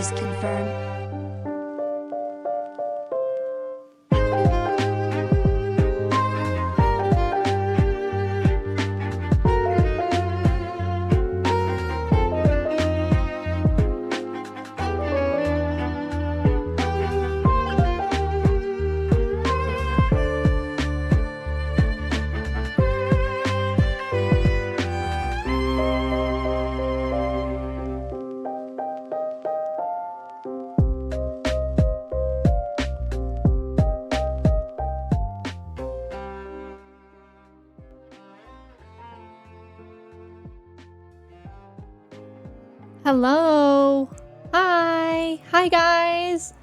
is confirmed. Hello. Hi guys.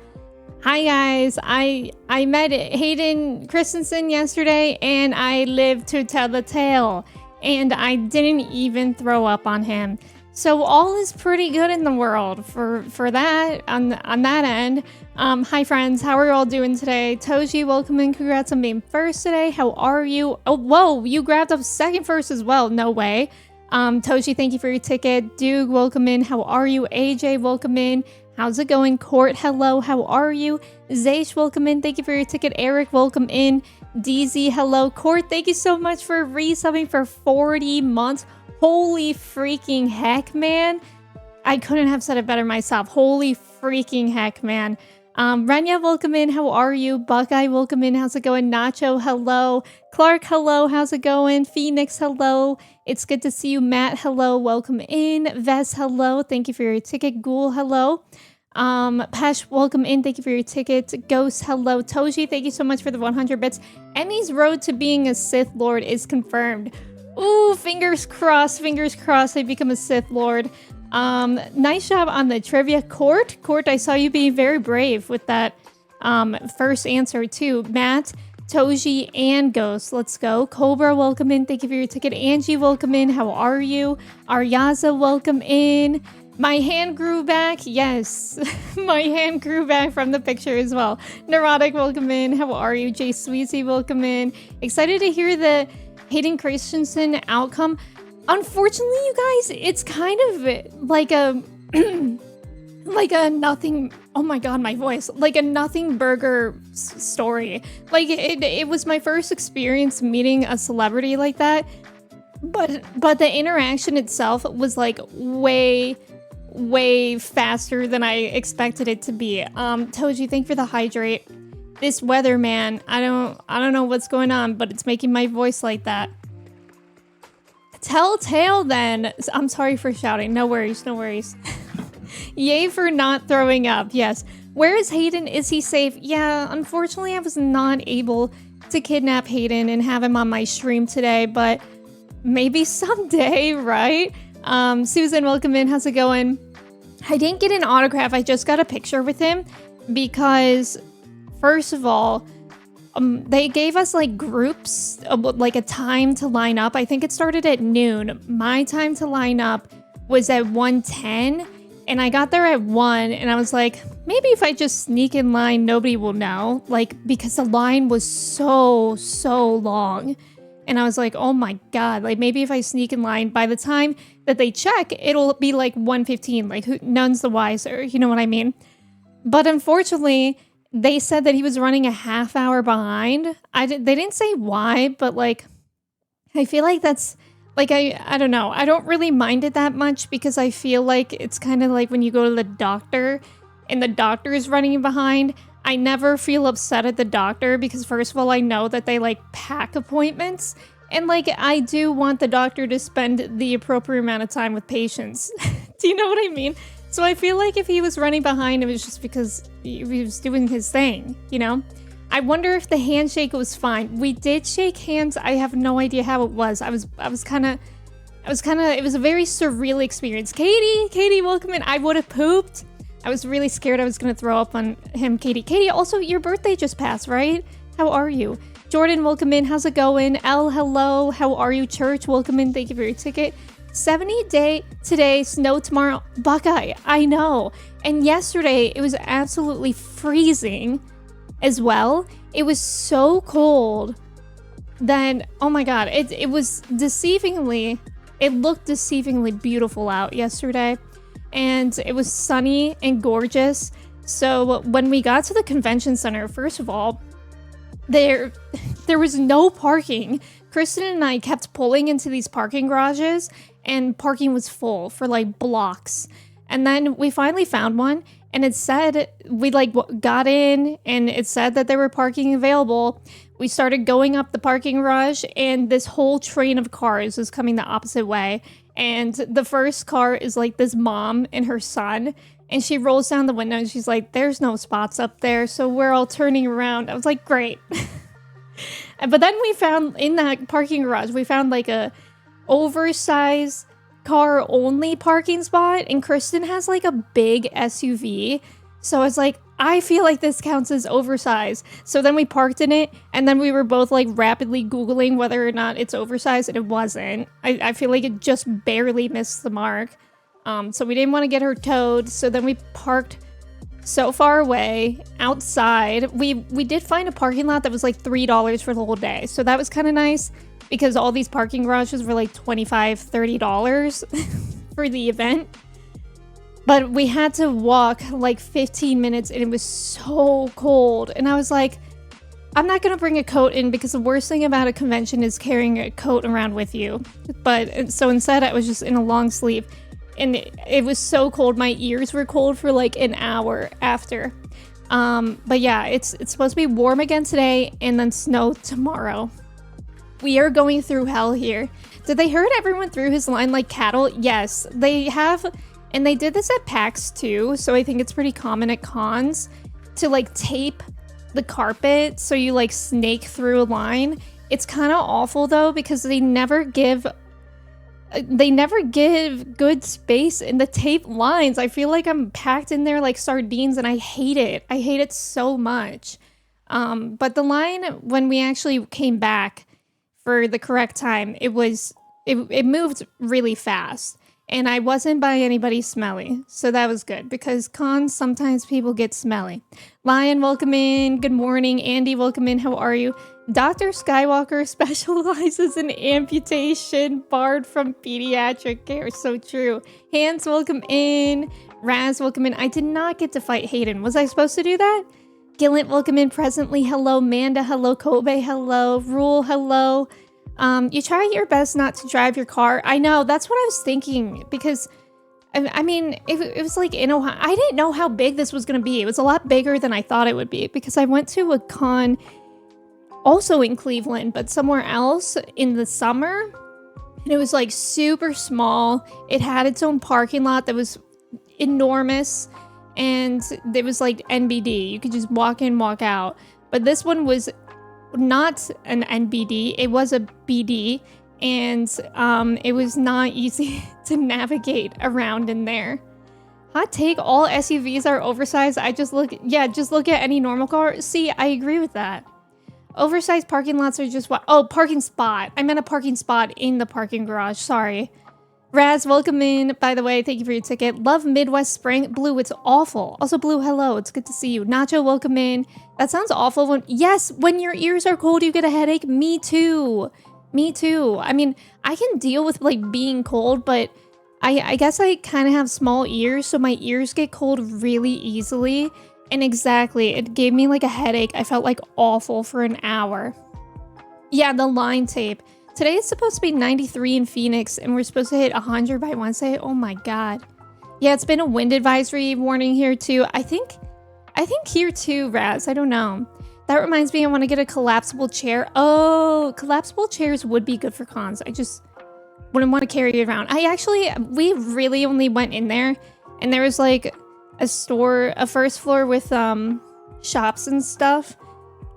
I met Hayden Christensen yesterday and I lived to tell the tale and I didn't even throw up on him. So all is pretty good in the world for that on that end. Hi friends, how are you all doing today? Toji, welcome in. Congrats on being first today. How are you? Oh, whoa, you grabbed up second first as well. No way. Toshi, thank you for your ticket. Duke, welcome in. How are you? AJ, welcome in. How's it going? Court, hello. How are you? Zaish, welcome in. Thank you for your ticket. Eric, welcome in. DZ, hello. Court, thank you so much for resubbing for 40 months. Holy freaking heck, man. I couldn't have said it better myself. Holy freaking heck, man. Renya, welcome in. How are you? Buckeye, welcome in. How's it going? Nacho, hello. Clark, hello. How's it going? Phoenix, hello. It's good to see you. Matt, hello. Welcome in. Vess, hello. Thank you for your ticket. Ghoul, hello. Pesh, welcome in. Thank you for your ticket. Ghost, hello. Toji, thank you so much for the 100 bits. Emmy's road to being a Sith Lord is confirmed. Ooh, fingers crossed I become a Sith Lord. Nice job on the trivia. Court, I saw you being very brave with that first answer too. Matt, Toji, and Ghost, let's go. Cobra, welcome in. Thank you for your ticket. Angie, welcome in. How are you? Aryaza, welcome in. My hand grew back. Yes, my hand grew back from the picture as well. Neurotic, welcome in. How are you? Jay Sweezy, welcome in. Excited to hear the Hayden Christensen outcome. Unfortunately, you guys, it's kind of like a like a nothing. Oh my god, my voice. Like a nothing burger story. Like it was my first experience meeting a celebrity like that. But the interaction itself was like way faster than I expected it to be. Toji, thank you for the hydrate. This weather, man, I don't know what's going on, but it's making my voice like that. Telltale then. I'm sorry for shouting. No worries. Yay for not throwing up. Yes. Where is Hayden? Is he safe? Yeah, unfortunately I was not able to kidnap Hayden and have him on my stream today, but maybe someday, right? Susan, welcome in. How's it going? I didn't get an autograph. I just got a picture with him because first of all, they gave us like groups, like a time to line up. I think it started at noon. My time to line up was at 1:10 and I got there at 1 and I was like, maybe if I just sneak in line, nobody will know. Like, because the line was so long. And I was like, oh my god, like maybe if I sneak in line, by the time that they check, it'll be like 1:15. Like none's the wiser, you know what I mean? But unfortunately, they said that he was running a half hour behind. They didn't say why, but like, I feel like that's like, I don't know. I don't really mind it that much because I feel like it's kind of like when you go to the doctor and the doctor is running behind. I never feel upset at the doctor because first of all, I know that they like pack appointments and like, I do want the doctor to spend the appropriate amount of time with patients. Do you know what I mean? So I feel like if he was running behind, it was just because he was doing his thing, you know? I wonder if the handshake was fine. We did shake hands. I have no idea how it was. It was a very surreal experience. Katie, welcome in. I would have pooped. I was really scared I was going to throw up on him, Katie. Katie, also, your birthday just passed, right? How are you? Jordan, welcome in. How's it going? Elle, hello. How are you? Church, welcome in. Thank you for your ticket. 70 day today, snow tomorrow. Buckeye, I know. And yesterday, it was absolutely freezing as well. It was so cold that, oh my god, it was deceivingly, it looked deceivingly beautiful out yesterday. and it was sunny and gorgeous. So when we got to the convention center, first of all, there was no parking. Kristen and I kept pulling into these parking garages, and parking was full for like blocks. And then we finally found one, and it said, we like got in, and it said that there were parking available. We started going up the parking garage, and this whole train of cars was coming the opposite way. And the first car is like this mom and her son, and she rolls down the window and she's like, there's no spots up there, so we're all turning around. I was like, great. But then we found in that parking garage, we found like a oversized car only parking spot, and Kristen has like a big SUV. So I was like, I feel like this counts as oversized. So then we parked in it, and then we were both like rapidly Googling whether or not it's oversized, and it wasn't. I feel like it just barely missed the mark. So we didn't want to get her towed. So then we parked so far away outside. We did find a parking lot that was like $3 for the whole day. So that was kind of nice because all these parking garages were like $25, $30 for the event. But we had to walk like 15 minutes, and it was so cold. And I was like, I'm not going to bring a coat in because the worst thing about a convention is carrying a coat around with you. But so instead I was just in a long sleeve, and it was so cold. My ears were cold for like an hour after. But yeah, it's supposed to be warm again today and then snow tomorrow. We are going through hell here. Did they herd everyone through his line like cattle? Yes, they have. And they did this at PAX too, so I think it's pretty common at cons to like tape the carpet so you like snake through a line. It's kind of awful though because they never give good space in the tape lines. I feel like I'm packed in there like sardines, and I hate it. I hate it so much. But the line, when we actually came back for the correct time, it moved really fast. And I wasn't by anybody smelly, so that was good, because cons, sometimes people get smelly. Lion, welcome in. Good morning. Andy, welcome in. How are you? Dr. Skywalker specializes in amputation, barred from pediatric care. So true. Hans, welcome in. Raz, welcome in. I did not get to fight Hayden. Was I supposed to do that? Gillant, welcome in presently. Hello, Manda. Hello, Kobe. Hello, Rule. Hello. You try your best not to drive your car. I know, that's what I was thinking, because, I mean, it was like in Ohio. I didn't know how big this was going to be. It was a lot bigger than I thought it would be, because I went to a con also in Cleveland, but somewhere else in the summer, and it was like super small. It had its own parking lot that was enormous, and it was like NBD. You could just walk in, walk out. But this one was not an NBD, it was a BD, and it was not easy to navigate around in there. Hot take, all SUVs are oversized. Just look at any normal car. See, I agree with that. Oversized parking lots are just what? Oh, parking spot. I meant a parking spot in the parking garage. Sorry. Raz, welcome in. By the way, thank you for your ticket. Love Midwest Spring. Blue, it's awful. Also, Blue, hello. It's good to see you. Nacho, welcome in. That sounds awful. Yes, when your ears are cold, you get a headache. Me too. Me too. I mean, I can deal with like being cold, but I guess I kind of have small ears, so my ears get cold really easily. And exactly, it gave me like a headache. I felt like awful for an hour. Yeah, the line tape. Today is supposed to be 93 in Phoenix, and we're supposed to hit 100 by Wednesday. Oh my god. Yeah, it's been a wind advisory warning here too. I think here too, Raz. I don't know. That reminds me, I want to get a collapsible chair. Oh, collapsible chairs would be good for cons. I just wouldn't want to carry it around. We really only went in there, and there was like a store, a first floor with shops and stuff.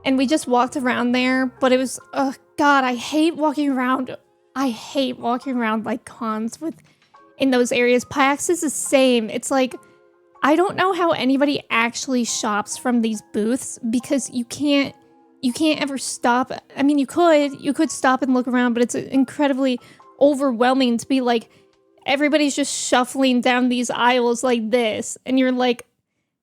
And we just walked around there, but it was, oh god, I hate walking around. I hate walking around like cons in those areas. PAX is the same. It's like, I don't know how anybody actually shops from these booths, because you can't ever stop. I mean, you could stop and look around, but it's incredibly overwhelming to be like, everybody's just shuffling down these aisles like this, and you're like,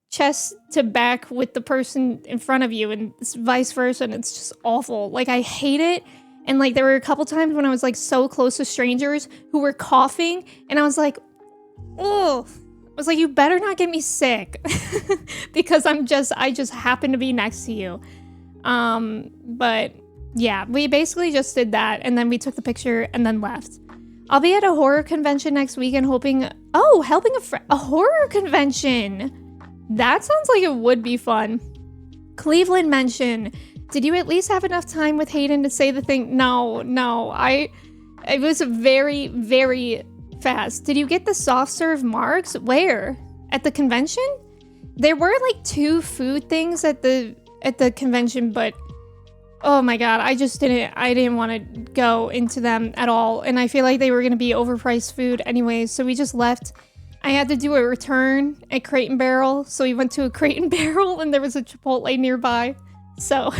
chest to back with the person in front of you, and vice versa, and it's just awful. Like, I hate it. And like, there were a couple times when I was like so close to strangers who were coughing, and I was like, oh, I was like, you better not get me sick because I just happen to be next to you. But yeah, we basically just did that and then we took the picture and then left. I'll be at a horror convention next weekend helping a horror convention. That sounds like it would be fun. Cleveland mention. Did you at least have enough time with Hayden to say the thing? No. It was very, very fast. Did you get the soft serve marks? Where? At the convention? There were like 2 food things at the convention, but oh my god, I didn't want to go into them at all. And I feel like they were going to be overpriced food anyways, so we just left. I had to do a return at Crate and Barrel, so we went to a Crate and Barrel and there was a Chipotle nearby. So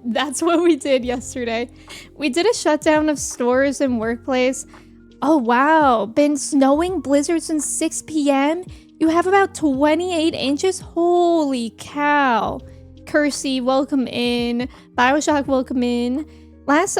that's what we did yesterday. We did a shutdown of stores and workplace. Oh wow, been snowing blizzards since 6 p.m.? You have about 28 inches? Holy cow. Kersey, welcome in. Bioshock, welcome in. Last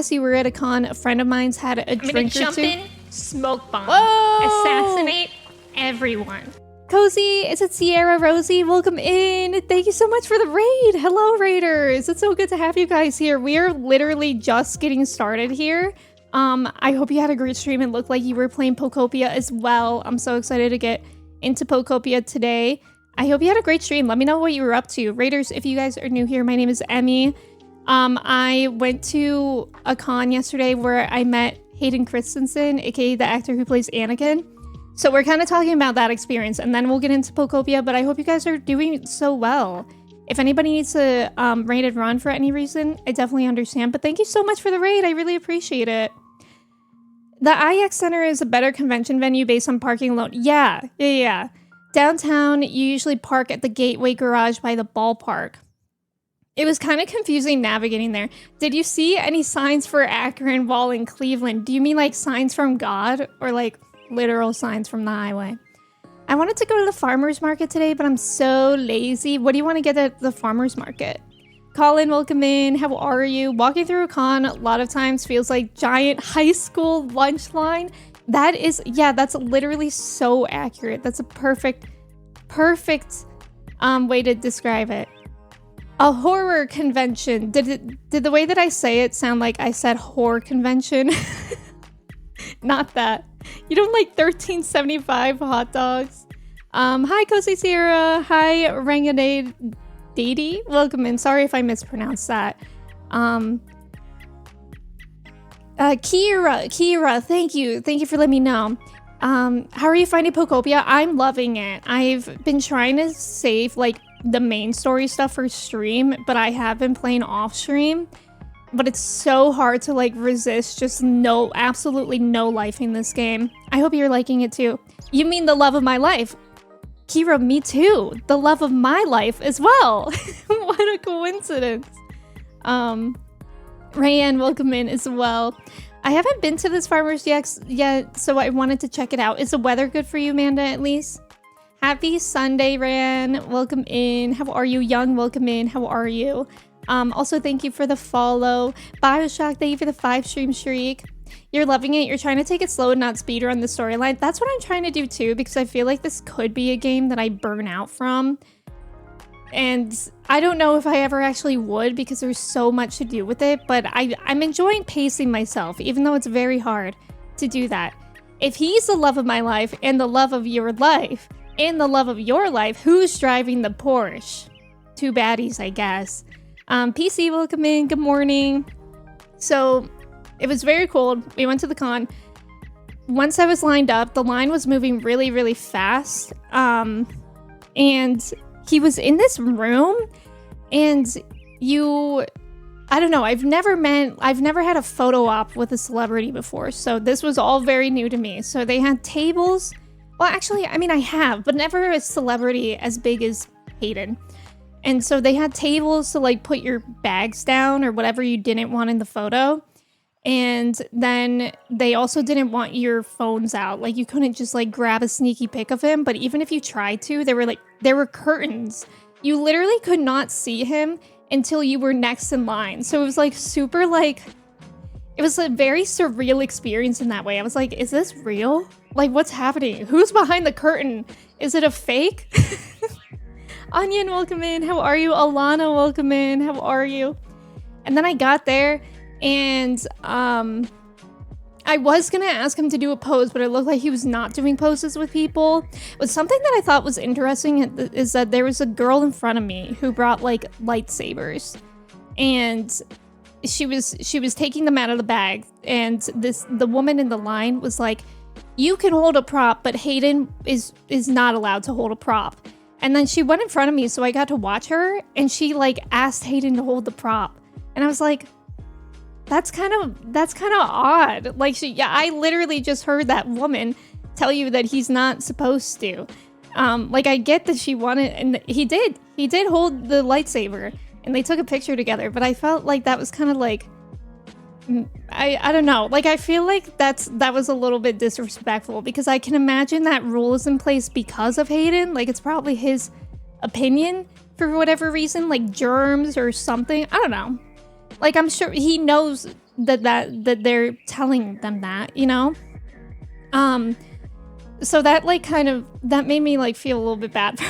we were at a con, a friend of mine's had a drink or two. In, smoke bomb. Whoa! Assassinate everyone. Cozy, is it Sierra Rosie? Welcome in. Thank you so much for the raid. Hello, raiders. It's so good to have you guys here. We are literally just getting started here. I hope you had a great stream and looked like you were playing Pokopia as well. I'm so excited to get into Pokopia today. I hope you had a great stream. Let me know what you were up to. Raiders, if you guys are new here, my name is Emme. I went to a con yesterday where I met Hayden Christensen, aka the actor who plays Anakin. So we're kind of talking about that experience, and then we'll get into Pokopia, but I hope you guys are doing so well. If anybody needs to raid and run for any reason, I definitely understand, but thank you so much for the raid. I really appreciate it. The IX Center is a better convention venue based on parking alone. Yeah. Downtown, you usually park at the Gateway Garage by the ballpark. It was kind of confusing navigating there. Did you see any signs for Akron Wall in Cleveland? Do you mean like signs from God or like literal signs from the highway? I wanted to go to the farmer's market today, but I'm so lazy. What do you want to get at the farmer's market? Colin, welcome in. How are you? Walking through a con a lot of times feels like giant high school lunch line. That's literally so accurate. That's a perfect way to describe it. A horror convention. Did the way that I say it sound like I said horror convention? Not that. You don't like 13.75 hot dogs? Hi Cozy Sierra. Hi Ranganade Didi. Welcome in. Sorry if I mispronounced that. Kira, thank you for letting me know. How are you finding Pokopia? I'm loving it. I've been trying to save like the main story stuff for stream, but I have been playing off stream. But it's so hard to like resist just absolutely no life in this game. I hope you're liking it too. You mean the love of my life? Kira, me too. The love of my life as well. What a coincidence. Rayanne, welcome in as well. I haven't been to this farmer's yet, so I wanted to check it out. Is the weather good for you, Amanda, at least? Happy Sunday, Rayanne. Welcome in. How are you? Young, welcome in. How are you? Also, thank you for the follow. Bioshock, thank you for the 5 stream streak. You're loving it. You're trying to take it slow and not speedrun the storyline. That's what I'm trying to do too, because I feel like this could be a game that I burn out from. And I don't know if I ever actually would, because there's so much to do with it, but I'm enjoying pacing myself, even though it's very hard to do that. If he's the love of my life, and the love of your life, and the love of your life, who's driving the Porsche? Two baddies, I guess. PC, welcome in. Good morning. So, it was very cold. We went to the con. Once I was lined up, the line was moving really, really fast. And he was in this room, and I don't know, I've never had a photo op with a celebrity before, so this was all very new to me. So they had tables. Well, actually, I mean, I have, but never a celebrity as big as Hayden. And so they had tables to like put your bags down or whatever you didn't want in the photo. And then they also didn't want your phones out. Like you couldn't just like grab a sneaky pic of him. But even if you tried to, there were curtains. You literally could not see him until you were next in line. So it was like super like, it was a very surreal experience in that way. I was like, is this real? Like, what's happening? Who's behind the curtain? Is it a fake? Onion, welcome in. How are you? Alana, welcome in. How are you? And then I got there, and I was gonna ask him to do a pose, but it looked like he was not doing poses with people. But something that I thought was interesting is that there was a girl in front of me who brought like lightsabers, and she was taking them out of the bag, and the woman in the line was like, "You can hold a prop, but Hayden is not allowed to hold a prop." And then she went in front of me, so I got to watch her, and she like asked Hayden to hold the prop, and I was like, that's kind of odd. Like, I literally just heard that woman tell you that he's not supposed to. Like, I get that she wanted, and he did hold the lightsaber, and they took a picture together, but I felt like that was kind of like, I don't know. Like, I feel like that was a little bit disrespectful, because I can imagine that rule is in place because of Hayden. Like, it's probably his opinion for whatever reason, like germs or something. I don't know. Like, I'm sure he knows that they're telling them that, you know? So that, like, that made me, like, feel a little bit bad.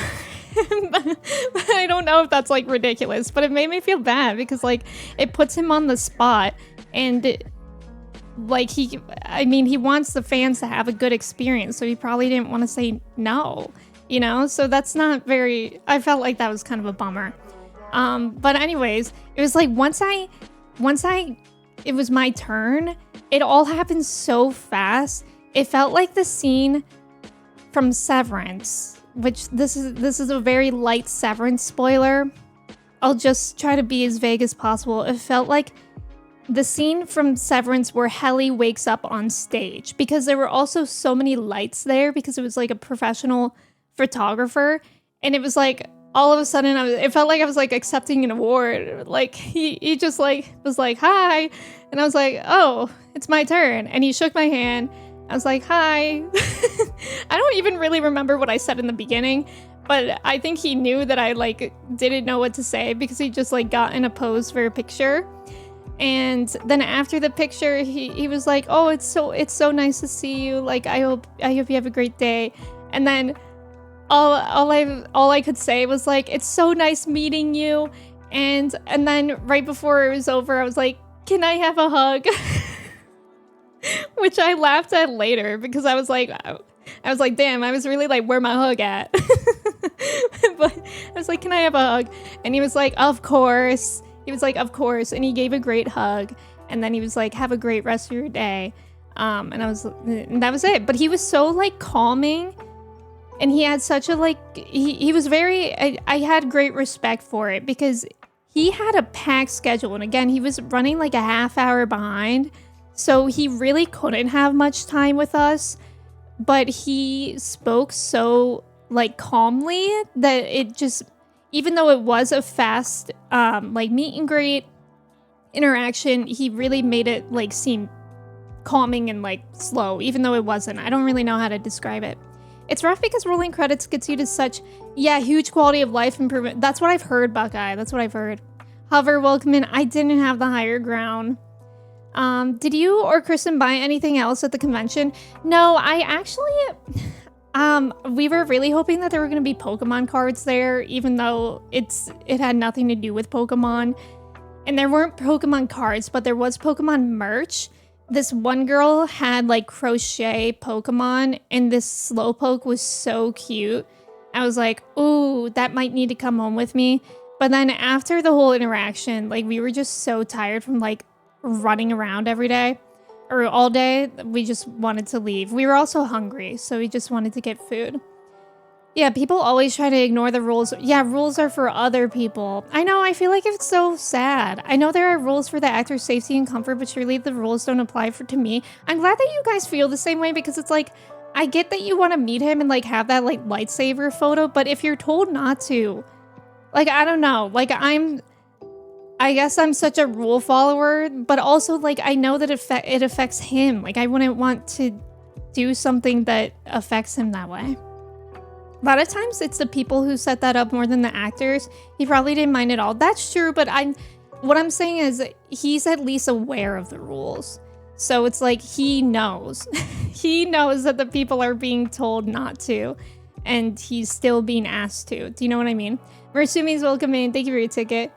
But I don't know if that's, like, ridiculous, but it made me feel bad because, like, it puts him on the spot, and, he wants the fans to have a good experience, so he probably didn't want to say no, you know? So that's not I felt like that was kind of a bummer. But anyways, it was like once it was my turn, it all happened so fast. It felt like the scene from Severance, which this is a very light Severance spoiler. I'll just try to be as vague as possible. It felt like the scene from Severance where Helly wakes up on stage, because there were also so many lights there, because it was like a professional photographer, and it was like, all of a sudden, it felt like I was like accepting an award. Like he just like was like, "Hi," and I was like, "Oh, it's my turn." And he shook my hand. I was like, "Hi." I don't even really remember what I said in the beginning, but I think he knew that I like didn't know what to say, because he just like got in a pose for a picture. And then after the picture, he was like, "Oh, it's so nice to see you. Like, I hope you have a great day." And then all I could say was like, "It's so nice meeting you." And then right before it was over, I was like, "Can I have a hug?" Which I laughed at later, because I was like, damn, I was really like, where my hug at? But I was like, "Can I have a hug?" And he was like, "Of course." He was like, "Of course." And he gave a great hug. And then he was like, "Have a great rest of your day." And that was it. But he was so like calming. And he had such a, like, he was very, I had great respect for it, because he had a packed schedule. And again, he was running like a half hour behind. So he really couldn't have much time with us. But he spoke so, like, calmly that it just, even though it was a fast, like, meet and greet interaction, he really made it, like, seem calming and, like, slow, even though it wasn't. I don't really know how to describe it. It's rough because rolling credits gets you to such, huge quality of life improvement. That's what I've heard, Buckeye. That's what I've heard. Hover, welcome in. I didn't have the higher ground. Did you or Kristen buy anything else at the convention? No, I actually, we were really hoping that there were going to be Pokemon cards there, even though it had nothing to do with Pokemon. And there weren't Pokemon cards, but there was Pokemon merch. This one girl had like crochet Pokemon, and this Slowpoke was so cute. I was like, ooh, that might need to come home with me. But then after the whole interaction, like, we were just so tired from like running around every day or all day. We just wanted to leave. We were also hungry, so we just wanted to get food. Yeah, people always try to ignore the rules. Yeah, rules are for other people. I know, I feel like it's so sad. I know there are rules for the actor's safety and comfort, but surely the rules don't apply to me. I'm glad that you guys feel the same way, because it's like, I get that you want to meet him and like have that like lightsaber photo, but if you're told not to, like, I don't know. Like, I guess I'm such a rule follower, but also like, I know that it affects him. Like, I wouldn't want to do something that affects him that way. A lot of times it's the people who set that up more than the actors. He probably didn't mind at all. That's true, but what I'm saying is he's at least aware of the rules. So it's like he knows. He knows that the people are being told not to, and he's still being asked to. Do you know what I mean? Mersumi's welcome in. Thank you for your ticket.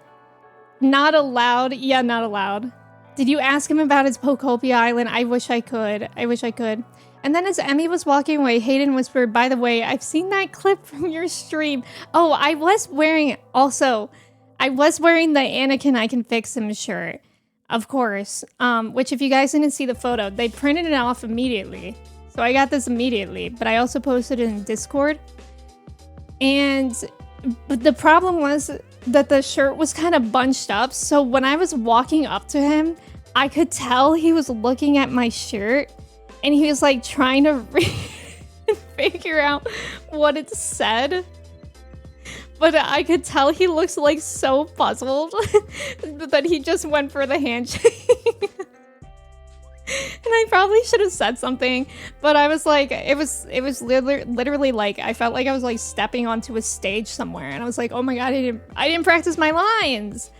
Not allowed? Yeah, not allowed. Did you ask him about his Pokopia Island? I wish I could. I wish I could. And then as Emme was walking away, Hayden whispered, by the way, I've seen that clip from your stream. Oh, I was wearing the Anakin I Can Fix Him shirt. Of course. Which if you guys didn't see the photo, they printed it off immediately. So I got this immediately, but I also posted it in Discord. But the problem was that the shirt was kind of bunched up. So when I was walking up to him, I could tell he was looking at my shirt and he was like trying to figure out what it said. But I could tell he looks like so puzzled that he just went for the handshake. And I probably should have said something, but I was like, it was literally like, I felt like I was like stepping onto a stage somewhere, and I was like, oh my god, I didn't practice my lines.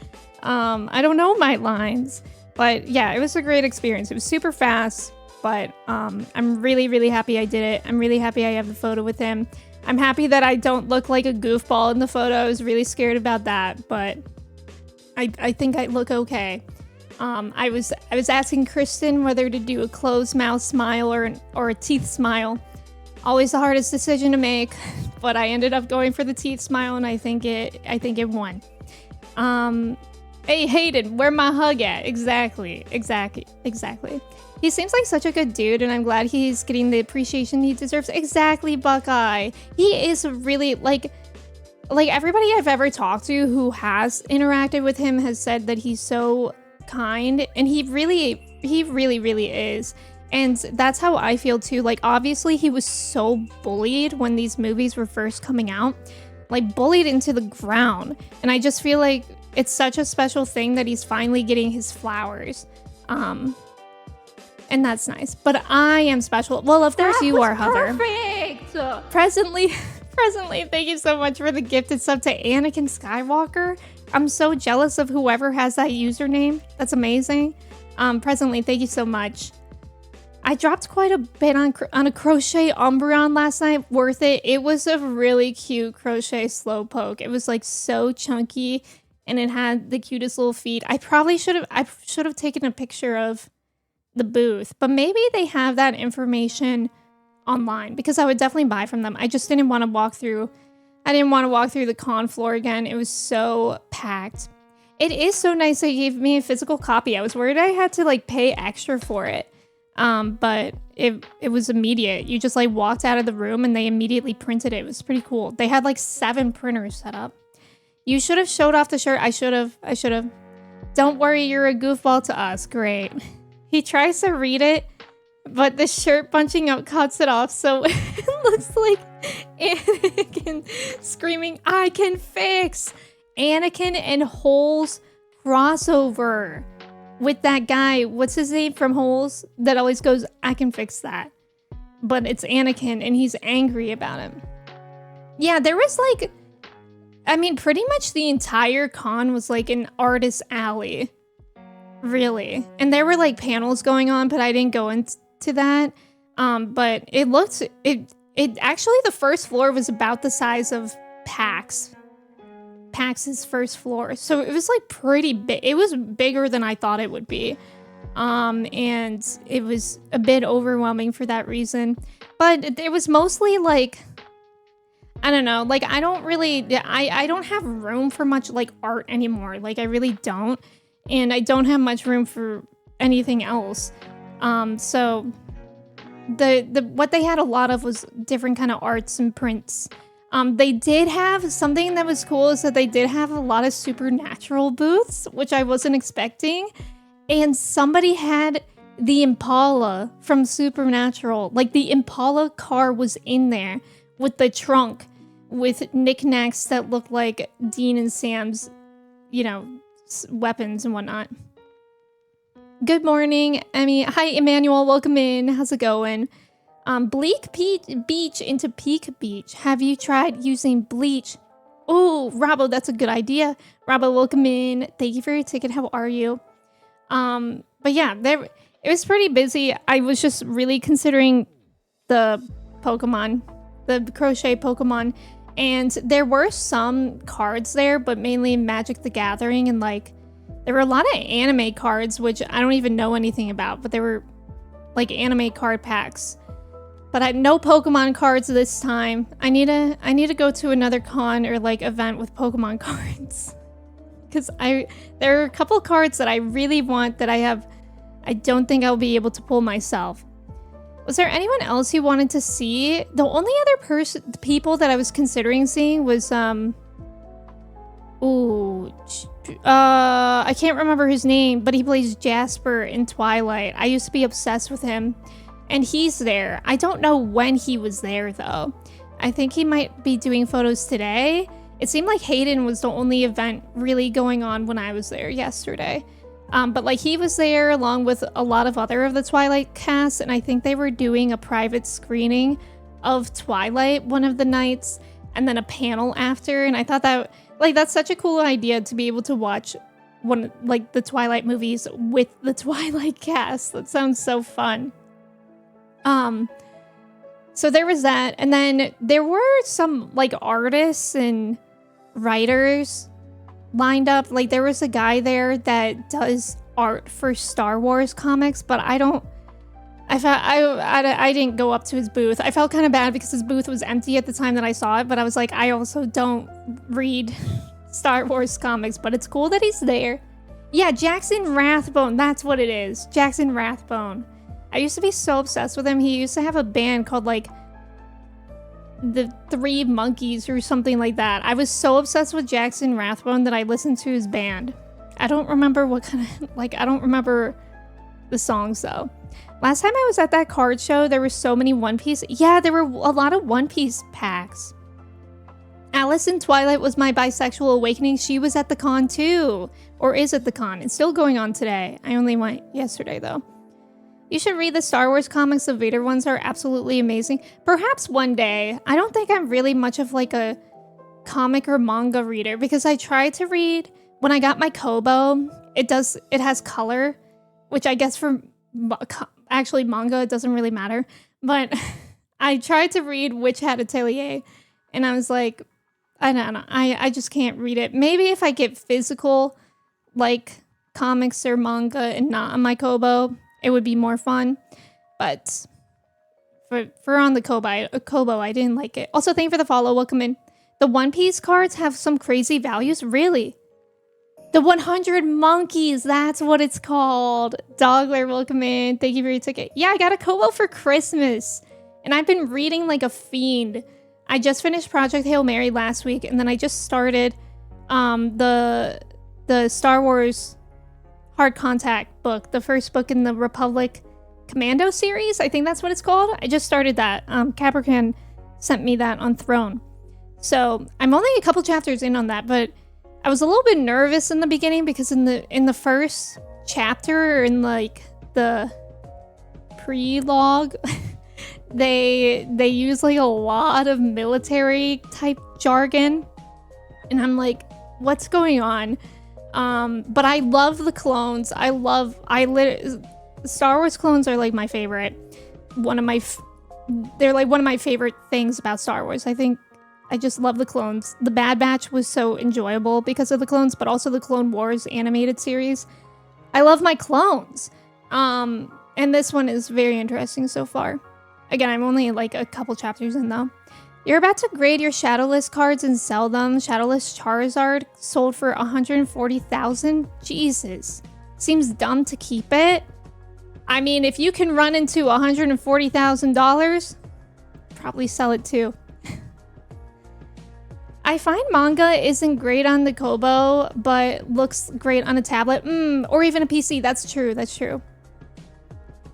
I don't know my lines, but yeah, it was a great experience. It was super fast, but I'm really, really happy I did it. I'm really happy I have the photo with him. I'm happy that I don't look like a goofball in the photo. I was really scared about that, but I think I look okay. I was asking Kristen whether to do a closed mouth smile or a teeth smile. Always the hardest decision to make, but I ended up going for the teeth smile, and I think it won. Hey Hayden, where my hug at? Exactly. He seems like such a good dude, and I'm glad he's getting the appreciation he deserves. Exactly, Buckeye. He is really like everybody I've ever talked to who has interacted with him has said that he's so kind, and he really is. And that's how I feel too. Like, obviously he was so bullied when these movies were first coming out, like bullied into the ground, and I just feel like it's such a special thing that he's finally getting his flowers. And that's nice. But I am special. Well, of course you are, Hover. Perfect. Presently, thank you so much for the gifted sub to Anakin Skywalker. I'm so jealous of whoever has that username. That's amazing. Presently, thank you so much. I dropped quite a bit on a crochet Umbreon last night. Worth it. It was a really cute crochet slowpoke. It was like so chunky, and it had the cutest little feet. I should have taken a picture of the booth, but maybe they have that information online, because I would definitely buy from them. I just didn't want to walk through. I didn't want to walk through the con floor again. It was so packed. It is so nice they gave me a physical copy. I was worried I had to like pay extra for it. But it was immediate. You just like walked out of the room and they immediately printed it. It was pretty cool. They had like 7 printers set up. You should have showed off the shirt. I should have. Don't worry, you're a goofball to us. Great. He tries to read it, but the shirt bunching up cuts it off, so it looks like Anakin screaming, I can fix! Anakin and Holes crossover with that guy, what's his name from Holes, that always goes, I can fix that. But it's Anakin, and he's angry about him. Yeah, there was like, I mean, pretty much the entire con was like an artist alley. Really. And there were like panels going on, but I didn't go into that. But it looked, it actually, the first floor was about the size of PAX's first floor. So it was like pretty big. It was bigger than I thought it would be. And it was a bit overwhelming for that reason. But it was mostly like, I don't know, like I don't have room for much like art anymore. Like I really don't. And I don't have much room for anything else. So what they had a lot of was different kind of arts and prints. They did have something that was cool, is that they did have a lot of supernatural booths, which I wasn't expecting. And somebody had the Impala from Supernatural. Like the Impala car was in there with the trunk with knickknacks that looked like Dean and Sam's, you know, weapons and whatnot. Good morning, Emmy. Hi, Emmanuel. Welcome in. How's it going? Bleak Beach into Peak Beach. Have you tried using bleach Oh, Robbo, that's a good idea. Robbo, welcome in. Thank you for your ticket. How are you? But yeah, it was pretty busy. I was just really considering the Pokemon, the crochet Pokemon, and there were some cards there, but mainly Magic the Gathering, and like there were a lot of anime cards, which I don't even know anything about, but there were like anime card packs. But I had no Pokemon cards this time. I need to go to another con or like event with Pokemon cards. Cause there are a couple cards that I really want that I don't think I'll be able to pull myself. Was there anyone else you wanted to see? The only other people that I was considering seeing was I can't remember his name, but he plays Jasper in Twilight. I used to be obsessed with him. And he's there. I don't know when he was there, though. I think he might be doing photos today. It seemed like Hayden was the only event really going on when I was there yesterday. But like he was there along with a lot of other of the Twilight cast, and I think they were doing a private screening of Twilight one of the nights, and then a panel after. And I thought that that's such a cool idea to be able to watch the Twilight movies with the Twilight cast. That sounds so fun. So there was that, and then there were some like artists and writers lined up. Like there was a guy there that does art for Star Wars comics, but I didn't go up to his booth. I felt kind of bad because his booth was empty at the time that I saw it, but I was like, I also don't read Star Wars comics, but it's cool that he's there. Yeah, Jackson Rathbone, that's what it is. Jackson Rathbone. I used to be so obsessed with him. He used to have a band called like the Three Monkeys or something like that. I was so obsessed with Jackson Rathbone that I listened to his band. I don't remember what kind of, I don't remember the songs though. Last time I was at that card show, there were so many One Piece. Yeah, there were a lot of One Piece packs. Alice in Twilight was my bisexual awakening. She was at the con too, or is at the con. It's still going on today. I only went yesterday though. You should read the Star Wars comics. The Vader ones are absolutely amazing. Perhaps one day. I don't think I'm really much of like a comic or manga reader because I tried to read when I got my Kobo. It has color, which I guess for actually manga it doesn't really matter. But I tried to read Witch Hat Atelier, and I was like, I don't know. I just can't read it. Maybe if I get physical like comics or manga and not on my Kobo, it would be more fun, but for on the Kobo, I didn't like it. Also, thank you for the follow. Welcome in. The One Piece cards have some crazy values. Really? The 100 Monkeys. That's what it's called. Dogler, welcome in. Thank you for your ticket. Yeah, I got a Kobo for Christmas, and I've been reading like a fiend. I just finished Project Hail Mary last week, and then I just started the Star Wars Hard Contact book, the first book in the Republic Commando series. I think that's what it's called. I just started that. Capricorn sent me that on Throne. So I'm only a couple chapters in on that, but I was a little bit nervous in the beginning because in the first chapter, or in like the prelogue, they use like a lot of military type jargon, and I'm like, what's going on? But I love the clones. Star Wars clones are like my favorite. They're like one of my favorite things about Star Wars. I think I just love the clones. The Bad Batch was so enjoyable because of the clones, but also the Clone Wars animated series. I love my clones. And this one is very interesting so far. Again, I'm only like a couple chapters in though. You're about to grade your Shadowless cards and sell them. Shadowless Charizard sold for 140,000. Jesus. Seems dumb to keep it. I mean, if you can run into $140,000, probably sell it too. I find manga isn't great on the Kobo, but looks great on a tablet. Or even a PC. That's true. That's true.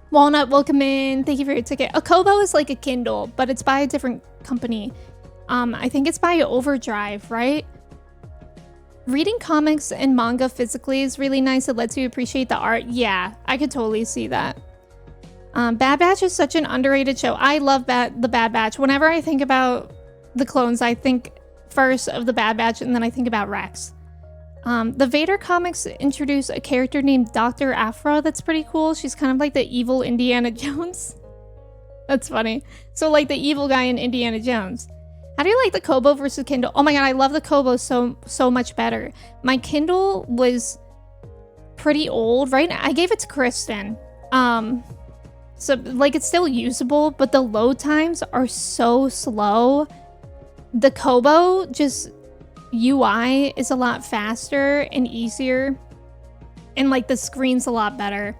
Walnut, welcome in. Thank you for your ticket. A Kobo is like a Kindle, but it's by a different company. I think it's by Overdrive, right? Reading comics and manga physically is really nice. It lets you appreciate the art. Yeah, I could totally see that. Bad Batch is such an underrated show. I love the Bad Batch. Whenever I think about the clones, I think first of the Bad Batch, and then I think about Rex. The Vader comics introduce a character named Dr. Aphra that's pretty cool. She's kind of like the evil Indiana Jones. That's funny. So like the evil guy in Indiana Jones. How do you like the Kobo versus Kindle? Oh my god, I love the Kobo so much better. My Kindle was pretty old, right? I gave it to Kristen. So like it's still usable, but the load times are so slow. The Kobo just UI is a lot faster and easier, and like the screen's a lot better,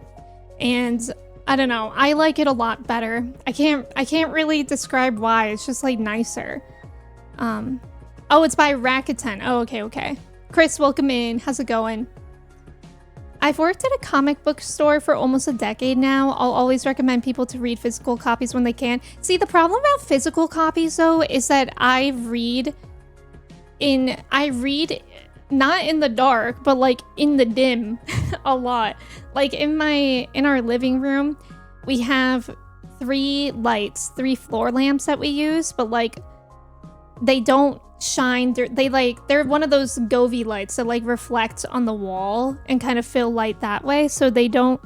and I don't know, I like it a lot better. I can't really describe why. It's just like nicer. Oh, it's by Rakuten. Oh, okay. Chris, welcome in. How's it going? I've worked at a comic book store for almost a decade now. I'll always recommend people to read physical copies when they can. See, the problem about physical copies though is that I read not in the dark, but like in the dim a lot. Like in our living room, we have 3 floor lamps that we use, but like they don't shine. They're one of those Govee lights that like reflect on the wall and kind of fill light that way. So they don't,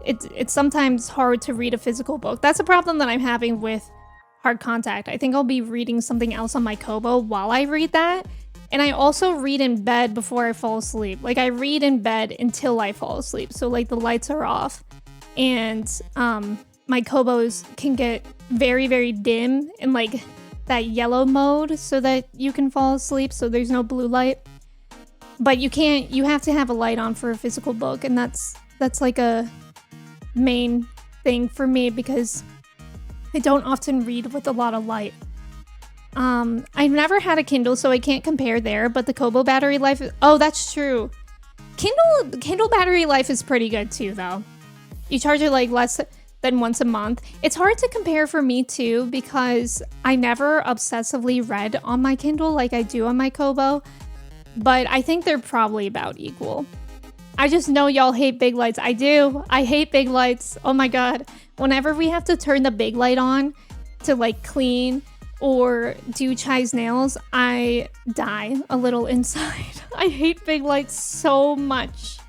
it's sometimes hard to read a physical book. That's a problem that I'm having with hard contact. I think I'll be reading something else on my Kobo while I read that. And I also read in bed before I fall asleep. Like I read in bed until I fall asleep. So like the lights are off, and my Kobos can get very, very dim in like that yellow mode so that you can fall asleep. So there's no blue light, but you have to have a light on for a physical book. And that's like a main thing for me because I don't often read with a lot of light. I've never had a Kindle, so I can't compare there, but the Kobo battery life oh, that's true. Kindle battery life is pretty good too, though. You charge it like less than once a month. It's hard to compare for me too, because I never obsessively read on my Kindle like I do on my Kobo, but I think they're probably about equal. I just know y'all hate big lights. I do. I hate big lights. Oh my god. Whenever we have to turn the big light on to like clean or do Chai's nails, I die a little inside. I hate big lights so much.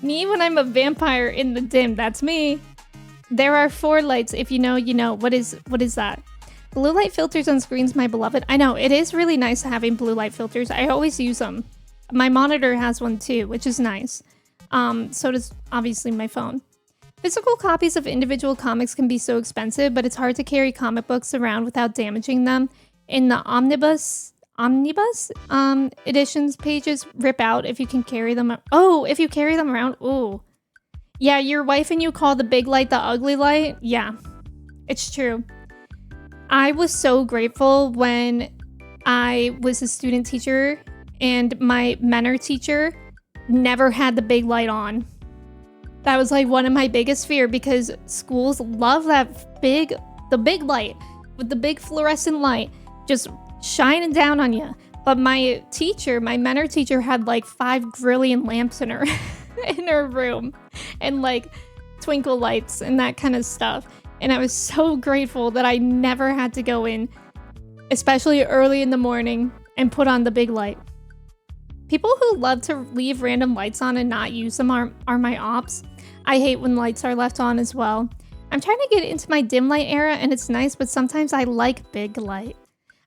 Me when I'm a vampire in the dim, that's me. There are 4 lights. If you know, you know. What is that? Blue light filters on screens, my beloved. I know, it is really nice having blue light filters. I always use them. My monitor has one too, which is nice. So does obviously my phone. Physical copies of individual comics can be so expensive, but it's hard to carry comic books around without damaging them. In the omnibus editions, pages rip out if you can carry them. Oh, if you carry them around. Ooh. Yeah, your wife and you call the big light the ugly light. Yeah, it's true. I was so grateful when I was a student teacher and my mentor teacher never had the big light on. That was like one of my biggest fear, because schools love the big light with the big fluorescent light just shining down on you. But my mentor teacher had like 5 grillion lamps in her in her room and like twinkle lights and that kind of stuff. And I was so grateful that I never had to go in, especially early in the morning, and put on the big light. People who love to leave random lights on and not use them are my ops. I hate when lights are left on as well. I'm trying to get into my dim light era and it's nice, but sometimes I like big light.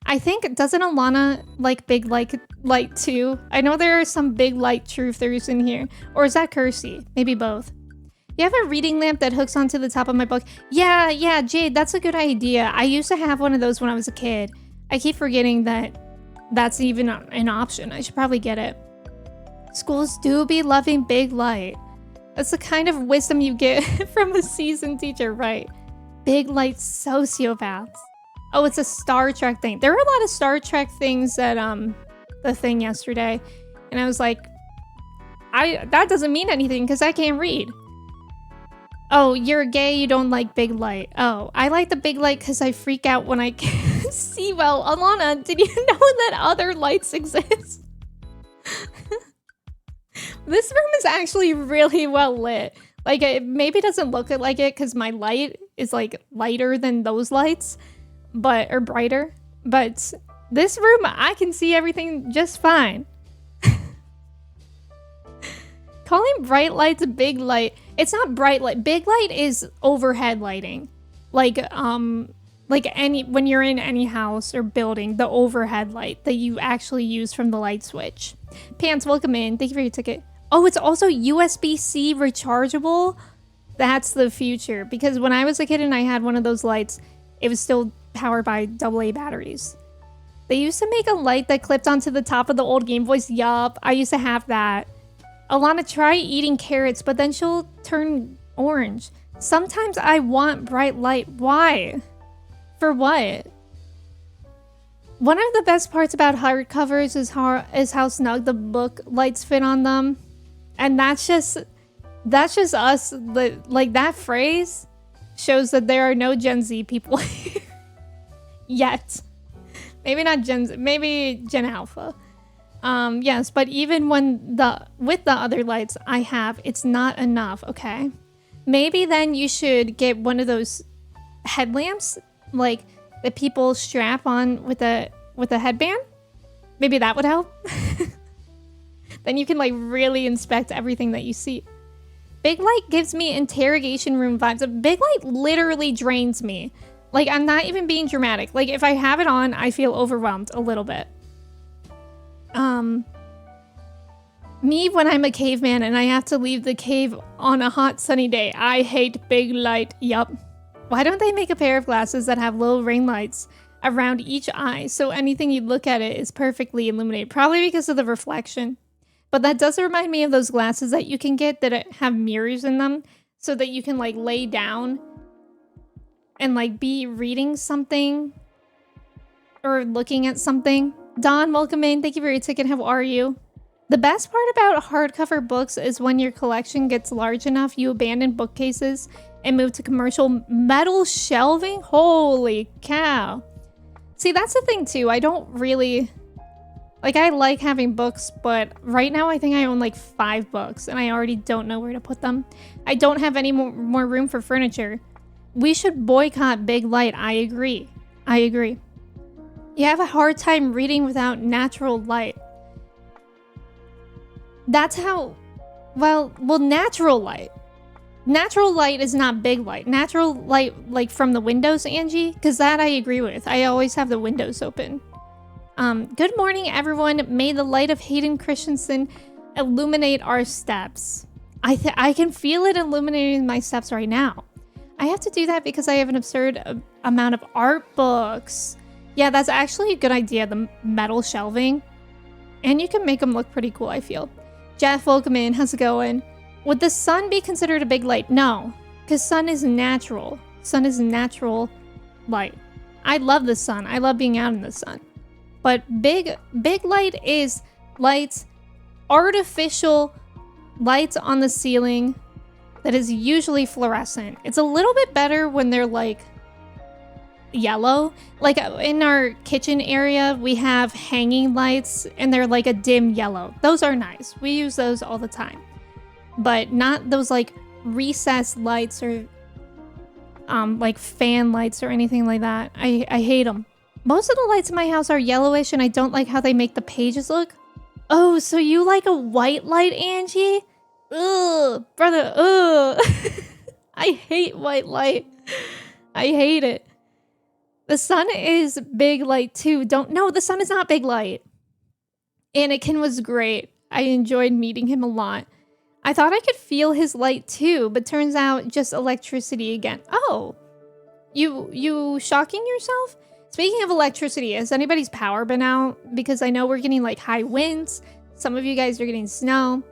I think, doesn't Alana like big light too? I know there are some big light truthers in here. Or is that Kirsty? Maybe both. You have a reading lamp that hooks onto the top of my book. Yeah, Jade, that's a good idea. I used to have one of those when I was a kid. I keep forgetting that that's even an option. I should probably get it. Schools do be loving big light. That's the kind of wisdom you get from a seasoned teacher, right? Big light sociopaths. Oh, it's a Star Trek thing. There were a lot of Star Trek things at the thing yesterday. And I was like, that doesn't mean anything because I can't read. Oh, you're gay, you don't like big light. Oh, I like the big light because I freak out when I can't see well. Alana, did you know that other lights exist? This room is actually really well lit. Like, it maybe doesn't look like it because my light is like lighter than those lights, or brighter. But This room, I can see everything just fine. Calling bright lights a big light. It's not bright light. Big light is overhead lighting. Like any when you're in any house or building, the overhead light that you actually use from the light switch. Pants, welcome in. Thank you for your ticket. Oh, it's also USB-C rechargeable. That's the future. Because when I was a kid and I had one of those lights, it was still powered by AA batteries. They used to make a light that clipped onto the top of the old Game Boys. Yup, I used to have that. Alana, try eating carrots, but then she'll turn orange. Sometimes I want bright light. Why? For what? One of the best parts about hardcovers is how snug the book lights fit on them. And that's just us. Like, that phrase shows that there are no Gen Z people here yet. Maybe not Gen Z, maybe Gen Alpha. Yes, but even with the other lights I have, it's not enough, okay? Maybe then you should get one of those headlamps, like, that people strap on with a headband. Maybe that would help. Then you can, like, really inspect everything that you see. Big light gives me interrogation room vibes. Big light literally drains me. Like, I'm not even being dramatic. Like, if I have it on, I feel overwhelmed a little bit. Me when I'm a caveman and I have to leave the cave on a hot sunny day. I hate big light. Yup. Why don't they make a pair of glasses that have little ring lights around each eye so anything you look at it is perfectly illuminated? Probably because of the reflection. But that does remind me of those glasses that you can get that have mirrors in them so that you can, like, lay down and, like, be reading something or looking at something. Don, welcome in. Thank you for your ticket. How are you? The best part about hardcover books is when your collection gets large enough, you abandon bookcases and move to commercial metal shelving. Holy cow. See, that's the thing too. I don't really... Like, I like having books, but right now I think I own like 5 books and I already don't know where to put them. I don't have any more room for furniture. We should boycott big light. I agree. I agree. You have a hard time reading without natural light. That's how... Well, natural light. Natural light is not big light. Natural light, like from the windows, Angie? Because that I agree with. I always have the windows open. Good morning, everyone. May the light of Hayden Christensen illuminate our steps. I can feel it illuminating my steps right now. I have to do that because I have an absurd amount of art books. Yeah, that's actually a good idea, the metal shelving. And you can make them look pretty cool, I feel. Jeff, welcome in. How's it going? Would the sun be considered a big light? No, because sun is natural. Sun is natural light. I love the sun. I love being out in the sun. But big light is lights, artificial lights on the ceiling that is usually fluorescent. It's a little bit better when they're like yellow. Like in our kitchen area, we have hanging lights and they're like a dim yellow. Those are nice. We use those all the time. But not those like recessed lights or like fan lights or anything like that. I hate them. Most of the lights in my house are yellowish and I don't like how they make the pages look. Oh, so you like a white light, Angie? Ugh, brother, ugh. I hate white light. I hate it. The sun is big light too. No, the sun is not big light. Anakin was great. I enjoyed meeting him a lot. I thought I could feel his light too, but turns out just electricity again. Oh, you shocking yourself? Speaking of electricity, has anybody's power been out? Because I know we're getting like high winds. Some of you guys are getting snow.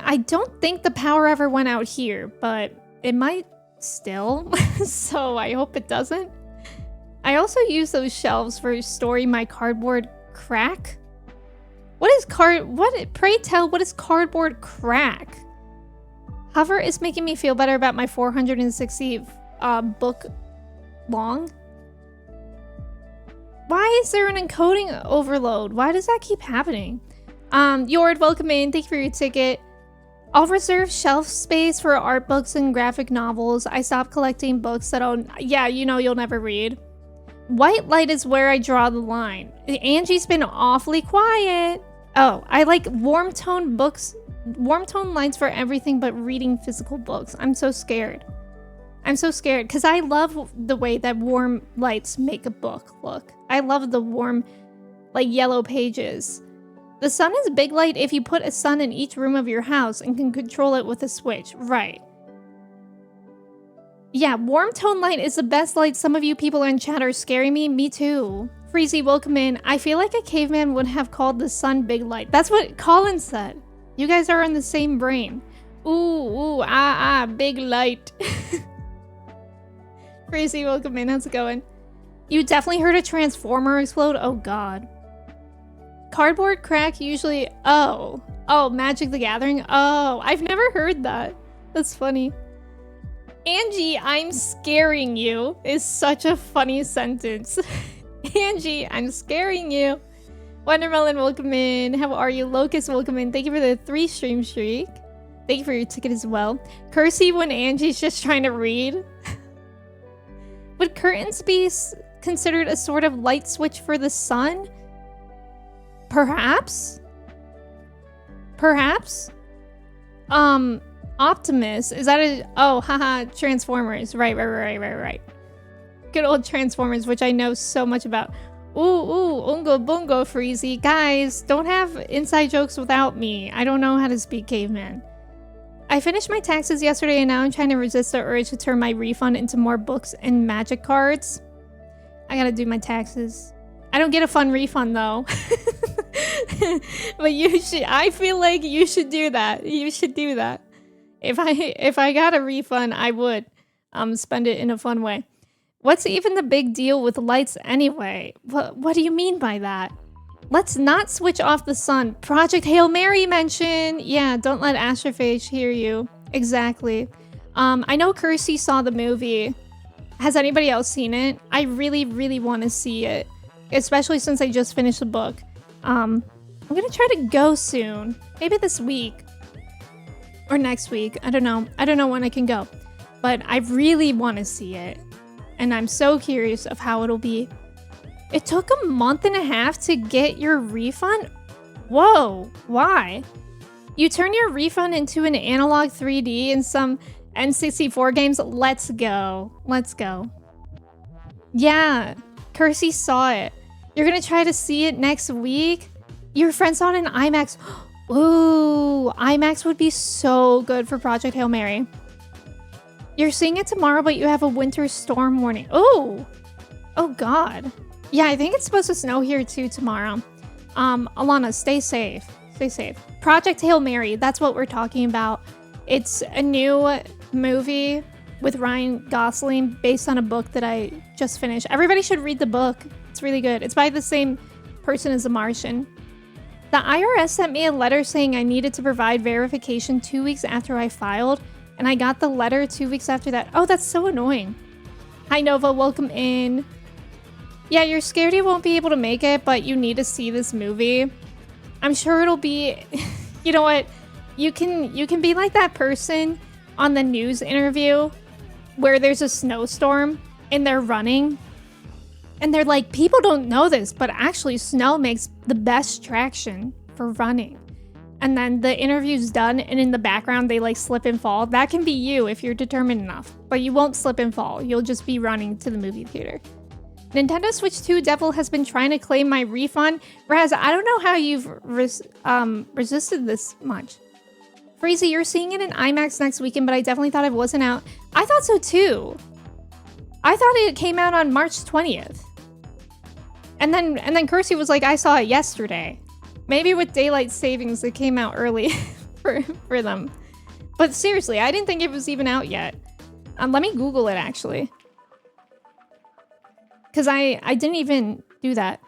I don't think the power ever went out here, but it might still. So I hope it doesn't. I also use those shelves for storing my cardboard crack. Pray tell, what is cardboard crack? Hover is making me feel better about my 460 book long. Why is there an encoding overload? Why does that keep happening? Yord, welcome in. Thank you for your ticket. I'll reserve shelf space for art books and graphic novels. I stopped collecting books that yeah, you know you'll never read. White light is where I draw the line. Angie's been awfully quiet. Oh, I like warm tone books. Warm tone lights for everything but reading physical books. I'm so scared. I'm so scared because I love the way that warm lights make a book look. I love the warm, like, yellow pages. The sun is big light if you put a sun in each room of your house and can control it with a switch. Right. Yeah, warm tone light is the best light. Some of you people in chat are scaring me. Me too. Freezy, welcome in. I feel like a caveman would have called the sun big light. That's what Colin said. You guys are on the same brain. Ooh, big light. Freezy, welcome in. How's it going? You definitely heard a transformer explode? Oh god. Cardboard crack usually... Oh, Magic the Gathering? Oh, I've never heard that. That's funny. Angie, I'm scaring you is such a funny sentence. Angie, I'm scaring you. Wondermelon, welcome in. How are you? Locust, welcome in. Thank you for the 3 stream streak. Thank you for your ticket as well. Cursey when Angie's just trying to read. Would curtains be considered a sort of light switch for the sun? Perhaps? Perhaps? Optimus, is that a... Oh, haha, Transformers. Right. Good old Transformers, which I know so much about. Ooh, Ungo Bungo Freezy. Guys, don't have inside jokes without me. I don't know how to speak caveman. I finished my taxes yesterday and now I'm trying to resist the urge to turn my refund into more books and magic cards. I gotta do my taxes. I don't get a fun refund though. But you should... I feel like you should do that. You should do that. If I got a refund, I would spend it in a fun way. What's even the big deal with lights anyway? What do you mean by that? Let's not switch off the sun. Project Hail Mary mention. Yeah, don't let Astrophage hear you. Exactly. I know Kirsty saw the movie. Has anybody else seen it? I really, really want to see it. Especially since I just finished the book. I'm gonna try to go soon. Maybe this week. Or next week. I don't know. I don't know when I can go. But I really want to see it. And I'm so curious of how it'll be. It took a month and a half to get your refund? Whoa, why? You turn your refund into an analog 3D in some N64 games? Let's go. Let's go. Yeah, Kersey saw it. You're gonna try to see it next week? Your friend saw it in IMAX. Ooh, IMAX would be so good for Project Hail Mary. You're seeing it tomorrow, but you have a winter storm warning. Oh god. Yeah, I think it's supposed to snow here too tomorrow. Alana, stay safe. Stay safe. Project Hail Mary, that's what we're talking about. It's a new movie with Ryan Gosling based on a book that I just finished. Everybody should read the book. It's really good. It's by the same person as The Martian. The IRS sent me a letter saying I needed to provide verification 2 weeks after I filed, and I got the letter 2 weeks after that. Oh, that's so annoying. Hi, Nova. Welcome in. Yeah, you're scared you won't be able to make it, but you need to see this movie. I'm sure it'll be... You know what? You can be like that person on the news interview where there's a snowstorm and they're running. And they're like, people don't know this, but actually snow makes the best traction for running. And then the interview's done and in the background they like slip and fall. That can be you if you're determined enough. But you won't slip and fall. You'll just be running to the movie theater. Nintendo Switch 2 Devil has been trying to claim my refund. Raz, I don't know how you've resisted this much. Freezy, you're seeing it in IMAX next weekend, but I definitely thought it wasn't out. I thought so too. I thought it came out on March 20th. And then Kirsty was like, I saw it yesterday. Maybe with daylight savings, it came out early for them. But seriously, I didn't think it was even out yet. Let me Google it, actually. Because I didn't even do that.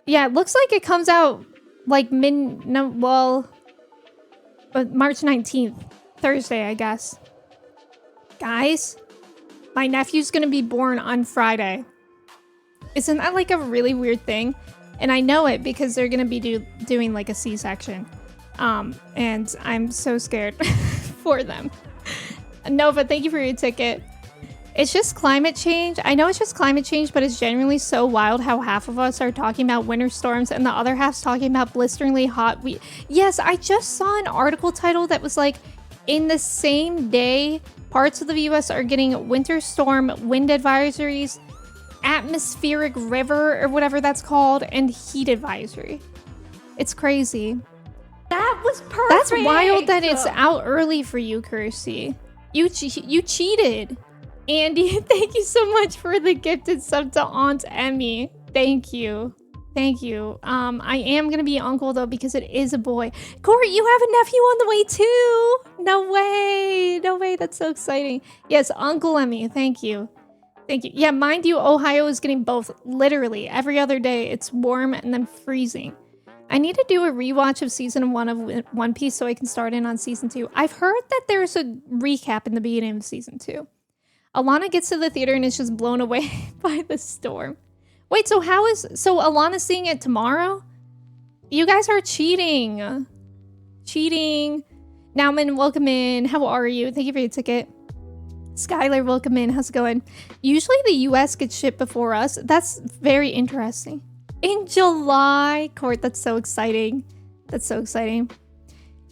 Yeah, it looks like it comes out like March 19th. Thursday, I guess. Guys, my nephew's gonna be born on Friday. Isn't that like a really weird thing? And I know it because they're gonna be doing like a C-section. And I'm so scared for them. Nova, thank you for your ticket. It's just climate change. I know it's just climate change, but it's genuinely so wild how half of us are talking about winter storms and the other half's talking about blisteringly hot. Yes, I just saw an article title that was like, in the same day, parts of the US are getting winter storm wind advisories, atmospheric river or whatever that's called, and heat advisory. It's crazy. That was perfect. That's wild that it's out early for you, Kirsty. You cheated. Andy, thank you so much for the gifted sub to Aunt Emmy. Thank you. Thank you. I am gonna be uncle though because it is a boy. Corey, you have a nephew on the way too. No way. No way. That's so exciting. Yes, Uncle Emmy. Thank you. Thank you. Yeah, mind you, Ohio is getting both literally every other day. It's warm and then freezing. I need to do a rewatch of season 1 of One Piece so I can start in on season 2. I've heard that there's a recap in the beginning of season 2. Alana gets to the theater and is just blown away by the storm. Wait, so Alana's seeing it tomorrow? You guys are cheating. Cheating. Nauman, welcome in. How are you? Thank you for your ticket. Skylar, welcome in. How's it going? Usually the US gets shipped before us. That's very interesting. In July. Court, that's so exciting. That's so exciting.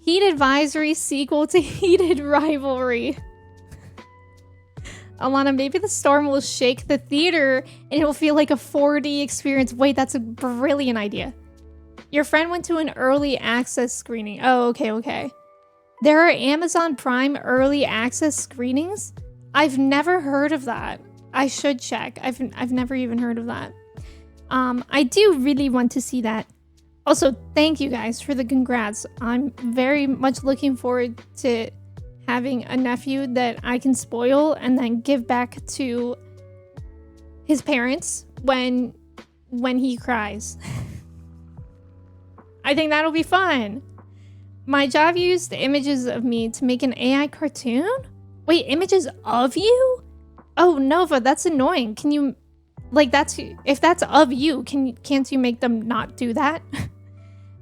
Heat advisory sequel to Heated Rivalry. Alana, maybe the storm will shake the theater and it will feel like a 4D experience. Wait, that's a brilliant idea. Your friend went to an early access screening. Oh, okay. There are Amazon Prime early access screenings? I've never heard of that. I should check. I've never even heard of that. I do really want to see that. Also, thank you guys for the congrats. I'm very much looking forward to having a nephew that I can spoil and then give back to his parents when he cries. I think that'll be fun. My job used images of me to make an AI cartoon? Wait, images of you? Oh, Nova, that's annoying. Can you, like, if that's of you, can't you make them not do that?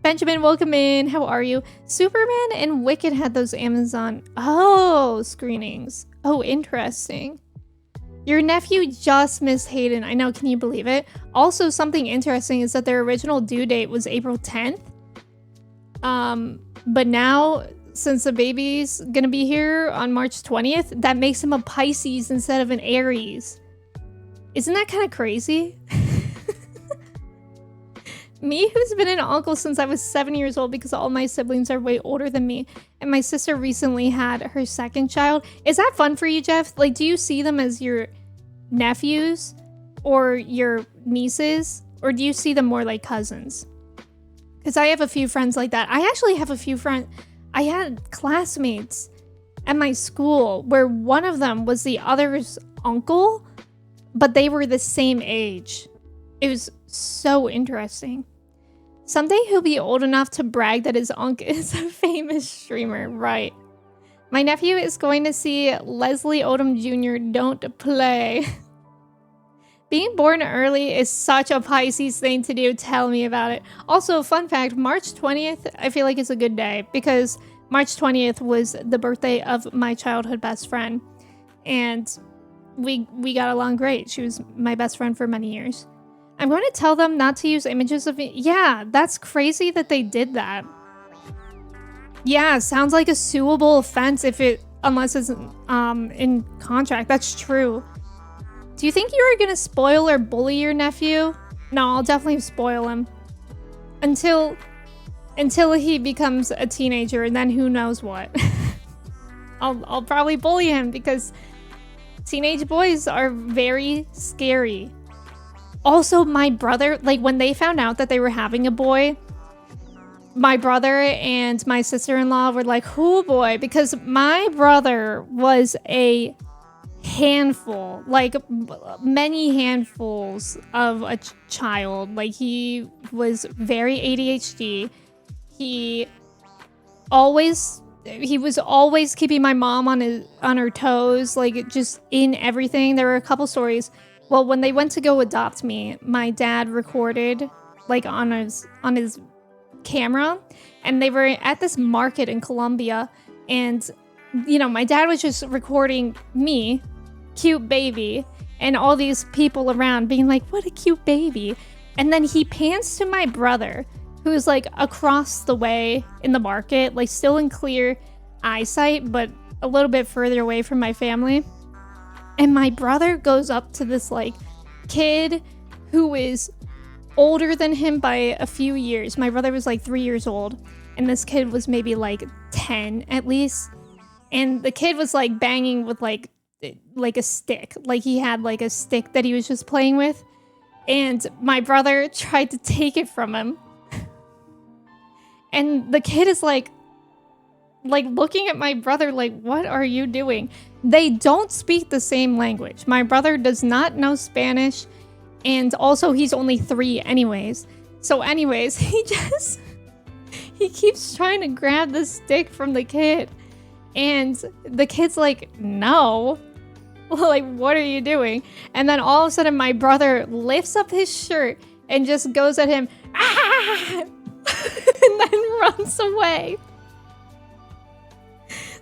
Benjamin, welcome in. How are you? Superman and Wicked had those Amazon screenings. Oh, interesting. Your nephew just missed Hayden. I know, can you believe it? Also, something interesting is that their original due date was April 10th. But now, since the baby's gonna be here on March 20th, that makes him a Pisces instead of an Aries. Isn't that kind of crazy? Me, who's been an uncle since I was 7 years old because all my siblings are way older than me. And my sister recently had her second child. Is that fun for you, Jeff? Like, do you see them as your nephews or your nieces? Or do you see them more like cousins? Because I have a few friends like that. I actually have a few friends. I had classmates at my school where one of them was the other's uncle, but they were the same age. It was so interesting. Someday he'll be old enough to brag that his uncle is a famous streamer, right? My nephew is going to see Leslie Odom Jr. Don't Play. Being born early is such a Pisces thing to do. Tell me about it. Also, fun fact, March 20th, I feel like is a good day because March 20th was the birthday of my childhood best friend. And we got along great. She was my best friend for many years. I'm going to tell them not to use images of me. Yeah, that's crazy that they did that. Yeah, sounds like a suable offense unless it's in contract. That's true. Do you think you're going to spoil or bully your nephew? No, I'll definitely spoil him. Until he becomes a teenager, and then who knows what. I'll probably bully him because teenage boys are very scary. Also, my brother, like when they found out that they were having a boy, my brother and my sister-in-law were like, "Oh boy," because my brother was a handful, like many handfuls of a child. Like he was very ADHD. He was always keeping my mom on her toes, like just in everything. There were a couple stories. Well, when they went to go adopt me, my dad recorded like on his camera, and they were at this market in Colombia, and you know, my dad was just recording me cute baby. And all these people around being like, what a cute baby. And then he pans to my brother, who's like across the way in the market, like still in clear eyesight, but a little bit further away from my family. And my brother goes up to this like kid who is older than him by a few years. My brother was like 3 years old, and this kid was maybe like 10 at least. And the kid was like banging with like a stick. Like he had like a stick that he was just playing with. And my brother tried to take it from him. And the kid is like looking at my brother like, what are you doing? They don't speak the same language. My brother does not know Spanish. And also he's only 3 anyways. So anyways, he keeps trying to grab the stick from the kid. And the kid's like, no. Like, what are you doing? And then all of a sudden my brother lifts up his shirt and just goes at him. Ah! And then runs away.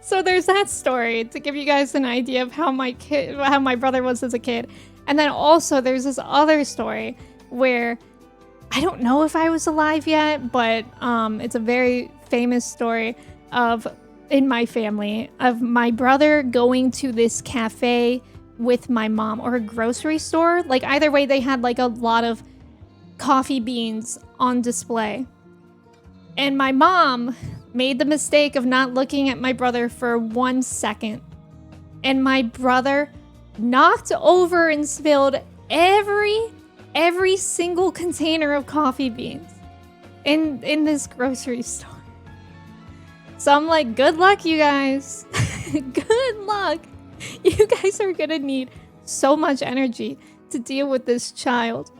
So there's that story to give you guys an idea of how my brother was as a kid. And then also there's this other story where I don't know if I was alive yet, but it's a very famous story in my family of my brother going to this cafe with my mom, or a grocery store. Like either way, they had like a lot of coffee beans on display. And my mom made the mistake of not looking at my brother for 1 second. And my brother knocked over and spilled every single container of coffee beans in this grocery store. So I'm like, good luck, you guys. Good luck. You guys are gonna need so much energy to deal with this child.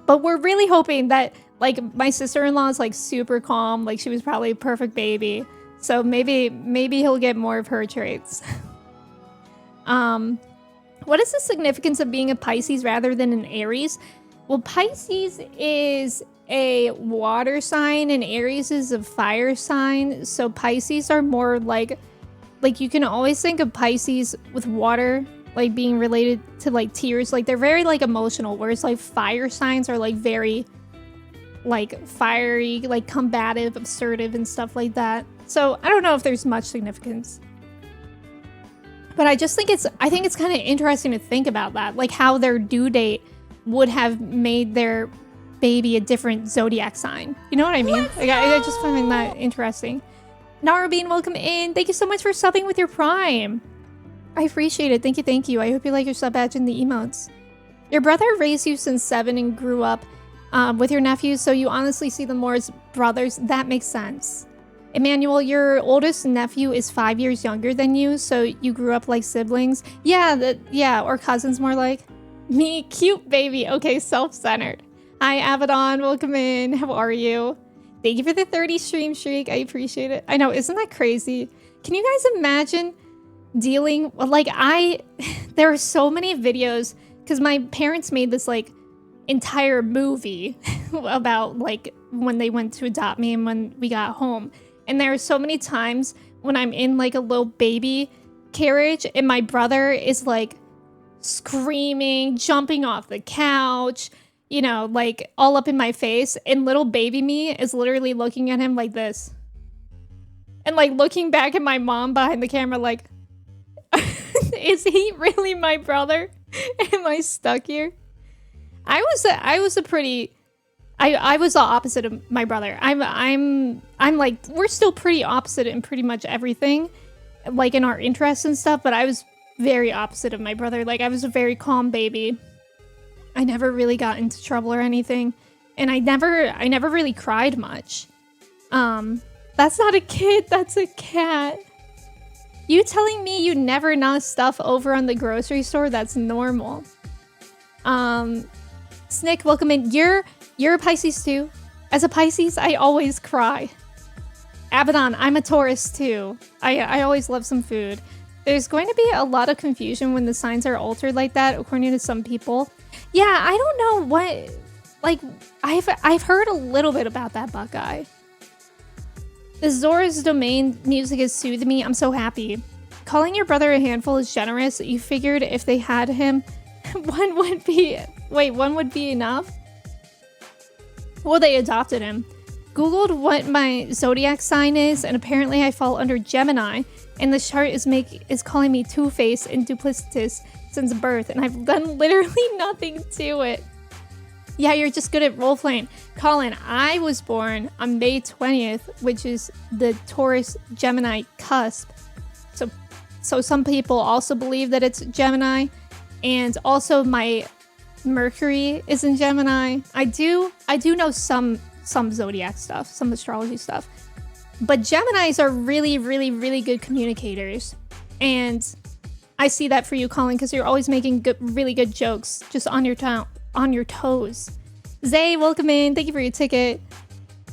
But we're really hoping that, like, my sister-in-law is like super calm. Like, she was probably a perfect baby. So maybe he'll get more of her traits. What is the significance of being a Pisces rather than an Aries? Well, Pisces is a water sign and Aries is a fire sign. So Pisces are more like you can always think of Pisces with water, like being related to like tears. Like they're very like emotional, whereas like fire signs are like very like fiery, like combative, assertive and stuff like that. So I don't know if there's much significance. But I think it's kind of interesting to think about that, like how their due date would have made their baby a different zodiac sign. You know what I mean? Like, I just find that interesting. Narabine, welcome in. Thank you so much for subbing with your Prime. I appreciate it. Thank you. I hope you like your sub badge and the emotes. Your brother raised you since 7 and grew up with your nephews, so you honestly see them more as brothers. That makes sense. Emmanuel, your oldest nephew is 5 years younger than you, so you grew up like siblings. Yeah, or cousins more like. Me, cute baby. Okay, self-centered. Hi, Abaddon. Welcome in. How are you? Thank you for the 30 stream streak. I appreciate it. I know, isn't that crazy? Can you guys imagine dealing... Like, there are so many videos, because my parents made this, like, entire movie about, like, when they went to adopt me and when we got home. And there are so many times when I'm in, like, a little baby carriage and my brother is, like, screaming, jumping off the couch, you know, like, all up in my face. And little baby me is literally looking at him like this. And, like, looking back at my mom behind the camera like, is he really my brother? Am I stuck here? I was the opposite of my brother. I'm like, we're still pretty opposite in pretty much everything, like in our interests and stuff, but I was very opposite of my brother. Like, I was a very calm baby. I never really got into trouble or anything, and I never really cried much. That's not a kid, that's a cat. You telling me you never knock stuff over on the grocery store? That's normal. Snick, welcome in. You're a Pisces too. As a Pisces, I always cry. Abaddon, I'm a Taurus too. I always love some food. There's going to be a lot of confusion when the signs are altered like that, according to some people. Yeah, I don't know what... Like, I've heard a little bit about that, Buckeye. The Zora's Domain music has soothed me. I'm so happy. calling your brother a handful is generous. You figured if they had him, one would be enough? Well, they adopted him. Googled what my zodiac sign is, and apparently I fall under Gemini, and the chart is calling me two-faced and duplicitous since birth, and I've done literally nothing to it. Yeah, you're just good at role-playing. Colin, I was born on May 20th, which is the Taurus-Gemini cusp. So some people also believe that it's Gemini, and also my Mercury is in Gemini. I do know some zodiac stuff, some astrology stuff. But Geminis are really, really, really good communicators. And I see that for you, Colin, because you're always making really good jokes just on your toes. Zay, welcome in. Thank you for your ticket.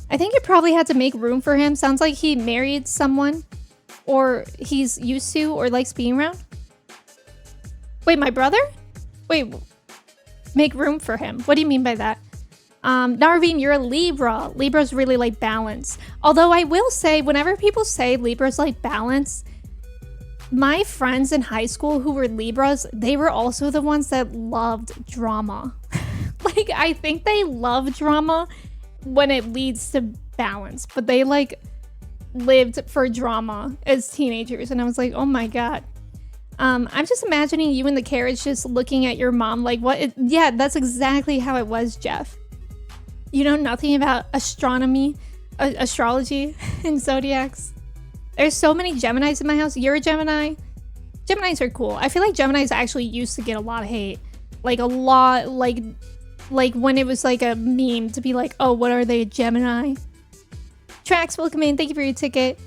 I think you probably had to make room for him. Sounds like he married someone, or he's used to or likes being around. Wait, my brother? Wait, make room for him. What do you mean by that? Narveen, you're a Libra. Libras really like balance. Although I will say, whenever people say Libras like balance, my friends in high school who were Libras, they were also the ones that loved drama. Like, I think they love drama when it leads to balance, but they like lived for drama as teenagers, and I was like, oh my god. I'm just imagining you in the carriage just looking at your mom like, what? Yeah, that's exactly how it was, Jeff. You know nothing about astronomy, astrology, and zodiacs. There's so many Geminis in my house. You're a Gemini. Geminis are cool. I feel like Geminis actually used to get a lot of hate. Like a lot, like when it was like a meme to be like, oh, what are they, a Gemini? Trax, welcome in. Thank you for your ticket.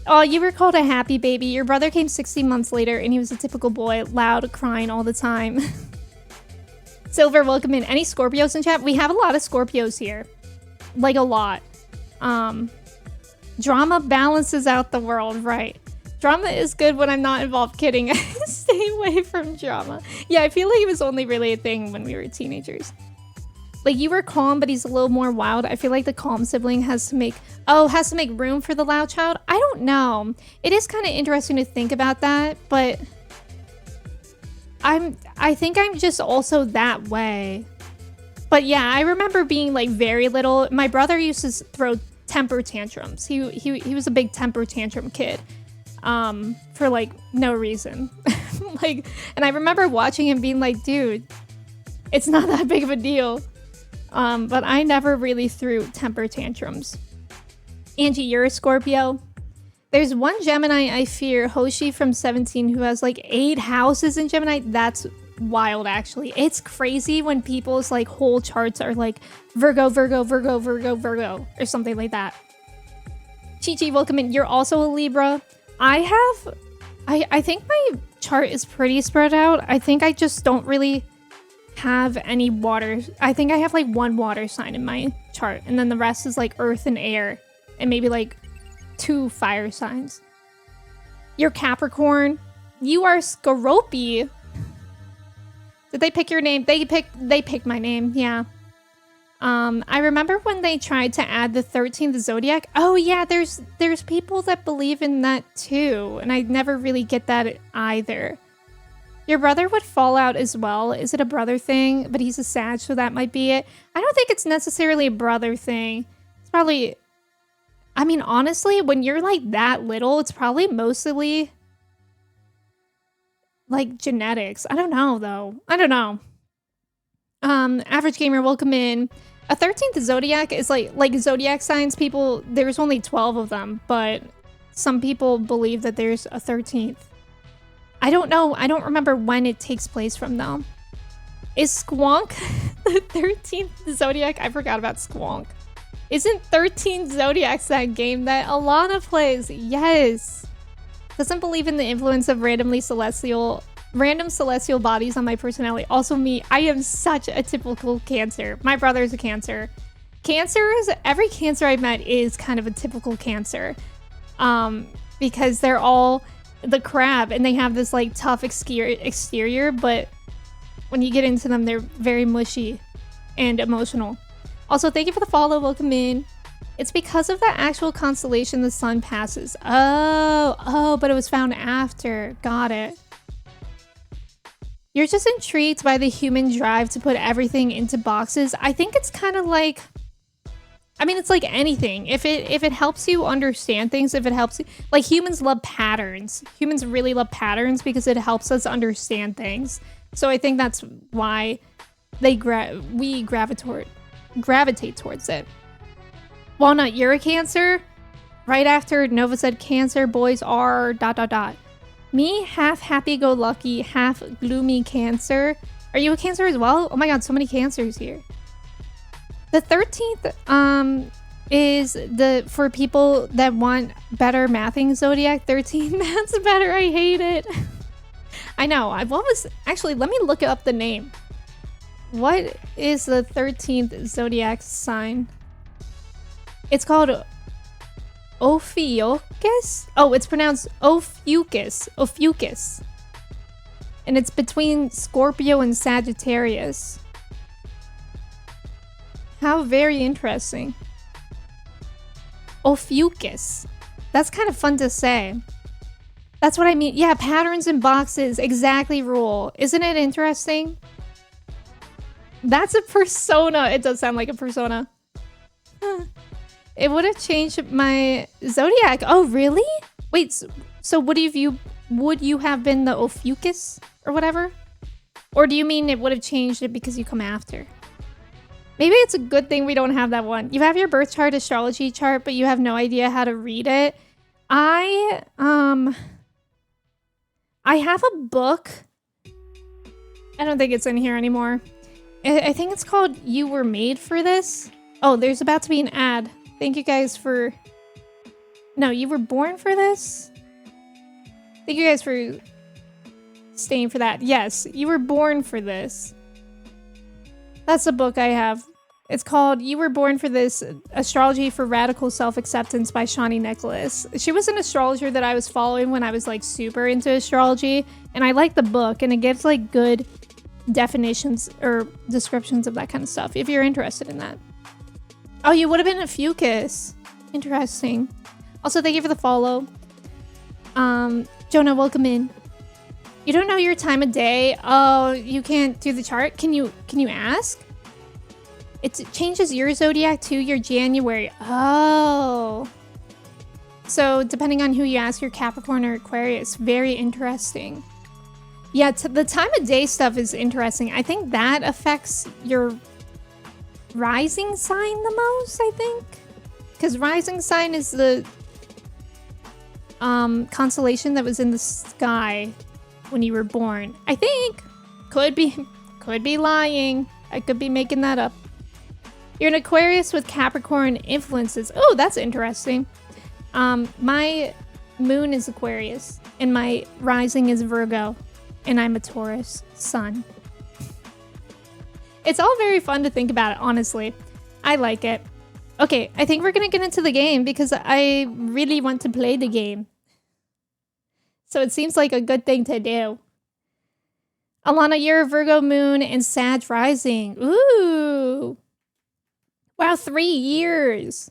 Oh, you were called a happy baby. Your brother came 16 months later and he was a typical boy, loud, crying all the time. Silver, welcome in. Any Scorpios in chat? We have a lot of Scorpios here. Like a lot. Drama balances out the world, right? Drama is good when I'm not involved. Kidding. Stay away from drama. Yeah, I feel like it was only really a thing when we were teenagers. Like, you were calm, but he's a little more wild. I feel like the calm sibling has to make room for the loud child. I don't know. It is kind of interesting to think about that, but I think I'm just also that way. But yeah, I remember being like very little. My brother used to throw temper tantrums. He was a big temper tantrum kid. For like no reason. Like, and I remember watching him being like, dude, it's not that big of a deal. But I never really threw temper tantrums. Angie, you're a Scorpio. There's one Gemini I fear, Hoshi from 17, who has like 8 houses in Gemini. That's wild, actually. It's crazy when people's like whole charts are like Virgo, Virgo, Virgo, Virgo, Virgo, or something like that. Chi-Chi, welcome in. You're also a Libra. I think my chart is pretty spread out. I think I just don't really have any water. I think I have like 1 water sign in my chart, and then the rest is like earth and air, and maybe like 2 fire signs. You're Capricorn. You are Scorpio. Did they pick your name? They picked my name. Yeah. I remember when they tried to add the 13th zodiac. Oh yeah, there's people that believe in that too, and I never really get that either. Your brother would fall out as well. Is it a brother thing? But he's a Sag, so that might be it. I don't think it's necessarily a brother thing. It's probably... I mean, honestly, when you're like that little, it's probably mostly like genetics. I don't know, though. I don't know. Average Gamer, welcome in. A 13th zodiac is like zodiac signs. People, there's only 12 of them, but some people believe that there's a 13th. I don't know. I don't remember when it takes place from, though. Is Squonk the 13th zodiac? I forgot about Squonk. Isn't 13 Zodiacs that game that Alana plays? Yes. Doesn't believe in the influence of random celestial bodies on my personality. Also me, I am such a typical Cancer. My brother's a Cancer. Every Cancer I've met is kind of a typical Cancer. Because they're all the crab and they have this like tough exterior, but when you get into them, they're very mushy and emotional. Also, thank you for the follow. Welcome in. It's because of the actual constellation the sun passes. Oh, but it was found after. Got it. You're just intrigued by the human drive to put everything into boxes. I think it's kind of like, I mean, it's like anything. If it helps you understand things, if it helps you, like humans love patterns. Humans really love patterns because it helps us understand things. So I think that's why we gravitate towards it. Walnut, you're a Cancer. Right after Nova said Cancer, boys are ... Me, half happy-go-lucky, half gloomy Cancer. Are you a Cancer as well? Oh my god, so many Cancers here. The 13th is for people that want better mathing zodiac. 13, that's better. I hate it. I know. Actually, let me look up the name. What is the 13th zodiac sign? It's called Ophiuchus? Oh, it's pronounced Ophiuchus. Ophiuchus. And it's between Scorpio and Sagittarius. How very interesting. Ophiuchus. That's kind of fun to say. That's what I mean. Yeah, patterns in boxes. Exactly, Rule. Isn't it interesting? That's a persona. It does sound like a persona. It would have changed my zodiac. Oh, really? Wait, so would you have been the Ophiuchus or whatever? Or do you mean it would have changed it because you come after? Maybe it's a good thing we don't have that one. You have your birth chart astrology chart, but you have no idea how to read it. I have a book. I don't think it's in here anymore. I think it's called You Were Made for This. Oh, there's about to be an ad. Thank you guys for... No, You Were Born for This? Thank you guys for staying for that. Yes, You Were Born for This. That's a book I have. It's called You Were Born for This, Astrology for Radical Self-Acceptance by Shawnee Nicholas. She was an astrologer that I was following when I was like super into astrology. And I like the book and it gives like good definitions or descriptions of that kind of stuff if you're interested in that. Oh, you would have been a Fucus. Interesting. Also, thank you for the follow. Jonah, welcome in. You don't know your time of day? Oh, you can't do the chart? Can you ask? It changes your zodiac to your January. Oh. So, depending on who you ask, your Capricorn or Aquarius. Very interesting. Yeah, the time of day stuff is interesting. I think that affects your rising sign the most, I think. Because rising sign is the constellation that was in the sky when you were born. I think. Could be lying. I could be making that up. You're an Aquarius with Capricorn influences. Oh, that's interesting. My moon is Aquarius and my rising is Virgo and I'm a Taurus sun. It's all very fun to think about it, honestly. I like it. Okay, I think we're gonna get into the game because I really want to play the game. So it seems like a good thing to do. Alana, you're a Virgo moon and Sag rising. Ooh. Wow, 3 years.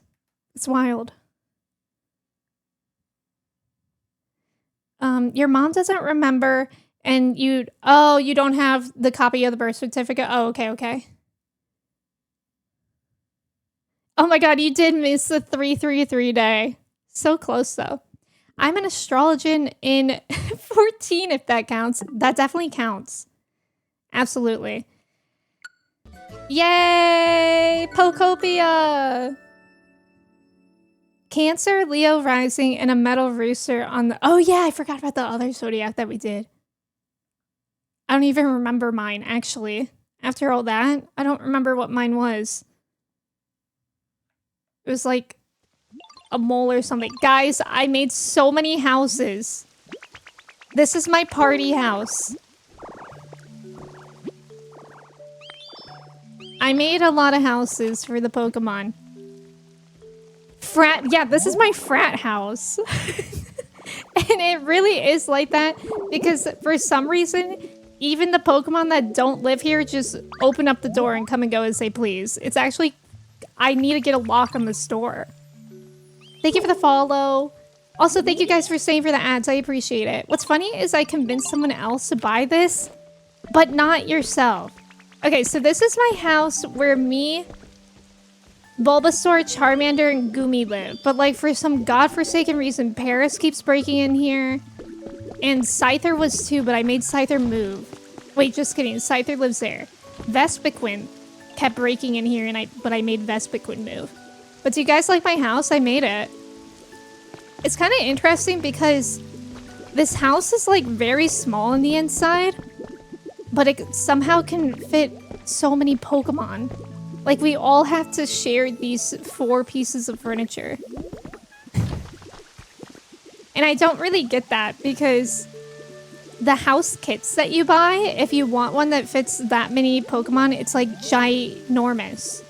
It's wild. Your mom doesn't remember and you don't have the copy of the birth certificate. Oh, okay. Oh my god, you did miss the 333 day. So close though. I'm an astrologian in 14 if that counts. That definitely counts. Absolutely. Yay! Pokopia! Cancer, Leo rising, and a metal rooster on the... Oh yeah, I forgot about the other zodiac that we did. I don't even remember mine, actually. After all that, I don't remember what mine was. It was like a mole or something. Guys, I made so many houses. This is my party house. I made a lot of houses for the Pokemon. Yeah, this is my frat house. And it really is like that because for some reason, even the Pokemon that don't live here just open up the door and come and go as they please. It's actually I need to get a lock on the store. Thank you for the follow. Also, thank you guys for staying for the ads. I appreciate it. What's funny is I convinced someone else to buy this, but not yourself. Okay, so this is my house where me, Bulbasaur, Charmander, and Goomy live. But like for some godforsaken reason, Paris keeps breaking in here. And Scyther was too, but I made Scyther move. Wait, just kidding. Scyther lives there. Vespiquen kept breaking in here, but I made Vespiquen move. But do you guys like my house? I made it. It's kind of interesting because this house is like very small on the inside, but it somehow can fit so many Pokemon. Like we all have to share these 4 pieces of furniture. And I don't really get that because the house kits that you buy, if you want one that fits that many Pokemon, it's like ginormous.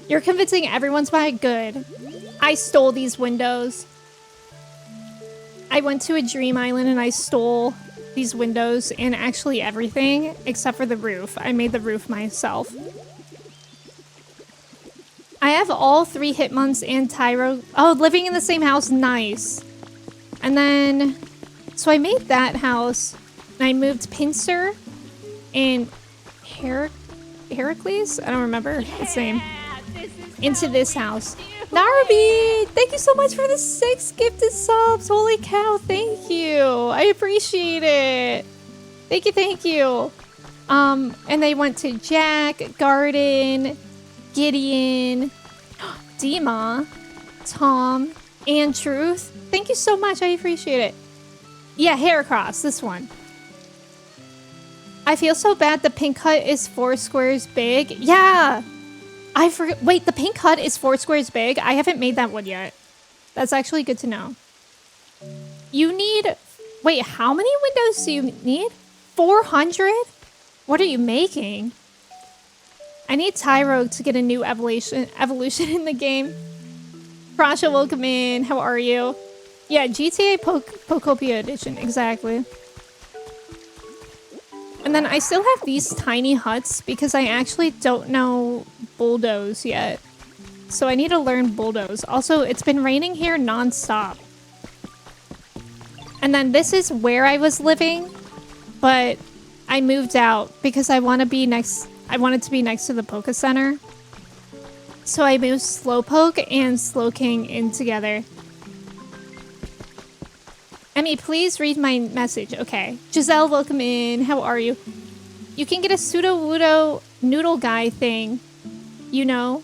You're convincing everyone to buy it? Good. I stole these windows. I went to a dream island and I stole these windows and actually everything except for the roof. I made the roof myself. I have all 3 Hitmon's and Tyro. Oh, living in the same house. Nice. And then, so I made that house and I moved Pinsir and Heracles? I don't remember his name. Into this house. Narby, thank you so much for the 6 gifted subs. Holy cow, thank you. I appreciate it. Thank you. And they went to Jack, Garden, Gideon, Dima, Tom, and Truth. Thank you so much. I appreciate it. Yeah, Heracross, this one. I feel so bad the pink hut is 4 squares big. Yeah. I forget. Wait, the pink hut is 4 squares big? I haven't made that one yet. That's actually good to know. You need... Wait, how many windows do you need? 400? What are you making? I need Tyro to get a new evolution in the game. Prasha, welcome in. How are you? Yeah, GTA Pokopia edition. Exactly. And then I still have these tiny huts because I actually don't know Bulldoze yet. So I need to learn Bulldoze. Also, it's been raining here non-stop. And then this is where I was living, but I moved out because I wanted to be next to the Poke Center. So I moved Slowpoke and Slowking in together. Emmy, please read my message. Okay. Giselle, welcome in. How are you? You can get a Pseudo-Wudo noodle guy thing. You know?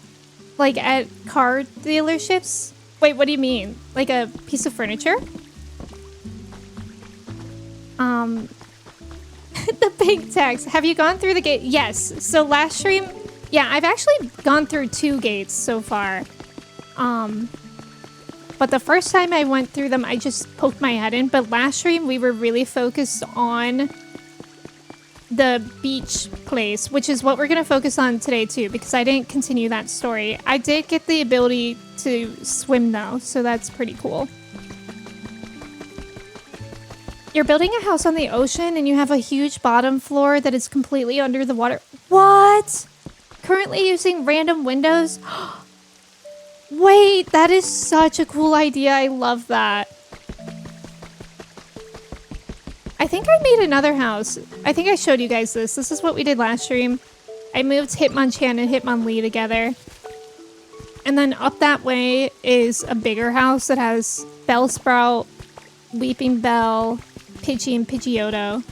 Like at car dealerships? Wait, what do you mean? Like a piece of furniture? The big text. Have you gone through the gate? Yes. So last stream... Yeah, I've actually gone through 2 gates so far. But the first time I went through them, I just poked my head in. But last stream, we were really focused on the beach place, which is what we're going to focus on today too, because I didn't continue that story. I did get the ability to swim though, so that's pretty cool. You're building a house on the ocean and you have a huge bottom floor that is completely under the water. What? Currently using random windows? Wait, that is such a cool idea. I love that. I think I made another house. I think I showed you guys this. This is what we did last stream. I moved Hitmonchan and Hitmonlee together. And then up that way is a bigger house that has Bellsprout, Weeping Bell, Pidgey, and Pidgeotto.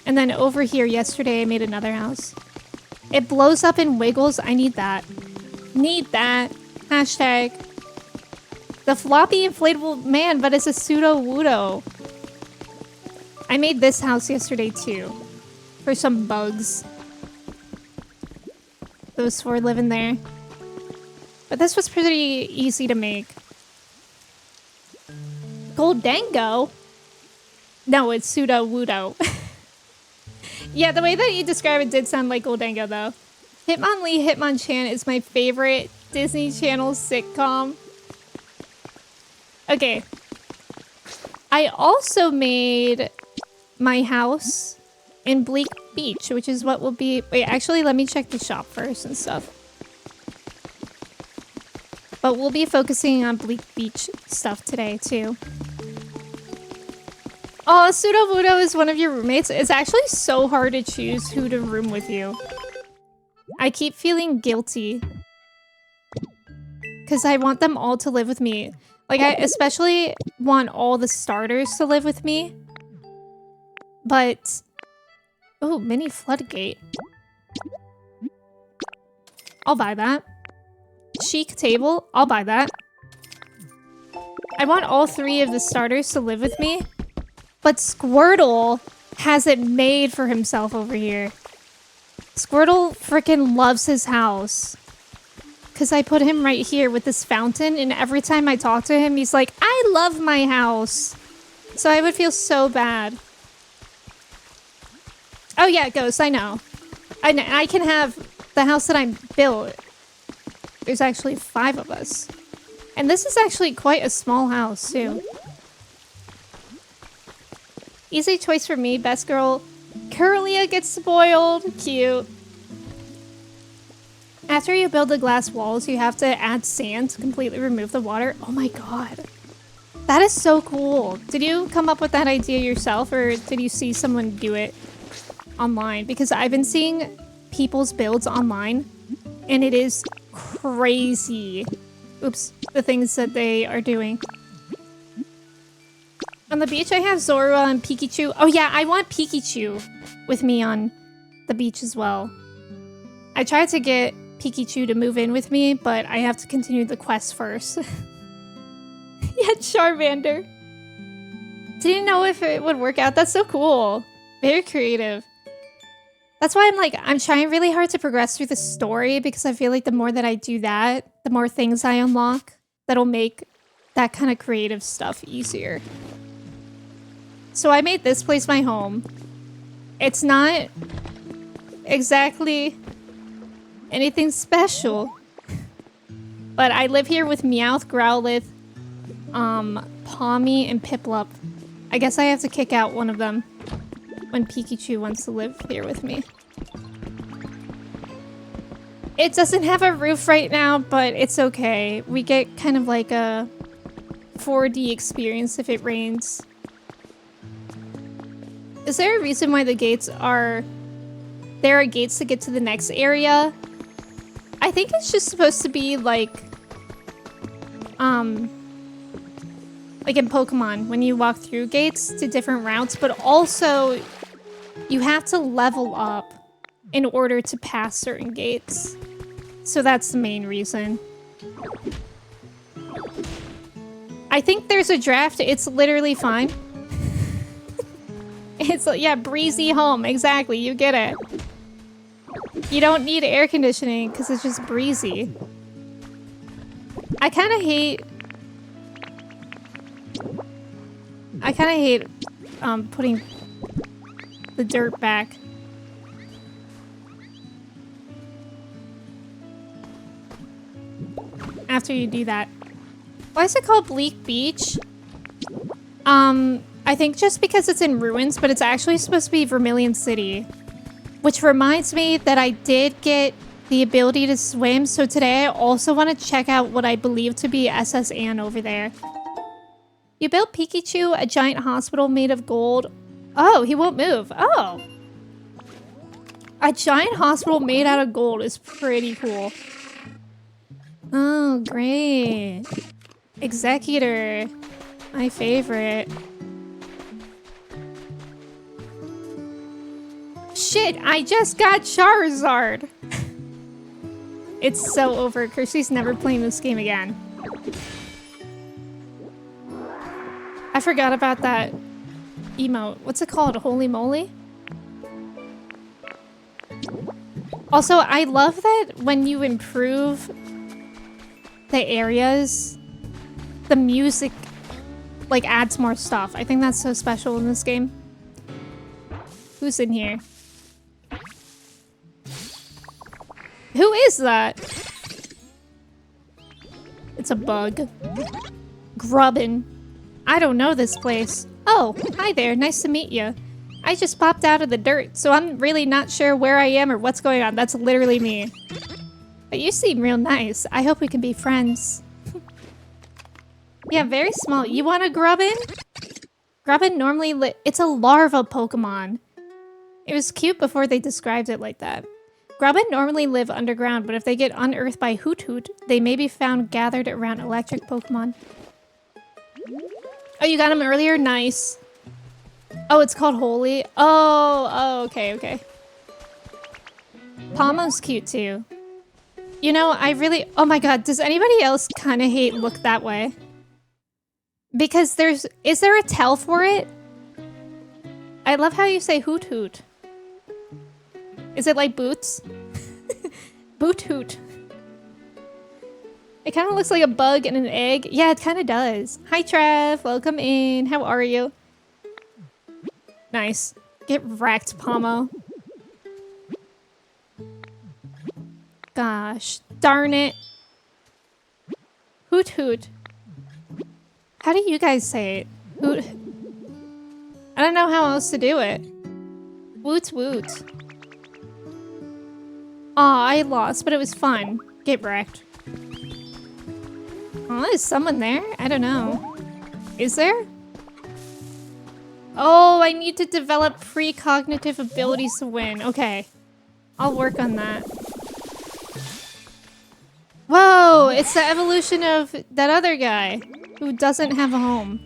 And then over here yesterday I made another house. It blows up and wiggles. I need that. Need that. Hashtag. The floppy inflatable man, but it's a Pseudo-Wudo. I made this house yesterday too. For some bugs. Those 4 live in there. But this was pretty easy to make. Goldango? No, it's Pseudo-Wudo. Yeah, the way that you describe it did sound like Goldango though. Hitmonlee Hitmonchan is my favorite Disney Channel sitcom. Okay. I also made my house in Bleak Beach, which is what will be... Wait, actually, let me check the shop first and stuff. But we'll be focusing on Bleak Beach stuff today, too. Oh, Pseudo is one of your roommates. It's actually so hard to choose who to room with you. I keep feeling guilty. Because I want them all to live with me. Like, I especially want all the starters to live with me. But... Oh, mini floodgate. I'll buy that. Chic table. I'll buy that. I want all 3 of the starters to live with me. But Squirtle has it made for himself over here. Squirtle freaking loves his house. Because I put him right here with this fountain, and every time I talk to him, he's like, I love my house. So I would feel so bad. Oh yeah, Ghost, I know. I can have the house that I built. There's actually 5 of us. And this is actually quite a small house, too. Easy choice for me, best girl. Curlia gets spoiled. Cute. After you build the glass walls, you have to add sand to completely remove the water. Oh my god. That is so cool. Did you come up with that idea yourself, or did you see someone do it online? Because I've been seeing people's builds online, and it is crazy. Oops, the things that they are doing. On the beach, I have Zora and Pikachu. Oh yeah, I want Pikachu with me on the beach as well. I tried to get Pikachu to move in with me, but I have to continue the quest first. Yeah, Charmander. Didn't know if it would work out. That's so cool. Very creative. That's why I'm trying really hard to progress through the story, because I feel like the more that I do that, the more things I unlock that'll make that kind of creative stuff easier. So I made this place my home. It's not exactly anything special, but I live here with Meowth, Growlithe, Pawmi, and Piplup. I guess I have to kick out one of them when Pikachu wants to live here with me. It doesn't have a roof right now, but it's okay. We get kind of like a 4D experience if it rains. Is there a reason why the gates are... There are gates to get to the next area? I think it's just supposed to be like in Pokemon, when you walk through gates to different routes, but also you have to level up in order to pass certain gates. So that's the main reason. I think there's a draft. It's literally fine. It's like, yeah, breezy home. Exactly, you get it. You don't need air conditioning because it's just breezy. I kind of hate putting the dirt back. After you do that. Why is it called Bleak Beach? I think just because it's in ruins, but it's actually supposed to be Vermilion City. Which reminds me that I did get the ability to swim, so today I also want to check out what I believe to be SS Anne over there. You built Pikachu, a giant hospital made of gold. Oh, he won't move. Oh. A giant hospital made out of gold is pretty cool. Oh, great. Executor. My favorite. Shit, I just got Charizard. It's so over. Kirsty's never playing this game again. I forgot about that emote. What's it called? Holy moly? Also, I love that when you improve the areas, the music like adds more stuff. I think that's so special in this game. Who's in here? Who is that? It's a bug. Grubbin. I don't know this place. Oh, hi there. Nice to meet you. I just popped out of the dirt, so I'm really not sure where I am or what's going on. That's literally me. But you seem real nice. I hope we can be friends. Yeah, very small. You want a Grubbin? Grubbin normally it's a larva Pokemon. It was cute before they described it like that. Grubbin normally live underground, but if they get unearthed by Hoot Hoot, they may be found gathered around electric Pokemon. Oh, you got him earlier? Nice. Oh, it's called Holy? Oh, okay. Palmo's cute too. You know, I really... Oh my god, does anybody else kind of hate Look That Way? Because there's... Is there a tell for it? I love how you say Hoot Hoot. Is it like Boots? Boot Hoot. It kind of looks like a bug and an egg. Yeah, it kind of does. Hi, Trev. Welcome in. How are you? Nice. Get wrecked, Pomo. Gosh. Darn it. Hoot Hoot. How do you guys say it? Hoot. I don't know how else to do it. Woot woot. Aw, I lost, but it was fun. Get wrecked. Oh, is someone there? I don't know. Is there? Oh, I need to develop precognitive abilities to win. Okay. I'll work on that. Whoa, it's the evolution of that other guy who doesn't have a home.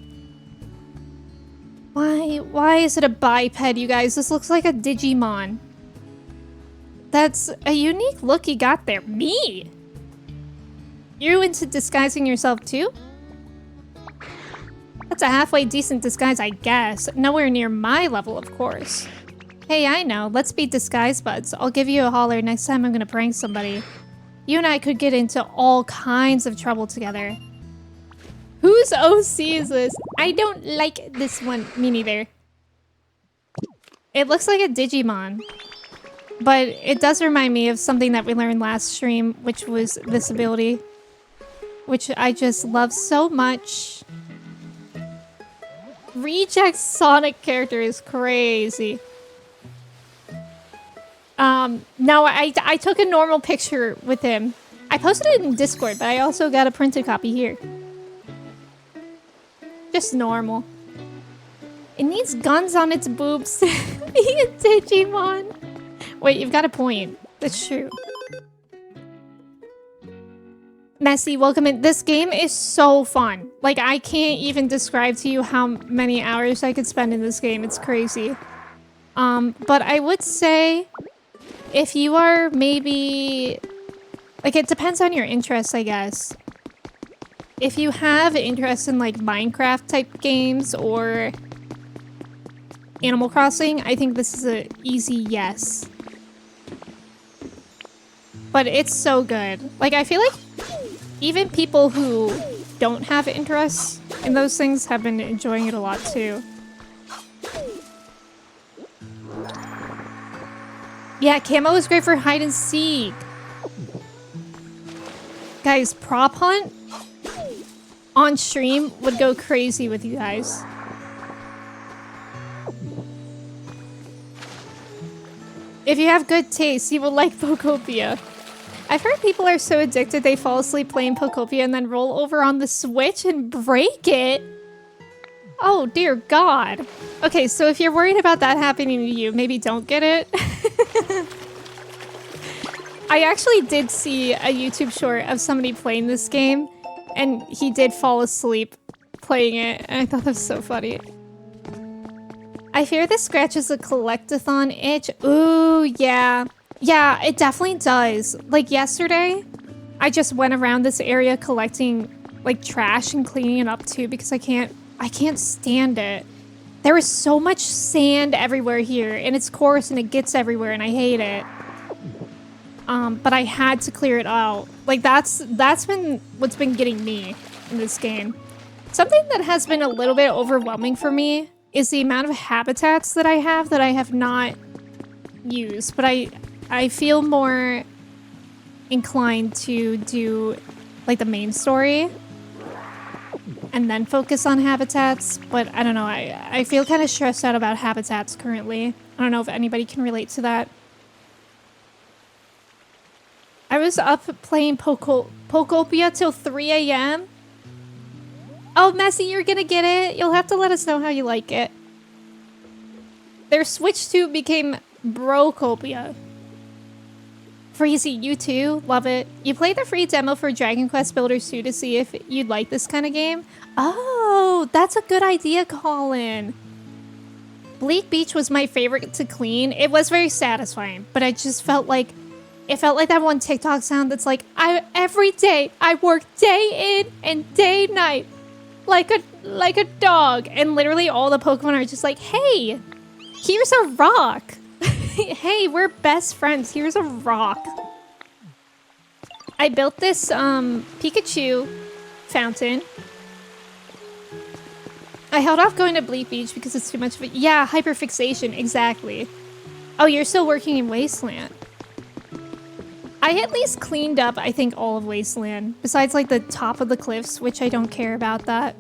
Why is it a biped, you guys? This looks like a Digimon. That's a unique look you got there. Me? You into disguising yourself too? That's a halfway decent disguise, I guess. Nowhere near my level, of course. Hey, I know. Let's be disguise buds. I'll give you a holler next time I'm gonna prank somebody. You and I could get into all kinds of trouble together. Whose OC is this? I don't like this one. Me neither. It looks like a Digimon. But it does remind me of something that we learned last stream, which was this ability. Which I just love so much. Reject Sonic character is crazy. No, I took a normal picture with him. I posted it in Discord, but I also got a printed copy here. Just normal. It needs guns on its boobs. Be a Digimon. Wait, you've got a point. That's true. Messy, welcome in. This game is so fun. Like, I can't even describe to you how many hours I could spend in this game. It's crazy. But I would say if you are maybe... Like, it depends on your interests, I guess. If you have interest in, like, Minecraft-type games or Animal Crossing, I think this is an easy yes. But it's so good. Like, I feel like even people who don't have interests in those things have been enjoying it a lot, too. Yeah, camo is great for hide and seek. Guys, prop hunt on stream would go crazy with you guys. If you have good taste, you will like Pokopia. I've heard people are so addicted they fall asleep playing Pokopia and then roll over on the Switch and break it. Oh, dear God. Okay, so if you're worried about that happening to you, maybe don't get it. I actually did see a YouTube short of somebody playing this game, and he did fall asleep playing it, and I thought that was so funny. I fear this scratches a collectathon itch. Ooh, yeah. Yeah, it definitely does. Like yesterday, I just went around this area collecting like trash and cleaning it up too because I can't stand it. There is so much sand everywhere here and it's coarse and it gets everywhere and I hate it. But I had to clear it out. Like that's been what's been getting me in this game. Something that has been a little bit overwhelming for me is the amount of habitats that I have not used, but I feel more inclined to do like the main story and then focus on habitats, but I don't know, I feel kind of stressed out about habitats currently. I don't know if anybody can relate to that. I was up playing Pokopia till 3 a.m. Oh, Messy, you're gonna get it. You'll have to let us know how you like it. Their Switch 2 became Brokopia. Freezy, you too? Love it. You played the free demo for Dragon Quest Builders 2 to see if you'd like this kind of game? Oh, that's a good idea, Colin. Bleak Beach was my favorite to clean. It was very satisfying, but I just felt like... It felt like that one TikTok sound that's like, every day, I work day in and day night. Like a dog. And literally all the Pokemon are just like, hey, here's a rock. Hey, we're best friends. Here's a rock. I built this Pikachu fountain. I held off going to Bleak Beach because it's too much of a... Yeah, hyperfixation, exactly. Oh, you're still working in Wasteland. I at least cleaned up, I think, all of Wasteland. Besides, like, the top of the cliffs, which I don't care about that.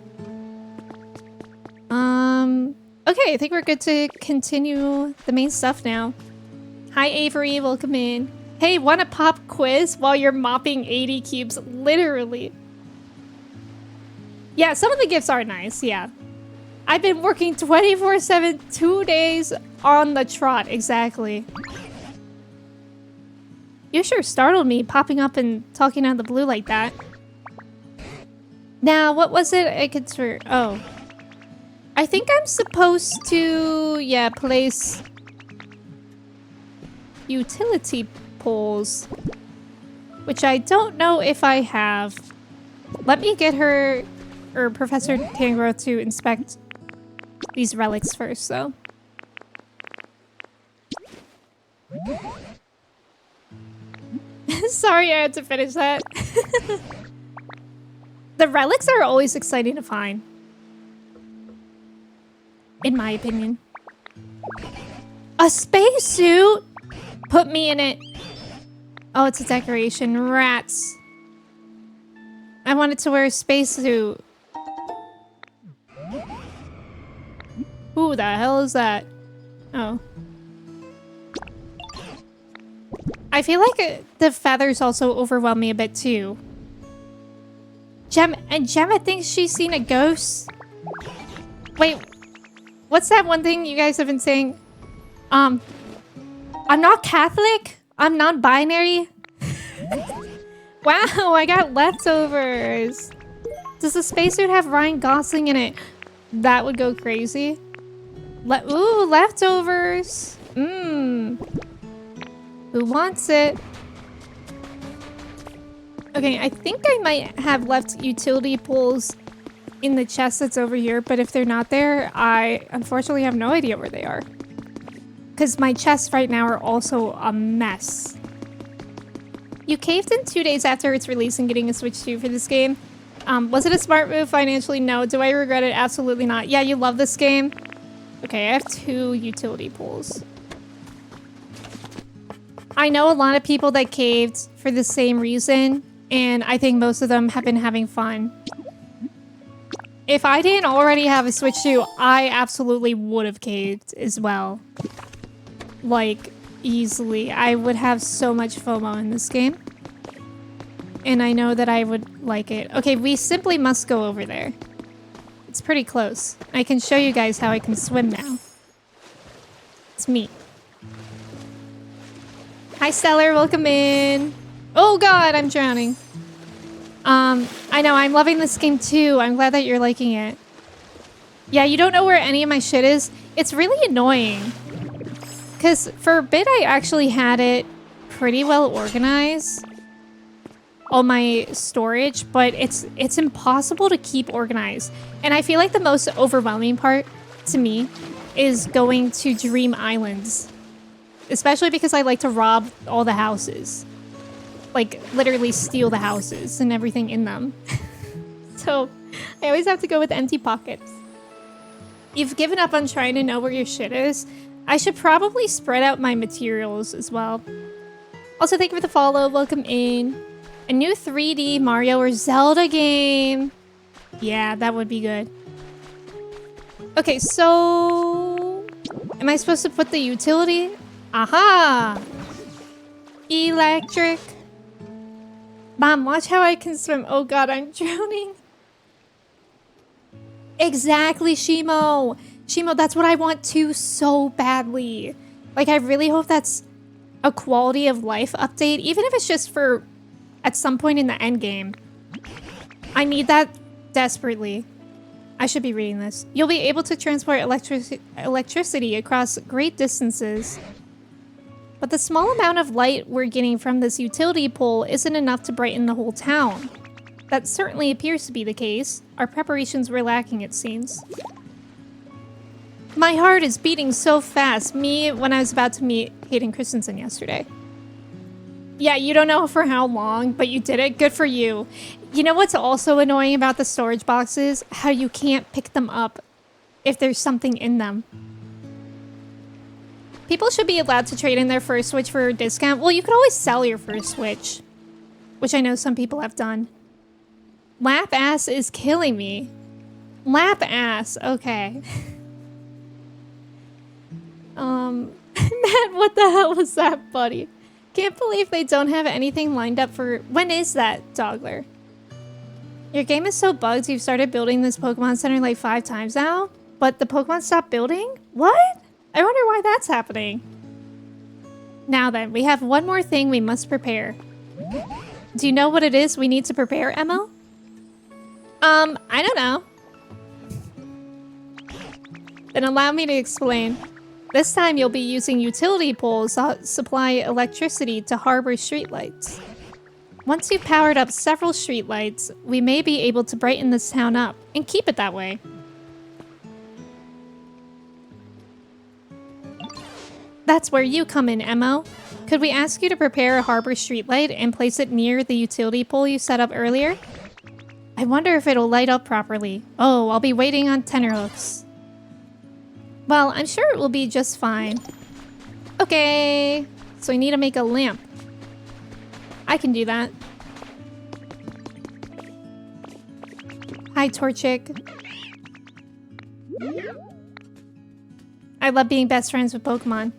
Okay, I think we're good to continue the main stuff now. Hi, Avery. Welcome in. Hey, want a pop quiz while you're mopping 80 cubes? Literally. Yeah, some of the gifts are nice, yeah. I've been working 24/7, 2 days on the trot, exactly. You sure startled me, popping up and talking out of the blue like that. Now, what was it I could swear? Oh. I think I'm supposed to, yeah, place utility poles, which I don't know if I have. Let me get her, or Professor Tangrowth, to inspect these relics first, though. Sorry, I had to finish that. The relics are always exciting to find, in my opinion. A spacesuit? Put me in it. Oh, it's a decoration. Rats. I wanted to wear a spacesuit. Who the hell is that? Oh. I feel like the feathers also overwhelm me a bit too. Gemma thinks she's seen a ghost. Wait, what's that one thing you guys have been saying? I'm not Catholic. I'm non-binary. Wow, I got leftovers. Does the spacesuit have Ryan Gosling in it? That would go crazy. Ooh, leftovers. Mmm. Who wants it? Okay, I think I might have left utility poles in the chest that's over here, but if they're not there, I unfortunately have no idea where they are. Because my chests right now are also a mess. You caved in 2 days after its release and getting a Switch 2 for this game. Was it a smart move financially? No. Do I regret it? Absolutely not. Yeah, you love this game? Okay, I have 2 utility poles. I know a lot of people that caved for the same reason, and I think most of them have been having fun. If I didn't already have a Switch 2, I absolutely would have caved as well. Like, easily. I would have so much FOMO in this game. And I know that I would like it. Okay, we simply must go over there. It's pretty close. I can show you guys how I can swim now. It's me. Hi, Stellar. Welcome in. Oh, God, I'm drowning. I know. I'm loving this game, too. I'm glad that you're liking it. Yeah, you don't know where any of my shit is? It's really annoying. Because for a bit, I actually had it pretty well organized. All my storage, but it's impossible to keep organized. And I feel like the most overwhelming part to me is going to Dream Islands. Especially because I like to rob all the houses. Like, literally steal the houses and everything in them. So, I always have to go with empty pockets. You've given up on trying to know where your shit is. I should probably spread out my materials as well. Also, thank you for the follow. Welcome in. A new 3D Mario or Zelda game. Yeah, that would be good. Okay, so... am I supposed to put the utility? Aha! Electric. Mom, watch how I can swim. Oh god, I'm drowning. Exactly, Shimo. Shimo, that's what I want too so badly. Like, I really hope that's a quality of life update, even if it's just for at some point in the end game. I need that desperately. I should be reading this. You'll be able to transport electricity across great distances. But the small amount of light we're getting from this utility pole isn't enough to brighten the whole town. That certainly appears to be the case. Our preparations were lacking, it seems. My heart is beating so fast. Me, when I was about to meet Hayden Christensen yesterday. Yeah, you don't know for how long, but you did it. Good for you. You know what's also annoying about the storage boxes? How you can't pick them up if there's something in them. People should be allowed to trade in their first Switch for a discount. Well, you could always sell your first Switch, which I know some people have done. Lap ass is killing me. Lap ass, okay. Matt, what the hell was that, buddy? Can't believe they don't have anything lined up for... When is that, Dogler? Your game is so bugged you've started building this Pokemon Center like 5 times now? But the Pokemon stopped building? What? I wonder why that's happening. Now then, we have one more thing we must prepare. Do you know what it is we need to prepare, Emme? I don't know. Then allow me to explain. This time you'll be using utility poles to supply electricity to harbor streetlights. Once you've powered up several streetlights, we may be able to brighten this town up and keep it that way. That's where you come in, Emme. Could we ask you to prepare a harbor streetlight and place it near the utility pole you set up earlier? I wonder if it'll light up properly. Oh, I'll be waiting on tenterhooks. Well, I'm sure it will be just fine. Okay, so I need to make a lamp. I can do that. Hi, Torchic. I love being best friends with Pokemon.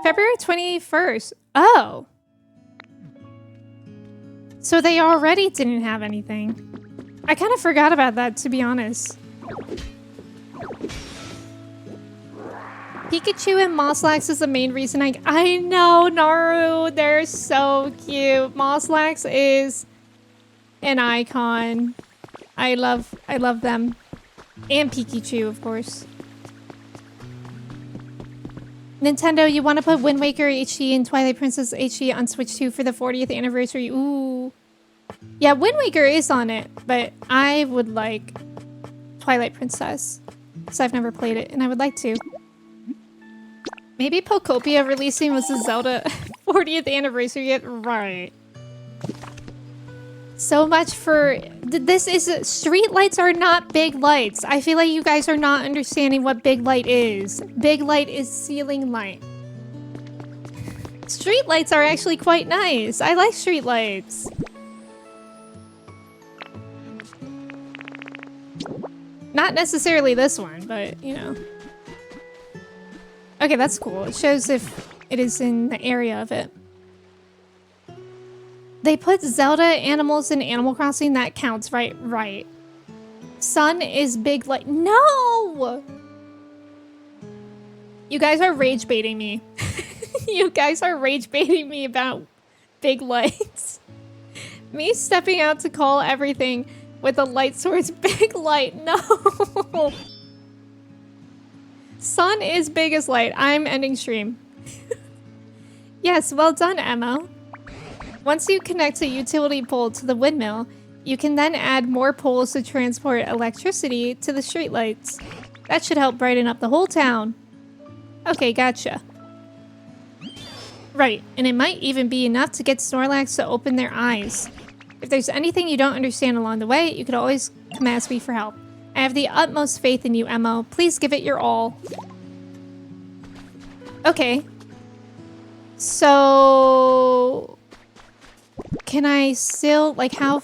February 21st. Oh. So they already didn't have anything. I kind of forgot about that, to be honest. Pikachu and Moslax is the main reason I know, Naru. They're so cute. Moslax is an icon. I love them. And Pikachu, of course. Nintendo, you want to put Wind Waker HD and Twilight Princess HD on Switch 2 for the 40th anniversary? Ooh. Yeah, Wind Waker is on it, but I would like Twilight Princess. Because I've never played it, and I would like to. Maybe Pokopia releasing was the Zelda 40th anniversary yet? Right. So much for... This is... Streetlights are not big lights. I feel like you guys are not understanding what big light is. Big light is ceiling light. Streetlights are actually quite nice. I like streetlights. Not necessarily this one, but, you know. Okay, that's cool. It shows if it is in the area of it. They put Zelda animals in Animal Crossing. That counts, right? Right. Sun is big light. No! You guys are rage baiting me. You guys are rage baiting me about big lights. Me stepping out to call everything with a light source big light. No! Sun is big as light. I'm ending stream. Yes, well done, Emme. Once you connect a utility pole to the windmill, you can then add more poles to transport electricity to the streetlights. That should help brighten up the whole town. Okay, gotcha. Right, and it might even be enough to get Snorlax to open their eyes. If there's anything you don't understand along the way, you could always come ask me for help. I have the utmost faith in you, Emme. Please give it your all. Okay. So... Can I still, like, how...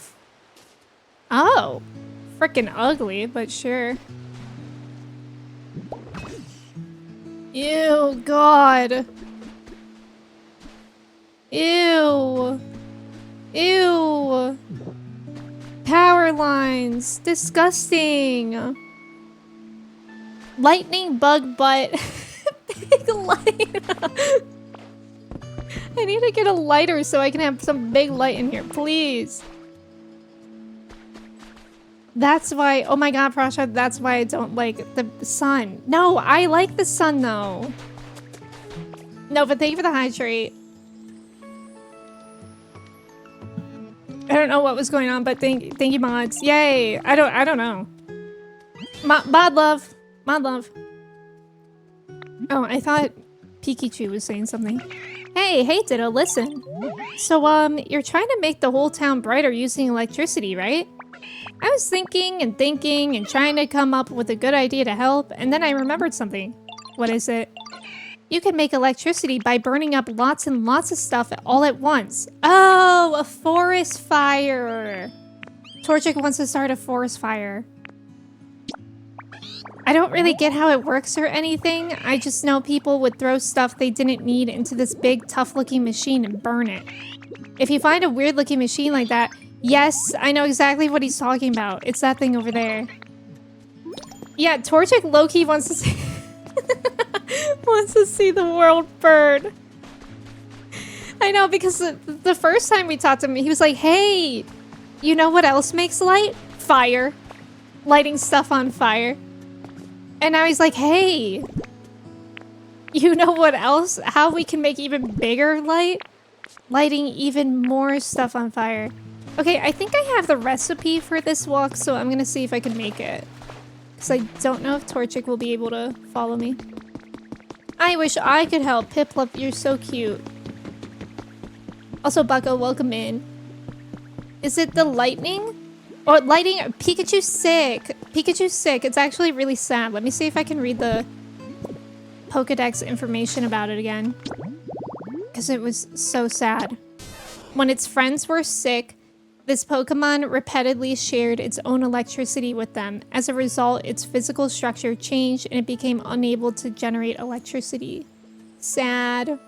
Oh. Frickin' ugly, but sure. Ew, God. Ew. Ew. Power lines. Disgusting. Lightning bug butt. Big light. I need to get a lighter so I can have some big light in here, please. That's why, oh my god, Prasha, that's why I don't like the sun. No, I like the sun though. No, but thank you for the hydrate. I don't know what was going on, but thank you, mods. Yay! I don't know. Mod love. Mod love. Oh, I thought Pikachu was saying something. Hey, Ditto, listen. So, you're trying to make the whole town brighter using electricity, right? I was thinking and trying to come up with a good idea to help, and then I remembered something. What is it? You can make electricity by burning up lots and lots of stuff all at once. Oh, a forest fire. Torchic wants to start a forest fire. I don't really get how it works or anything. I just know people would throw stuff they didn't need into this big, tough-looking machine and burn it. If you find a weird-looking machine like that, yes, I know exactly what he's talking about. It's that thing over there. Yeah, Torchic low-key wants to see... wants to see the world burn. I know, because the first time we talked to him, he was like, hey, you know what else makes light? Fire. Lighting stuff on fire. And now he's like, hey, you know what else? How we can make even bigger light? Lighting even more stuff on fire. Okay, I think I have the recipe for this walk, so I'm gonna see if I can make it. Because I don't know if Torchic will be able to follow me. I wish I could help. Piplup, you're so cute. Also, Bucko, welcome in. Is it the lightning? Or lighting? Pikachu's sick. Pikachu's sick. It's actually really sad. Let me see if I can read the Pokedex information about it again. Because it was so sad. When its friends were sick, this Pokemon repeatedly shared its own electricity with them. As a result, its physical structure changed and it became unable to generate electricity. Sad.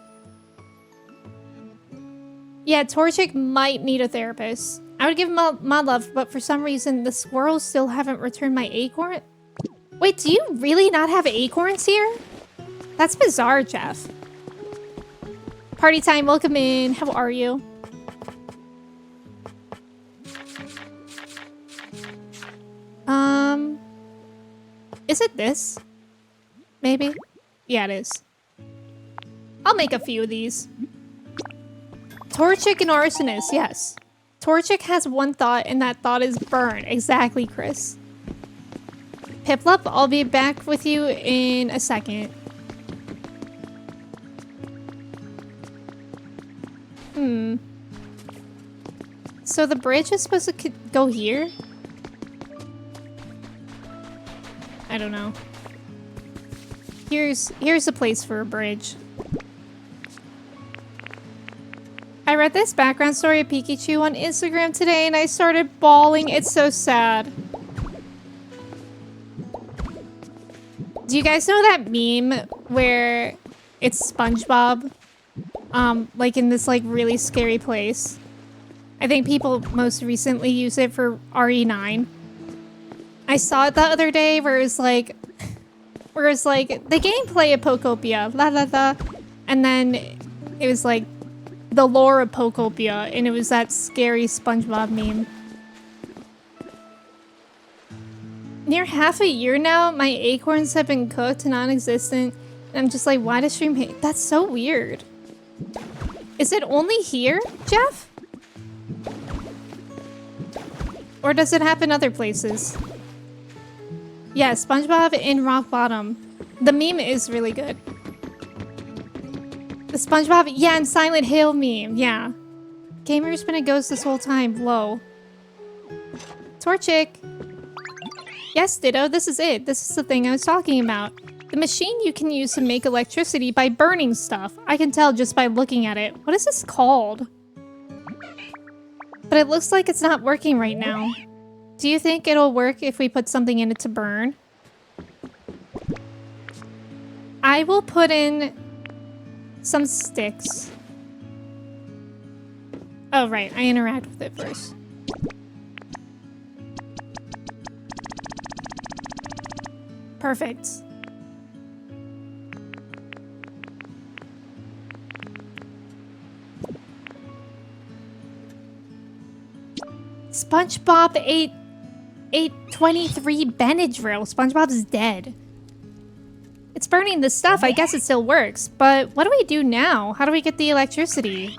Yeah, Torchic might need a therapist. I would give him my love, but for some reason, the squirrels still haven't returned my acorn. Wait, do you really not have acorns here? That's bizarre, Jeff. Party time, welcome in. How are you? Is it this? Maybe? Yeah, it is. I'll make a few of these. Torchic and Arsonist, yes. Torchic has one thought, and that thought is burn. Exactly, Chris. Piplup, I'll be back with you in a second. So the bridge is supposed to go here? I don't know. Here's a place for a bridge. I read this background story of Pikachu on Instagram today and I started bawling. It's so sad. Do you guys know that meme where it's SpongeBob? Like in this like really scary place? I think people most recently use it for RE9. I saw it the other day where it's like the gameplay of Pokopia, la la la, and then it was like the lore of Pokopia, and it was that scary SpongeBob meme. Near half a year now, my acorns have been cooked and non-existent, and I'm just like, why does stream hate? That's so weird. Is it only here, Jeff? Or does it happen other places? Yeah, SpongeBob in Rock Bottom. The meme is really good. The SpongeBob, yeah, and Silent Hill meme, yeah. Gamer's been a ghost this whole time, low. Torchic. Yes, Ditto, this is it. This is the thing I was talking about. The machine you can use to make electricity by burning stuff. I can tell just by looking at it. What is this called? But it looks like it's not working right now. Do you think it'll work if we put something in it to burn? I will put in some sticks. Oh, right. I interact with it first. Perfect. SpongeBob ate 823 Benadryl. SpongeBob's dead. It's burning the stuff. I guess it still works. But what do we do now? How do we get the electricity?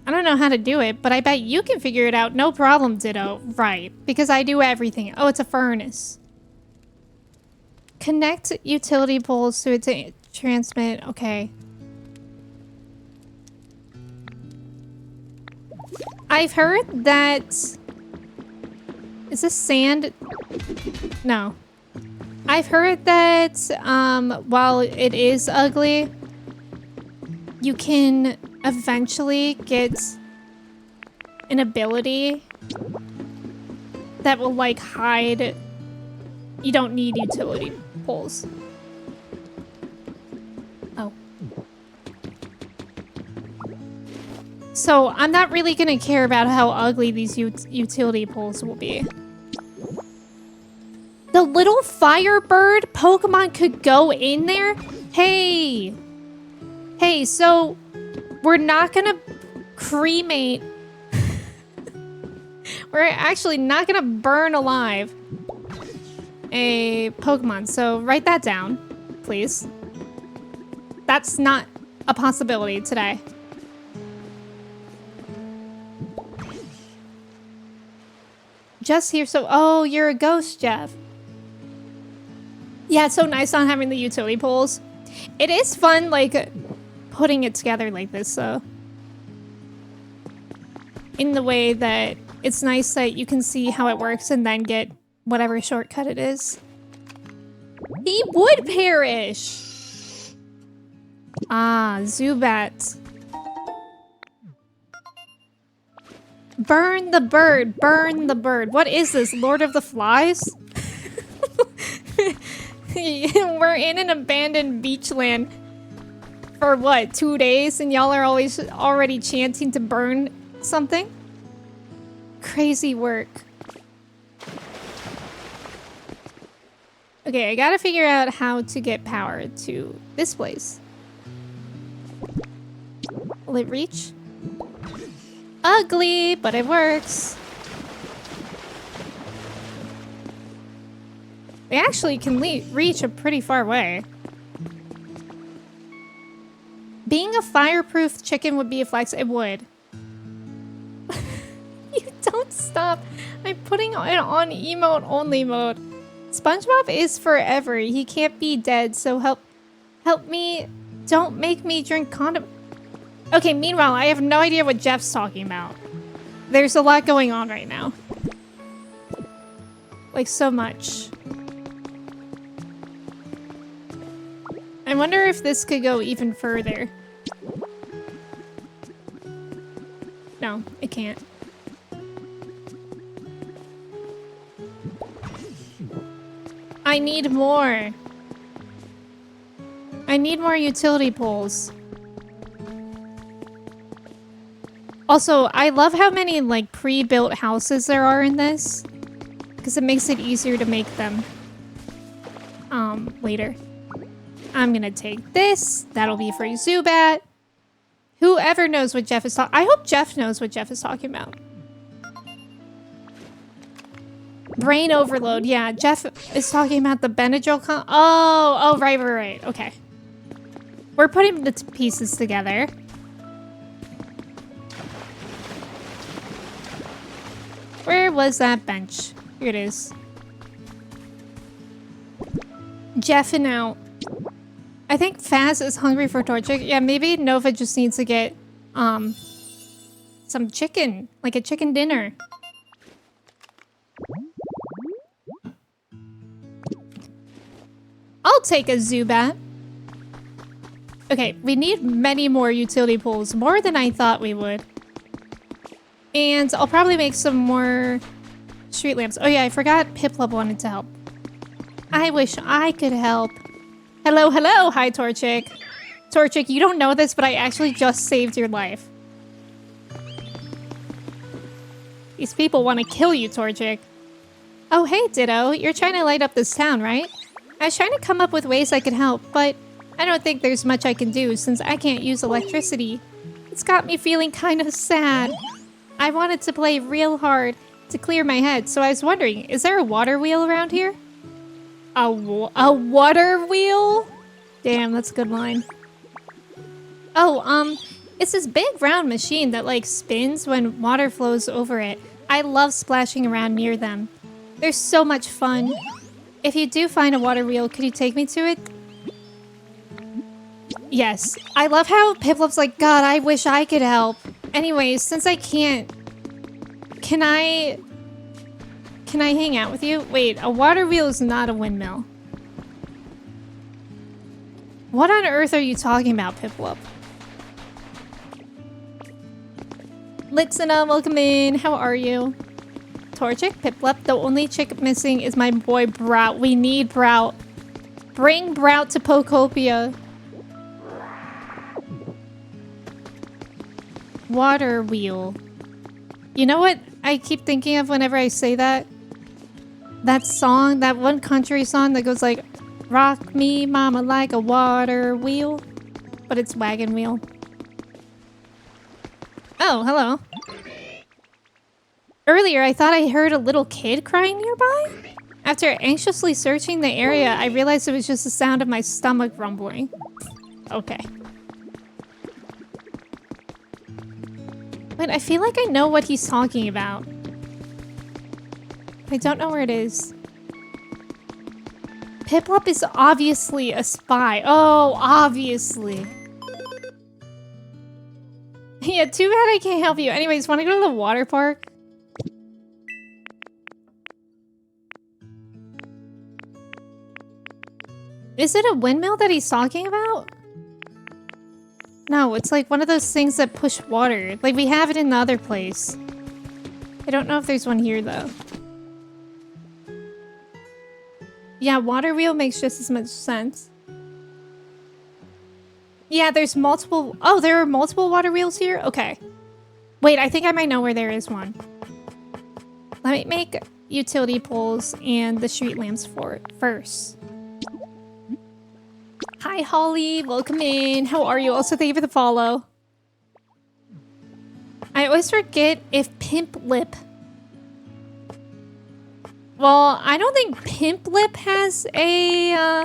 I don't know how to do it, but I bet you can figure it out. No problem, Ditto. Right, because I do everything. Oh, it's a furnace. Connect utility poles to it to transmit. Okay. I've heard that... Is this sand? No. I've heard that while it is ugly, you can eventually get an ability that will like hide. You don't need utility poles. Oh. So I'm not really gonna care about how ugly these utility poles will be. The little firebird Pokemon could go in there? Hey! Hey, so we're not gonna cremate. We're actually not gonna burn alive a Pokemon. So write that down, please. That's not a possibility today. Just here, so... Oh, you're a ghost, Jeff. Yeah, it's so nice not having the utility poles. It is fun, like, putting it together like this, though. In the way that it's nice that you can see how it works and then get whatever shortcut it is. He would perish! Ah, Zubat. Burn the bird, burn the bird. What is this, Lord of the Flies? We're in an abandoned beachland for what, 2 days? And y'all are already chanting to burn something? Crazy work. Okay, I gotta figure out how to get power to this place. Will it reach? Ugly, but it works. They actually can reach a pretty far way. Being a fireproof chicken would be a flex. It would. You don't stop. I'm putting it on emote only mode. SpongeBob is forever. He can't be dead, so help me. Don't make me drink condom. Okay, meanwhile, I have no idea what Jeff's talking about. There's a lot going on right now. Like, so much. I wonder if this could go even further. No, it can't. I need more. I need more utility poles. Also, I love how many like pre-built houses there are in this, because it makes it easier to make them later. I'm gonna take this. That'll be for Zubat. Whoever knows what Jeff is talking... I hope Jeff knows what Jeff is talking about. Brain overload. Yeah, Jeff is talking about the Benadryl Oh, right. Okay. We're putting the pieces together. Where was that bench? Here it is. Jeffing out. I think Faz is hungry for torture. Yeah, maybe Nova just needs to get some chicken, like a chicken dinner. I'll take a Zubat. Okay, we need many more utility poles, more than I thought we would. And I'll probably make some more street lamps. Oh yeah, I forgot Piplup wanted to help. I wish I could help. Hello, hi Torchic. Torchic, you don't know this, but I actually just saved your life. These people want to kill you, Torchic. Oh hey, Ditto, you're trying to light up this town, right? I was trying to come up with ways I could help, but I don't think there's much I can do since I can't use electricity. It's got me feeling kind of sad. I wanted to play real hard to clear my head, so I was wondering, is there a water wheel around here? A water wheel? Damn, that's a good line. Oh, it's this big round machine that like spins when water flows over it. I love splashing around near them. They're so much fun. If you do find a water wheel, could you take me to it? Yes. I love how Piplup's like, God, I wish I could help. Anyways, since I can't, can I hang out with you? Wait, a water wheel is not a windmill. What on earth are you talking about, Piplup? Litsina, welcome in. How are you? Torchic, Piplup. The only chick missing is my boy Brout. We need Brout. Bring Brout to Pokopia. Water wheel. You know what I keep thinking of whenever I say that? That song, that one country song that goes like, rock me mama like a water wheel. But it's wagon wheel. Oh, hello. Earlier, I thought I heard a little kid crying nearby. After anxiously searching the area, I realized it was just the sound of my stomach rumbling. Okay. Wait, I feel like I know what he's talking about. I don't know where it is. Piplup is obviously a spy. Oh, obviously. Yeah, too bad I can't help you. Anyways, want to go to the water park? Is it a windmill that he's talking about? No, it's like one of those things that push water. Like we have it in the other place. I don't know if there's one here though. Yeah, water wheel makes just as much sense. Yeah, there's multiple... Oh, there are multiple water wheels here? Okay. Wait, I think I might know where there is one. Let me make utility poles and the street lamps for it first. Hi, Holly. Welcome in. How are you? Also, thank you for the follow. I always forget if Pimp Lip... Well, I don't think Pimp Lip has a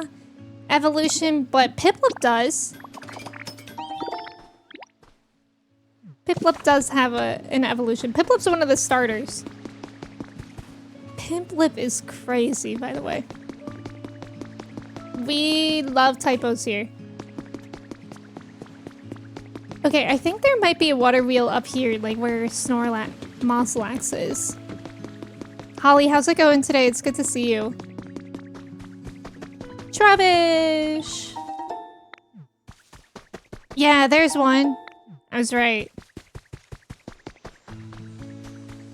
evolution, but Piplup does. Piplup does have an evolution. Piplup's one of the starters. Pimp Lip is crazy, by the way. We love typos here. Okay, I think there might be a water wheel up here, like where Moslax is. Holly, how's it going today? It's good to see you. Trubbish! Yeah, there's one. I was right.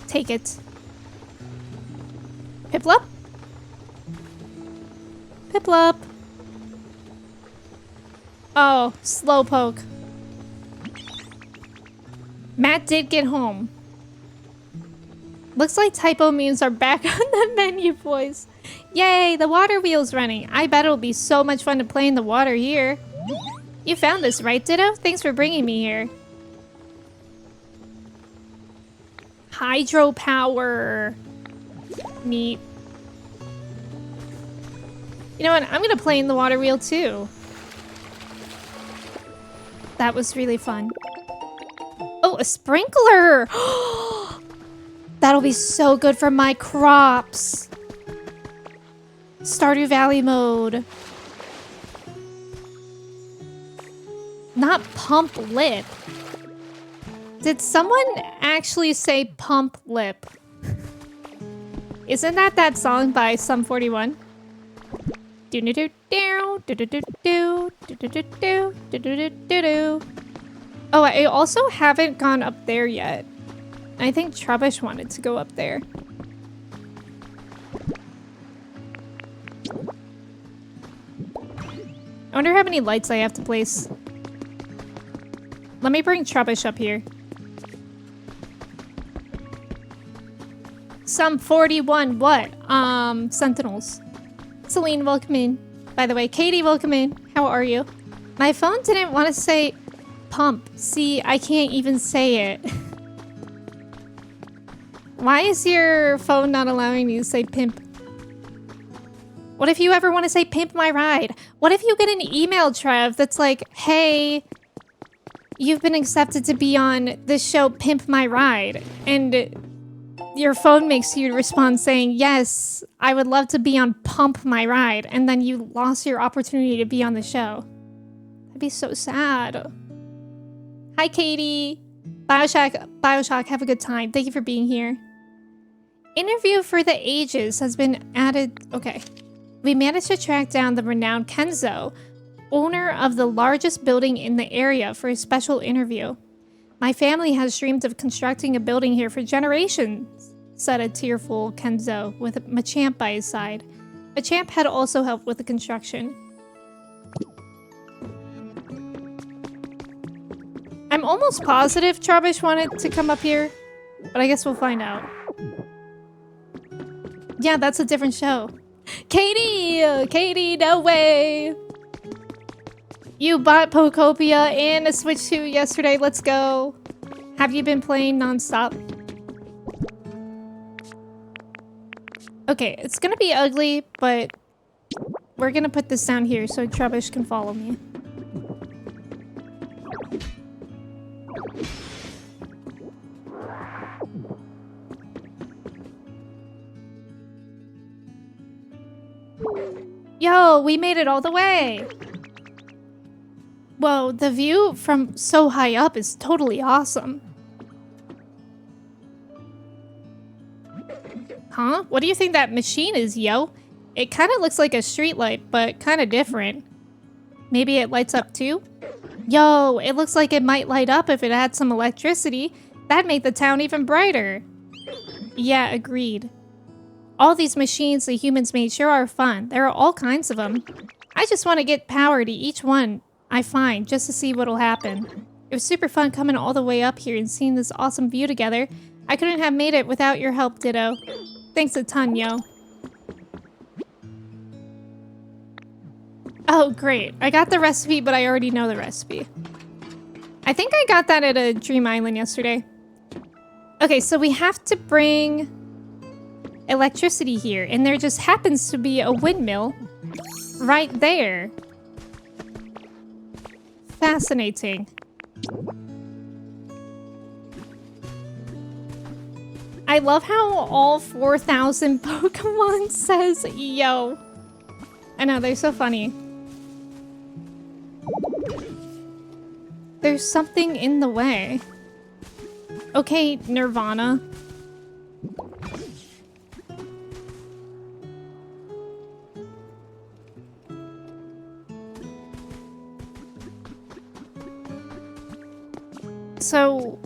Take it. Piplup? Piplup. Oh, Slowpoke. Matt did get home. Looks like typo memes are back on the menu, boys. Yay, the water wheel's running. I bet it'll be so much fun to play in the water here. You found this, right, Ditto? Thanks for bringing me here. Hydropower. Neat. You know what? I'm gonna play in the water wheel too. That was really fun. Oh, a sprinkler! That'll be so good for my crops. Stardew Valley mode. Not Pump Lip. Did someone actually say Pump Lip? Isn't that song by Sum 41? Oh, I also haven't gone up there yet. I think Trubbish wanted to go up there. I wonder how many lights I have to place. Let me bring Trubbish up here. Some 41 what? Sentinels. Celine, welcome in. By the way, Katie, welcome in. How are you? My phone didn't want to say pump. See, I can't even say it. Why is your phone not allowing you to say pimp? What if you ever want to say pimp my ride? What if you get an email, Trev, that's like, hey, you've been accepted to be on this show, Pimp My Ride. And your phone makes you respond saying, yes, I would love to be on Pump My Ride. And then you lost your opportunity to be on the show. That'd be so sad. Hi, Katie. Bioshock, have a good time. Thank you for being here. Interview for the Ages has been added. Okay. We managed to track down the renowned Kenzo, owner of the largest building in the area, for a special interview. My family has dreamed of constructing a building here for generations, said a tearful Kenzo with Machamp by his side. Machamp had also helped with the construction. I'm almost positive Trubbish wanted to come up here, but I guess we'll find out. Yeah, that's a different show. Katie, no way. You bought Pokopia and a Switch 2 yesterday. Let's go. Have you been playing nonstop? Okay, it's gonna be ugly, but we're gonna put this down here so Trubbish can follow me. Yo, we made it all the way. Whoa, the view from so high up is totally awesome. Huh? What do you think that machine is, yo? It kind of looks like a streetlight, but kind of different. Maybe it lights up too? Yo, it looks like it might light up if it had some electricity. That'd make the town even brighter. Yeah, agreed. All these machines the humans made sure are fun. There are all kinds of them. I just want to get power to each one I find just to see what'll happen. It was super fun coming all the way up here and seeing this awesome view together. I couldn't have made it without your help, Ditto. Thanks a ton, yo. Oh, great. I got the recipe, but I already know the recipe. I think I got that at a Dream Island yesterday. Okay, so we have to bring electricity here, and there just happens to be a windmill right there. Fascinating. I love how all 4,000 Pokemon says yo. I know, they're so funny. There's something in the way. Okay, Nirvana. So,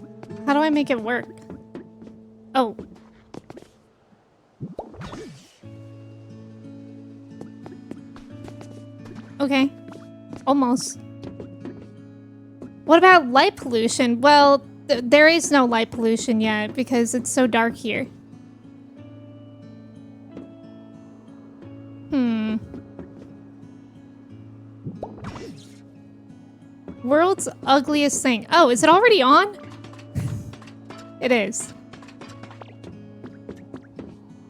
how do I make it work? Oh. Okay. Almost. What about light pollution? Well, there is no light pollution yet because it's so dark here. World's ugliest thing. Oh, is it already on? It is.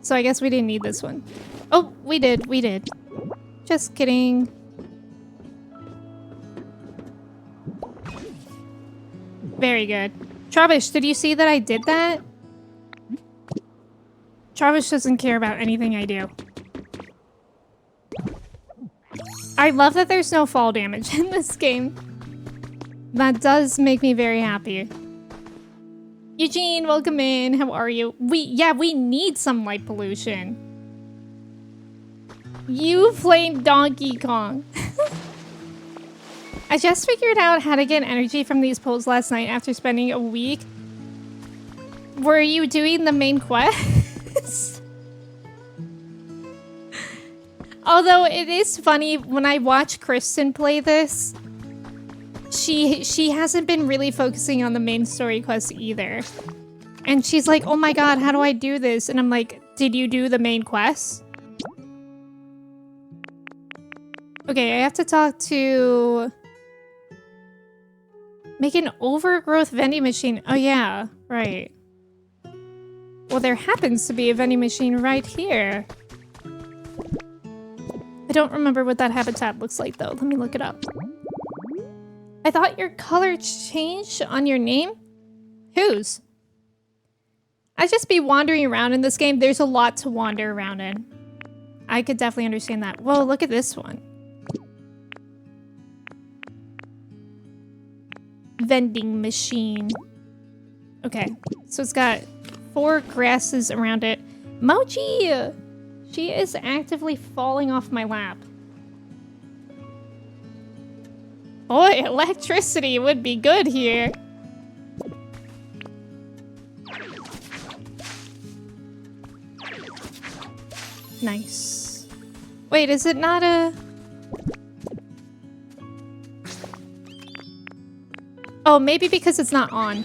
So I guess we didn't need this one. Oh, we did. Just kidding. Very good. Trubbish, did you see that I did that? Trubbish doesn't care about anything I do. I love that there's no fall damage in this game. That does make me very happy. Eugene, welcome in. How are you? We need some light pollution. You played Donkey Kong. I just figured out how to get energy from these poles last night after spending a week. Were you doing the main quest? Although it is funny, when I watch Kristen play this, she hasn't been really focusing on the main story quest either. And she's like, oh my god, how do I do this? And I'm like, did you do the main quest? Okay, I have to talk to... Make an overgrowth vending machine. Oh yeah, right. Well, there happens to be a vending machine right here. I don't remember what that habitat looks like, though. Let me look it up. I thought your color changed on your name? Whose? I'd just be wandering around in this game. There's a lot to wander around in. I could definitely understand that. Whoa, look at this one. Vending machine. Okay, so it's got 4 grasses around it. Mochi! She is actively falling off my lap. Boy, electricity would be good here. Nice. Wait, is it not a... Oh, maybe because it's not on.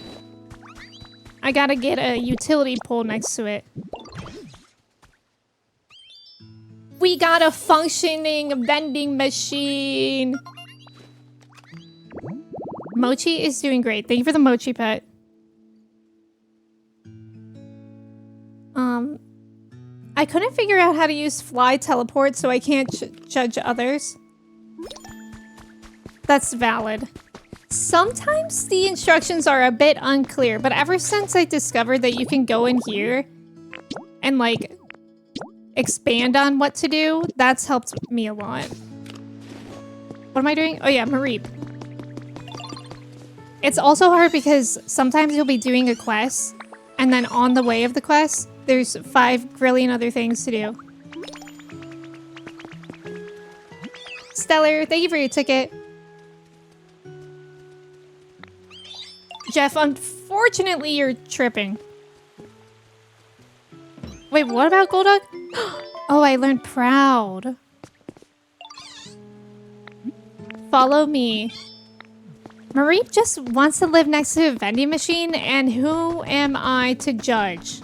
I gotta get a utility pole next to it. We got a functioning vending machine. Mochi is doing great. Thank you for the mochi pet. I couldn't figure out how to use fly teleport, so I can't judge others. That's valid. Sometimes the instructions are a bit unclear, but ever since I discovered that you can go in here and, like, expand on what to do, that's helped me a lot. What am I doing? Oh yeah, Mareep. It's also hard because sometimes you'll be doing a quest, and then on the way of the quest, there's 5 grillion other things to do. Stellar, thank you for your ticket. Jeff, unfortunately, you're tripping. Wait, what about Golduck? Oh, I learned proud. Follow me. Mareep just wants to live next to a vending machine, and who am I to judge?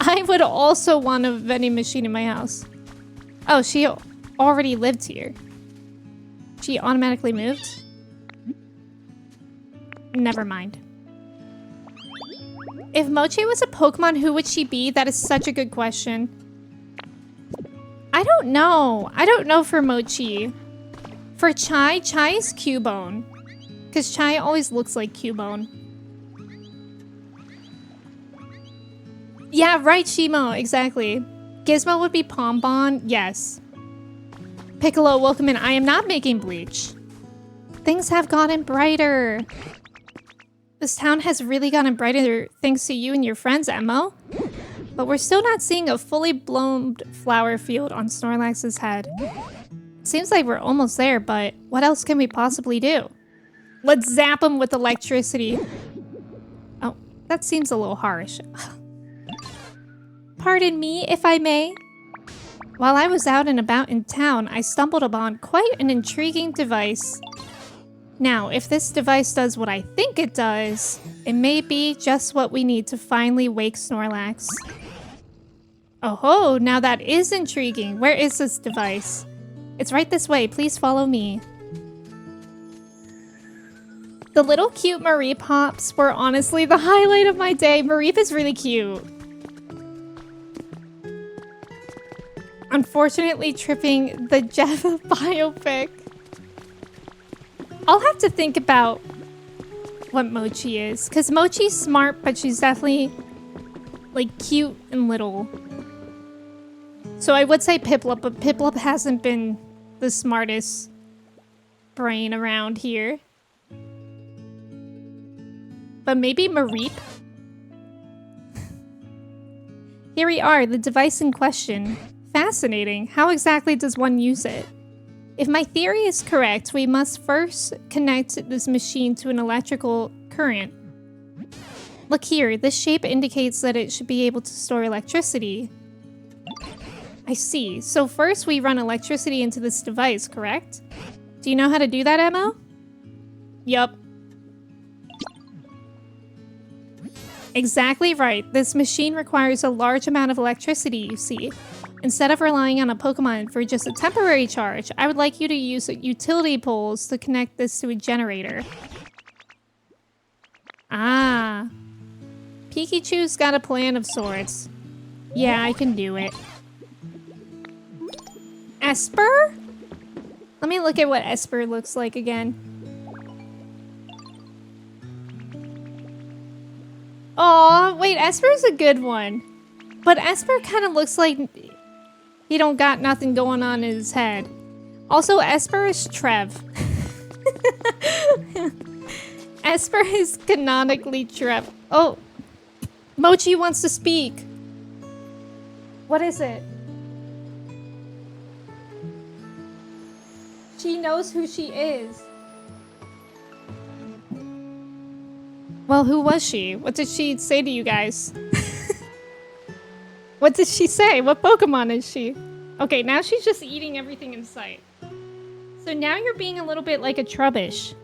I would also want a vending machine in my house. Oh, she already lived here. She automatically moved? Never mind. If Mochi was a Pokemon, who would she be? That is such a good question. I don't know. I don't know for Mochi. For Chai, Chai is Cubone. Because Chai always looks like Cubone. Yeah, right, Shimo. Exactly. Gizmo would be Pombon. Yes. Piccolo, welcome in. I am not making bleach. Things have gotten brighter. This town has really gotten brighter thanks to you and your friends, Emmo. But we're still not seeing a fully blown flower field on Snorlax's head. Seems like we're almost there, but what else can we possibly do? Let's zap him with electricity. Oh, that seems a little harsh. Pardon me, if I may. While I was out and about in town, I stumbled upon quite an intriguing device. Now, if this device does what I think it does, it may be just what we need to finally wake Snorlax. Oh ho, now that is intriguing. Where is this device? It's right this way. Please follow me. The little cute Mareep hops were honestly the highlight of my day. Mareep is really cute. Unfortunately, tripping the Jeff biopic. I'll have to think about what Mochi is. Because Mochi's smart, but she's definitely, like, cute and little. So I would say Piplup, but Piplup hasn't been the smartest brain around here. But maybe Mareep? Here we are, the device in question. Fascinating. How exactly does one use it? If my theory is correct, we must first connect this machine to an electrical current. Look here, this shape indicates that it should be able to store electricity. I see. So first we run electricity into this device, correct? Do you know how to do that, Emmo? Yup. Exactly right. This machine requires a large amount of electricity, you see. Instead of relying on a Pokemon for just a temporary charge, I would like you to use utility poles to connect this to a generator. Ah. Pikachu's got a plan of sorts. Yeah, I can do it. Esper? Let me look at what Esper looks like again. Aw, wait, Esper's a good one. But Esper kind of looks like he don't got nothing going on in his head. Also, Esper is Trev. Esper is canonically Trev. Oh, Mochi wants to speak. What is it? She knows who she is. Well, who was she? What did she say to you guys? What did she say? What Pokemon is she? Okay, now she's just eating everything in sight. So now you're being a little bit like a Trubbish.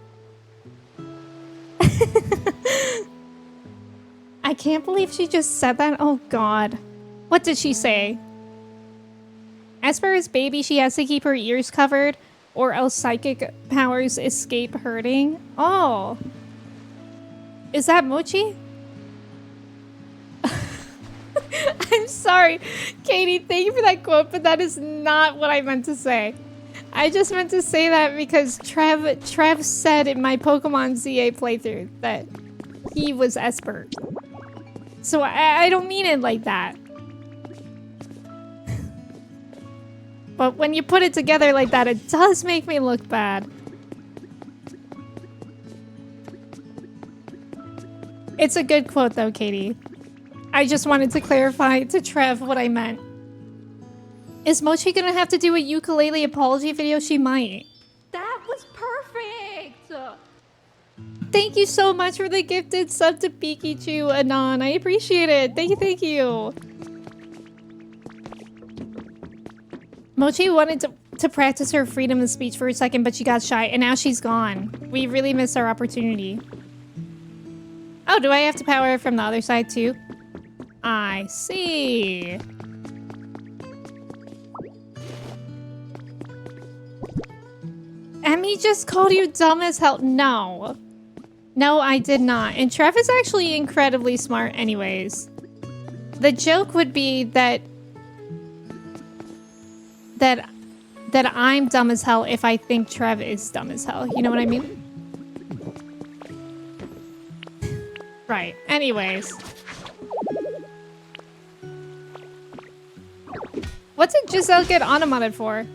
I can't believe she just said that. Oh god. What did she say? Esper is baby. She has to keep her ears covered or else psychic powers escape hurting. Oh. Is that Mochi? I'm sorry. Katie, thank you for that quote, but that is not what I meant to say. I just meant to say that because Trev said in my Pokemon ZA playthrough that he was Esper. So I don't mean it like that. But when you put it together like that, it does make me look bad. It's a good quote though, Katie. I just wanted to clarify to Trev what I meant. Is Mochi gonna have to do a ukulele apology video? She might. That was perfect! Thank you so much for the gifted sub to Pikachu, Anon. I appreciate it. Thank you, thank you. Mochi wanted to practice her freedom of speech for a second, but she got shy, and now she's gone. We really missed our opportunity. Oh, do I have to power it from the other side too? I see. Emmy just called you dumb as hell. No. No, I did not. And Trev is actually incredibly smart anyways. The joke would be that I'm dumb as hell if I think Trev is dumb as hell. You know what I mean? Right. Anyways. What did Giselle get automated for?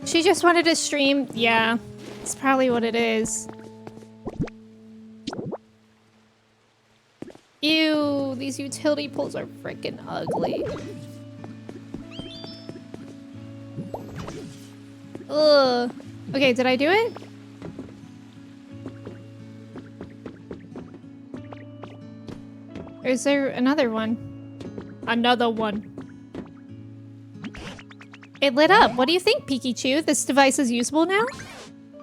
She just wanted to stream. Yeah, it's probably what it is. Ew, these utility poles are freaking ugly. Ugh. Okay, did I do it? Or is there another one? Another one. It lit up. What do you think, Pikachu? This device is usable now?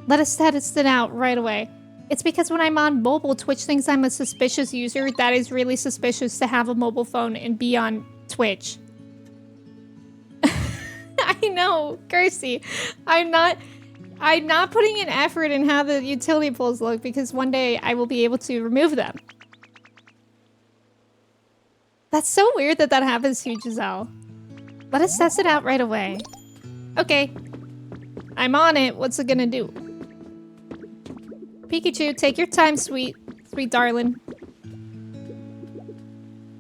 Let us test it out right away. It's because when I'm on mobile, Twitch thinks I'm a suspicious user. That is really suspicious to have a mobile phone and be on Twitch. I know, Kirsty. I'm not putting an effort in how the utility poles look because one day I will be able to remove them. That's so weird that that happens to you, Giselle. Let us test it out right away. Okay. I'm on it. What's it gonna do? Pikachu, take your time, sweet darling.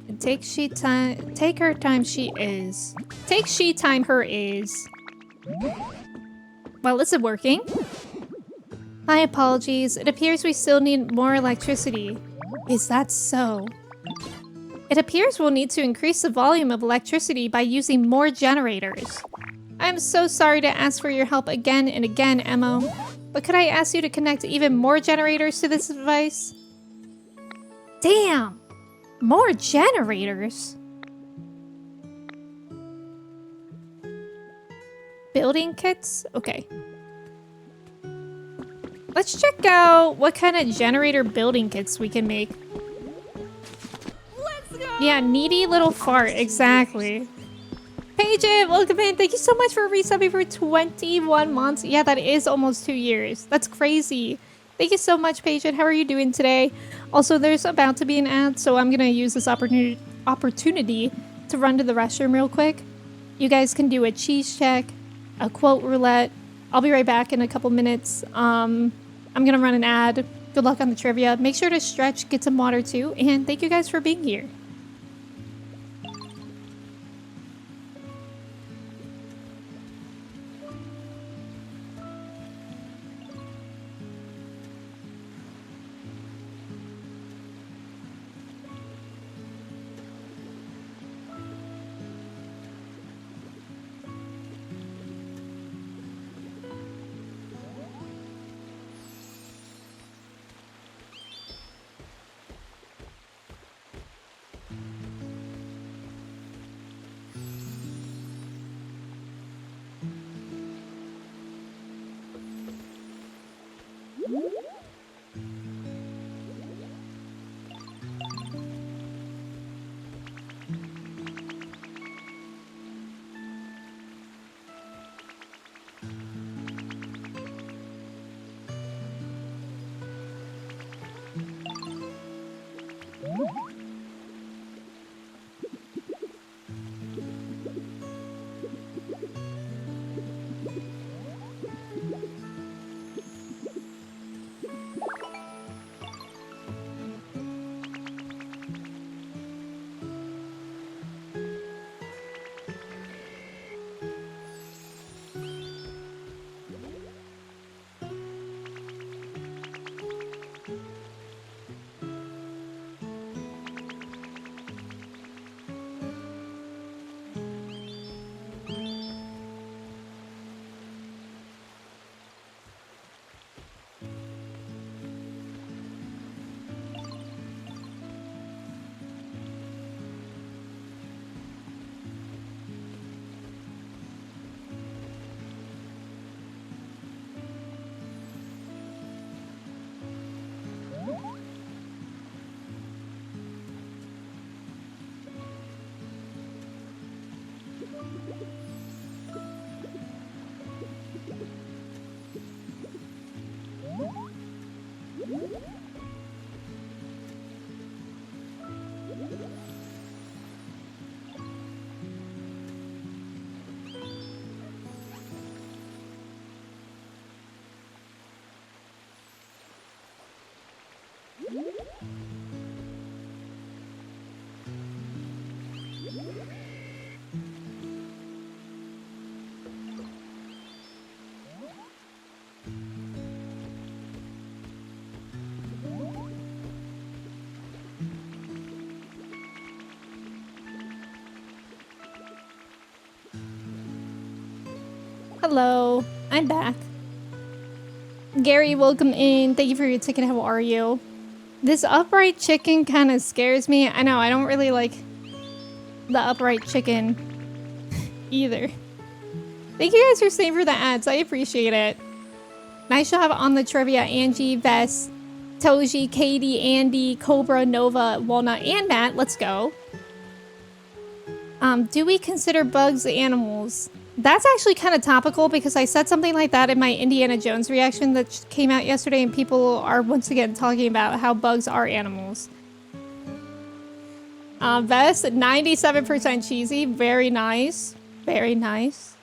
And take her time she is. Take she time her is. Well, is it working? My apologies. It appears we still need more electricity. Is that so? It appears we'll need to increase the volume of electricity by using more generators. I'm so sorry to ask for your help again and again, Emmo. But could I ask you to connect even more generators to this device? Damn! More generators? Building kits? Okay. Let's check out what kind of generator building kits we can make. Yeah, needy little fart, exactly. Paige, welcome in. Thank you so much for resubbing for 21 months. Yeah, that is almost 2 years. That's crazy. Thank you so much, Paige. How are you doing today? Also, there's about to be an ad, so I'm going to use this opportunity to run to the restroom real quick. You guys can do a cheese check, a quote roulette. I'll be right back in a couple minutes. I'm going to run an ad. Good luck on the trivia. Make sure to stretch, get some water too, and thank you guys for being here. Hello, I'm back. Gary, welcome in. Thank you for your ticket. How are you? This upright chicken kind of scares me. I know, I don't really like the upright chicken either. Thank you guys for staying for the ads. I appreciate it. Nice job on the trivia. Angie, Vess, Toji, Katie, Andy, Cobra, Nova, Walnut, and Matt. Let's go. Do we consider bugs animals? That's actually kind of topical because I said something like that in my Indiana Jones reaction that came out yesterday, and people are once again talking about how bugs are animals. Vest, 97% cheesy. Very nice. Very nice.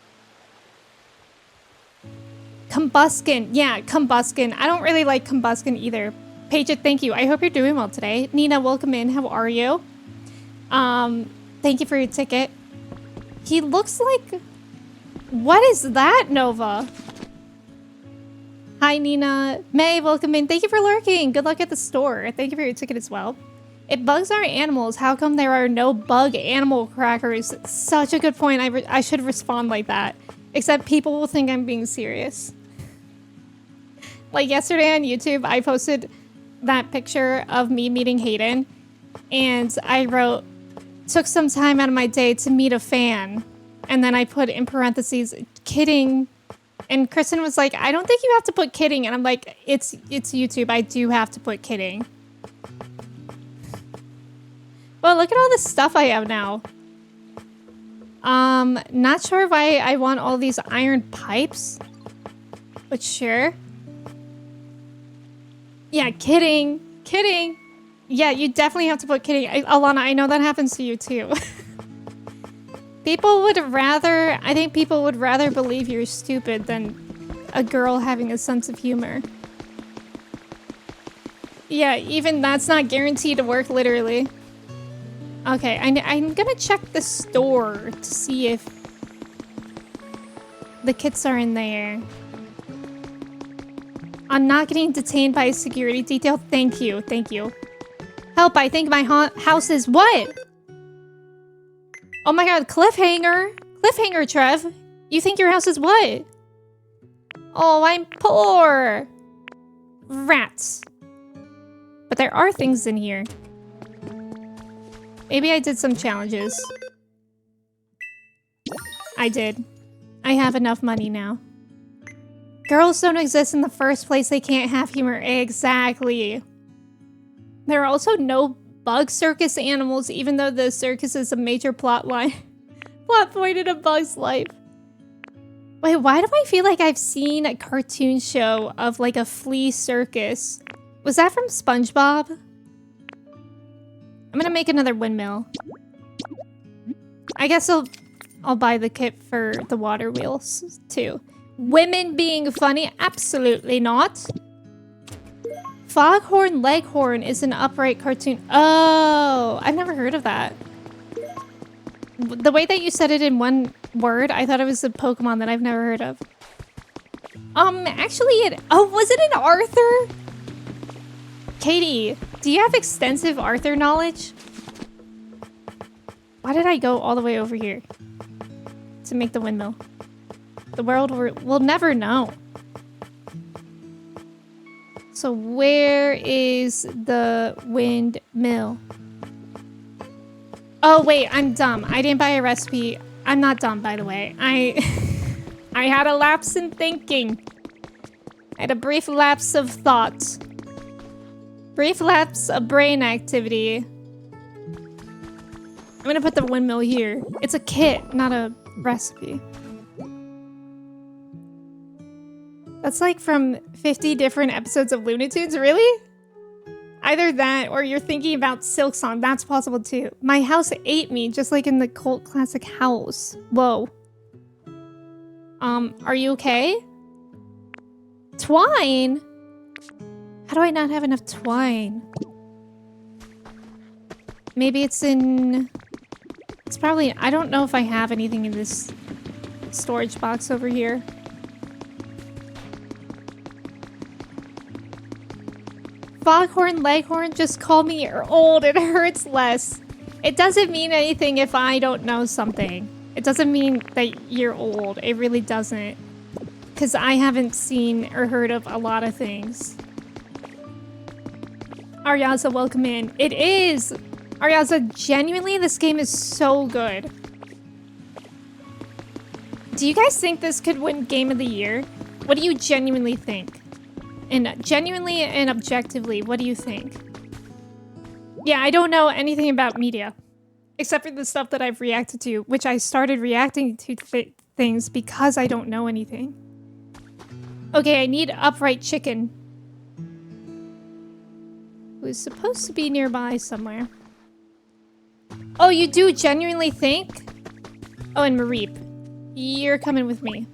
Combuskin. Yeah, Combuskin. I don't really like Combuskin either. Paige, thank you. I hope you're doing well today. Nina, welcome in. How are you? Thank you for your ticket. He looks like... What is that, Nova? Hi, Nina. May, welcome in. Thank you for lurking. Good luck at the store. Thank you for your ticket as well. If bugs are animals, how come there are no bug animal crackers? Such a good point. I should respond like that. Except people will think I'm being serious. Like yesterday on YouTube, I posted that picture of me meeting Hayden. And I wrote, took some time out of my day to meet a fan. And then I put in parentheses, kidding. And Kristen was like, I don't think you have to put kidding. And I'm like, it's YouTube. I do have to put kidding. Well, look at all this stuff I have now. Not sure why I want all these iron pipes. But sure. Yeah, kidding. Kidding. Yeah, you definitely have to put kidding. Alana, I know that happens to you too. I think people would rather believe you're stupid than a girl having a sense of humor. Yeah, even that's not guaranteed to work literally. Okay, I'm gonna check the store to see if the kits are in there. I'm not getting detained by a security detail. Thank you, thank you. Help, I think my house is what? Oh my god, cliffhanger. Cliffhanger, Trev. You think your house is what? Oh, I'm poor. Rats. But there are things in here. Maybe I did some challenges. I did. I have enough money now. Girls don't exist in the first place. They can't have humor. Exactly. There are also no bug circus animals, even though the circus is a major plot point in a bug's life. Wait, why do I feel like I've seen a cartoon show of like a flea circus? Was that from SpongeBob? I'm gonna make another windmill. I guess I'll buy the kit for the water wheels too. Women being funny? Absolutely not. Foghorn Leghorn is an upright cartoon. Oh, I've never heard of that. The way that you said it in one word, I thought it was a Pokemon that I've never heard of. Actually was it an Arthur? Katie, do you have extensive Arthur knowledge? Why did I go all the way over here to make the windmill? The world will never know. So where is the windmill? Oh wait, I'm dumb. I didn't buy a recipe. I'm not dumb, by the way. I had a lapse in thinking. I had a brief lapse of thought. Brief lapse of brain activity. I'm gonna put the windmill here. It's a kit, not a recipe. That's like from 50 different episodes of Looney Tunes, really? Either that or you're thinking about Silk Song. That's possible too. My house ate me, just like in the cult classic House. Whoa. Are you okay? Twine? How do I not have enough twine? Maybe it's in... It's probably... I don't know if I have anything in this storage box over here. Foghorn Leghorn, just call me old. It hurts less. It doesn't mean anything if I don't know something. It doesn't mean that you're old. It really doesn't. Because I haven't seen or heard of a lot of things. Aryaza, welcome in. It is! Aryaza, genuinely, this game is so good. Do you guys think this could win Game of the Year? What do you genuinely think? And genuinely and objectively, what do you think? Yeah, I don't know anything about media. Except for the stuff that I've reacted to, which I started reacting to things because I don't know anything. Okay, I need upright chicken. Who's supposed to be nearby somewhere. Oh, you do genuinely think? Oh, and Mareep, you're coming with me.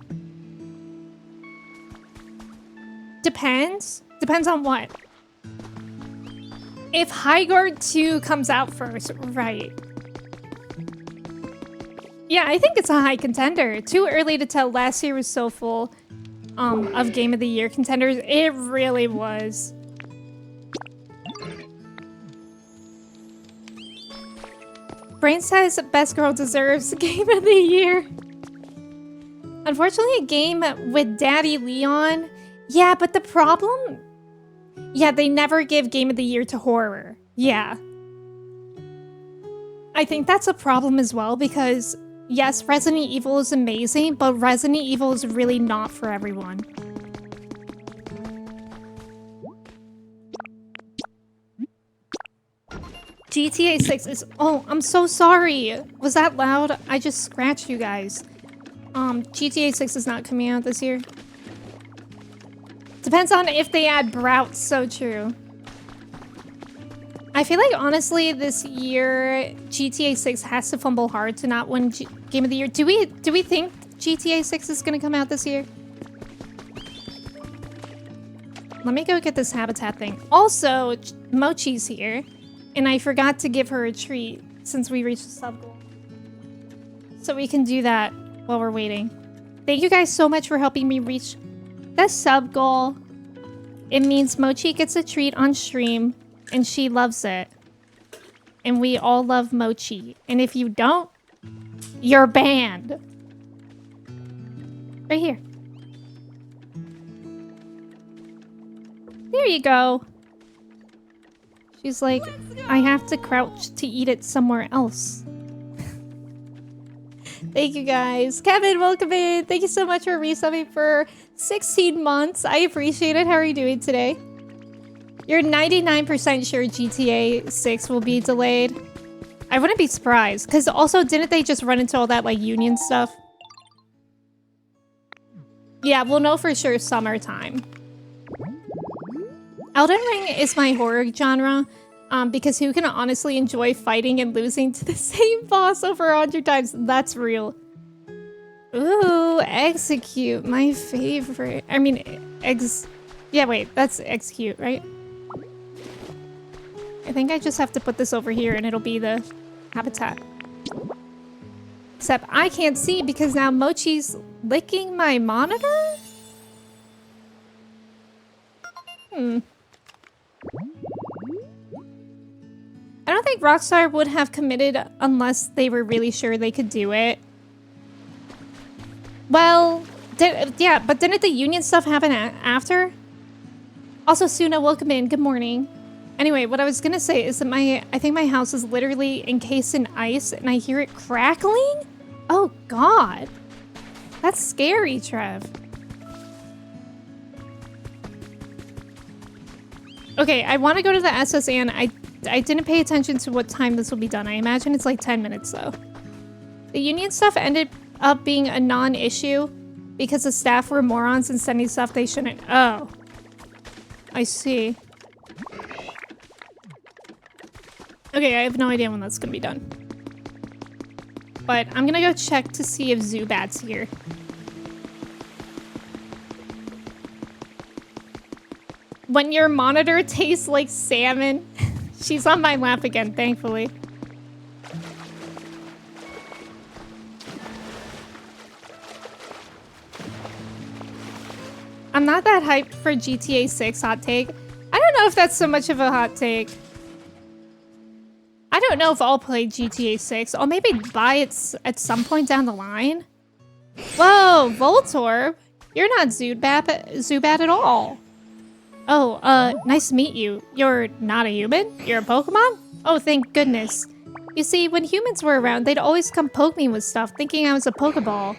Depends. Depends on what. If Highguard 2 comes out first, right. Yeah, I think it's a high contender. Too early to tell. Last year was so full of Game of the Year contenders. It really was. Brain says Best Girl deserves Game of the Year. Unfortunately, a game with Daddy Leon. Yeah, but the problem... Yeah, they never give Game of the Year to horror. Yeah. I think that's a problem as well because, yes, Resident Evil is amazing, but Resident Evil is really not for everyone. GTA 6 is... Oh, I'm so sorry. Was that loud? I just scratched you guys. GTA 6 is not coming out this year. Depends on if they add Brout. So true. I feel like, honestly, this year, GTA 6 has to fumble hard to not win Game of the Year. Do we think GTA 6 is going to come out this year? Let me go get this habitat thing. Also, Mochi's here, and I forgot to give her a treat since we reached the sub goal. So we can do that while we're waiting. Thank you guys so much for helping me reach the sub goal. It means Mochi gets a treat on stream. And she loves it. And we all love Mochi. And if you don't, you're banned. Right here. There you go. She's like, I have to crouch to eat it somewhere else. Thank you guys. Kevin, welcome in. Thank you so much for resubbing for 16 months. I appreciate it. How are you doing today? You're 99% sure GTA 6 will be delayed. I wouldn't be surprised. Because also, didn't they just run into all that, like, union stuff? Yeah, we'll know for sure summertime. Elden Ring is my horror genre. Because who can honestly enjoy fighting and losing to the same boss over 100 times? That's real. Ooh, execute. My favorite. I mean, yeah, wait. That's execute, right? I think I just have to put this over here and it'll be the habitat. Except I can't see because now Mochi's licking my monitor? I don't think Rockstar would have committed unless they were really sure they could do it. Well, yeah, but didn't the union stuff happen after? Also, Suna, welcome in. Good morning. Anyway, what I was gonna say is that I think my house is literally encased in ice and I hear it crackling? Oh god. That's scary, Trev. Okay, I want to go to the SSN. I didn't pay attention to what time this will be done. I imagine it's like 10 minutes though. The union stuff ended up being a non-issue because the staff were morons and sending stuff they shouldn't. Oh. I see. Okay, I have no idea when that's gonna be done. But I'm gonna go check to see if Zubat's here. When your monitor tastes like salmon. She's on my lap again, thankfully. I'm not that hyped for GTA 6 hot take. I don't know if that's so much of a hot take. I don't know if I'll play GTA 6. I'll maybe buy it at some point down the line. Whoa, Voltorb. You're not Zubat at all. Oh, nice to meet you. You're not a human? You're a Pokemon? Oh, thank goodness. You see, when humans were around, they'd always come poke me with stuff, thinking I was a Pokeball.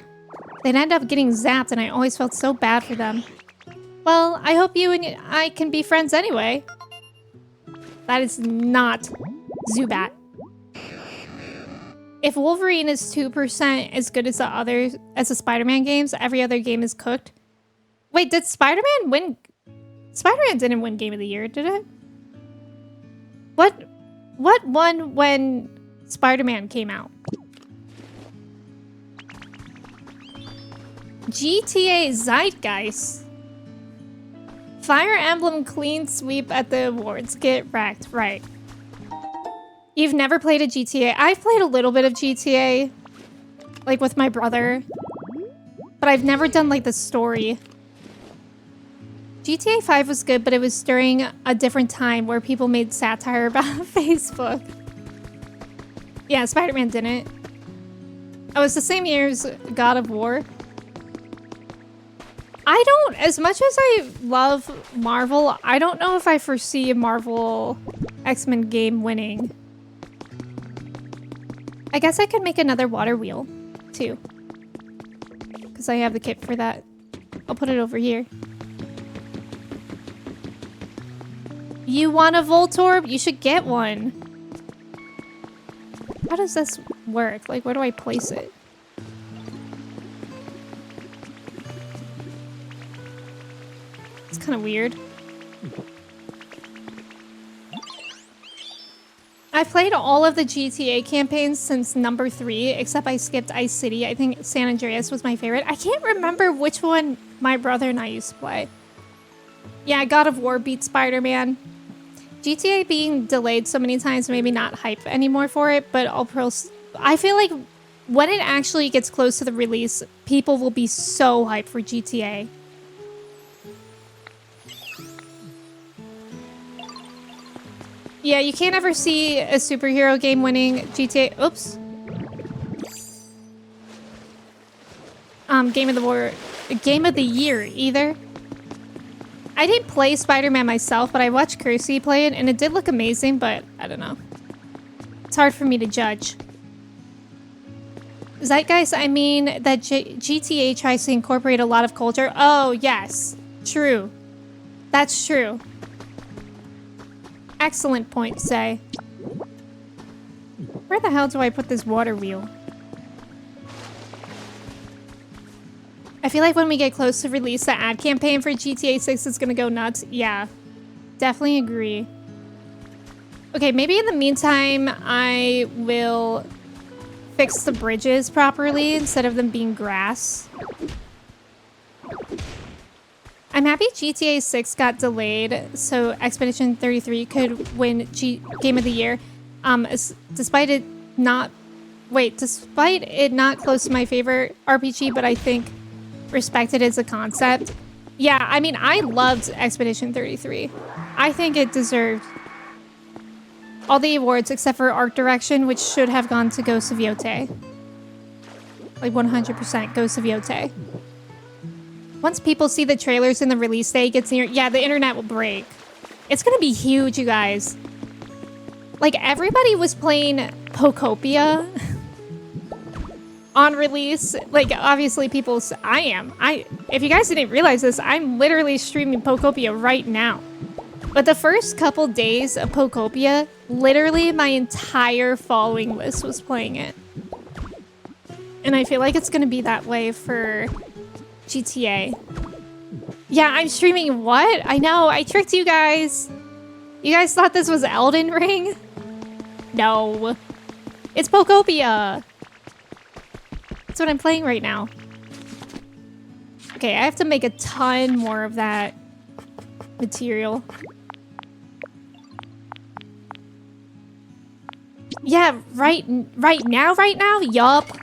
They'd end up getting zapped, and I always felt so bad for them. Well, I hope you and I can be friends anyway. That is not Zubat. If Wolverine is 2% as good as the Spider-Man games, every other game is cooked. Wait, did Spider-Man win? Spider-Man didn't win Game of the Year, did it? What won when Spider-Man came out? GTA Zeitgeist. Fire Emblem clean sweep at the awards. Get wrecked, right. You've never played a GTA? I've played a little bit of GTA, like with my brother, but I've never done like the story. GTA 5 was good, but it was during a different time where people made satire about Facebook. Yeah, Spider-Man didn't. Oh, it's the same year as God of War. I don't, as much as I love Marvel, I don't know if I foresee a Marvel X-Men game winning. I guess I could make another water wheel, too. Because I have the kit for that. I'll put it over here. You want a Voltorb? You should get one. How does this work? Like, where do I place it? It's kind of weird. I've played all of the GTA campaigns since number 3, except I skipped Ice City. I think San Andreas was my favorite. I can't remember which one my brother and I used to play. Yeah, God of War beat Spider-Man. GTA being delayed so many times made me not hype anymore for it, but I feel like when it actually gets close to the release, people will be so hyped for GTA. Yeah, you can't ever see a superhero game winning GTA. Oops. Game of the year either. I didn't play Spider-Man myself, but I watched Kirsty play it, and it did look amazing, but I don't know. It's hard for me to judge. Zeitgeist, I mean that GTA tries to incorporate a lot of culture. Oh, yes. True. That's true. Excellent point, Say. Where the hell do I put this water wheel? I feel like when we get close to release, the ad campaign for GTA 6 is gonna go nuts. Yeah, definitely agree. Okay, maybe in the meantime, I will fix the bridges properly instead of them being grass. I'm happy GTA 6 got delayed so Expedition 33 could win Game of the Year. Despite it not close to my favorite RPG, but I think respected as a concept. Yeah, I mean, I loved Expedition 33. I think it deserved all the awards except for art direction, which should have gone to Ghost of Yotei. Like 100% Ghost of Yotei. Once people see the trailers and the release date gets near, yeah, the internet will break. It's gonna be huge, you guys. Like, everybody was playing Pokopia on release. Like, obviously people, if you guys didn't realize this, I'm literally streaming Pokopia right now. But the first couple days of Pokopia, literally my entire following list was playing it. And I feel like it's gonna be that way for GTA. Yeah, I'm streaming what? I know, I tricked you guys. You guys thought this was Elden Ring? No. It's Pokopia. That's what I'm playing right now. Okay, I have to make a ton more of that material. Yeah, right now? Yup.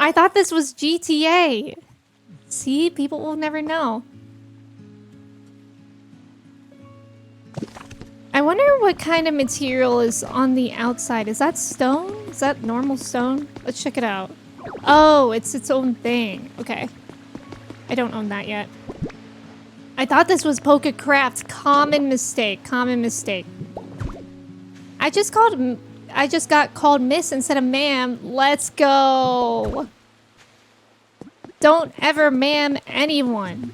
I thought this was GTA. See, people will never know. I wonder what kind of material is on the outside. Is that stone? Is that normal stone? Let's check it out. Oh, it's its own thing. Okay. I don't own that yet. I thought this was Pokecraft. Common mistake. Common mistake. I just got called Miss instead of ma'am. Let's go. Don't ever ma'am anyone.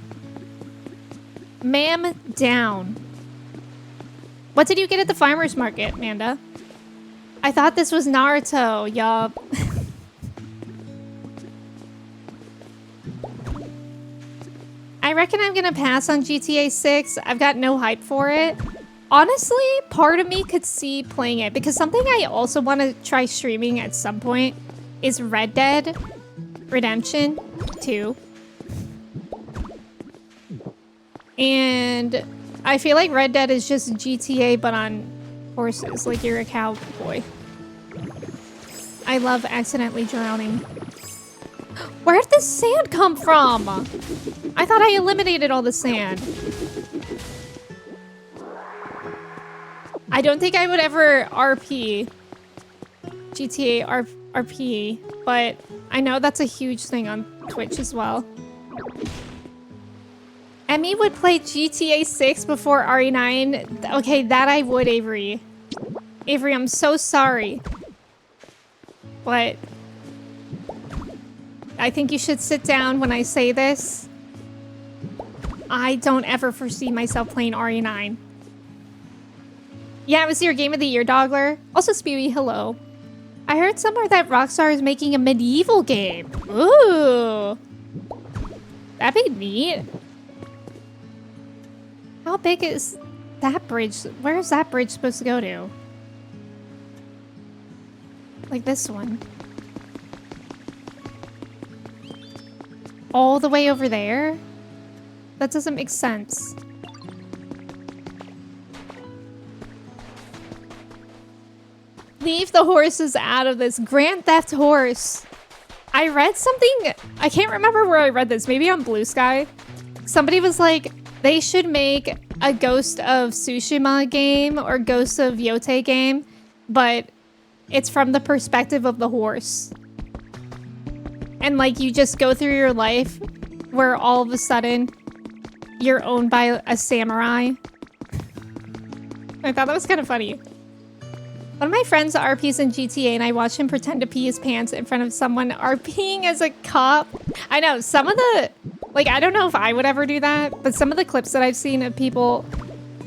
Ma'am down. What did you get at the farmer's market, Amanda? I thought this was Naruto, yup. I reckon I'm gonna pass on GTA 6. I've got no hype for it. Honestly, part of me could see playing it because something I also want to try streaming at some point is Red Dead Redemption 2. And I feel like Red Dead is just GTA but on horses, like you're a cowboy. I love accidentally drowning. Where did this sand come from? I thought I eliminated all the sand. I don't think I would ever RP GTA RP, but I know that's a huge thing on Twitch as well. Emme would play GTA 6 before RE9. Okay, that I would, Avery. Avery, I'm so sorry. But I think you should sit down when I say this. I don't ever foresee myself playing RE9. Yeah, it was your Game of the Year, Dogler. Also, Spewy, hello. I heard somewhere that Rockstar is making a medieval game. Ooh. That'd be neat. How big is that bridge? Where is that bridge supposed to go to? Like this one. All the way over there? That doesn't make sense. Leave the horses out of this. Grand Theft Horse. I read something. I can't remember where I read this. Maybe on Blue Sky. Somebody was like, they should make a Ghost of Tsushima game or Ghost of Yote game, but it's from the perspective of the horse. And like you just go through your life where all of a sudden you're owned by a samurai. I thought that was kind of funny. One of my friends RPs in GTA and I watched him pretend to pee his pants in front of someone RPing as a cop. I know, some of the... Like, I don't know if I would ever do that, but some of the clips that I've seen of people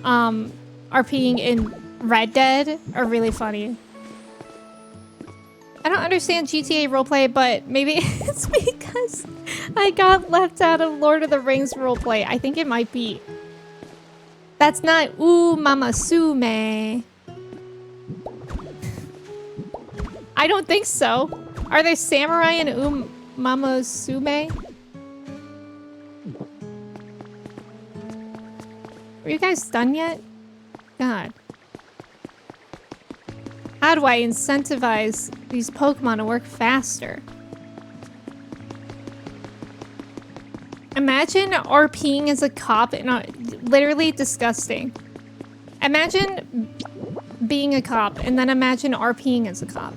RPing in Red Dead are really funny. I don't understand GTA roleplay, but maybe it's because I got left out of Lord of the Rings roleplay. I think it might be. That's not Ooh Mama Sume. I don't think so. Are there samurai in Mama Sume? Were you guys done yet? God. How do I incentivize these Pokemon to work faster? Imagine RPing as a cop and literally disgusting. Imagine being a cop and then imagine RPing as a cop.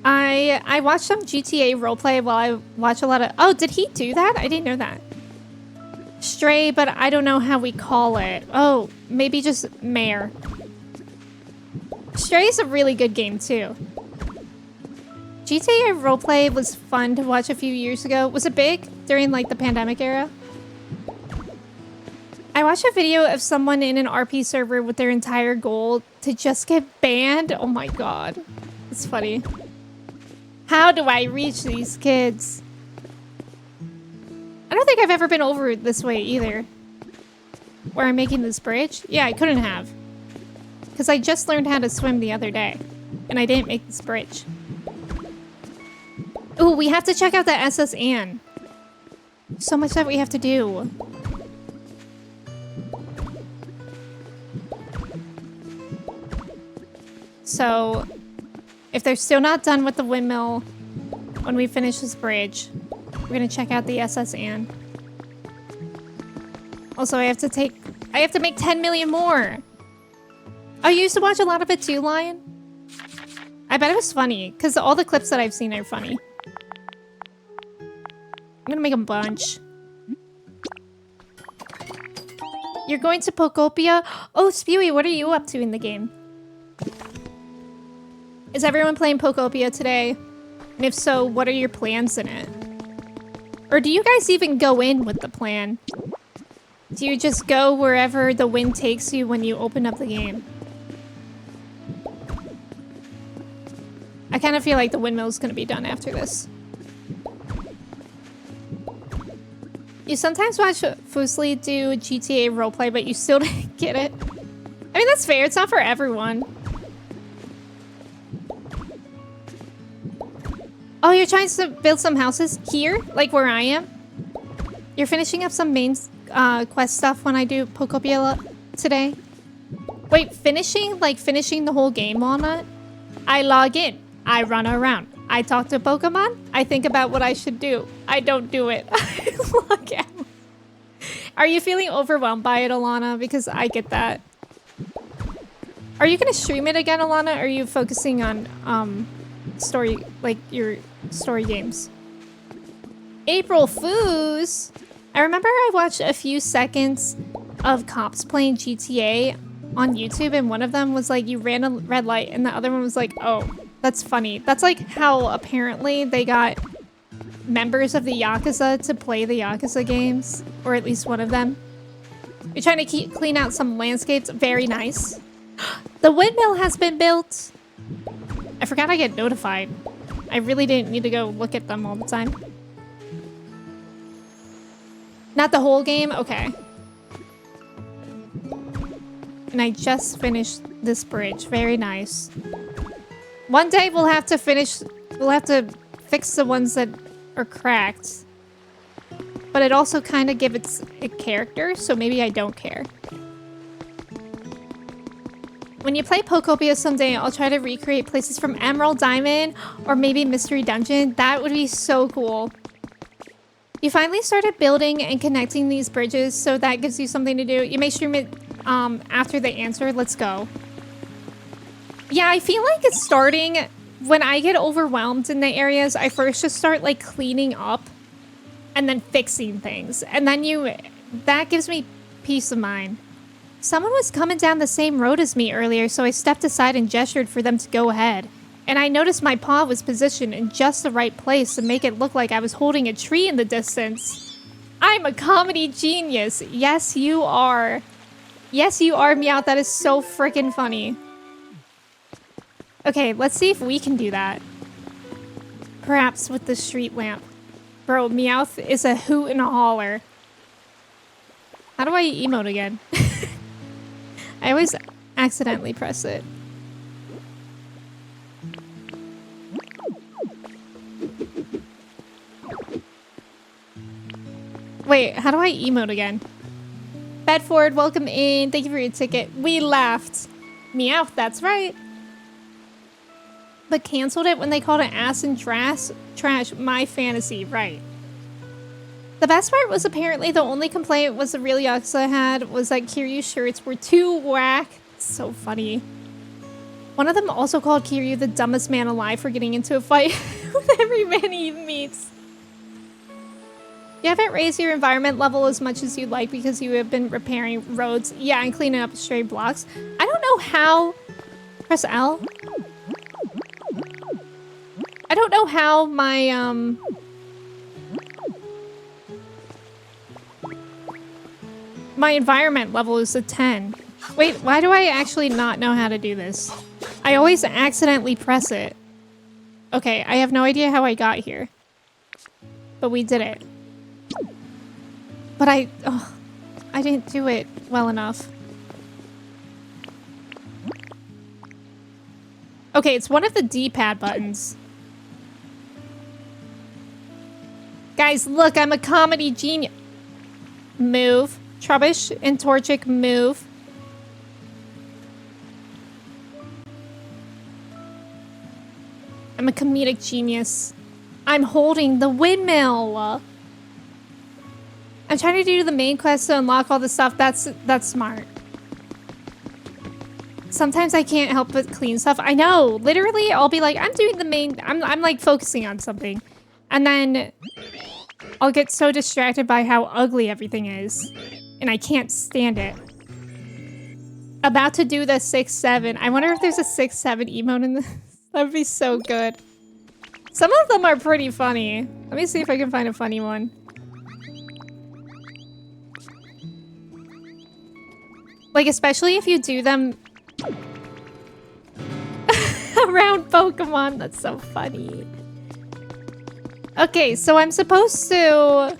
I watched some GTA roleplay while I watch a lot of... Oh, did he do that? I didn't know that. Stray, but I don't know how we call it. Oh, maybe just Mare. Stray is a really good game too. GTA roleplay was fun to watch a few years ago. Was it big during like the pandemic era? I watched a video of someone in an RP server with their entire goal to just get banned. Oh my god. It's funny. How do I reach these kids? I don't think I've ever been over this way either. Where I'm making this bridge? Yeah, I couldn't have. Because I just learned how to swim the other day. And I didn't make this bridge. Ooh, we have to check out the SS Anne. So much that we have to do. So, if they're still not done with the windmill when we finish this bridge, we're gonna check out the SS Anne. Also, I have to make 10 million more. Oh, you used to watch a lot of it too, Lion? I bet it was funny, because all the clips that I've seen are funny. I'm gonna make a bunch. You're going to Pokopia? Oh, Spewy, what are you up to in the game? Is everyone playing Pokopia today? And if so, what are your plans in it? Or do you guys even go in with the plan? Do you just go wherever the wind takes you when you open up the game? I kind of feel like the windmill's gonna be done after this. You sometimes watch Fusli do GTA roleplay, but you still didn't get it. I mean, that's fair. It's not for everyone. Oh, you're trying to build some houses here? Like where I am? You're finishing up some main quest stuff when I do Pokopia today? Wait, finishing? Like finishing the whole game on it? I log in. I run around. I talk to Pokemon. I think about what I should do. I don't do it. I log out. Are you feeling overwhelmed by it, Alana? Because I get that. Are you gonna stream it again, Alana? Or are you focusing on story, like your story games? April Fools! I remember I watched a few seconds of cops playing GTA on YouTube, and one of them was like, you ran a red light, and the other one was like, oh, that's funny. That's like how apparently they got members of the Yakuza to play the Yakuza games, or at least one of them. You're trying to clean out some landscapes. Very nice. The windmill has been built. I forgot I get notified. I really didn't need to go look at them all the time. Not the whole game? Okay. And I just finished this bridge. Very nice. One day we'll have to fix the ones that are cracked. But it also kind of gives it a character, so maybe I don't care. When you play Pokopia someday, I'll try to recreate places from Emerald Diamond or maybe Mystery Dungeon. That would be so cool. You finally started building and connecting these bridges, so that gives you something to do. You may stream it after the answer. Let's go. Yeah, I feel like it's starting when I get overwhelmed in the areas. I first just start like cleaning up and then fixing things. And then that gives me peace of mind. Someone was coming down the same road as me earlier, so I stepped aside and gestured for them to go ahead. And I noticed my paw was positioned in just the right place to make it look like I was holding a tree in the distance. I'm a comedy genius. Yes, you are. Yes, you are, Meowth. That is so freaking funny. Okay, let's see if we can do that. Perhaps with the street lamp. Bro, Meowth is a hoot and a holler. How do I emote again? I always accidentally press it. Wait, how do I emote again? Bedford, welcome in. Thank you for your ticket. We laughed. Meowth, that's right. But canceled it when they called it ass and trash. My fantasy, right. The best part was apparently the only complaint was the real Yakuza had was that Kiryu's shirts were too whack. So funny. One of them also called Kiryu the dumbest man alive for getting into a fight with every man he meets. You haven't raised your environment level as much as you'd like because you have been repairing roads. Yeah, and cleaning up stray blocks. I don't know how... Press L? I don't know how my, my environment level is a 10. Wait, why do I actually not know how to do this? I always accidentally press it. Okay, I have no idea how I got here. But we did it. But I didn't do it well enough. Okay, it's one of the D-pad buttons. Guys, look, I'm a comedy genius. Move. Trubbish and Torchic, move. I'm a comedic genius. I'm holding the windmill. I'm trying to do the main quest to unlock all the stuff. That's smart. Sometimes I can't help but clean stuff. I know. Literally, I'll be like, I'm doing the main... I'm like focusing on something. And then I'll get so distracted by how ugly everything is. And I can't stand it. About to do the 6-7. I wonder if there's a 6-7 emote in this. That would be so good. Some of them are pretty funny. Let me see if I can find a funny one. Like, especially if you do them around Pokemon. That's so funny. Okay, so I'm supposed to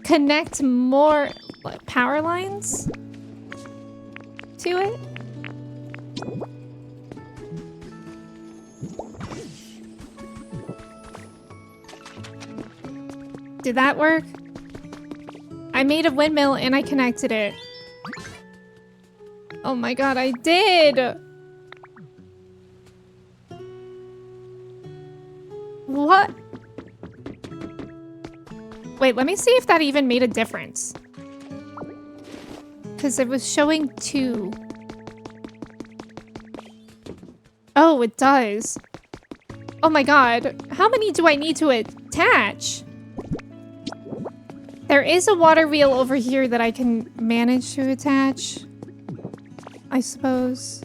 connect more power lines to it. Did that work? I made a windmill and I connected it. Oh my god, I did! What? Wait, let me see if that even made a difference. Because it was showing 2. Oh, it does. Oh my god. How many do I need to attach? There is a water wheel over here that I can manage to attach. I suppose.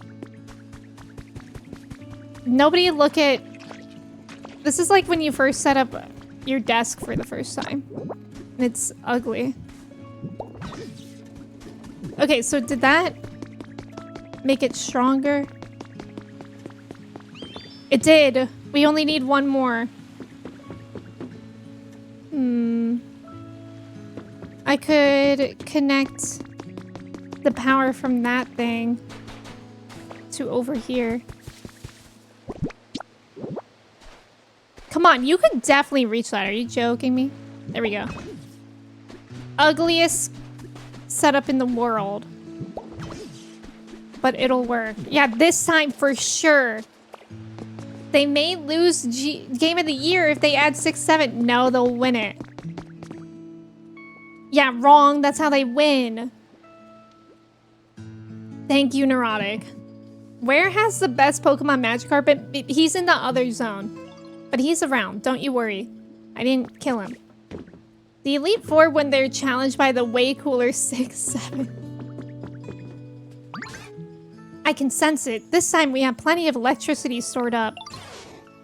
Nobody look at... This is like when you first set up your desk for the first time. And it's ugly. Okay, so did that... make it stronger? It did. We only need one more. I could connect the power from that thing to over here. Come on, you could definitely reach that. Are you joking me? There we go. Ugliest setup in the world. But it'll work. Yeah, this time for sure. They may lose Game of the Year if they add 6-7. No, they'll win it. Yeah, wrong. That's how they win. Thank you, Neurotic. Where has the best Pokemon Magikarp been? He's in the other zone. But he's around. Don't you worry. I didn't kill him. The Elite Four when they're challenged by the way cooler 6-7. I can sense it. This time we have plenty of electricity stored up.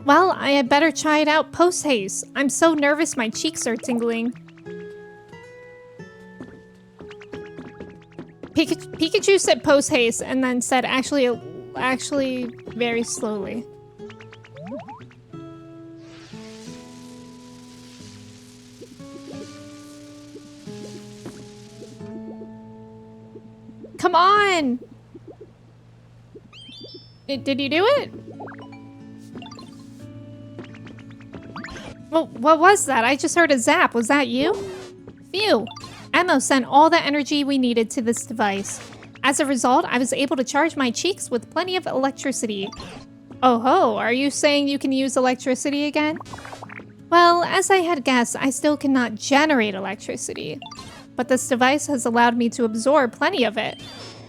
Well, I had better try it out post-haste. I'm so nervous my cheeks are tingling. Pikachu said post-haste and then said actually very slowly. Come on! Did you do it? Well, what was that? I just heard a zap. Was that you? Phew. Emme sent all the energy we needed to this device. As a result, I was able to charge my cheeks with plenty of electricity. Oh ho, are you saying you can use electricity again? Well, as I had guessed, I still cannot generate electricity. But this device has allowed me to absorb plenty of it.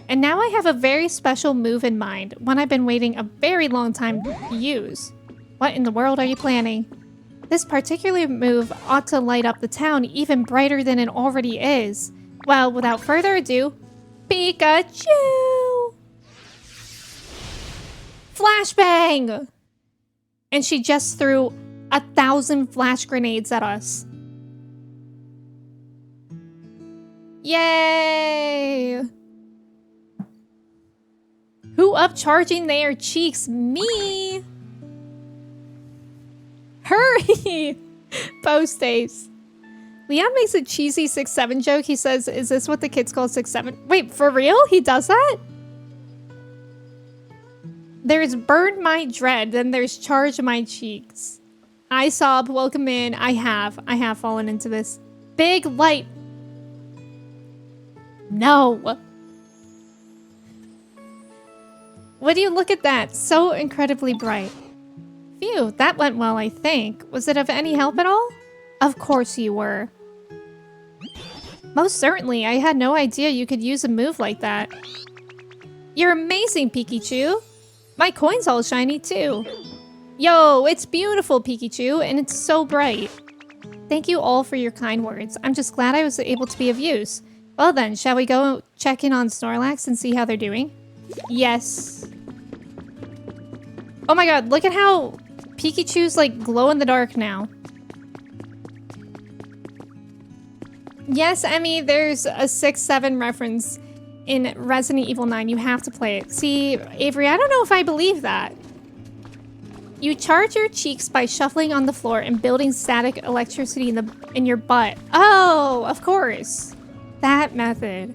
And now I have a very special move in mind, one I've been waiting a very long time to use. What in the world are you planning? This particular move ought to light up the town even brighter than it already is. Well, without further ado, Pikachu! Flashbang! And she just threw 1,000 flash grenades at us. Yay! Who upcharging their cheeks? Me! Hurry! Post-haste. Leon makes a cheesy 6-7 joke. He says, is this what the kids call 6-7? Wait, for real? He does that? There's burn my dread, then there's charge my cheeks. I sob, welcome in. I have fallen into this. Big light. No. Would you look at that? So incredibly bright. Phew, that went well, I think. Was it of any help at all? Of course you were. Most certainly, I had no idea you could use a move like that. You're amazing, Pikachu. My coin's all shiny too. Yo, it's beautiful, Pikachu, and it's so bright. Thank you all for your kind words. I'm just glad I was able to be of use. Well then, shall we go check in on Snorlax and see how they're doing? Yes. Oh my god, look at how Pikachu's like glow in the dark now. Yes, Emmy, there's a 6-7 reference in Resident Evil 9. You have to play it. See, Avery, I don't know if I believe that. You charge your cheeks by shuffling on the floor and building static electricity in your butt. Oh, of course. That method.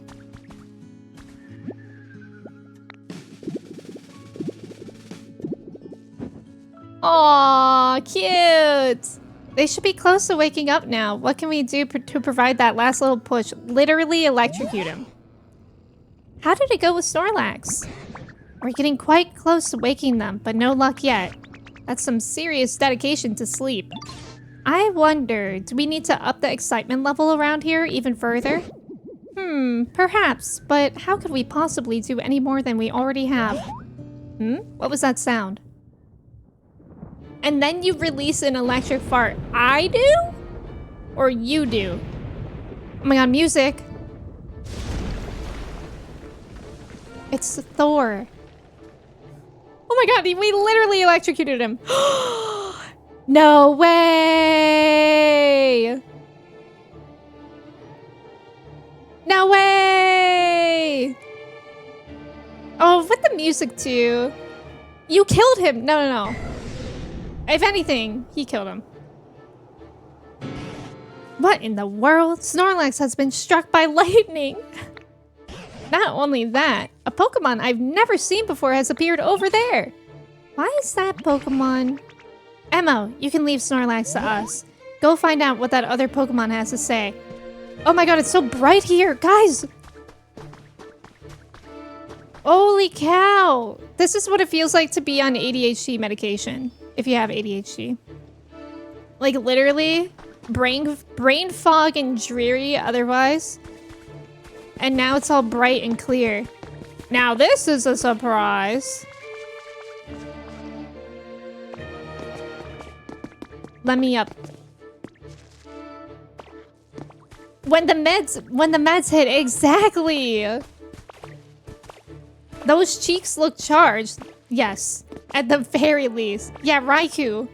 Aw, cute. They should be close to waking up now. What can we do to provide that last little push? Literally electrocute him. How did it go with Snorlax? We're getting quite close to waking them, but no luck yet. That's some serious dedication to sleep. I wonder, do we need to up the excitement level around here even further? Perhaps, but how could we possibly do any more than we already have? What was that sound? And then you release an electric fart. I do? Or you do? Oh my god, music. It's Thor. Oh my god, we literally electrocuted him. No way! No way! Oh, with the that music too. You killed him. No. If anything, he killed him. What in the world? Snorlax has been struck by lightning. Not only that, a Pokemon I've never seen before has appeared over there. Why is that Pokemon? Emmo, you can leave Snorlax to us. Go find out what that other Pokemon has to say. Oh my god, it's so bright here. Guys! Holy cow! This is what it feels like to be on ADHD medication. If you have ADHD. Like, literally, brain fog and dreary otherwise. And now it's all bright and clear. Now this is a surprise. Let me up. When the meds hit, exactly. Those cheeks look charged. Yes, at the very least. Yeah, Raikou.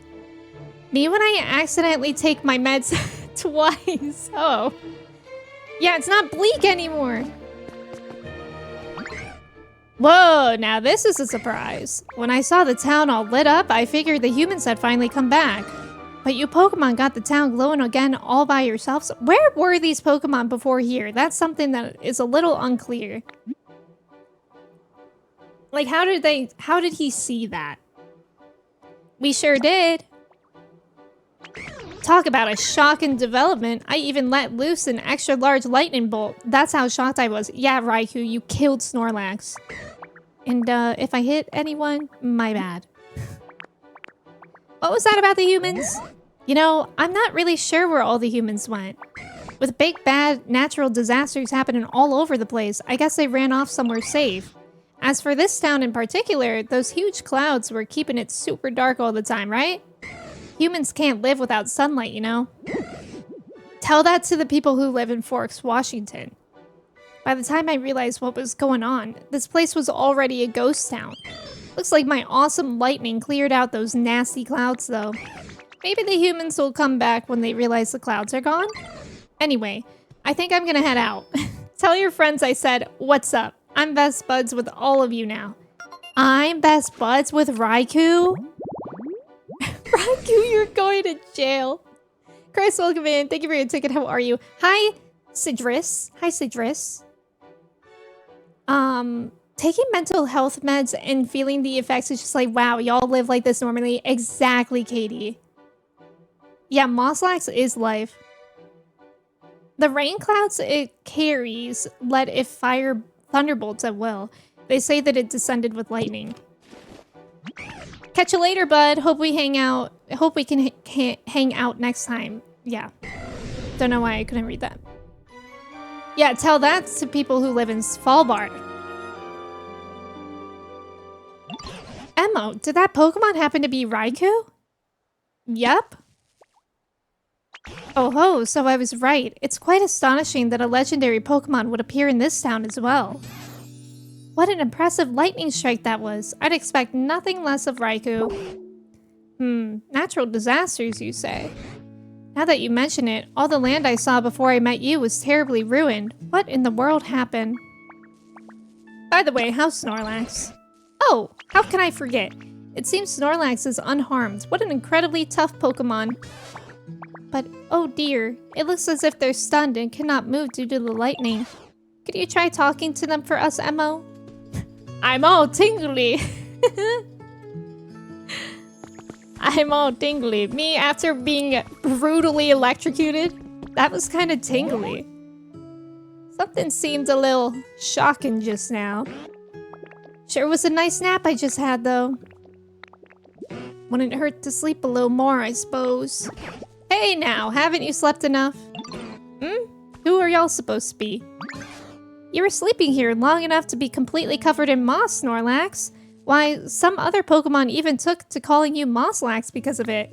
Me when I accidentally take my meds twice. Oh. Yeah, it's not bleak anymore. Whoa, now this is a surprise. When I saw the town all lit up, I figured the humans had finally come back. But you Pokemon got the town glowing again all by yourselves? Where were these Pokemon before here? That's something that is a little unclear. Like, how did he see that? We sure did. Talk about a shock in development. I even let loose an extra large lightning bolt. That's how shocked I was. Yeah, Raikou, you killed Snorlax. And if I hit anyone, my bad. What was that about the humans? You know, I'm not really sure where all the humans went. With big bad natural disasters happening all over the place, I guess they ran off somewhere safe. As for this town in particular, those huge clouds were keeping it super dark all the time, right? Humans can't live without sunlight, you know? Tell that to the people who live in Forks, Washington. By the time I realized what was going on, this place was already a ghost town. Looks like my awesome lightning cleared out those nasty clouds, though. Maybe the humans will come back when they realize the clouds are gone? Anyway, I think I'm gonna head out. Tell your friends I said, what's up? I'm best buds with all of you now. I'm best buds with Raikou? Raikou, you're going to jail. Chris, welcome in. Thank you for your ticket. How are you? Hi, Sidris. Hi, Sidris. Taking mental health meds and feeling the effects is just like, wow, y'all live like this normally. Exactly, Katie. Yeah, Mosslax is life. The rain clouds it carries let it fire thunderbolts at will. They say that it descended with lightning. Catch you later, bud. Hope we hang out. Hope we can hang out next time. Yeah. Don't know why I couldn't read that. Yeah, tell that to people who live in Svalbard. Emmo, did that Pokemon happen to be Raikou? Yep. Oh ho, so I was right. It's quite astonishing that a legendary Pokemon would appear in this town as well. What an impressive lightning strike that was. I'd expect nothing less of Raikou. Natural disasters, you say? Now that you mention it, all the land I saw before I met you was terribly ruined. What in the world happened? By the way, how's Snorlax? Oh, how can I forget? It seems Snorlax is unharmed. What an incredibly tough Pokemon. But, oh dear, it looks as if they're stunned and cannot move due to the lightning. Could you try talking to them for us, Emmo? I'm all tingly. I'm all tingly. Me after being brutally electrocuted? That was kind of tingly. Something seemed a little shocking just now. Sure was a nice nap I just had, though. Wouldn't hurt to sleep a little more, I suppose. Hey now, haven't you slept enough? Who are y'all supposed to be? You were sleeping here long enough to be completely covered in moss, Snorlax. Why, some other Pokemon even took to calling you Mosslax because of it.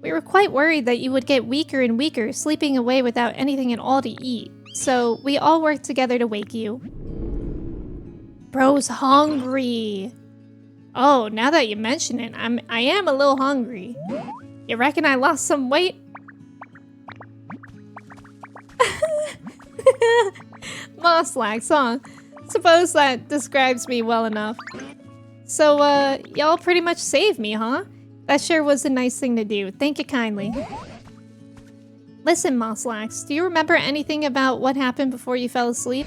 We were quite worried that you would get weaker and weaker, sleeping away without anything at all to eat. So, we all worked together to wake you. Bro's hungry. Oh, now that you mention it, I am a little hungry. You reckon I lost some weight? Mosslax, huh? Suppose that describes me well enough. So, y'all pretty much saved me, huh? That sure was a nice thing to do. Thank you kindly. Listen, Mosslax, do you remember anything about what happened before you fell asleep?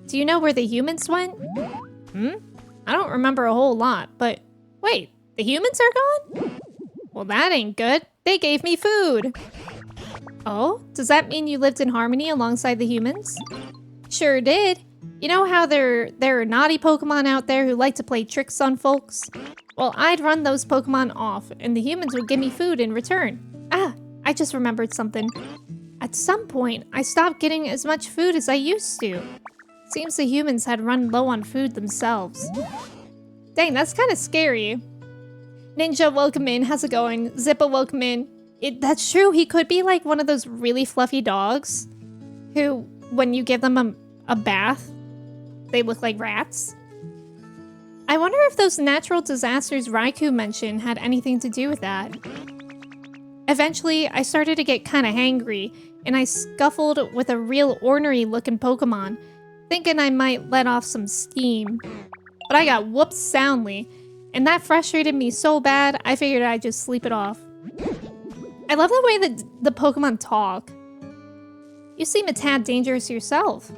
Do you know where the humans went? I don't remember a whole lot, but wait, the humans are gone? Well, that ain't good. They gave me food. Oh, does that mean you lived in harmony alongside the humans? Sure did. You know how there are naughty Pokemon out there who like to play tricks on folks? Well, I'd run those Pokemon off, and the humans would give me food in return. Ah, I just remembered something. At some point, I stopped getting as much food as I used to. Seems the humans had run low on food themselves. Dang, that's kind of scary. Ninja, welcome in. How's it going? Zippa, welcome in. That's true. He could be like one of those really fluffy dogs who, when you give them a bath, they look like rats. I wonder if those natural disasters Raikou mentioned had anything to do with that. Eventually, I started to get kind of hangry, and I scuffled with a real ornery-looking Pokemon, thinking I might let off some steam. But I got whooped soundly, and that frustrated me so bad, I figured I'd just sleep it off. I love the way that the Pokemon talk. You seem a tad dangerous yourself.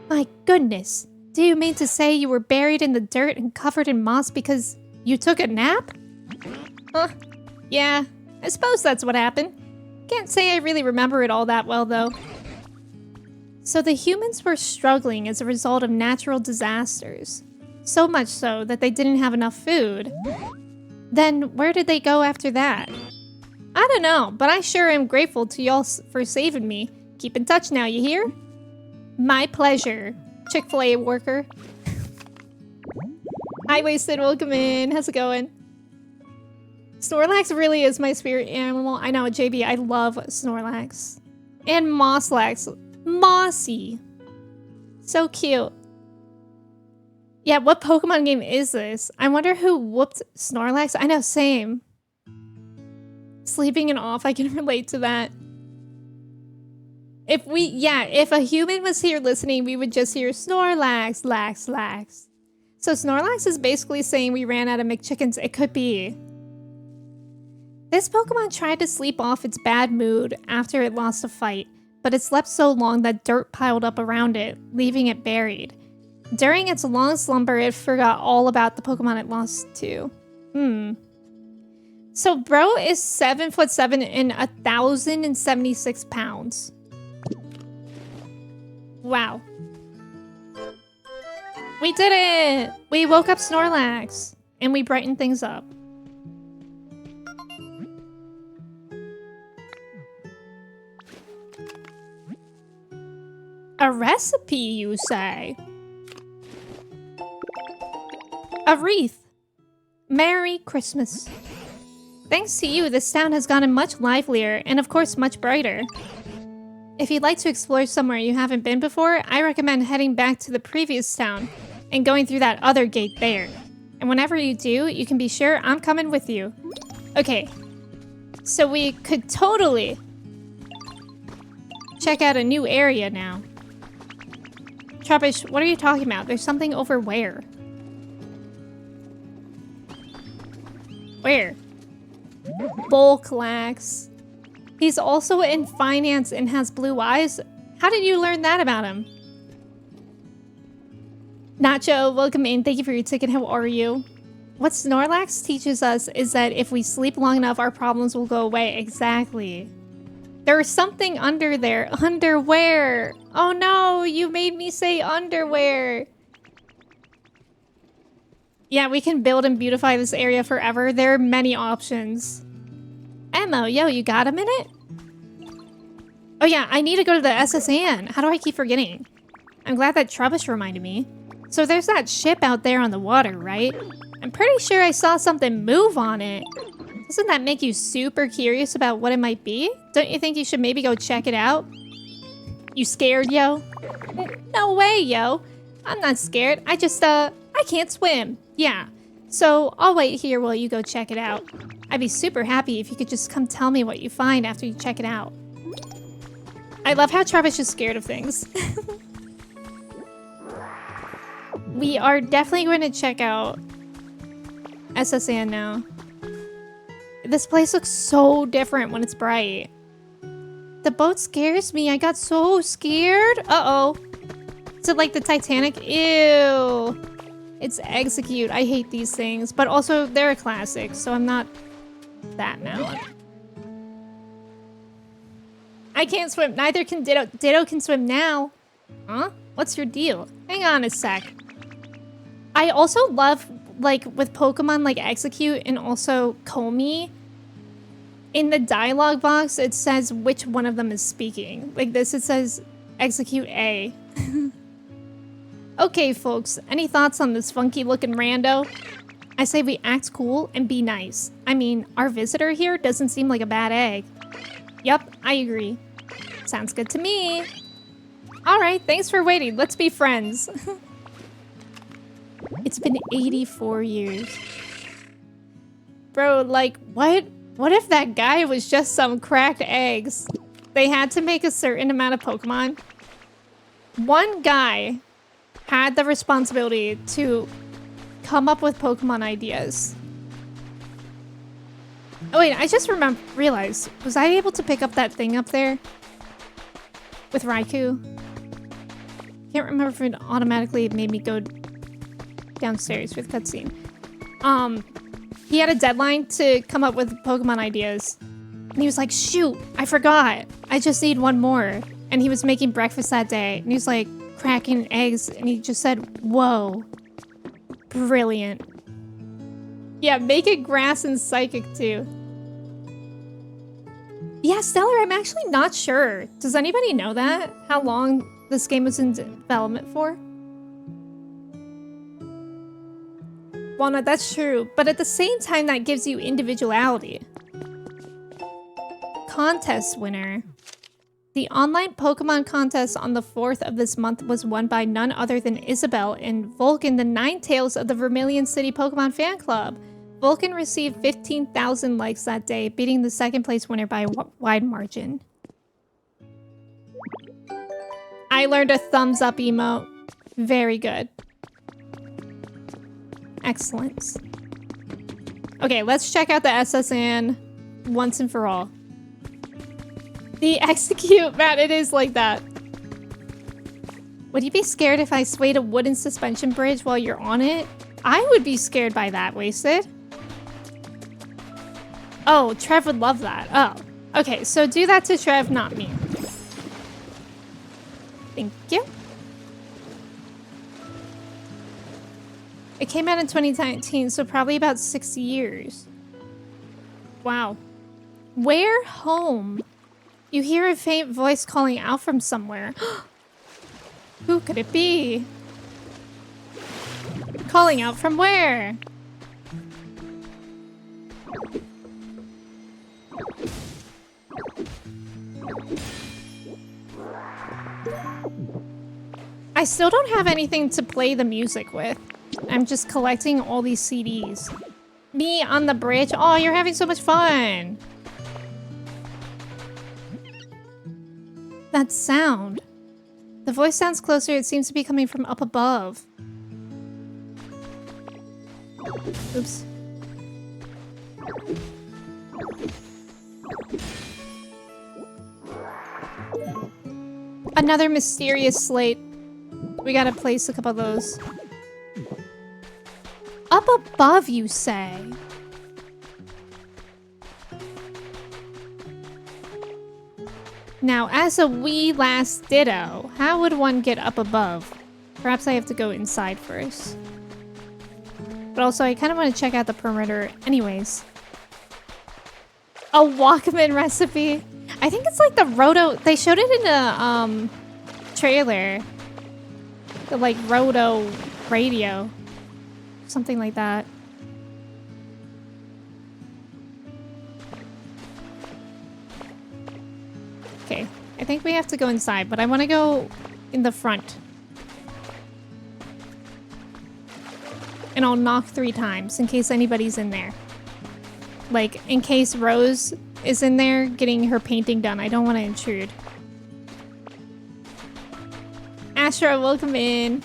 My goodness, do you mean to say you were buried in the dirt and covered in moss because you took a nap? Huh, yeah, I suppose that's what happened. Can't say I really remember it all that well, though. So the humans were struggling as a result of natural disasters. So much so that they didn't have enough food. Then where did they go after that? I don't know, but I sure am grateful to y'all for saving me. Keep in touch now, you hear? My pleasure, Chick-fil-A worker. Hi, Wasted, welcome in. How's it going? Snorlax really is my spirit animal. I know, JB, I love Snorlax. And Mosslax. Mossy. So cute. Yeah, what Pokemon game is this? I wonder who whooped Snorlax. I know, same. Sleeping and off, I can relate to that. If a human was here listening, we would just hear Snorlax, lax, lax. So Snorlax is basically saying we ran out of McChickens. It could be. This Pokemon tried to sleep off its bad mood after it lost a fight, but it slept so long that dirt piled up around it, leaving it buried. During its long slumber, it forgot all about the Pokemon it lost to. So bro is 7'7" and 1,076 pounds. Wow. We did it! We woke up Snorlax, and we brightened things up. A recipe, you say? A wreath. Merry Christmas. Thanks to you, this town has gotten much livelier and of course much brighter. If you'd like to explore somewhere you haven't been before, I recommend heading back to the previous town and going through that other gate there. And whenever you do, you can be sure I'm coming with you. Okay, so we could totally check out a new area now. Trubbish, what are you talking about? There's something over where? Where? Bulklax. He's also in finance and has blue eyes. How did you learn that about him? Nacho, welcome in. Thank you for your ticket. How are you? What Snorlax teaches us is that if we sleep long enough, our problems will go away. Exactly. There's something under there. Underwear. Oh no, you made me say underwear. Yeah, we can build and beautify this area forever. There are many options. Emme, yo, you got a minute? Oh yeah, I need to go to the SSN. How do I keep forgetting? I'm glad that Trubbish reminded me. So there's that ship out there on the water, right? I'm pretty sure I saw something move on it. Doesn't that make you super curious about what it might be? Don't you think you should maybe go check it out? You scared, yo? No way, yo. I'm not scared. I just, I can't swim. Yeah. So I'll wait here while you go check it out. I'd be super happy if you could just come tell me what you find after you check it out. I love how Trubbish is scared of things. we are definitely going to check out SSN now. This place looks so different when it's bright. The boat scares me. I got so scared. Uh-oh. Is it like the Titanic? Ew. It's Execute. I hate these things. But also, they're a classic, so I'm not that mad. I can't swim. Neither can Ditto. Ditto can swim now. Huh? What's your deal? Hang on a sec. I also love, like, with Pokemon like Execute and also Komi, in the dialogue box, it says which one of them is speaking. Like this, it says Execute A. Okay, folks, any thoughts on this funky looking rando? I say we act cool and be nice. I mean, our visitor here doesn't seem like a bad egg. Yup, I agree. Sounds good to me. Alright, thanks for waiting. Let's be friends. It's been 84 years. Bro, like, what? What if that guy was just some cracked eggs? They had to make a certain amount of Pokemon. One guy had the responsibility to come up with Pokemon ideas. Oh wait, I just realized, was I able to pick up that thing up there? With Raikou? Can't remember if it automatically made me go downstairs with cutscene. He had a deadline to come up with Pokemon ideas. And he was like, shoot, I forgot. I just need one more. And he was making breakfast that day. And he was like cracking eggs. And he just said, whoa. Brilliant. Yeah, make it grass and psychic too. Yeah, Stellar, I'm actually not sure. Does anybody know that? How long this game was in development for? Walnut, that's true, but at the same time, that gives you individuality. Contest winner. The online Pokemon contest on the 4th of this month was won by none other than Isabelle and Vulcan, the Ninetales of the Vermilion City Pokemon Fan Club. Vulcan received 15,000 likes that day, beating the second place winner by a wide margin. I learned a thumbs up emote. Very good. Excellent. Okay, let's check out the SSN once and for all. The Execute, Matt, it is like that. Would you be scared if I swayed a wooden suspension bridge while you're on it? I would be scared by that, Wasted. Oh, Trev would love that. Oh, okay, so do that to Trev, not me. Thank you. It came out in 2019, so probably about 6 years. Wow. Where home? You hear a faint voice calling out from somewhere. Who could it be? Calling out from where? I still don't have anything to play the music with. I'm just collecting all these CDs. Me on the bridge. Oh, you're having so much fun. That sound. The voice sounds closer. It seems to be coming from up above. Oops. Another mysterious slate. We gotta place a couple of those. Up above, you say? Now, as a wee last Ditto, how would one get up above? Perhaps I have to go inside first. But also, I kind of want to check out the perimeter anyways. A Walkman recipe? I think it's like the Roto... They showed it in a trailer. The, like, Roto radio. Something like that. Okay, I think we have to go inside, but I want to go in the front. And I'll knock 3 times in case anybody's in there. Like, in case Rose is in there getting her painting done. I don't want to intrude. Astra, welcome in.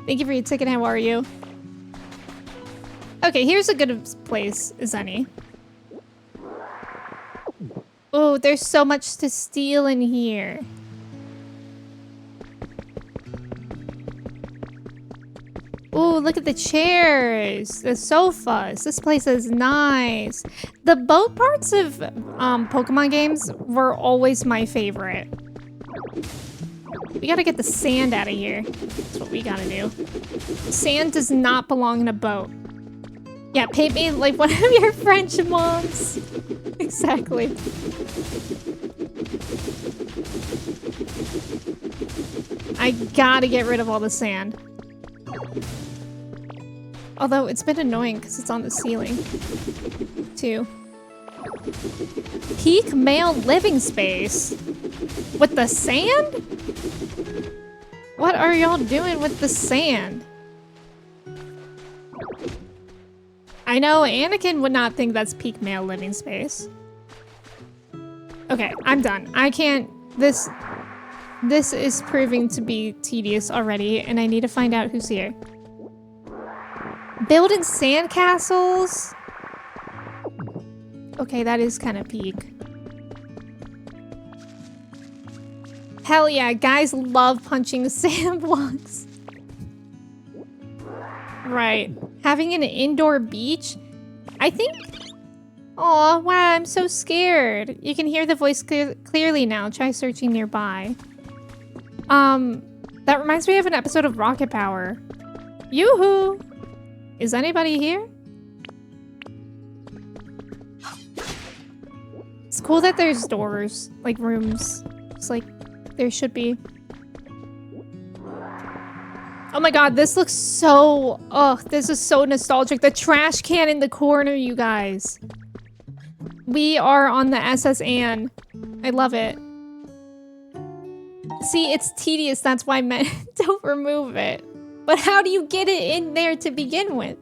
Thank you for your ticket. How are you? Okay, here's a good place as any. Oh, there's so much to steal in here. Oh, look at the chairs, the sofas. This place is nice. The boat parts of Pokemon games were always my favorite. We gotta get the sand out of here. That's what we gotta do. Sand does not belong in a boat. Yeah, paint me like one of your French moms. Exactly. I gotta get rid of all the sand. Although it's been annoying because it's on the ceiling, too. Peak male living space? With the sand? What are y'all doing with the sand? I know Anakin would not think that's peak male living space. Okay, I'm done. I can't... This is proving to be tedious already, and I need to find out who's here. Building sandcastles? Okay, that is kind of peak. Hell yeah, guys love punching sand blocks. Right. Having an indoor beach? I think... Oh, wow, I'm so scared. You can hear the voice clearly now. Try searching nearby. That reminds me of an episode of Rocket Power. Yoo-hoo! Is anybody here? It's cool that there's doors, like rooms. It's like there should be. Oh my god, this looks so... Ugh, this is so nostalgic. The trash can in the corner, you guys. We are on the SS Anne. I love it. See, it's tedious. That's why men don't remove it. But how do you get it in there to begin with?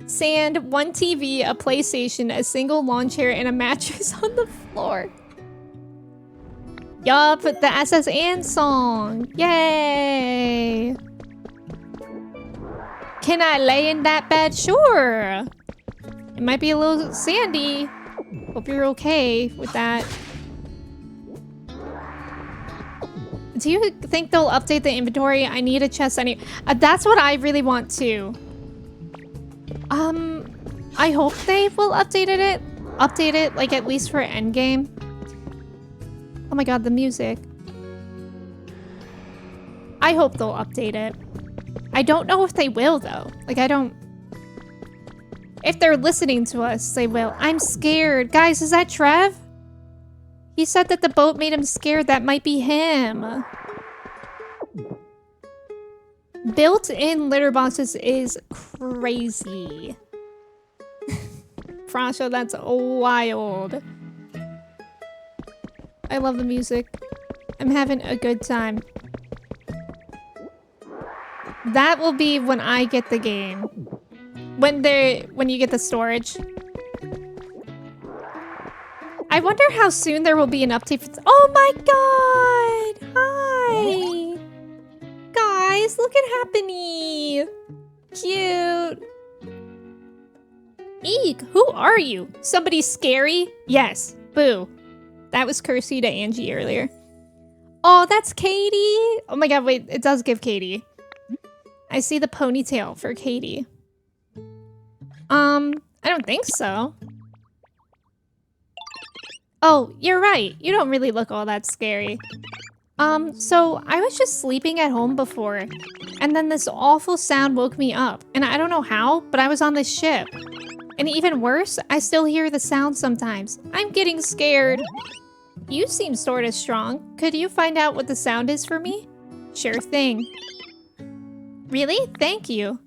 Sand, one TV, a PlayStation, a single lawn chair, and a mattress on the floor. Yup, the SS Anne song. Yay! Can I lay in that bed? Sure. It might be a little sandy. Hope you're okay with that. Do you think they'll update the inventory? I need a chest. That's what I really want too. I hope they will update it, like at least for endgame. Oh my god, the music. I hope they'll update it. I don't know if they will though. Like I don't... If they're listening to us, they will. I'm scared. Guys, is that Trev? He said that the boat made him scared. That might be him. Built-in litter boxes is crazy. Frasha, that's wild. I love the music. I'm having a good time. That will be when I get the game. When you get the storage. I wonder how soon there will be an update for... Oh my god! Hi! Guys, look at Happiny! Cute! Eek, who are you? Somebody scary? Yes. Boo. That was Cursey to Angie earlier. Oh, that's Katie! Oh my god, wait, it does give Katie. I see the ponytail for Katie. I don't think so. Oh, you're right. You don't really look all that scary. So I was just sleeping at home before, and then this awful sound woke me up. And I don't know how, but I was on this ship. And even worse, I still hear the sound sometimes. I'm getting scared. You seem sort of strong. Could you find out what the sound is for me? Sure thing. Really? Thank you.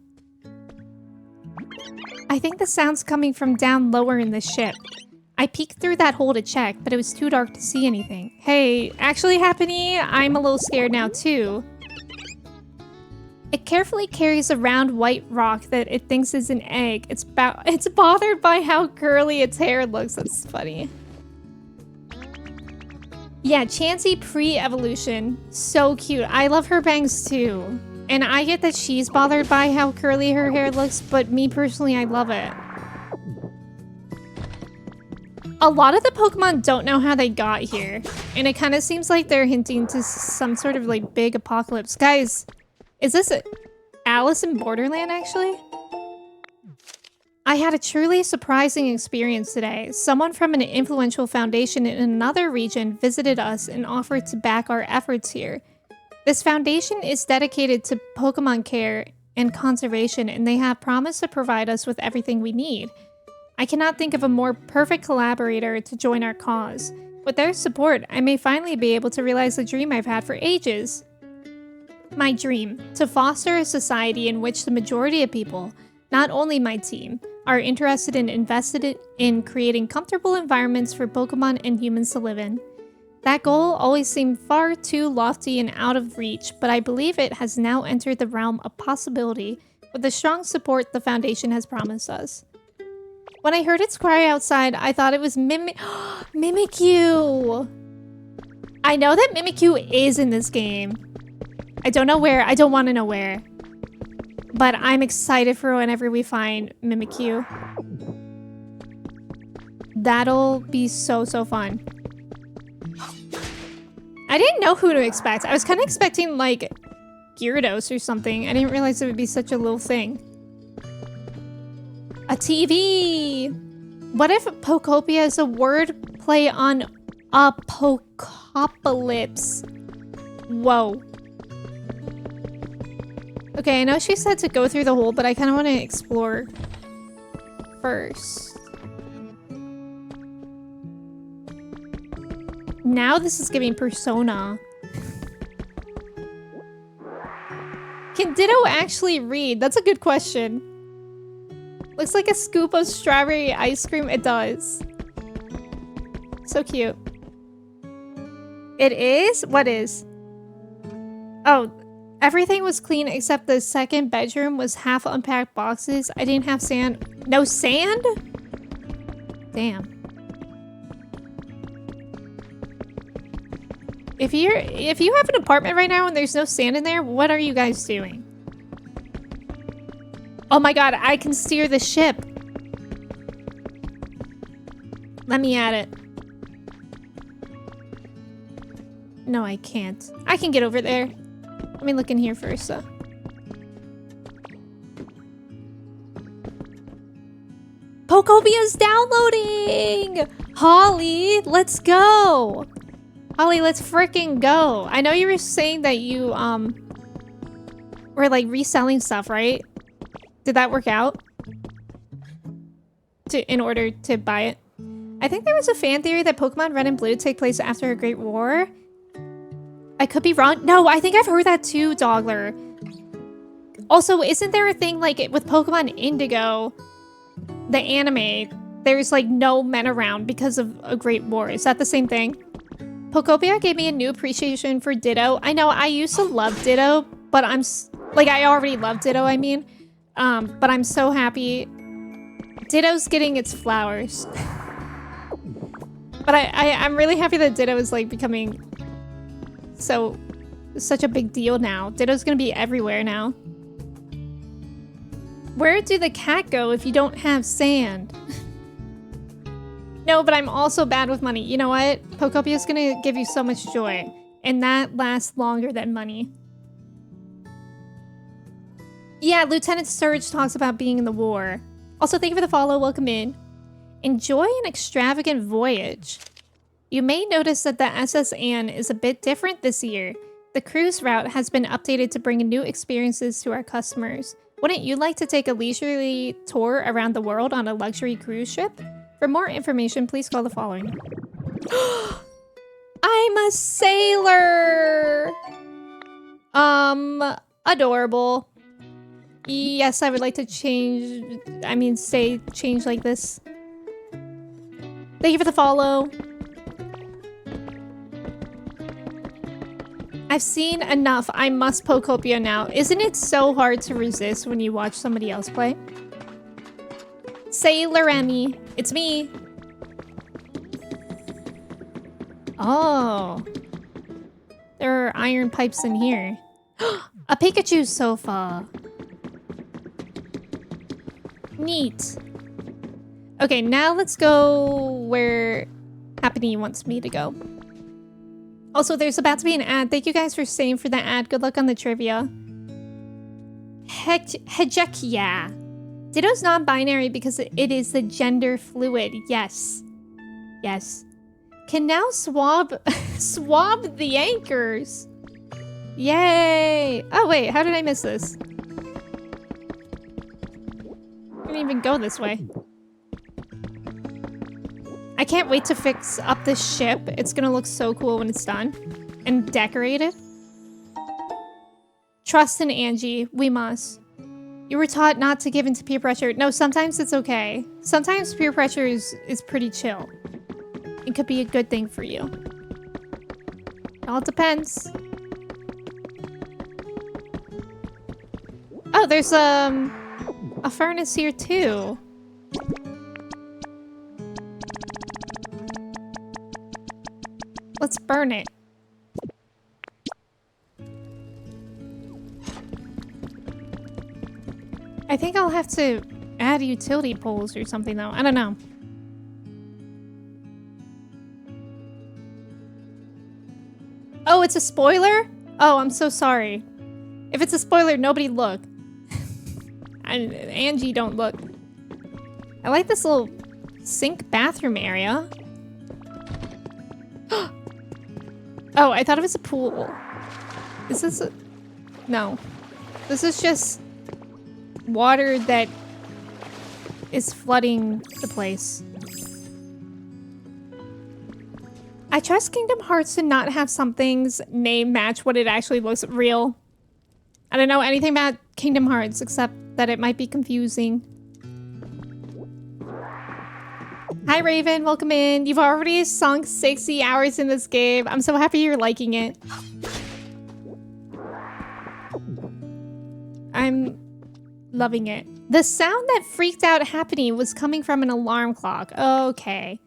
I think the sound's coming from down lower in the ship. I peeked through that hole to check, but it was too dark to see anything. Hey, actually, Happiny, I'm a little scared now, too. It carefully carries a round white rock that it thinks is an egg. It's bothered by how curly its hair looks. That's funny. Yeah, Chansey pre-evolution. So cute. I love her bangs, too. And I get that she's bothered by how curly her hair looks, but me personally, I love it. A lot of the Pokemon don't know how they got here, and it kind of seems like they're hinting to some sort of like big apocalypse. Guys, is this Alice in Borderland actually? I had a truly surprising experience today. Someone from an influential foundation in another region visited us and offered to back our efforts here. This foundation is dedicated to Pokemon care and conservation, and they have promised to provide us with everything we need. I cannot think of a more perfect collaborator to join our cause. With their support, I may finally be able to realize the dream I've had for ages. My dream, to foster a society in which the majority of people, not only my team, are interested and invested in creating comfortable environments for Pokemon and humans to live in. That goal always seemed far too lofty and out of reach, but I believe it has now entered the realm of possibility with the strong support the Foundation has promised us. When I heard its cry outside, I thought it was Mimikyu! I know that Mimikyu is in this game. I don't know where. I don't want to know where. But I'm excited for whenever we find Mimikyu. That'll be so fun. I didn't know who to expect. I was kind of expecting, like, Gyarados or something. I didn't realize it would be such a little thing. A TV! What if Pokopia is a word play on apocalypse? Whoa. Okay, I know she said to go through the hole, but I kind of want to explore first. Now this is giving Persona. Can Ditto actually read? That's a good question. Looks like a scoop of strawberry ice cream. It does. So cute. It is? What is? Oh, everything was clean except the second bedroom was half unpacked boxes. I didn't have sand. No sand? Damn. If you have an apartment right now and there's no sand in there, what are you guys doing? Oh my god, I can steer the ship. Let me at it. No, I can't. I can get over there. Let me look in here first, though. Pokopia's downloading! Holly, let's go! Holly, let's freaking go. I know you were saying that you, were, like, reselling stuff, right? Did that work out? In order to buy it? I think there was a fan theory that Pokemon Red and Blue take place after a Great War. I could be wrong. No, I think I've heard that too, Dogler. Also, isn't there a thing like with Pokemon Indigo, the anime, there's like no men around because of a Great War? Is that the same thing? Pokopia gave me a new appreciation for Ditto. I know I used to love Ditto, but I already loved Ditto, I mean. But I'm so happy Ditto's getting its flowers. But I'm really happy that Ditto is like becoming such a big deal now. Ditto's gonna be everywhere now. Where do the cat go if you don't have sand? No, but I'm also bad with money. You know what? Pokopia's gonna give you so much joy, and that lasts longer than money. Yeah, Lieutenant Surge talks about being in the war. Also, thank you for the follow. Welcome in. Enjoy an extravagant voyage. You may notice that the SS Anne is a bit different this year. The cruise route has been updated to bring new experiences to our customers. Wouldn't you like to take a leisurely tour around the world on a luxury cruise ship? For more information, please call the following. I'm a sailor! Adorable. Yes, I would like to change like this. Thank you for the follow. I've seen enough. I must Pokopia now. Isn't it so hard to resist when you watch somebody else play? Sailor Emmy. It's me. Oh. There are iron pipes in here. A Pikachu sofa. Neat. Okay, now let's go where Happiny wants me to go. Also, there's about to be an ad. Thank you guys for staying for the ad. Good luck on the trivia. Heck yeah. Ditto's non-binary because it is the gender fluid. Yes. Yes. Can now swab the anchors. Yay. Oh, wait. How did I miss this? I didn't even go this way. I can't wait to fix up this ship. It's gonna look so cool when it's done. And decorated. Trust in Angie. We must. You were taught not to give into peer pressure. No, sometimes it's okay. Sometimes peer pressure is pretty chill. It could be a good thing for you. It all depends. Oh, there's a furnace here too. Let's burn it. I think I'll have to add utility poles or something though. I don't know. Oh, it's a spoiler? Oh, I'm so sorry. If it's a spoiler, nobody look. Angie, don't look. I like this little sink bathroom area. Oh, I thought it was a pool. Is this a... No. This is just water that is flooding the place. I trust Kingdom Hearts to not have some things name match what it actually looks real. I don't know anything about Kingdom Hearts except that it might be confusing. Hi Raven, welcome in. You've already sunk 60 hours in this game. I'm so happy you're liking it. I'm loving it. The sound that freaked out Happiny was coming from an alarm clock. Okay.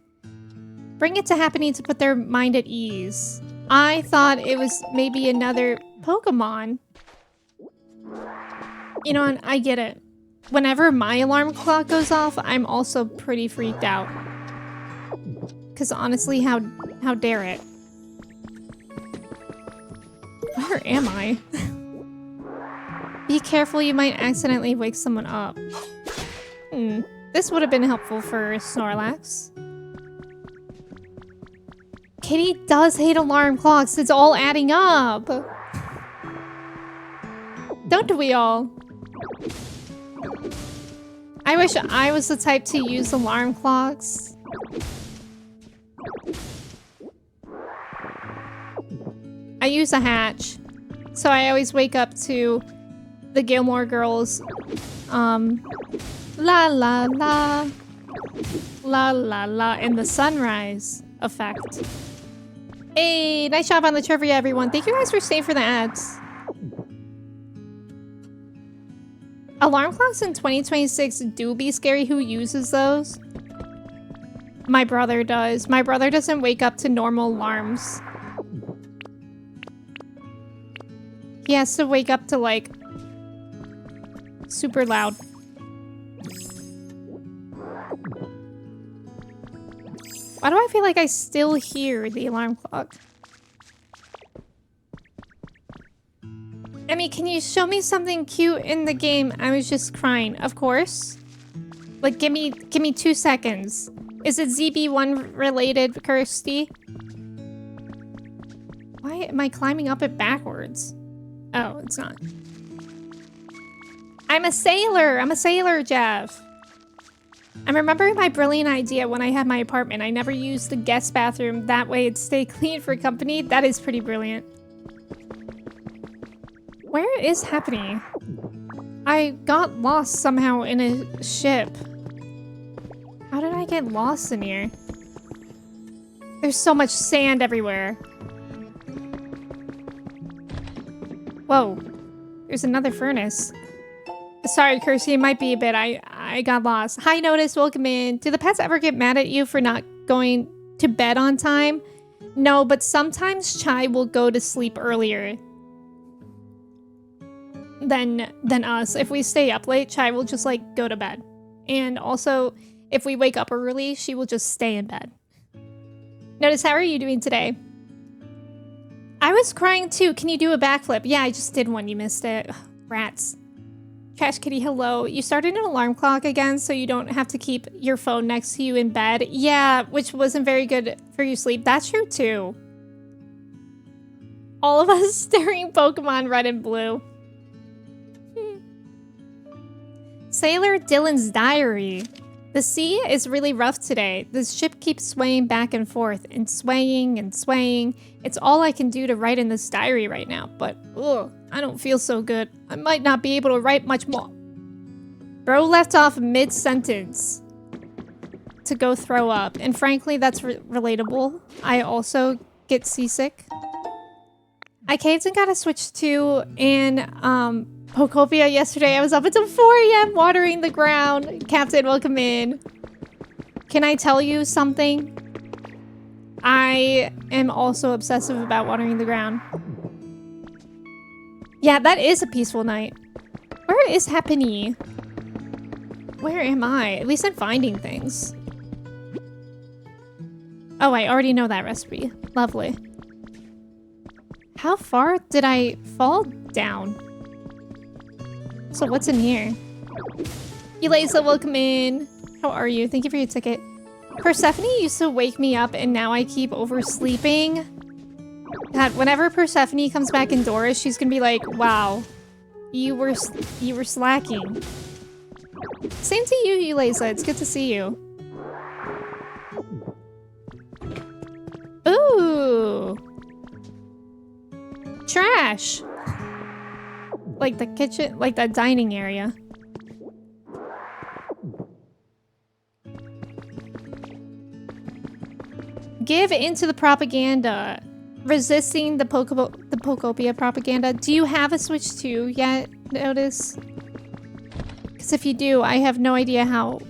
Bring it to Happiny to put their mind at ease. I thought it was maybe another Pokemon. You know what? I get it. Whenever my alarm clock goes off, I'm also pretty freaked out. Because honestly, how dare it? Where am I? Be careful, you might accidentally wake someone up. This would have been helpful for Snorlax. Kitty does hate alarm clocks. It's all adding up. Don't we all? I wish I was the type to use alarm clocks. I use a hatch. So I always wake up to the Gilmore Girls. La la la. La la la. And the sunrise effect. Hey, nice job on the trivia, everyone. Thank you guys for staying for the ads. Alarm clocks in 2026 do be scary. Who uses those? My brother does. My brother doesn't wake up to normal alarms. He has to wake up to, like, super loud. Why do I feel like I still hear the alarm clock? Emme, can you show me something cute in the game? I was just crying. Of course. Like, give me 2 seconds. Is it ZB1 related, Kirsty? Why am I climbing up it backwards? Oh, it's not. I'm a sailor, Jeff. I'm remembering my brilliant idea when I had my apartment. I never used the guest bathroom. That way it'd stay clean for company. That is pretty brilliant. Where is happening? I got lost somehow in a ship. How did I get lost in here? There's so much sand everywhere. Whoa. There's another furnace. Sorry, Kirsty, it might be a bit. I got lost. Hi, Notice. Welcome in. Do the pets ever get mad at you for not going to bed on time? No, but sometimes Chai will go to sleep earlier. than us. If we stay up late, Chai will just like go to bed. And also, if we wake up early, she will just stay in bed. Notice, how are you doing today? I was crying too. Can you do a backflip? Yeah, I just did one. You missed it. Ugh, rats. Trash Kitty, hello. You started an alarm clock again so you don't have to keep your phone next to you in bed. Yeah, which wasn't very good for your sleep. That's true too. All of us staring Pokemon Red and Blue. Sailor Dylan's diary. The sea is really rough today. The ship keeps swaying back and forth and swaying and swaying. It's all I can do to write in this diary right now, but ugh, I don't feel so good. I might not be able to write much more. Bro left off mid-sentence to go throw up, and frankly, that's relatable. I also get seasick. I caved and got a Switch 2 and Pokopia yesterday. I was up until 4 a.m. watering the ground. Captain, welcome in. Can I tell you something? I am also obsessive about watering the ground. Yeah, that is a peaceful night. Where is Happiny? Where am I? At least I'm finding things. Oh, I already know that recipe. Lovely. How far did I fall down? So what's in here? Elisa, welcome in. How are you? Thank you for your ticket. Persephone used to wake me up and now I keep oversleeping. God, whenever Persephone comes back indoors, she's gonna be like, wow, you were slacking. Same to you, Elisa. It's good to see you. Ooh. Trash. Like the kitchen, like the dining area. Give into the propaganda. Resisting the Pokopia propaganda. Do you have a Switch 2 yet, Notice? Because if you do, I have no idea how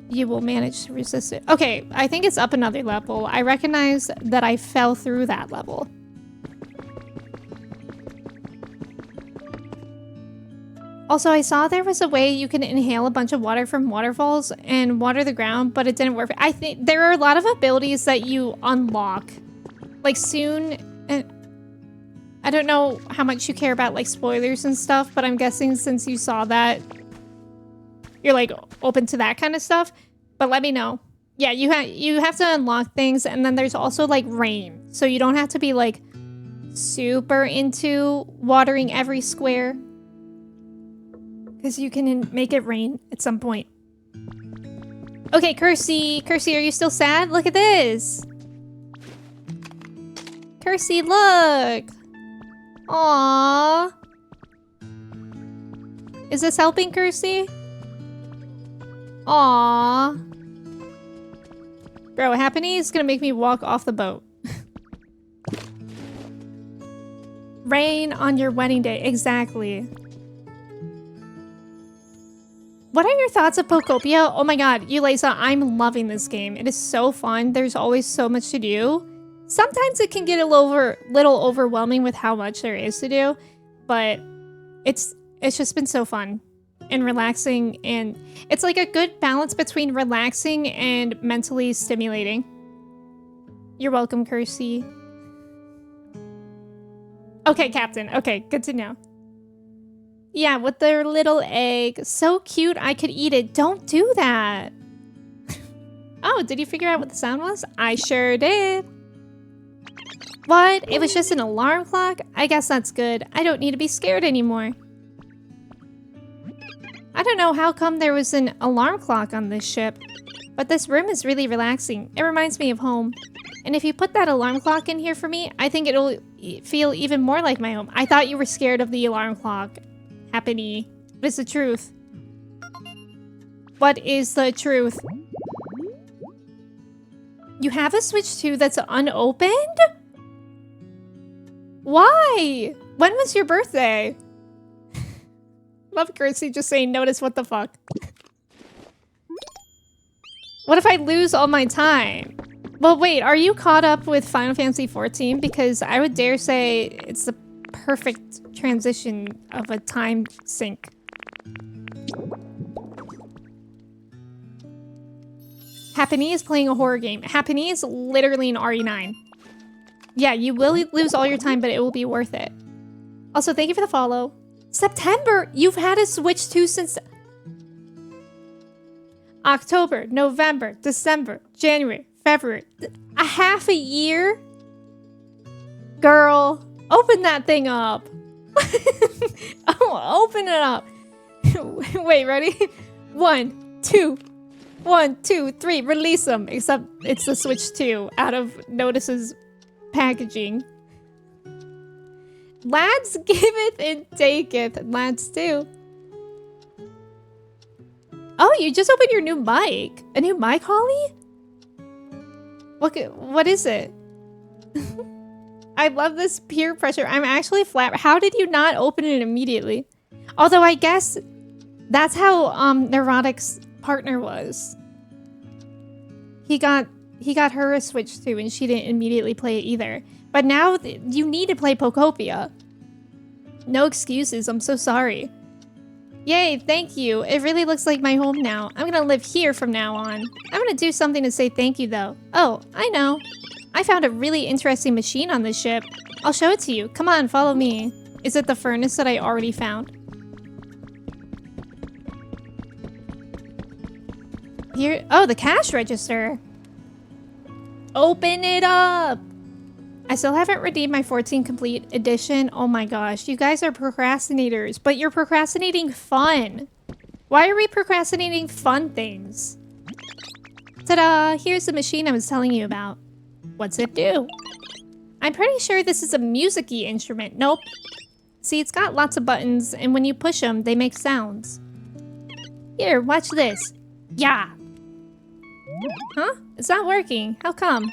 you will manage to resist it. Okay, I think it's up another level. I recognize that I fell through that level. Also, I saw there was a way you can inhale a bunch of water from waterfalls and water the ground, but it didn't work. I think there are a lot of abilities that you unlock. Like soon, I don't know how much you care about like spoilers and stuff, but I'm guessing since you saw that, you're like open to that kind of stuff. But let me know. Yeah, you have to unlock things, and then there's also like rain, so you don't have to be like super into watering every square. Because you can make it rain at some point. Okay, Kersey. Kersey, are you still sad? Look at this. Kersey, look. Aww. Is this helping, Kersey? Aww. Bro, Happiny is gonna make me walk off the boat. Rain on your wedding day. Exactly. What are your thoughts of Pokopia? Oh my god, Elisa, I'm loving this game. It is so fun. There's always so much to do. Sometimes it can get a little overwhelming with how much there is to do, but it's just been so fun and relaxing, and it's like a good balance between relaxing and mentally stimulating. You're welcome, Kersey. Okay, Captain. Okay, good to know. Yeah, with their little egg. So cute, I could eat it. Don't do that. Oh, did you figure out what the sound was? I sure did. What? It was just an alarm clock? I guess that's good. I don't need to be scared anymore. I don't know how come there was an alarm clock on this ship, but this room is really relaxing. It reminds me of home. And if you put that alarm clock in here for me, I think it'll feel even more like my home. I thought you were scared of the alarm clock. Happiny. What is the truth? What is the truth? You have a Switch 2 that's unopened? Why? When was your birthday? Love Kirsty just saying, notice what the fuck. What if I lose all my time? Well, wait, are you caught up with Final Fantasy XIV? Because I would dare say it's the perfect transition of a time sync. Happiny is playing a horror game. Happiny is literally an RE9. Yeah, you will lose all your time, but it will be worth it. Also, thank you for the follow. September! You've had a Switch 2 since... October, November, December, January, February. A half a year? Girl, open that thing up. Oh, open it up. Wait, ready? 1, 2, 1, 2, 3. Release them. Except it's the Switch 2 out of Notice's packaging. Lads giveth and taketh. Lads do. Oh, you just opened your new mic. A new mic, Holly? What is it? I love this peer pressure. I'm actually flat. How did you not open it immediately? Although I guess that's how Neurotic's partner was. He got her a Switch too, and she didn't immediately play it either. But now you need to play Pokopia. No excuses. I'm so sorry. Yay, thank you. It really looks like my home now. I'm gonna live here from now on. I'm gonna do something to say thank you though. Oh, I know. I found a really interesting machine on this ship. I'll show it to you. Come on, follow me. Is it the furnace that I already found? Here, oh, the cash register. Open it up. I still haven't redeemed my 14 complete edition. Oh my gosh, you guys are procrastinators, but you're procrastinating fun. Why are we procrastinating fun things? Ta-da, here's the machine I was telling you about. What's it do? I'm pretty sure this is a music-y instrument. Nope. See, it's got lots of buttons, and when you push them, they make sounds. Here, watch this. Yeah. Huh? It's not working. How come?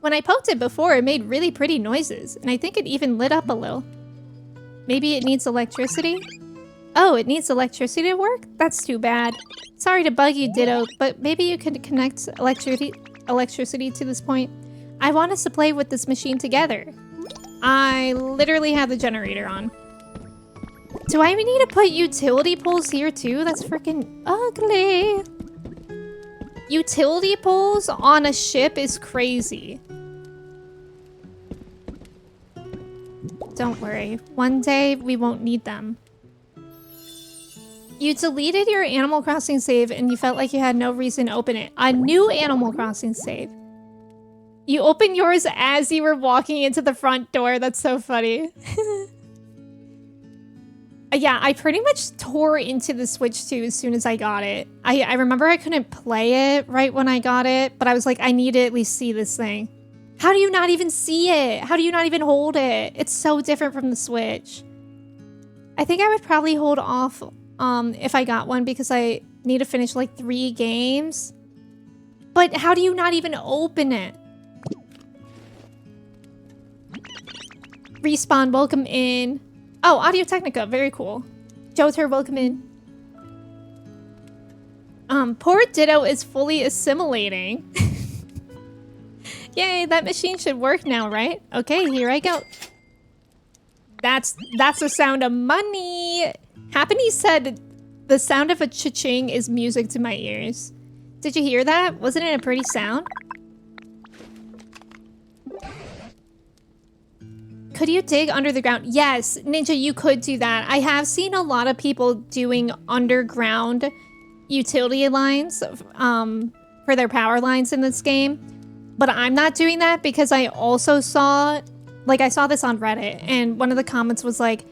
When I poked it before, it made really pretty noises, and I think it even lit up a little. Maybe it needs electricity? Oh, it needs electricity to work? That's too bad. Sorry to bug you, Ditto, but maybe you could connect electricity to this point. I want us to play with this machine together. I literally have the generator on. Do I need to put utility poles here too? That's freaking ugly. Utility poles on a ship is crazy. Don't worry. One day we won't need them. You deleted your Animal Crossing save and you felt like you had no reason to open it. A new Animal Crossing save. You opened yours as you were walking into the front door. That's so funny. Yeah, I pretty much tore into the Switch 2 as soon as I got it. I remember I couldn't play it right when I got it, but I was like, I need to at least see this thing. How do you not even see it? How do you not even hold it? It's so different from the Switch. I think I would probably hold off if I got one because I need to finish like 3 games. But how do you not even open it? Respawn, welcome in. Oh, Audio Technica, very cool. Joter, welcome in. Poor Ditto is fully assimilating. Yay, that machine should work now, right? Okay, here I go. That's the sound of money. Happiny said the sound of a cha-ching is music to my ears. Did you hear that? Wasn't it a pretty sound? Could you dig under the ground? Yes, Ninja, you could do that. I have seen a lot of people doing underground utility lines for their power lines in this game. But I'm not doing that because I also saw, like I saw this on Reddit and one of the comments was like,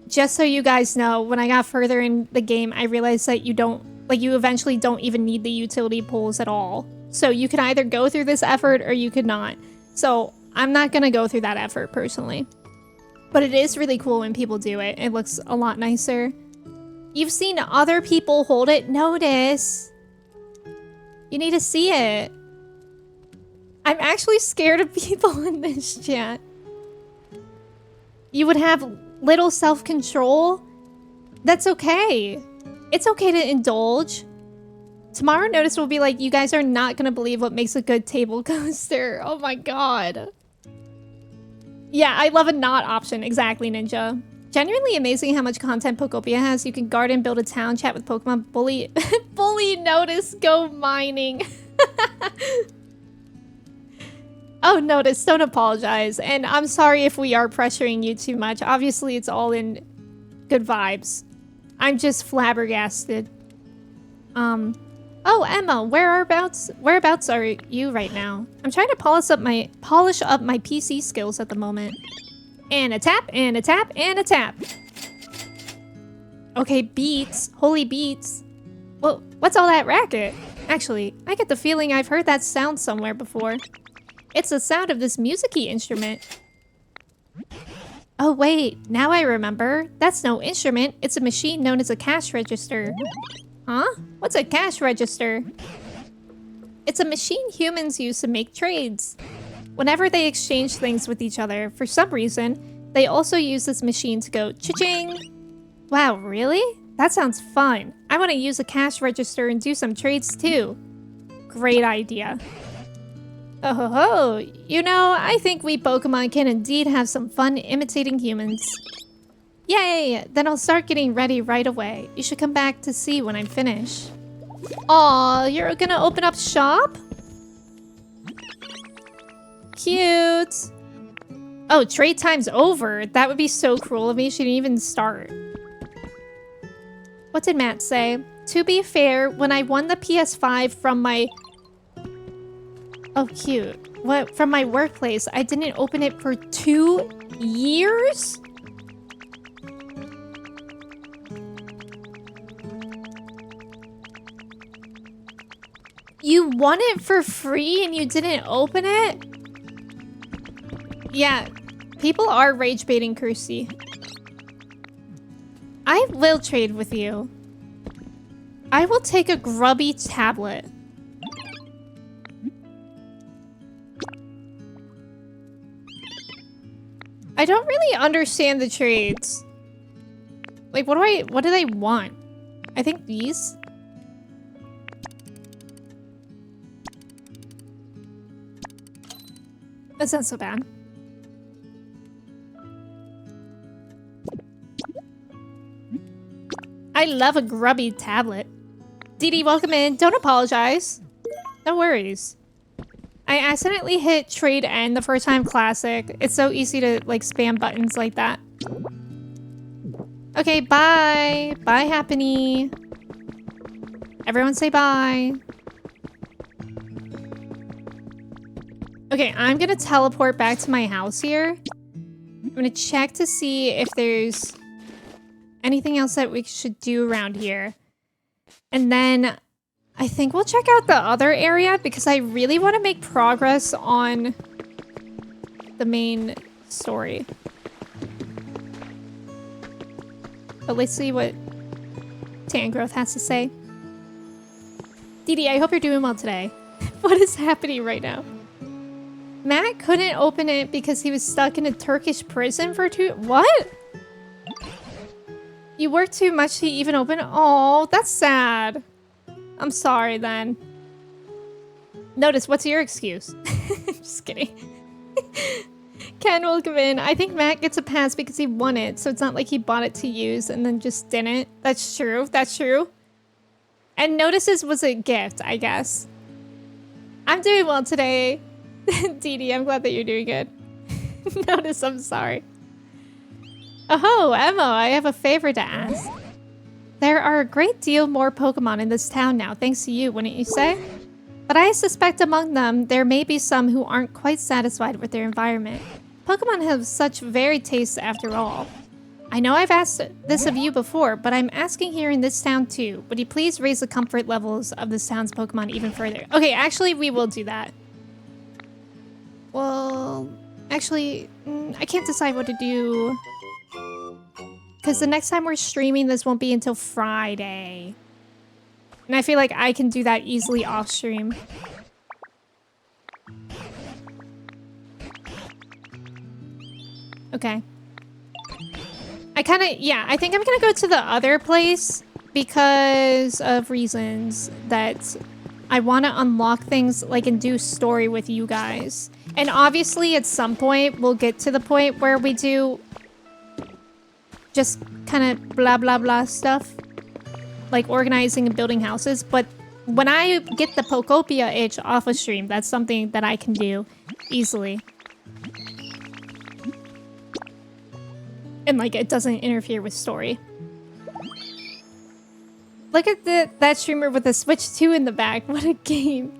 just so you guys know, when I got further in the game, I realized that you eventually don't even need the utility poles at all. So you can either go through this effort or you could not. So I'm not gonna go through that effort personally. But it is really cool when people do it. It looks a lot nicer. You've seen other people hold it. Notice. You need to see it. I'm actually scared of people in this chat. You would have little self-control. That's okay. It's okay to indulge. Tomorrow Notice will be like, you guys are not gonna believe what makes a good table coaster. Oh my god. Yeah, I love a not option. Exactly, Ninja. Genuinely amazing how much content Pokopia has. You can garden, build a town, chat with Pokemon, bully, bully, notice, go mining. Oh, notice, don't apologize. And I'm sorry if we are pressuring you too much. Obviously, it's all in good vibes. I'm just flabbergasted. Oh, Emma, whereabouts are you right now? I'm trying to polish up my PC skills at the moment. And a tap, and a tap, and a tap. Okay, beats. Holy beats. Well, what's all that racket? Actually, I get the feeling I've heard that sound somewhere before. It's the sound of this music-y instrument. Oh wait, now I remember. That's no instrument, it's a machine known as a cash register. Huh? What's a cash register? It's a machine humans use to make trades. Whenever they exchange things with each other, for some reason, they also use this machine to go cha-ching. Wow, really? That sounds fun. I want to use a cash register and do some trades too. Great idea. Oh ho ho! You know, I think we Pokemon can indeed have some fun imitating humans. Yay! Then I'll start getting ready right away. You should come back to see when I'm finished. Aw, you're gonna open up shop? Cute! Oh, trade time's over. That would be so cruel of me. She didn't even start. What did Matt say? To be fair, when I won the PS5 from my... Oh, cute. What? From my workplace, I didn't open it for 2 years? You won it for free and you didn't open it? Yeah, people are rage baiting Kirsty. I will trade with you. I will take a grubby tablet. I don't really understand the trades. Like, what do they want? I think these. That's not so bad. I love a grubby tablet. Dee Dee, welcome in. Don't apologize. No worries. I accidentally hit trade end the first time classic. It's so easy to like spam buttons like that. Okay, bye. Bye, Happiny. Everyone say bye. Okay, I'm gonna teleport back to my house here. I'm gonna check to see if there's anything else that we should do around here. And then I think we'll check out the other area because I really want to make progress on the main story. But let's see what Tangrowth has to say. Dee Dee, I hope you're doing well today. What is happening right now? Matt couldn't open it because he was stuck in a Turkish prison for What? You worked too much to even open it? Oh, that's sad. I'm sorry then. Notice, what's your excuse? Just kidding. Ken, welcome in. I think Matt gets a pass because he won it, so it's not like he bought it to use and then just didn't. That's true. That's true. And Notice's was a gift, I guess. I'm doing well today. Dee Dee, I'm glad that you're doing good. Notice, I'm sorry. Oh, Emma, I have a favor to ask. There are a great deal more Pokemon in this town now, thanks to you, wouldn't you say? But I suspect among them, there may be some who aren't quite satisfied with their environment. Pokemon have such varied tastes after all. I know I've asked this of you before, but I'm asking here in this town too. Would you please raise the comfort levels of this town's Pokemon even further? Okay, actually, we will do that. Well, actually, I can't decide what to do. Because the next time we're streaming, this won't be until Friday. And I feel like I can do that easily off stream. Okay. I think I'm gonna go to the other place because of reasons that I want to unlock things like and do story with you guys. And obviously at some point we'll get to the point where we do just kind of blah blah blah stuff. Like organizing and building houses. But when I get the Pokopia itch off a stream, that's something that I can do easily. And like it doesn't interfere with story. Look at that streamer with a Switch 2 in the back. What a game.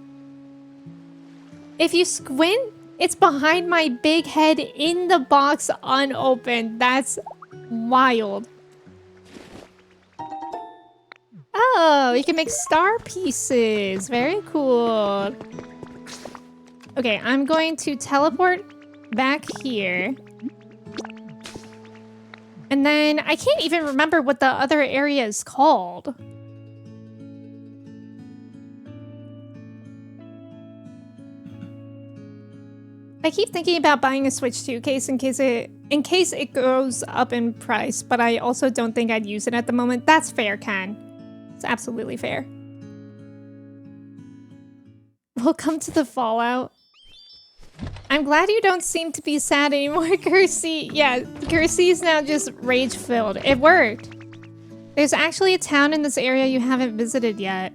If you squint, it's behind my big head in the box unopened. That's wild. Oh, you can make star pieces. Very cool. Okay, I'm going to teleport back here. And then I can't even remember what the other area is called. I keep thinking about buying a Switch 2 case in case it goes up in price, but I also don't think I'd use it at the moment. That's fair, Ken. It's absolutely fair. Welcome to the Fallout. I'm glad you don't seem to be sad anymore, Kersey. Yeah, Kersey's now just rage-filled. It worked. There's actually a town in this area you haven't visited yet.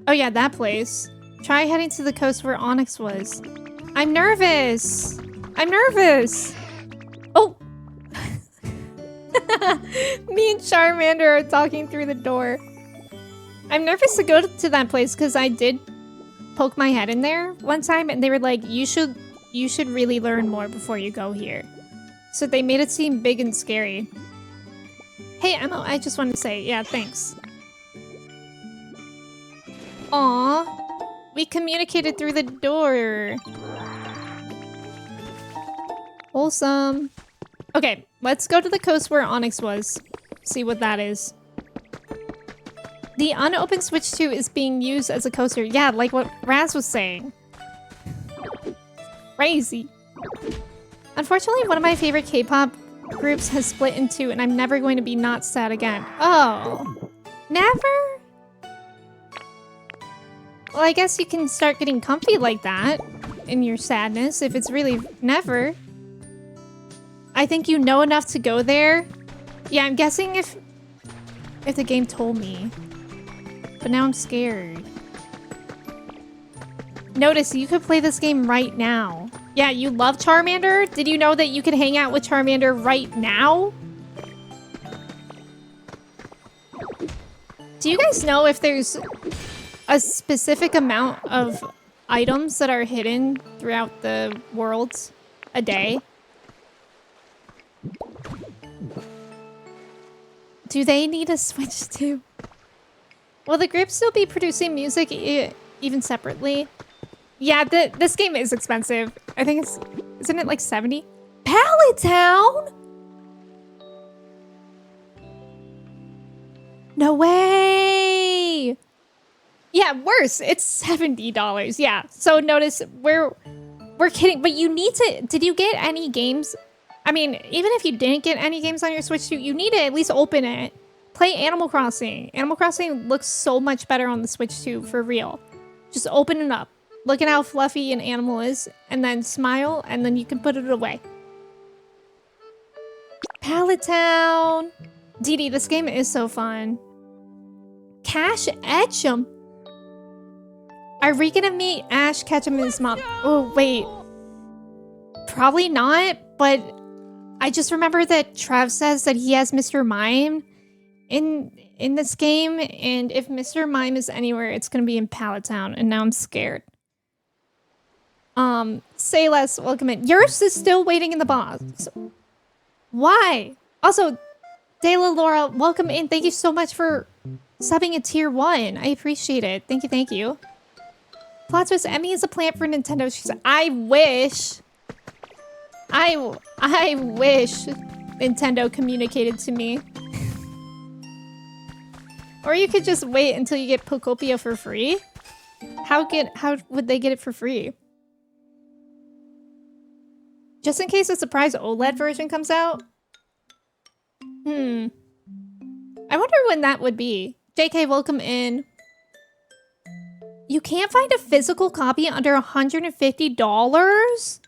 Oh yeah, that place. Try heading to the coast where Onyx was. I'm nervous. I'm nervous. Oh. Me and Charmander are talking through the door. I'm nervous to go to that place because I did poke my head in there one time and they were like, you should really learn more before you go here. So they made it seem big and scary. Hey Emma, I just wanted to say, yeah, thanks. Aw, we communicated through the door. Wholesome. Okay, let's go to the coast where Onyx was. See what that is. The unopened Switch 2 is being used as a coaster. Yeah, like what Raz was saying. Crazy. Unfortunately, one of my favorite K-pop groups has split in two, and I'm never going to be not sad again. Oh. Never? Well, I guess you can start getting comfy like that in your sadness if it's really never. I think you know enough to go there. Yeah, I'm guessing if the game told me. But now I'm scared. Notice, you could play this game right now. Yeah, you love Charmander? Did you know that you can hang out with Charmander right now? Do you guys know if there's a specific amount of items that are hidden throughout the worlds a day? Do they need a Switch too? Will the group still be producing music even separately? Yeah, this game is expensive. I think it's... Isn't it like 70? Pallet Town? No way! Yeah, worse. It's $70. Yeah. So notice, we're kidding. But you need to... Did you get any games? I mean, even if you didn't get any games on your Switch 2, you need to at least open it. Play Animal Crossing. Animal Crossing looks so much better on the Switch 2, for real. Just open it up. Look at how fluffy an animal is, and then smile, and then you can put it away. Pallet Town! Dee, this game is so fun. Cash Etchum. Are we gonna meet Ash Ketchum and his mom? Oh, wait. Probably not, but I just remember that Trev says that he has Mr. Mime in this game, and if Mr. Mime is anywhere, it's gonna be in Pallet Town, and now I'm scared. Say less, welcome in. Yours is still waiting in the box. Why? Also, Dela Laura, welcome in. Thank you so much for subbing a tier 1. I appreciate it. Thank you, thank you. Plot twist, Emme is a plant for Nintendo. She said, I wish. I wish Nintendo communicated to me. Or you could just wait until you get Pokopia for free. How would they get it for free? Just in case a surprise OLED version comes out? I wonder when that would be. JK, welcome in. You can't find a physical copy under $150?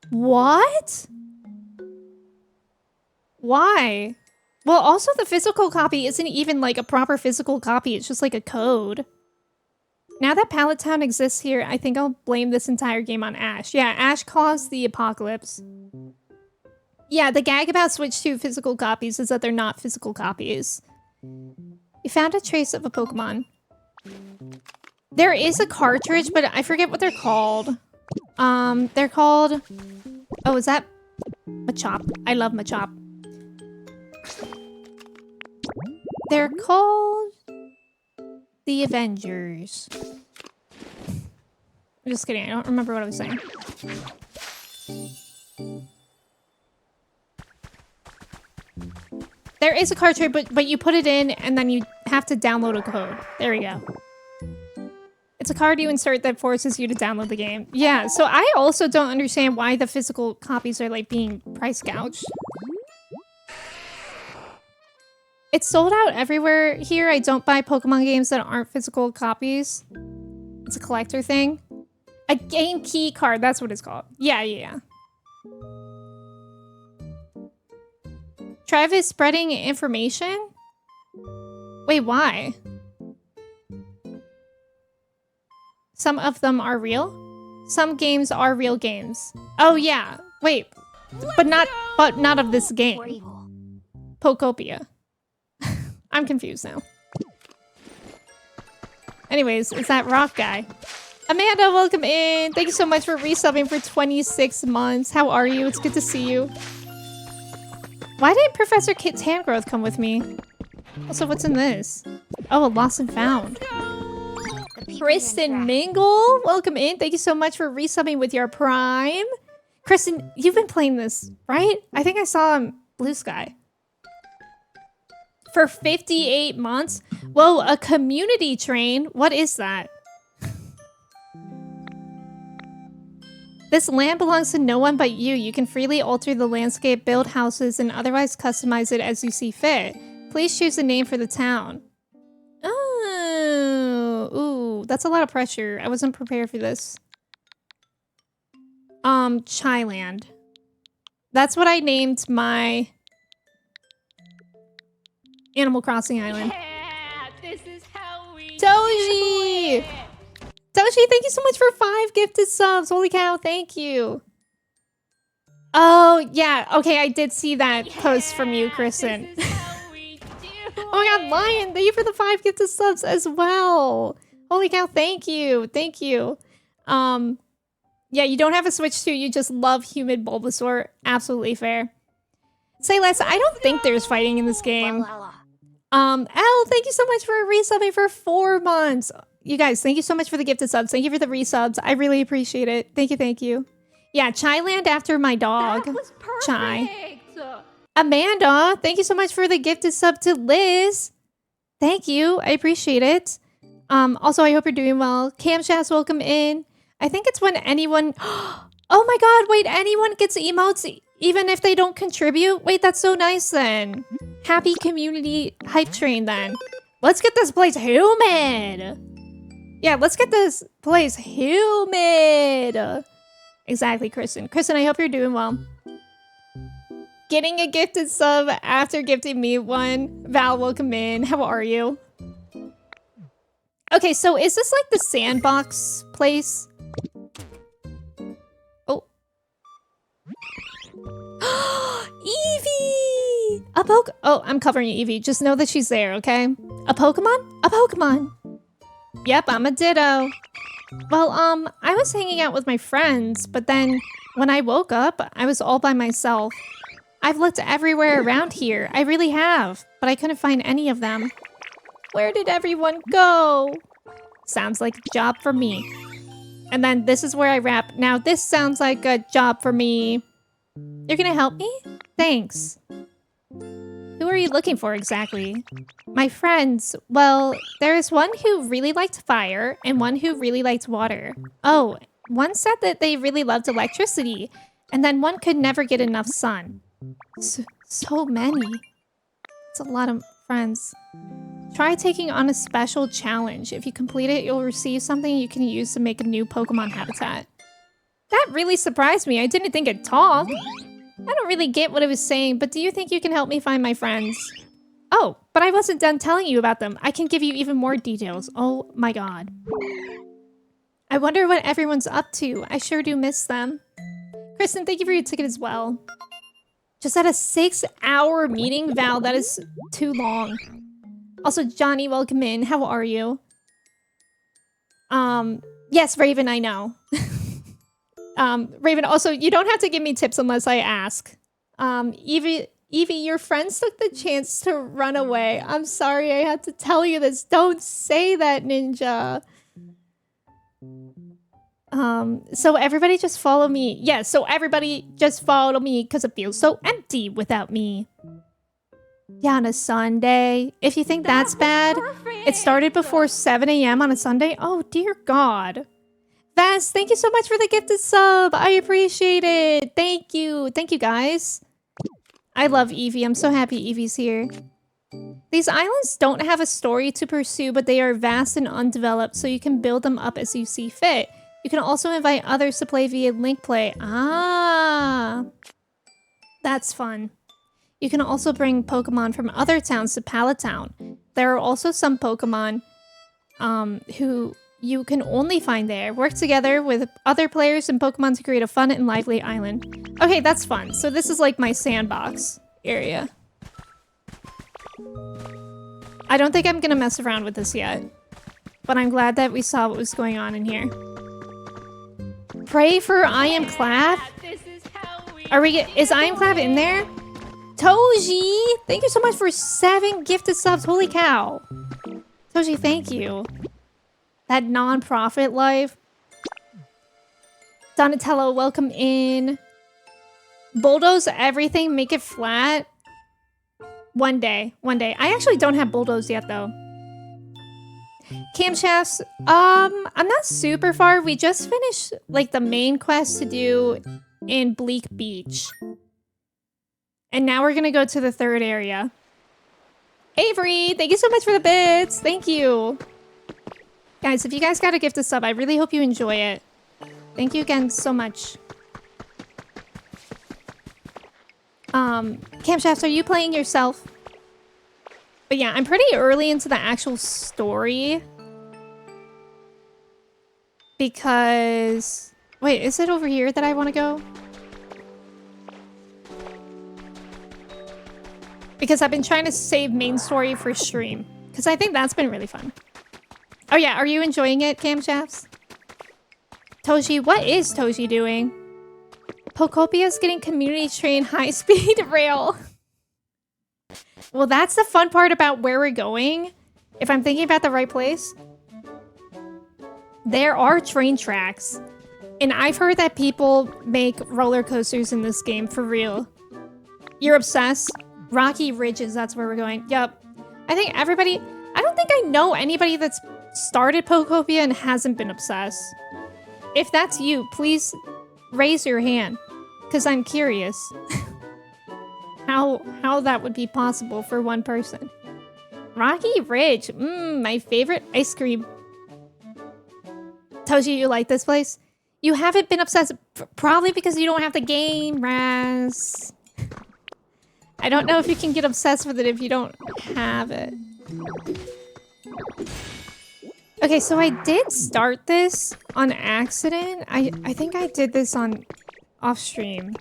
What? Why? Well, also the physical copy isn't even like a proper physical copy. It's just like a code. Now that Pallet Town exists here, I think I'll blame this entire game on Ash. Yeah, Ash caused the apocalypse. Yeah, the gag about Switch 2 physical copies is that they're not physical copies. You found a trace of a Pokemon. There is a cartridge, but I forget what they're called. They're called... Oh, is that... Machop. I love Machop. They're called... The Avengers. I'm just kidding, I don't remember what I was saying. There is a cartridge, but you put it in and then you have to download a code. There we go. It's a card you insert that forces you to download the game. Yeah, so I also don't understand why the physical copies are like being price gouged. It's sold out everywhere here. I don't buy Pokemon games that aren't physical copies. It's a collector thing. A game key card, that's what it's called. Yeah. Travis spreading information? Wait, why? Some of them are real? Some games are real games. Oh yeah. Wait. But not of this game. Pokopia. I'm confused now. Anyways, it's that rock guy. Amanda, welcome in. Thank you so much for resubbing for 26 months. How are you? It's good to see you. Why didn't Professor Kit Tangrowth come with me? Also, what's in this? Oh, a lost and found. Kristen Mingle, welcome in. Thank you so much for resubbing with your Prime. Kristen, you've been playing this, right? I think I saw him Blue Sky. For 58 months? Whoa, a community train? What is that? This land belongs to no one but you. You can freely alter the landscape, build houses, and otherwise customize it as you see fit. Please choose a name for the town. Oh, ooh, that's a lot of pressure. I wasn't prepared for this. Chyland. That's what I named my Animal Crossing island. Yeah, this is how we Toji! Toshi, thank you so much for 5 gifted subs. Holy cow, thank you. Oh, yeah. Okay, I did see that post from you, Kristen. Oh my god, Lion, thank you for the 5 gifted subs as well. Holy cow, thank you. Thank you. Yeah, you don't have a Switch 2, you just love humid Bulbasaur. Absolutely fair. Say less, I don't think there's fighting in this game. Elle, thank you so much for resubbing for 4 months. You guys, thank you so much for the gifted subs. Thank you for the resubs. I really appreciate it. Thank you, thank you. Yeah, Chyland after my dog. That was perfect. Chai. Amanda, thank you so much for the gifted sub to Liz. Thank you. I appreciate it. Also, I hope you're doing well. Camshas, welcome in. I think it's when anyone... Oh my god, wait, anyone gets emotes even if they don't contribute? Wait, that's so nice then. Happy community hype train then. Let's get this place humid. Yeah, let's get this place humid. Exactly, Kristen. Kristen, I hope you're doing well. Getting a gifted sub after gifting me one. Val, welcome in. How are you? Okay, so is this like the sandbox place? Oh. Eevee! Oh, I'm covering you, Eevee. Just know that she's there, okay? A Pokemon? A Pokemon! Yep, I'm a Ditto. Well, I was hanging out with my friends, but then when I woke up, I was all by myself. I've looked everywhere around here. I really have, but I couldn't find any of them. Where did everyone go? Sounds like a job for me. And then this is where I wrap. Now this sounds like a job for me. You're gonna help me? Thanks. Who are you looking for exactly? My friends. Well, there is one who really liked fire and one who really liked water. Oh, one said that they really loved electricity, and then one could never get enough sun. So many. It's a lot of friends. Try taking on a special challenge. If you complete it, you'll receive something you can use to make a new Pokemon habitat. That really surprised me. I didn't think it talked. I don't really get what it was saying, but do you think you can help me find my friends? Oh, but I wasn't done telling you about them. I can give you even more details. Oh my god. I wonder what everyone's up to. I sure do miss them. Kristen, thank you for your ticket as well. Just had a 6-hour meeting? Val, that is too long. Also, Johnny, welcome in. How are you? Yes, Raven, I know. Raven, also, you don't have to give me tips unless I ask. Evie, your friends took the chance to run away. I'm sorry I had to tell you this. Don't say that, Ninja. So everybody just follow me. Yeah, so everybody just follow me because it feels so empty without me. Yeah, on a Sunday. If you think that's bad, it started before 7 a.m. on a Sunday. Oh, dear God. Vast, thank you so much for the gifted sub. I appreciate it. Thank you. Thank you, guys. I love Eevee. I'm so happy Eevee's here. These islands don't have a story to pursue, but they are vast and undeveloped, so you can build them up as you see fit. You can also invite others to play via link play. Ah, that's fun. You can also bring Pokemon from other towns to Pallet Town. There are also some Pokemon who you can only find there. Work together with other players and Pokemon to create a fun and lively island. Okay, that's fun. So this is like my sandbox area. I don't think I'm gonna mess around with this yet, but I'm glad that we saw what was going on in here. Pray for Ironclad? Is Ironclad in there? Toji! Thank you so much for 7 gifted subs. Holy cow. Toji, thank you. That non-profit life. Donatello, welcome in. Bulldoze everything, make it flat. One day. I actually don't have bulldoze yet, though. Camshafts, I'm not super far. We just finished, like, the main quest to do in Bleak Beach. And now we're gonna go to the 3rd area. Avery, thank you so much for the bits. Thank you. Guys, if you guys got a gift of sub, I really hope you enjoy it. Thank you again so much. Camshafts, are you playing yourself? But yeah, I'm pretty early into the actual story. Because... Wait, is it over here that I want to go? Because I've been trying to save main story for stream. Because I think that's been really fun. Oh yeah, are you enjoying it, Camshafts? Toji, what is Toji doing? Pokopia's getting community train high-speed rail. Well, that's the fun part about where we're going. If I'm thinking about the right place. There are train tracks. And I've heard that people make roller coasters in this game for real. You're obsessed? Rocky Ridges, that's where we're going. Yup. I think everybody... I don't think I know anybody that's started Pokopia and hasn't been obsessed. If that's you, please raise your hand. Because I'm curious. how that would be possible for one person. Rocky Ridge. My favorite ice cream. Toji, you like this place? You haven't been obsessed. Probably because you don't have the game, Raz. I don't know if you can get obsessed with it if you don't have it. Okay, so I did start this on accident. I think I did this on off stream.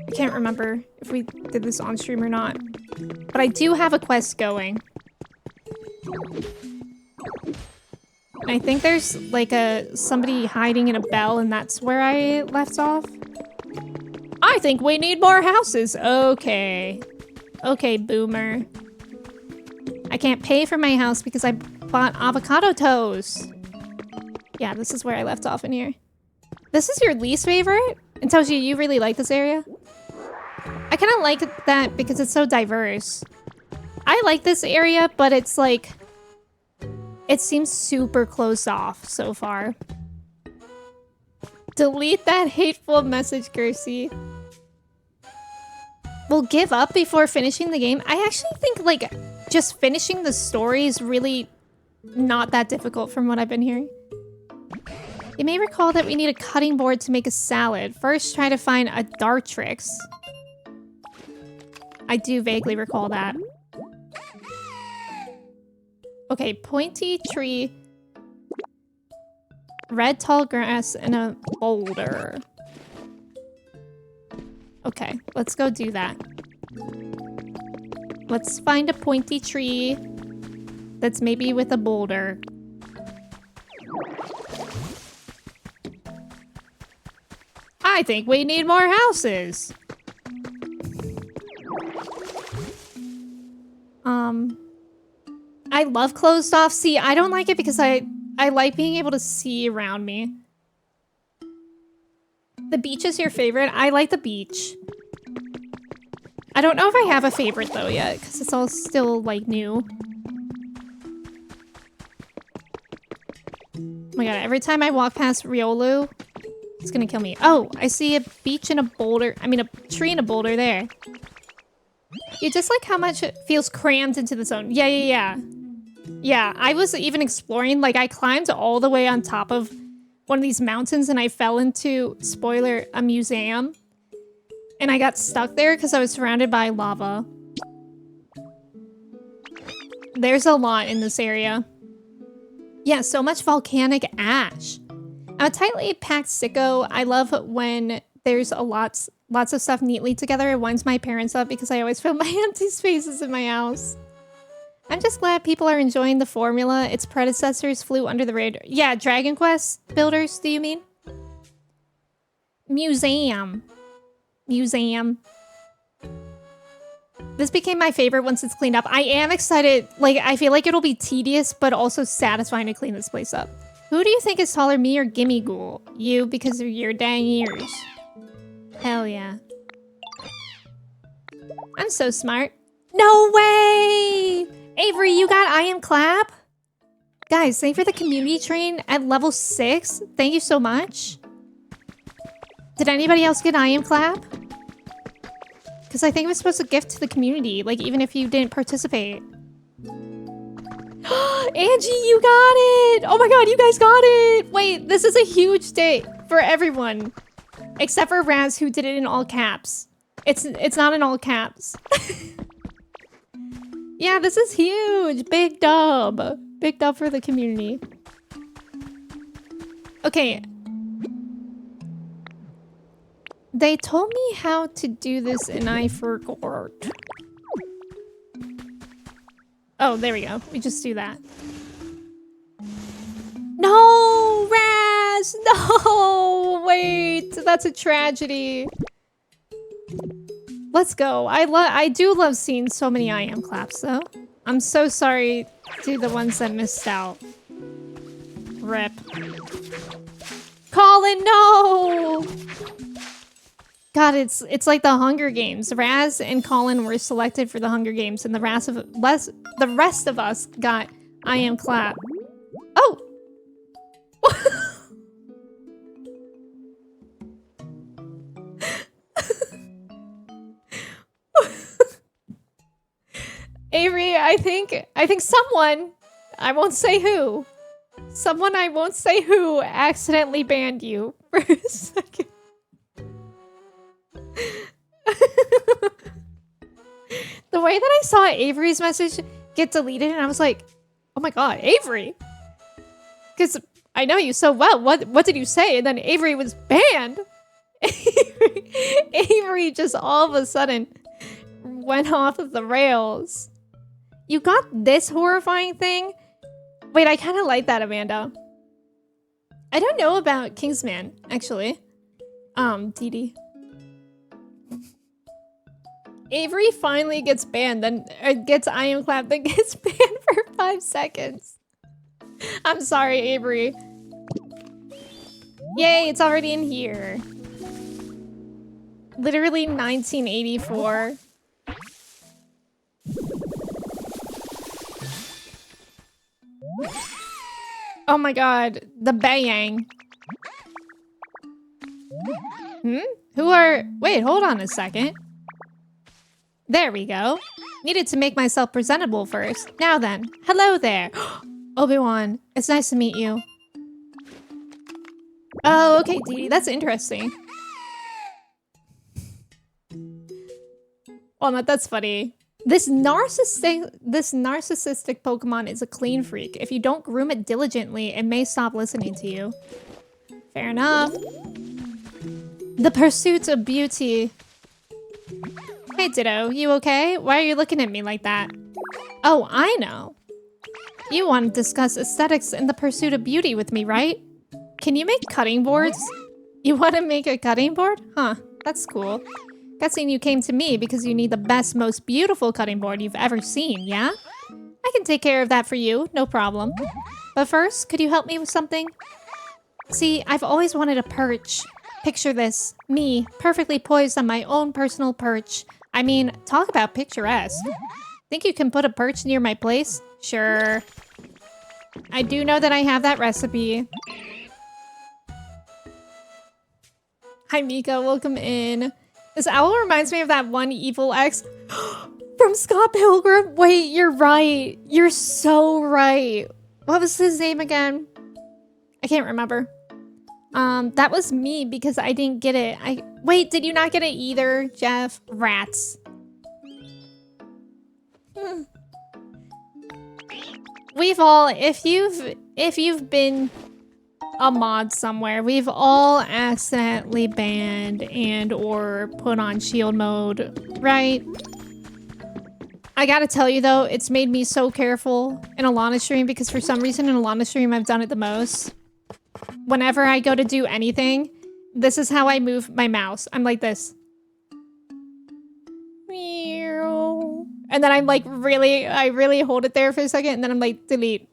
I can't remember if we did this on stream or not. But I do have a quest going. And I think there's like somebody hiding in a bell and that's where I left off. I think we need more houses. Okay. Okay, boomer. I can't pay for my house because I bought avocado toast. Yeah, this is where I left off in here. This is your least favorite? And Toshi, you really like this area? I kind of like that because it's so diverse. I like this area, but it's like... It seems super closed off so far. Delete that hateful message, Kersey. We'll give up before finishing the game. I actually think, like, just finishing the story is really not that difficult from what I've been hearing. You may recall that we need a cutting board to make a salad. First, try to find a Dartrix. I do vaguely recall that. Okay, pointy tree, red tall grass, and a boulder. Okay, let's go do that. Let's find a pointy tree that's maybe with a boulder. I think we need more houses. I love closed off. See, I don't like it because I like being able to see around me. The beach is your favorite? I like the beach. I don't know if I have a favorite though yet because it's all still like new. Oh my god, every time I walk past Riolu, it's gonna kill me. Oh, I see a beach and a boulder. I mean, a tree and a boulder there. You just like how much it feels crammed into the zone. Yeah. Yeah, I was even exploring. Like, I climbed all the way on top of one of these mountains and I fell into, spoiler, a museum. And I got stuck there because I was surrounded by lava. There's a lot in this area. Yeah, so much volcanic ash. I'm a tightly packed sicko. I love when there's lots of stuff neatly together. It winds my parents up because I always feel my empty spaces in my house. I'm just glad people are enjoying the formula. Its predecessors flew under the radar. Yeah, Dragon Quest builders, do you mean? Museum. This became my favorite once it's cleaned up. I am excited. Like, I feel like it'll be tedious, but also satisfying to clean this place up. Who do you think is taller, me or Gimme Ghoul? You, because of your dang ears. Hell yeah. I'm so smart. No way! Avery, you got I Am Clap? Guys, thank you for the community train at level 6. Thank you so much. Did anybody else get I Am Clap? Because I think it was supposed to gift to the community, like even if you didn't participate. Angie, you got it! Oh my god, you guys got it! Wait, this is a huge day for everyone. Except for Raz, who did it in all caps. It's not in all caps. Yeah, this is huge. Big dub. Big dub for the community. Okay. They told me how to do this and I forgot. Oh, there we go. We just do that. No, Raz! No! Wait, that's a tragedy. Let's go. I do love seeing so many I Am Claps, though. I'm so sorry to the ones that missed out. Rip. Colin, no! God, it's like the Hunger Games. Raz and Colin were selected for the Hunger Games, and the rest of us got I Am Clap. Oh! Avery, I think someone, I won't say who, someone I won't say who accidentally banned you for a second. The way that I saw Avery's message get deleted and I was like, oh my god, Avery! Because I know you so well, what did you say? And then Avery was banned! Avery just all of a sudden went off of the rails. You got this horrifying thing? Wait, I kind of like that, Amanda. I don't know about Kingsman, actually. DD. Avery finally gets banned, then gets I Am Clap, then gets banned for 5 seconds. I'm sorry, Avery. Yay, it's already in here. Literally 1984. Oh my god, the Bayang. Who are... Wait, hold on a second. There we go. Needed to make myself presentable first. Now then, hello there. Obi-Wan, it's nice to meet you. Oh, okay, Dee Dee, that's interesting. Walnut, that's funny. This narcissistic Pokemon is a clean freak. If you don't groom it diligently, it may stop listening to you. Fair enough. The pursuit of beauty. Hey, Ditto, you okay? Why are you looking at me like that? Oh, I know. You want to discuss aesthetics and the pursuit of beauty with me, right? Can you make cutting boards? You want to make a cutting board? Huh, that's cool. Guessing you came to me because you need the best, most beautiful cutting board you've ever seen, yeah? I can take care of that for you, no problem. But first, could you help me with something? See, I've always wanted a perch. Picture this, me, perfectly poised on my own personal perch. I mean, talk about picturesque. Think you can put a perch near my place? Sure. I do know that I have that recipe. Hi, Mika, welcome in. This owl reminds me of that one evil ex from Scott Pilgrim. Wait, you're right. You're so right. What was his name again? I can't remember. That was me because I didn't get it. Wait, did you not get it either, Jeff? Rats. We've all, if you've been a mod somewhere, we've all accidentally banned and or put on shield mode, right? I gotta tell you though, it's made me so careful in Alana stream because for some reason in Alana stream I've done it the most. Whenever I go to do anything, this is how I move my mouse. I'm like this. And then I'm like I really hold it there for a second and then I'm like, delete.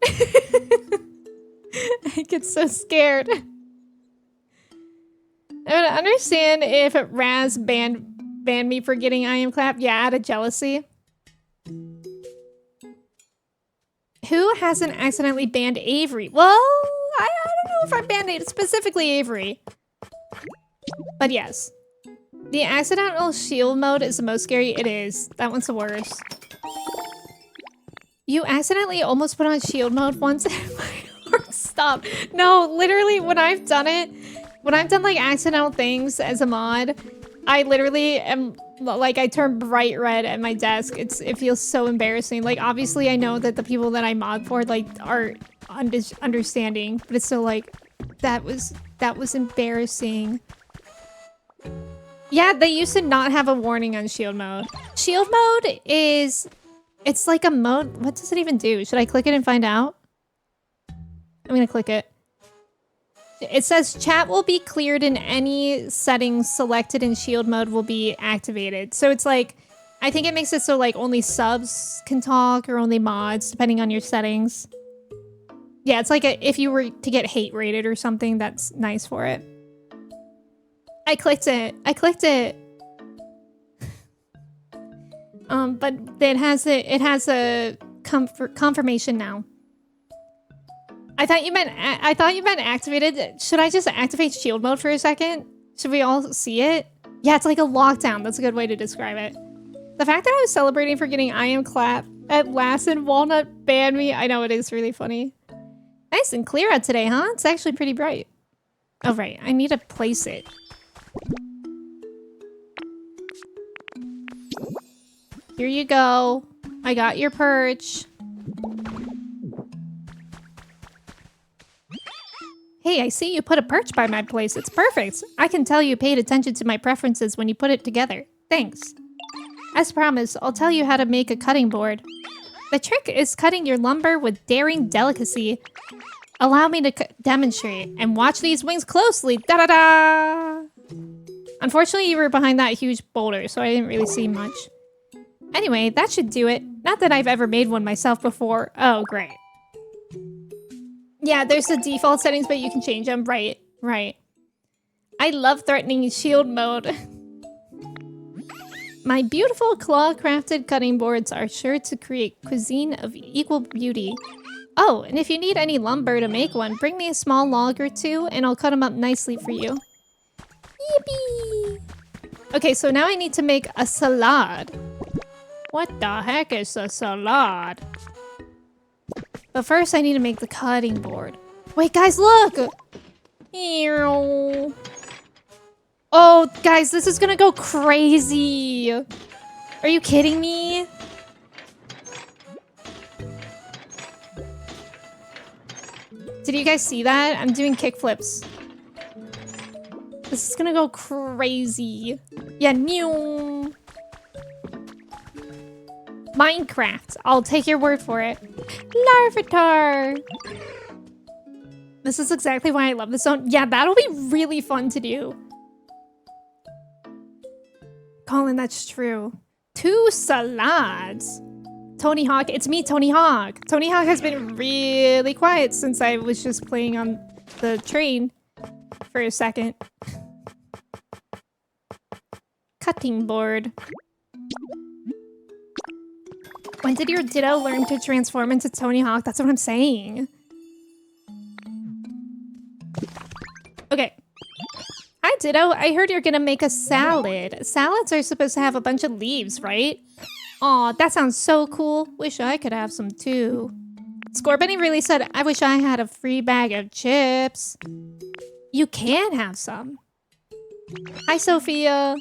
I get so scared. I would understand if Raz banned me for getting I am clap. Yeah, out of jealousy. Who hasn't accidentally banned Avery? Well, I don't know if I banned it, specifically Avery. But yes. The accidental shield mode is the most scary. It is. That one's the worst. You accidentally almost put on shield mode once. Stop. No, literally, when I've done it, when I've done like accidental things as a mod, I literally am like, I turn bright red at my desk. It feels so embarrassing. Like, obviously, I know that the people that I mod for like are understanding, but it's still like, that was embarrassing. Yeah, they used to not have a warning on shield mode. Shield mode is, it's like a mode. What does it even do? Should I click it and find out? I'm gonna click it. It says chat will be cleared and any settings selected in shield mode will be activated. So it's like, I think it makes it so like only subs can talk or only mods depending on your settings. Yeah, it's like if you were to get hate rated or something, that's nice for it. I clicked it. I clicked it. But it has a confirmation now. I thought you meant activated. Should I just activate shield mode for a second? Should we all see it? Yeah, it's like a lockdown. That's a good way to describe it. The fact that I was celebrating for getting I am clap at last and Walnut banned me. I know, it is really funny. Nice and clear out today, huh? It's actually pretty bright. Oh, right. I need to place it. Here you go. I got your perch. Hey, I see you put a perch by my place. It's perfect. I can tell you paid attention to my preferences when you put it together. Thanks. As promised, I'll tell you how to make a cutting board. The trick is cutting your lumber with daring delicacy. Allow me to demonstrate and watch these wings closely. Da-da-da! Unfortunately, you were behind that huge boulder, so I didn't really see much. Anyway, that should do it. Not that I've ever made one myself before. Oh, great. Yeah, there's the default settings, but you can change them. Right, right. I love threatening shield mode. My beautiful claw-crafted cutting boards are sure to create cuisine of equal beauty. Oh, and if you need any lumber to make one, bring me a small log or two, and I'll cut them up nicely for you. Yippee! Okay, so now I need to make a salad. What the heck is a salad? But first I need to make the cutting board. Wait, guys, look! Ew. Oh, guys, this is gonna go crazy. Are you kidding me? Did you guys see that? I'm doing kickflips. This is gonna go crazy. Yeah, new. Minecraft. I'll take your word for it. Larvitar. This is exactly why I love this zone. Yeah, that'll be really fun to do. Colin, that's true. 2 salads. Tony Hawk. It's me, Tony Hawk. Tony Hawk has been really quiet since I was just playing on the train for a second. Cutting board. When did your Ditto learn to transform into Tony Hawk? That's what I'm saying. Okay. Hi, Ditto. I heard you're gonna make a salad. Salads are supposed to have a bunch of leaves, right? Aw, that sounds so cool. Wish I could have some too. Scorbunny really said, I wish I had a free bag of chips. You can have some. Hi, Sophia.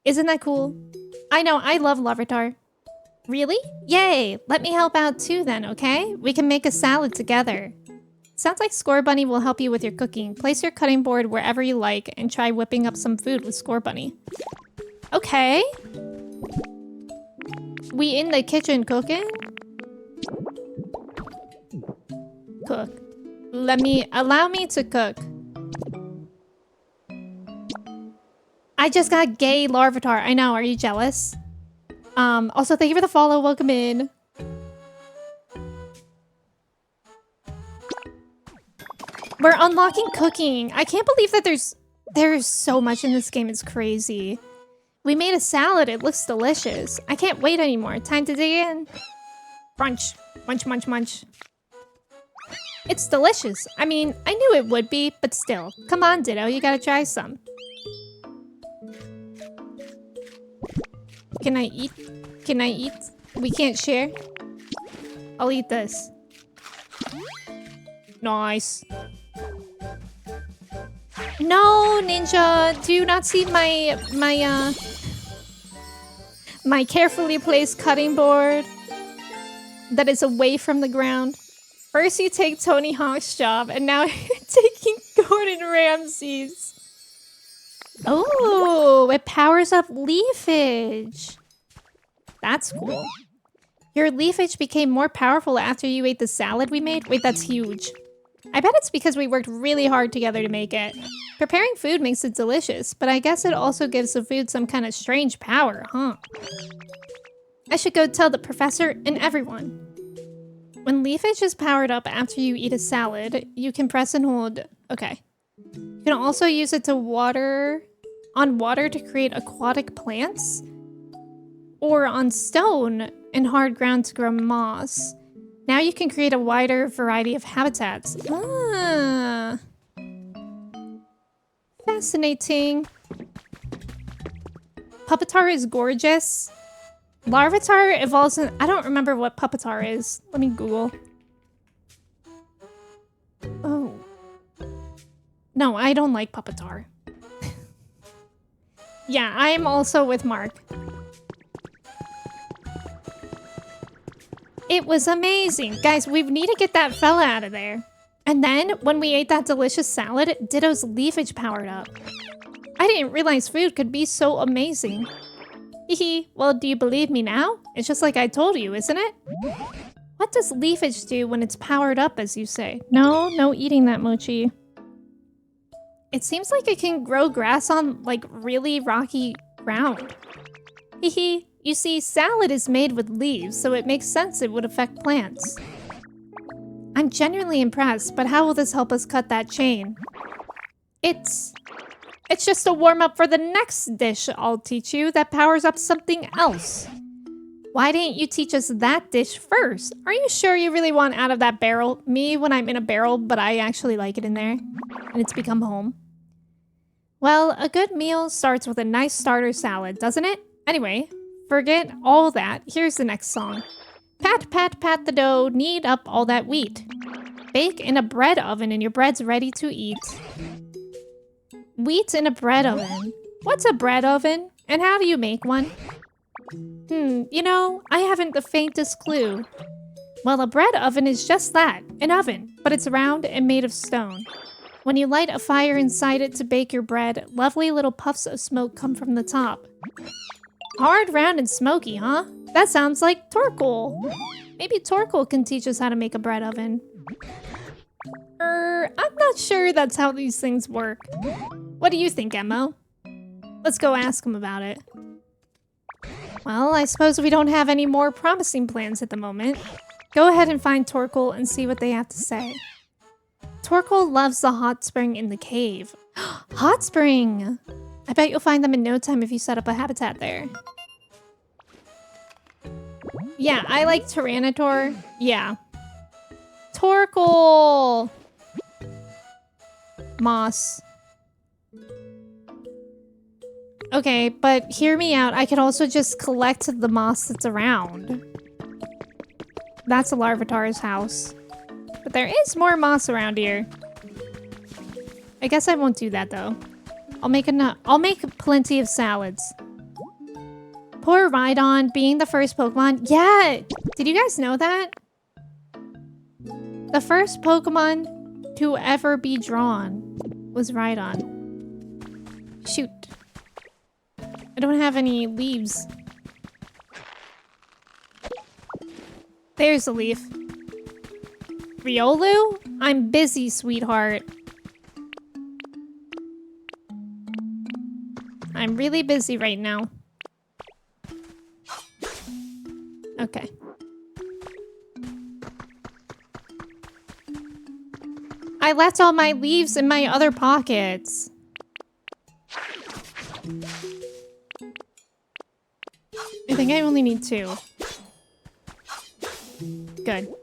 Isn't that cool? I know, I love Larvitar. Really? Yay! Let me help out too then, okay? We can make a salad together. Sounds like Scorbunny will help you with your cooking. Place your cutting board wherever you like and try whipping up some food with Scorbunny. Okay. We in the kitchen cooking? Cook. Allow me to cook. I just got gay Larvitar. I know, are you jealous? Also thank you for the follow, welcome in. We're unlocking cooking. I can't believe that there's so much in this game, it's crazy. We made a salad, it looks delicious. I can't wait anymore. Time to dig in. Crunch. Munch, munch, munch. It's delicious. I mean, I knew it would be, but still. Come on, Ditto, you gotta try some. Can I eat? Can I eat? We can't share? I'll eat this. Nice. No, Ninja! Do you not see my carefully placed cutting board that is away from the ground? First you take Tony Hawk's job, and now you're taking Gordon Ramsay's. Oh, it powers up leafage. That's cool. Your leafage became more powerful after you ate the salad we made? Wait, that's huge. I bet it's because we worked really hard together to make it. Preparing food makes it delicious, but I guess it also gives the food some kind of strange power, huh? I should go tell the professor and everyone. When leafage is powered up after you eat a salad, you can press and hold... Okay. You can also use it to water to create aquatic plants, or on stone and hard ground to grow moss. Now you can create a wider variety of habitats. Ah. Fascinating. Puppetar is gorgeous. Larvitar evolves in... I don't remember what Puppetar is. Let me Google. Oh. No, I don't like Puppetar. Yeah, I am also with Mark. It was amazing. Guys, we need to get that fella out of there. And then, when we ate that delicious salad, Ditto's leafage powered up. I didn't realize food could be so amazing. Hehe, well, do you believe me now? It's just like I told you, isn't it? What does leafage do when it's powered up, as you say? No eating that, Mochi. It seems like it can grow grass on, like, really rocky ground. Hehe. You see, salad is made with leaves, so it makes sense it would affect plants. I'm genuinely impressed, but how will this help us cut that chain? It's just a warm-up for the next dish I'll teach you that powers up something else. Why didn't you teach us that dish first? Are you sure you really want out of that barrel? Me when I'm in a barrel, but I actually like it in there. And it's become home. Well, a good meal starts with a nice starter salad, doesn't it? Anyway, forget all that. Here's the next song. Pat, pat, pat the dough, knead up all that wheat. Bake in a bread oven and your bread's ready to eat. Wheat in a bread oven. What's a bread oven? And how do you make one? You know, I haven't the faintest clue. Well, a bread oven is just that, an oven, but it's round and made of stone. When you light a fire inside it to bake your bread, lovely little puffs of smoke come from the top. Hard, round, and smoky, huh? That sounds like Torkoal. Maybe Torkoal can teach us how to make a bread oven. I'm not sure that's how these things work. What do you think, Emme? Let's go ask him about it. Well, I suppose we don't have any more promising plans at the moment. Go ahead and find Torkoal and see what they have to say. Torkoal loves the hot spring in the cave. Hot spring! I bet you'll find them in no time if you set up a habitat there. Yeah, I like Tyranitar. Yeah. Torkoal! Moss. Okay, but hear me out. I could also just collect the moss that's around. That's a Larvitar's house. But there is more moss around here. I guess I won't do that though. I'll make plenty of salads. Poor Rhydon being the first Pokemon. Yeah! Did you guys know that? The first Pokemon to ever be drawn was Rhydon. Shoot. I don't have any leaves. There's a leaf. Riolu? I'm busy, sweetheart. I'm really busy right now. Okay. I left all my leaves in my other pockets. I think I only need 2. Good.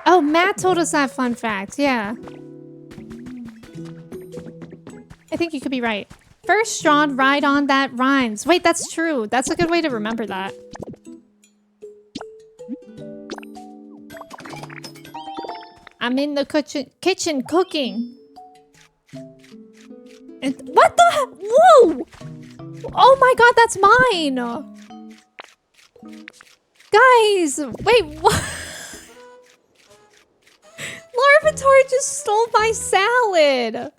Oh, Matt told us that fun fact. Yeah. I think you could be right. First drawn, Rhydon that rhymes. Wait, that's true. That's a good way to remember that. I'm in the kitchen cooking. And what the? Whoa! Oh my god, that's mine! Guys, wait, what? Larvitar just stole my salad!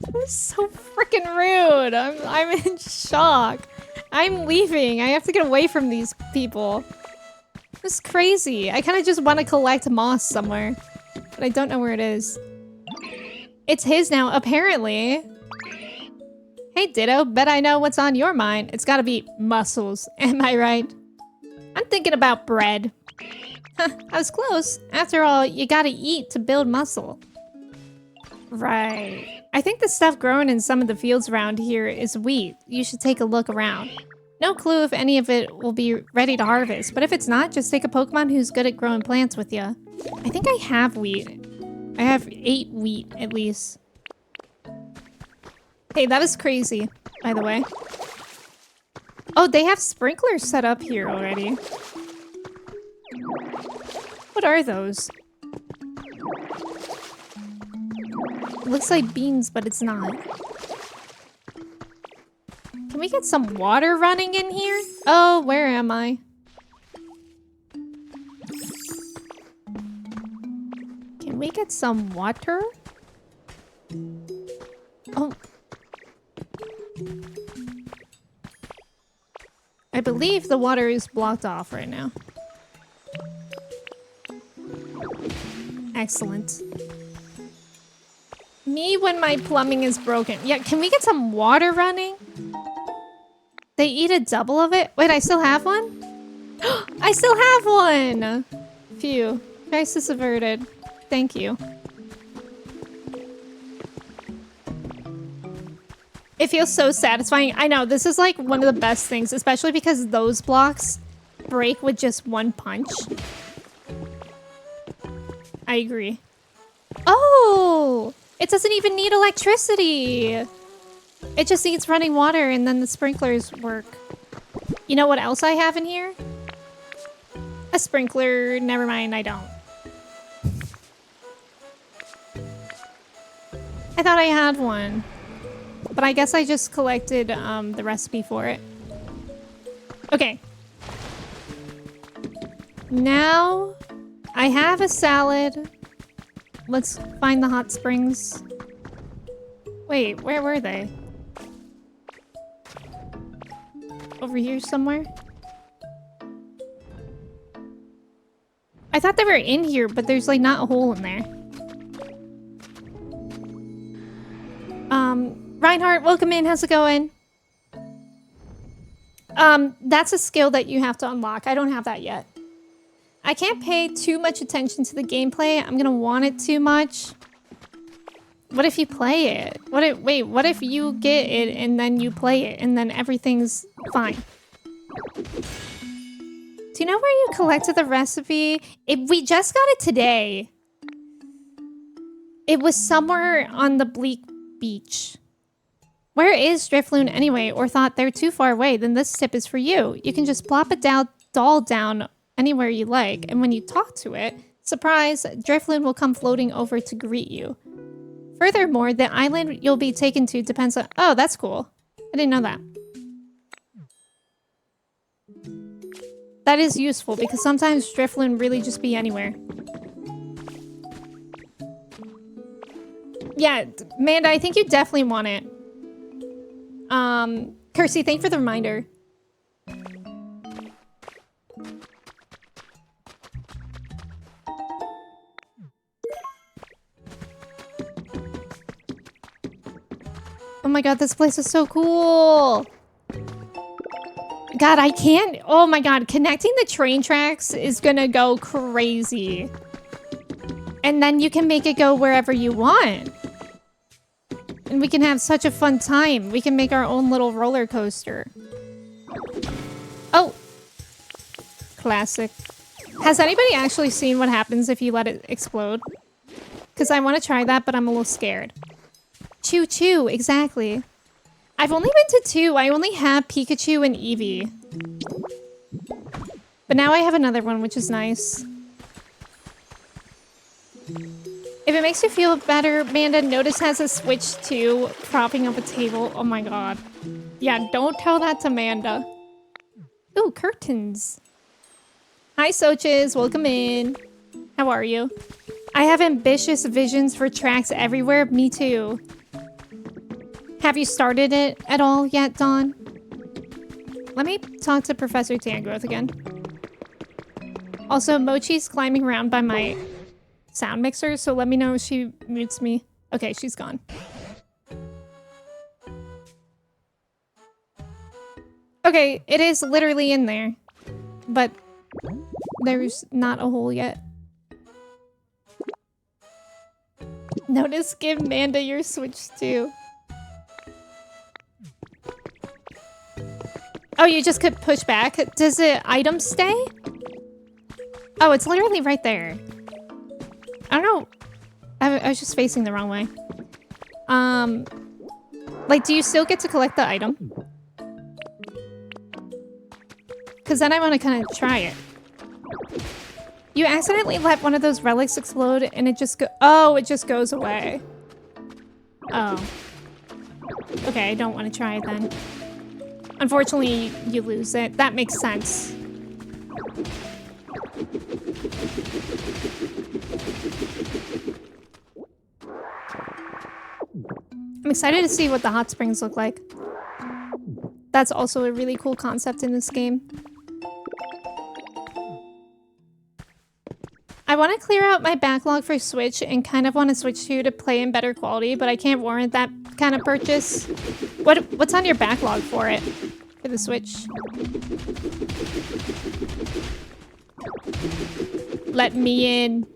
That was so freaking rude. I'm in shock. I'm leaving. I have to get away from these people. It's crazy. I kind of just want to collect moss somewhere. But I don't know where it is. It's his now, apparently. Hey, Ditto. Bet I know what's on your mind. It's gotta be muscles. Am I right? I'm thinking about bread. Huh, I was close. After all, you gotta eat to build muscle. Right. I think the stuff growing in some of the fields around here is wheat. You should take a look around. No clue if any of it will be ready to harvest, but if it's not, just take a Pokemon who's good at growing plants with you. I think I have wheat. I have 8 wheat, at least. Hey, that was crazy, by the way. Oh, they have sprinklers set up here already. What are those? It looks like beans, but it's not. Can we get some water running in here? Oh, where am I? Can we get some water? Oh. I believe the water is blocked off right now. Excellent. Me when my plumbing is broken. Yeah, can we get some water running? They eat a double of it? Wait, I still have one? I still have one! Phew. Crisis averted. Thank you. It feels so satisfying. I know, this is like one of the best things, especially because those blocks break with just one punch. I agree. Oh! It doesn't even need electricity. It just needs running water and then the sprinklers work. You know what else I have in here? A sprinkler. Never mind, I don't. I thought I had one. But I guess I just collected the recipe for it. Okay. Now I have a salad. Let's find the hot springs. Wait, where were they? Over here somewhere? I thought they were in here, but there's like not a hole in there. Reinhardt, welcome in. How's it going? That's a skill that you have to unlock. I don't have that yet. I can't pay too much attention to the gameplay. I'm gonna want it too much. What if you play it? What if you get it and then you play it and then everything's fine? Do you know where you collected the recipe? We just got it today. It was somewhere on the bleak beach. Where is Drifloon anyway? Or thought they're too far away? Then this tip is for you. You can just plop a doll down anywhere you like, and when you talk to it, surprise, Drifloon will come floating over to greet you. Furthermore, the island you'll be taken to depends on... Oh, that's cool. I didn't know that. That is useful, because sometimes Drifloon really just be anywhere. Yeah, Amanda, I think you definitely want it. Kirsty, thank you for the reminder. Oh my god, this place is so cool. God, I can't... Oh my god, connecting the train tracks is gonna go crazy. And then you can make it go wherever you want. And we can have such a fun time. We can make our own little roller coaster. Oh. Classic. Has anybody actually seen what happens if you let it explode? Because I want to try that, but I'm a little scared. Choo choo, exactly. I've only been to 2. I only have Pikachu and Eevee. But now I have another one, which is nice. If it makes you feel better, Amanda, Notice has a Switch too, propping up a table. Oh my god. Yeah, don't tell that to Amanda. Ooh, curtains. Hi, Soches. Welcome in. How are you? I have ambitious visions for tracks everywhere. Me too. Have you started it at all yet, Dawn? Let me talk to Professor Tangrowth again. Also, Mochi's climbing around by my sound mixer, so let me know if she mutes me. Okay, she's gone. Okay, it is literally in there, but there's not a hole yet. Notice, give Amanda your Switch too. Oh, you just could push back. Does the item stay? Oh, it's literally right there. I don't know. I was just facing the wrong way. Like, do you still get to collect the item? Because then I want to kind of try it. You accidentally let one of those relics explode and it just oh, it just goes away. Oh. Okay, I don't want to try it then. Unfortunately, you lose it. That makes sense. I'm excited to see what the hot springs look like. That's also a really cool concept in this game. I want to clear out my backlog for Switch and kind of want to switch to play in better quality, but I can't warrant that kind of purchase. What's on your backlog for it? For the Switch? Let me in.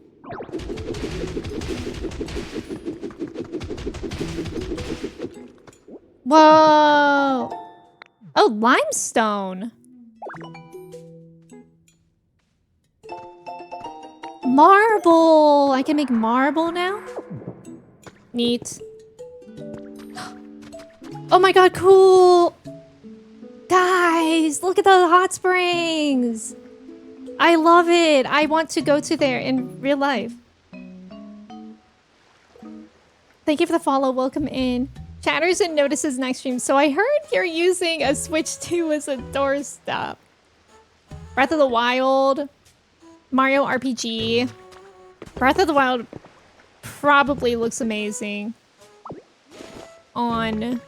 Whoa! Oh, limestone! Marble! I can make marble now? Neat. Oh my god, cool! Guys, look at the hot springs! I love it! I want to go to there in real life. Thank you for the follow. Welcome in. Chatters and notices next stream. So I heard you're using a Switch 2 as a doorstop. Breath of the Wild. Mario RPG. Breath of the Wild probably looks amazing on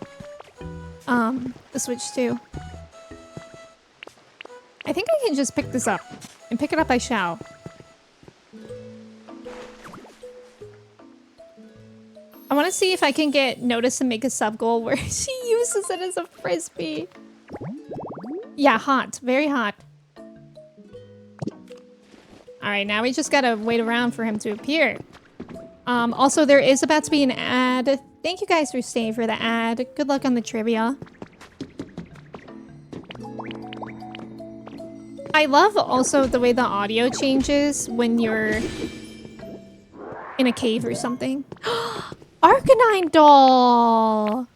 the Switch 2. I think I can just pick this up. And pick it up I shall. I want to see if I can get Notice to make a sub goal where she uses it as a frisbee. Yeah, hot. Very hot. Alright, now we just gotta wait around for him to appear. Also, there is about to be an ad. Thank you guys for staying for the ad. Good luck on the trivia. I love also the way the audio changes when you're in a cave or something. Arcanine doll!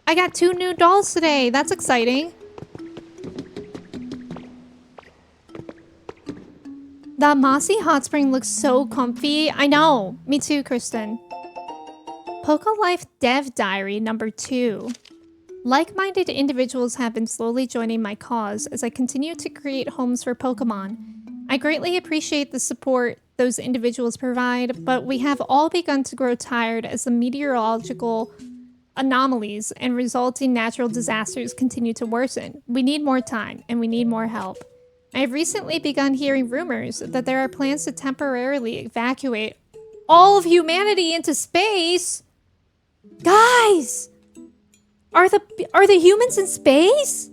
I got 2 new dolls today. That's exciting. The mossy hot spring looks so comfy. I know. Me too, Kristen. Poco Life Dev Diary number 2. Like-minded individuals have been slowly joining my cause as I continue to create homes for Pokemon. I greatly appreciate the support those individuals provide, but we have all begun to grow tired as the meteorological anomalies and resulting natural disasters continue to worsen. We need more time, and we need more help. I have recently begun hearing rumors that there are plans to temporarily evacuate all of humanity into space. Guys! Are the humans in space?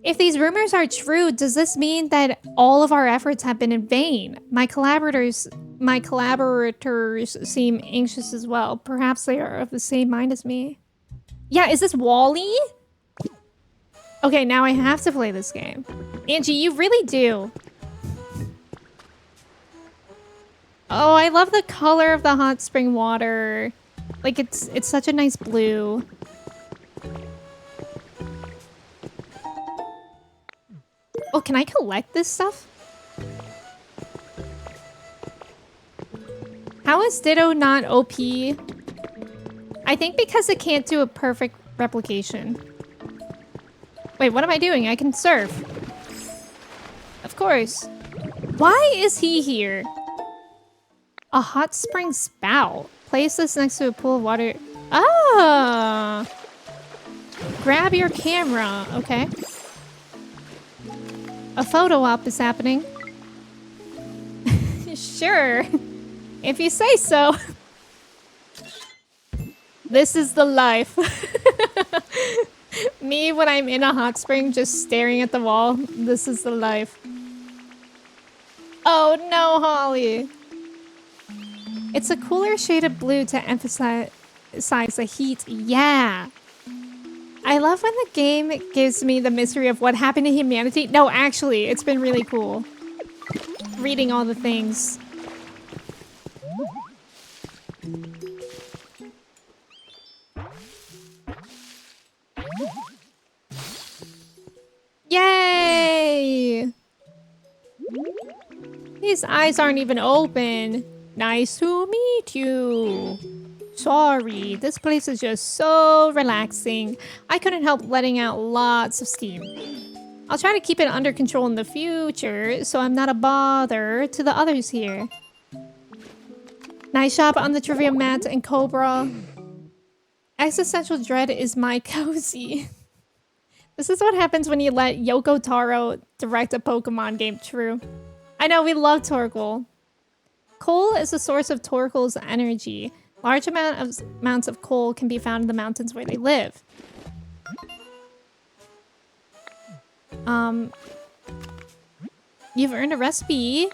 If these rumors are true, does this mean that all of our efforts have been in vain? My collaborators seem anxious as well. Perhaps they are of the same mind as me. Yeah, is this Wall-E? Okay, now I have to play this game. Angie, you really do. Oh, I love the color of the hot spring water. Like, it's such a nice blue. Oh, can I collect this stuff? How is Ditto not OP? I think because it can't do a perfect replication. Wait, what am I doing? I can surf. Of course. Why is he here? A hot spring spout. Place this next to a pool of water. Ah! Grab your camera. Okay. A photo op is happening. Sure. If you say so. This is the life. Me when I'm in a hot spring just staring at the wall. This is the life. Oh no, Holly. It's a cooler shade of blue to emphasize the heat. Yeah. I love when the game gives me the mystery of what happened to humanity. No, actually, it's been really cool. Reading all the things. Yay! His eyes aren't even open. Nice to meet you. Sorry, this place is just so relaxing. I couldn't help letting out lots of steam. I'll try to keep it under control in the future, so I'm not a bother to the others here. Nice job on the trivia, Matt and Cobra. Existential dread is my cozy. This is what happens when you let Yoko Taro direct a Pokemon game, true. I know, we love Torkoal. Coal is the source of Torkoal's energy. Large amounts of coal can be found in the mountains where they live. You've earned a recipe.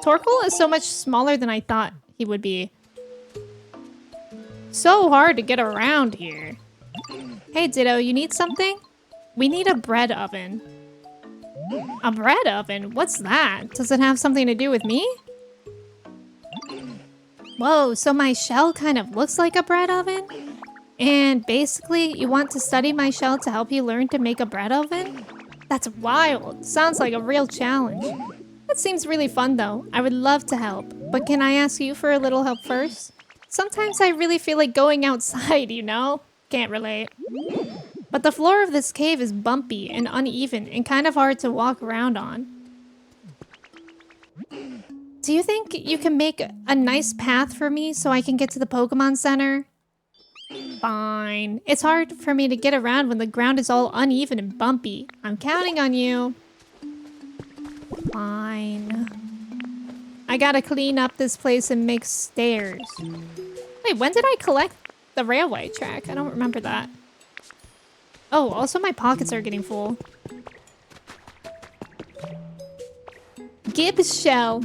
Torkoal is so much smaller than I thought he would be. So hard to get around here. Hey Ditto, you need something? We need a bread oven. A bread oven? What's that? Does it have something to do with me? Whoa, so my shell kind of looks like a bread oven? And basically, you want to study my shell to help you learn to make a bread oven? That's wild. Sounds like a real challenge. That seems really fun though. I would love to help. But can I ask you for a little help first? Sometimes I really feel like going outside, you know? Can't relate. But the floor of this cave is bumpy and uneven and kind of hard to walk around on. Do you think you can make a nice path for me so I can get to the Pokemon Center? Fine. It's hard for me to get around when the ground is all uneven and bumpy. I'm counting on you. Fine. I gotta clean up this place and make stairs. Wait, when did I collect the railway track? I don't remember that. Oh, also my pockets are getting full. Gibbs shell.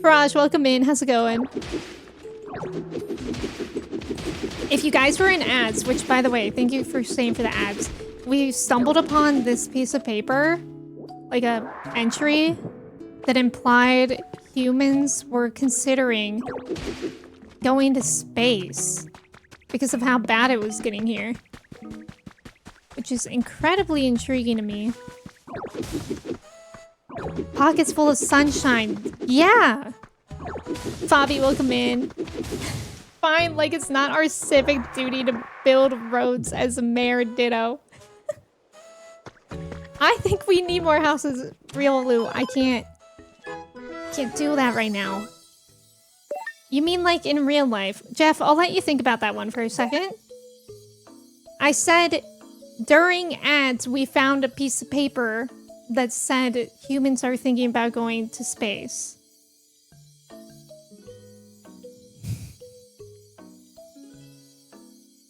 Faraj, welcome in. How's it going? If you guys were in ads, which by the way, thank you for staying for the ads. We stumbled upon this piece of paper, like a entry that implied humans were considering going to space because of how bad it was getting here. Which is incredibly intriguing to me. Pockets full of sunshine. Yeah! Fabi, welcome in. Fine, like it's not our civic duty to build roads as a mayor ditto. I think we need more houses, real Lou. I can't do that right now. You mean like in real life? Jeff, I'll let you think about that one for a second. I said during ads, we found a piece of paper that said humans are thinking about going to space.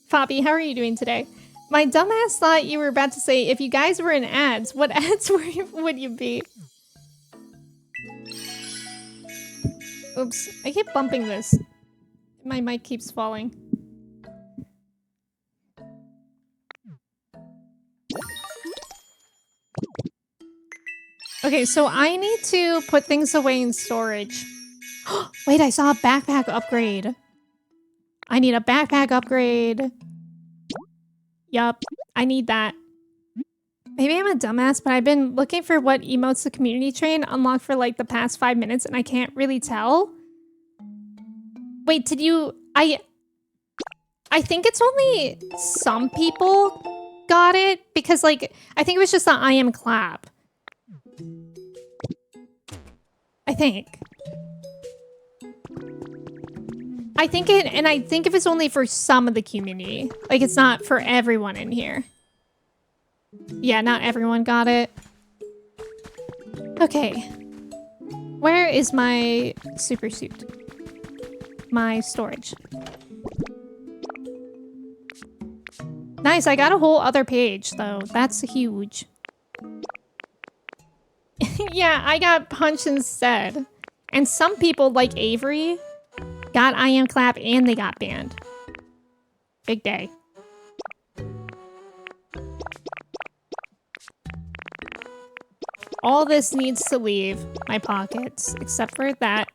Fabi, how are you doing today? My dumbass thought you were about to say, if you guys were in ads, what ads would you be? Oops, I keep bumping this. My mic keeps falling. Okay, so I need to put things away in storage. Wait, I saw a backpack upgrade. I need a backpack upgrade. Yup, I need that. Maybe I'm a dumbass, but I've been looking for what emotes the community train unlocked for like the past 5 minutes and I can't really tell. Wait, did you... I think it's only some people got it because like, I think it was just the I am clap. I think if it's only for some of the community. Like, it's not for everyone in here. Yeah, not everyone got it. Okay. Where is my super suit? My storage. Nice, I got a whole other page, though. That's huge. Yeah, I got punched instead. And some people, like Avery, got I am clap and they got banned. Big day. All this needs to leave my pockets, except for that.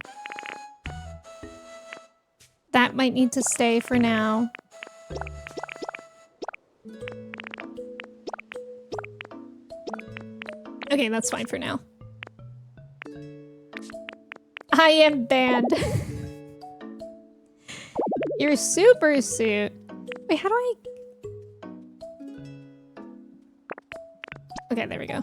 That might need to stay for now. Okay, that's fine for now. I am banned. Your super suit. Wait, how do I... Okay, there we go.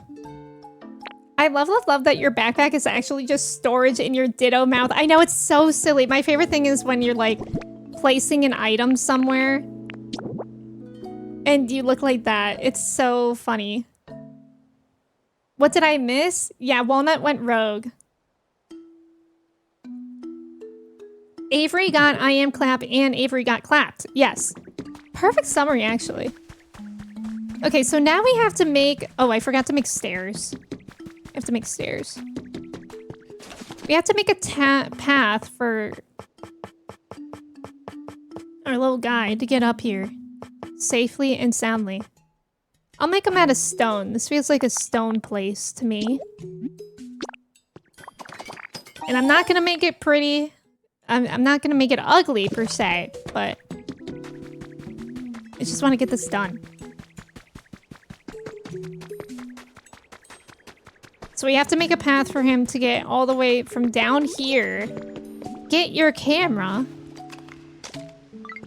I love that your backpack is actually just storage in your ditto mouth. I know, it's so silly. My favorite thing is when you're like placing an item somewhere and you look like that. It's so funny. What did I miss? Yeah, Walnut went rogue. Avery got I am clap and Avery got clapped. Yes. Perfect summary, actually. Okay, so now we have to make... Oh, I forgot to make stairs. We have to make stairs. We have to make a path for our little guy to get up here safely and soundly. I'll make them out of stone. This feels like a stone place to me. And I'm not gonna make it pretty. I'm not gonna make it ugly per se, but I just want to get this done. So we have to make a path for him to get all the way from down here. Get your camera.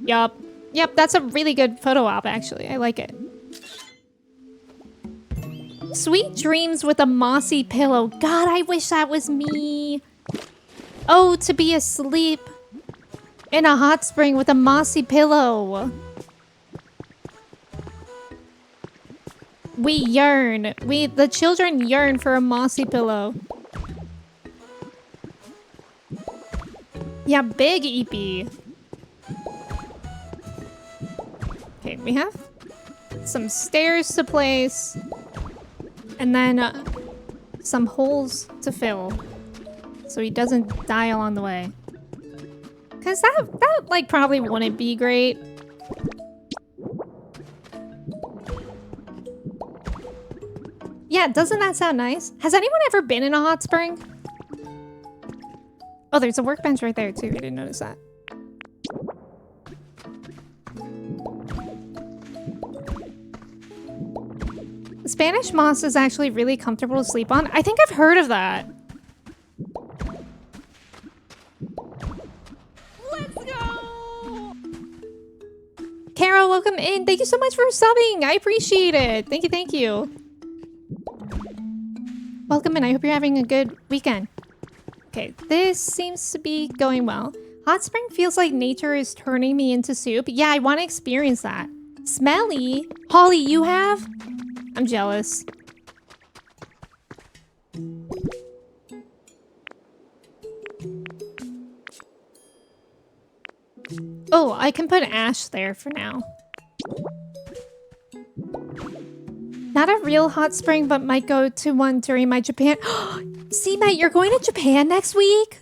Yup. Yep, that's a really good photo op, actually. I like it. Sweet dreams with a mossy pillow. God, I wish that was me. Oh, to be asleep in a hot spring with a mossy pillow. We yearn. The children yearn for a mossy pillow. Yeah, big EP. Okay, we have some stairs to place. And then some holes to fill. So he doesn't die along the way. Cause that like probably wouldn't be great. Yeah, doesn't that sound nice? Has anyone ever been in a hot spring? Oh, there's a workbench right there too. I didn't notice that. Spanish moss is actually really comfortable to sleep on. I think I've heard of that. Let's go! Carol, welcome in. Thank you so much for subbing. I appreciate it. Thank you, thank you. Welcome in. I hope you're having a good weekend. Okay, this seems to be going well. Hot spring feels like nature is turning me into soup. Yeah, I want to experience that. Smelly. Holly, you have? I'm jealous. Oh, I can put ash there for now. Not a real hot spring, but might go to one during my Japan. See, mate, you're going to Japan next week?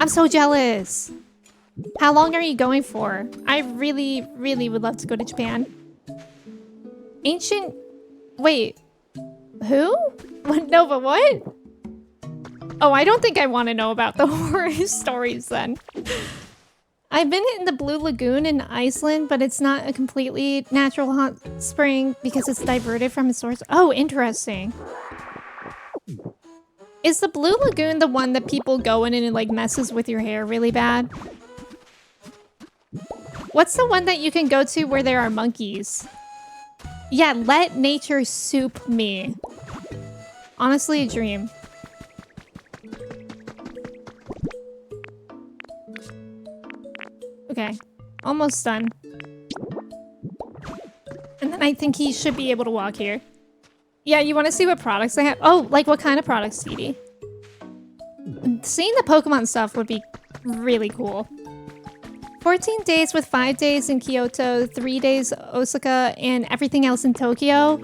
I'm so jealous. How long are you going for? I really, really would love to go to Japan. Ancient... Wait. Who? No, but what? Oh, I don't think I want to know about the horror stories then. I've been in the Blue Lagoon in Iceland, but it's not a completely natural hot spring because it's diverted from its source. Oh, interesting. Is the Blue Lagoon the one that people go in and it like messes with your hair really bad? What's the one that you can go to where there are monkeys? Yeah, let nature soup me. Honestly, a dream. Okay, almost done. And then I think he should be able to walk here. Yeah, you want to see what products they have? Oh, like what kind of products, Dee? Seeing the Pokemon stuff would be really cool. 14 days with 5 days in Kyoto, 3 days Osaka, and everything else in Tokyo.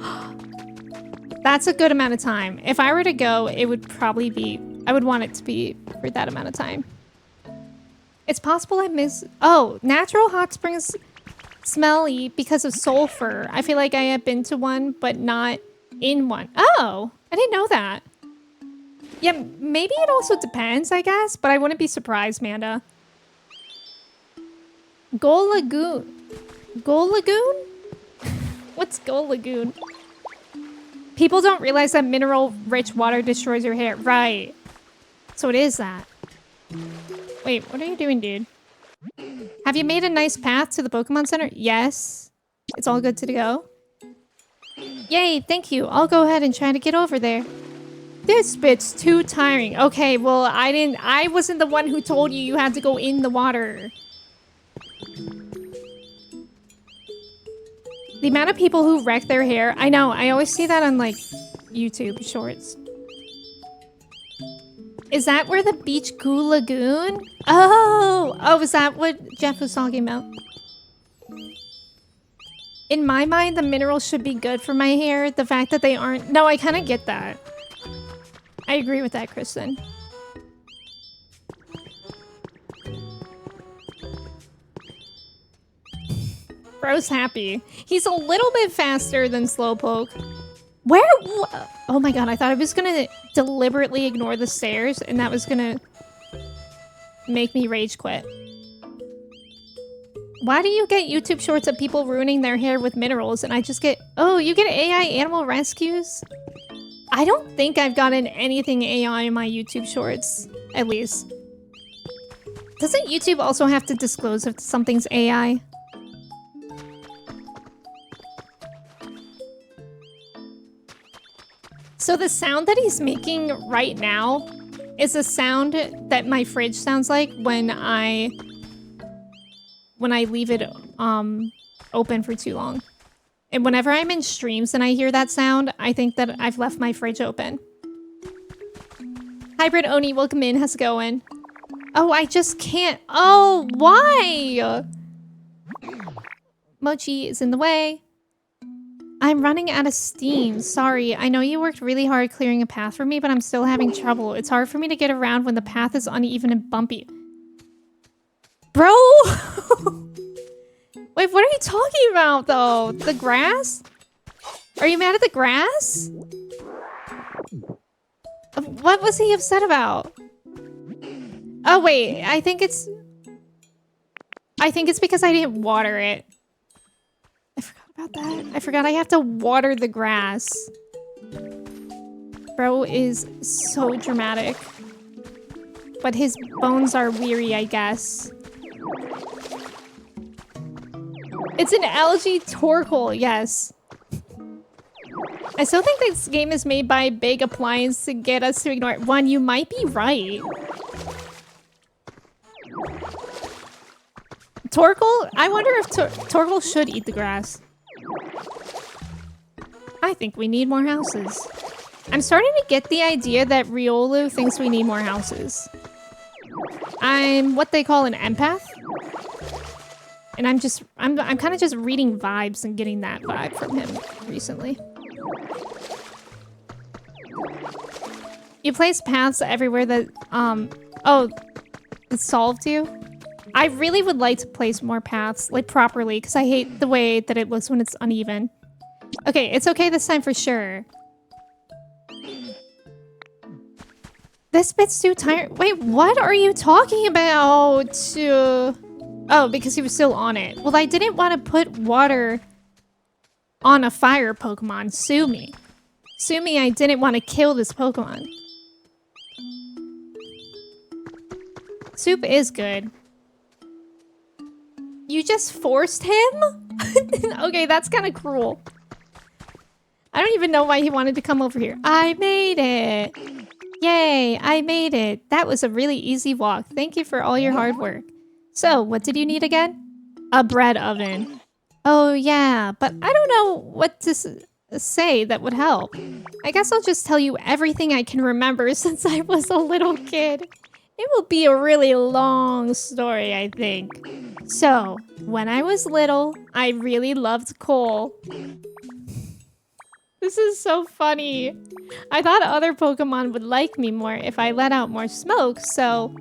That's a good amount of time. If I were to go, it would probably be... I would want it to be for that amount of time. It's possible I miss... Oh, natural hot springs smelly because of sulfur. I feel like I have been to one, but not in one. Oh, I didn't know that. Yeah, maybe it also depends, I guess, but I wouldn't be surprised, Manda. Gold Lagoon. Gold Lagoon? What's Gold Lagoon? People don't realize that mineral-rich water destroys your hair. Right. So it is that. Wait, what are you doing, dude? Have you made a nice path to the Pokemon Center? Yes. It's all good to go. Yay, thank you. I'll go ahead and try to get over there. This bit's too tiring. Okay, well, I wasn't the one who told you you had to go in the water. The amount of people who wreck their hair. I know, I always see that on like YouTube shorts. Is that where the Beach Goo Lagoon? Oh, is that what Jeff was talking about? In my mind, the minerals should be good for my hair. The fact that they aren't... No, I kind of get that. I agree with that, Kristen. Bro's happy. He's a little bit faster than Slowpoke. Where? Oh my god, I thought I was gonna deliberately ignore the stairs and that was gonna make me rage quit. Why do you get YouTube shorts of people ruining their hair with minerals and I just get... Oh, you get AI animal rescues? I don't think I've gotten anything AI in my YouTube shorts, at least. Doesn't YouTube also have to disclose if something's AI? So the sound that he's making right now is a sound that my fridge sounds like when I leave it open for too long. And whenever I'm in streams and I hear that sound, I think that I've left my fridge open. Hybrid Oni, welcome in. How's it going? Oh, I just can't. Oh, why? Mochi is in the way. I'm running out of steam. Sorry. I know you worked really hard clearing a path for me, but I'm still having trouble. It's hard for me to get around when the path is uneven and bumpy. Bro! Wait, what are you talking about, though? The grass? Are you mad at the grass? What was he upset about? Oh, wait. I think it's because I didn't water it. I forgot about that. I forgot I have to water the grass. Bro is so dramatic. But his bones are weary, I guess. It's an algae Torkoal, yes. I still think this game is made by a big appliance to get us to ignore it. One, you might be right. Torkoal? I wonder if Torkoal should eat the grass. I think we need more houses. I'm starting to get the idea that Riolu thinks we need more houses. I'm what they call an empath. And I'm kind of just reading vibes and getting that vibe from him recently. You place paths everywhere that, oh, it solved you? I really would like to place more paths, like, properly, because I hate the way that it looks when it's uneven. Okay, it's okay this time for sure. This bit's too tired. Wait, what are you talking about? Oh, because he was still on it. Well, I didn't want to put water on a fire Pokemon. Sue me. Sue me, I didn't want to kill this Pokemon. Soup is good. You just forced him? Okay, that's kind of cruel. I don't even know why he wanted to come over here. I made it. Yay, I made it. That was a really easy walk. Thank you for all your hard work. So, what did you need again? A bread oven. Oh, yeah, but I don't know what to say that would help. I guess I'll just tell you everything I can remember since I was a little kid. It will be a really long story, I think. So, when I was little, I really loved coal. This is so funny. I thought other Pokemon would like me more if I let out more smoke, so...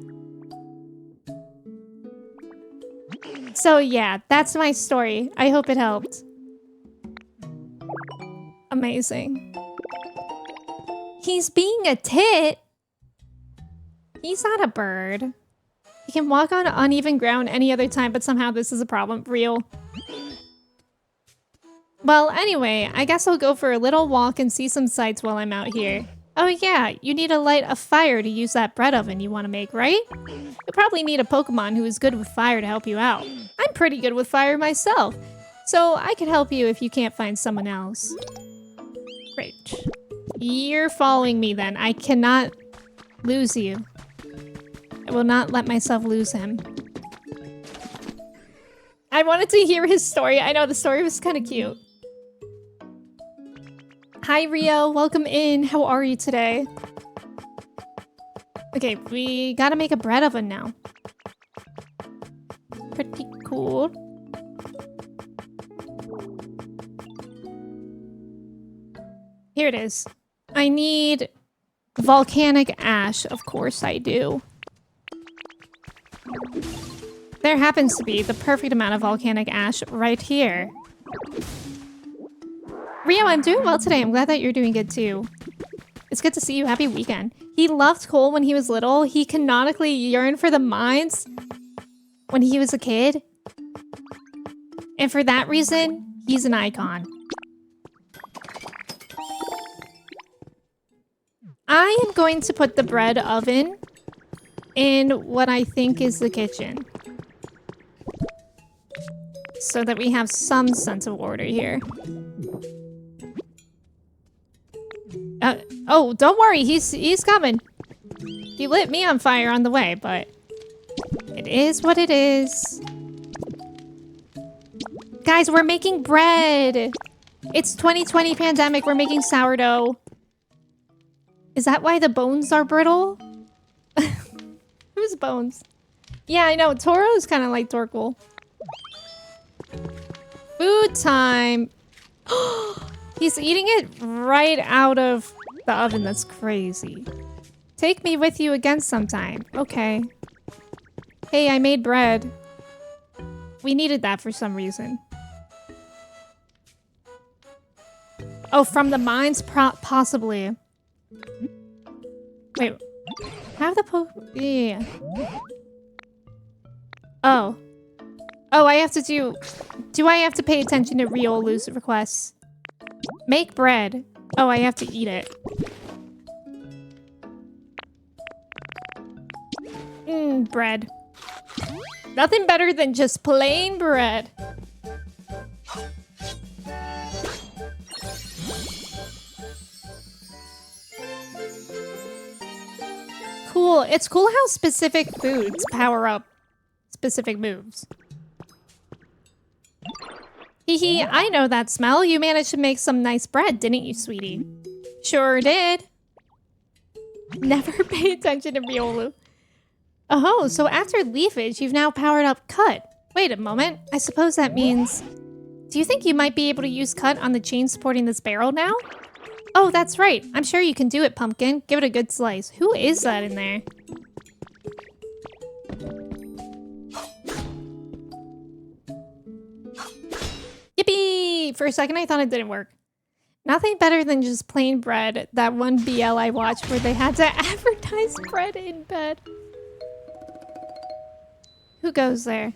So yeah, that's my story. I hope it helped. Amazing. He's being a tit. He's not a bird. He can walk on uneven ground any other time, but somehow this is a problem. Real. Well, anyway, I guess I'll go for a little walk and see some sights while I'm out here. Oh yeah, you need to light a fire to use that bread oven you want to make, right? You'll probably need a Pokemon who is good with fire to help you out. I'm pretty good with fire myself, so I can help you if you can't find someone else. Great. You're following me then. I cannot lose you. I will not let myself lose him. I wanted to hear his story. I know the story was kind of cute. Hi, Rio. Welcome in. How are you today? Okay, we gotta make a bread oven now. Pretty cool. Here it is. I need volcanic ash. Of course I do. There happens to be the perfect amount of volcanic ash right here. Rio, I'm doing well today. I'm glad that you're doing good too. It's good to see you. Happy weekend. He loved coal when he was little. He canonically yearned for the mines when he was a kid. And for that reason, he's an icon. I am going to put the bread oven in what I think is the kitchen, so that we have some sense of order here. Oh, don't worry, he's coming. He lit me on fire on the way, but it is what it is. Guys, we're making bread. It's 2020 pandemic. We're making sourdough. Is that why the bones are brittle? Whose bones? Yeah, I know. Toro's kind of like Torkoal. Food time. He's eating it right out of the oven. That's crazy. Take me with you again sometime. Okay. Hey, I made bread. We needed that for some reason. Oh, from the mines? Possibly. Wait. Have the yeah. Oh. Oh, I have to do... Do I have to pay attention to Riolu's requests? Make bread. Oh, I have to eat it. Bread. Nothing better than just plain bread. Cool. It's cool how specific foods power up specific moves. Hehe, I know that smell. You managed to make some nice bread, didn't you, sweetie? Sure did. Never pay attention to Riolu. Oh, so after leafage, you've now powered up Cut. Wait a moment. I suppose that means... Do you think you might be able to use Cut on the chain supporting this barrel now? Oh, that's right. I'm sure you can do it, Pumpkin. Give it a good slice. Who is that in there? Yippee! For a second, I thought it didn't work. Nothing better than just plain bread. That one BL I watched where they had to advertise bread in bed. Who goes there?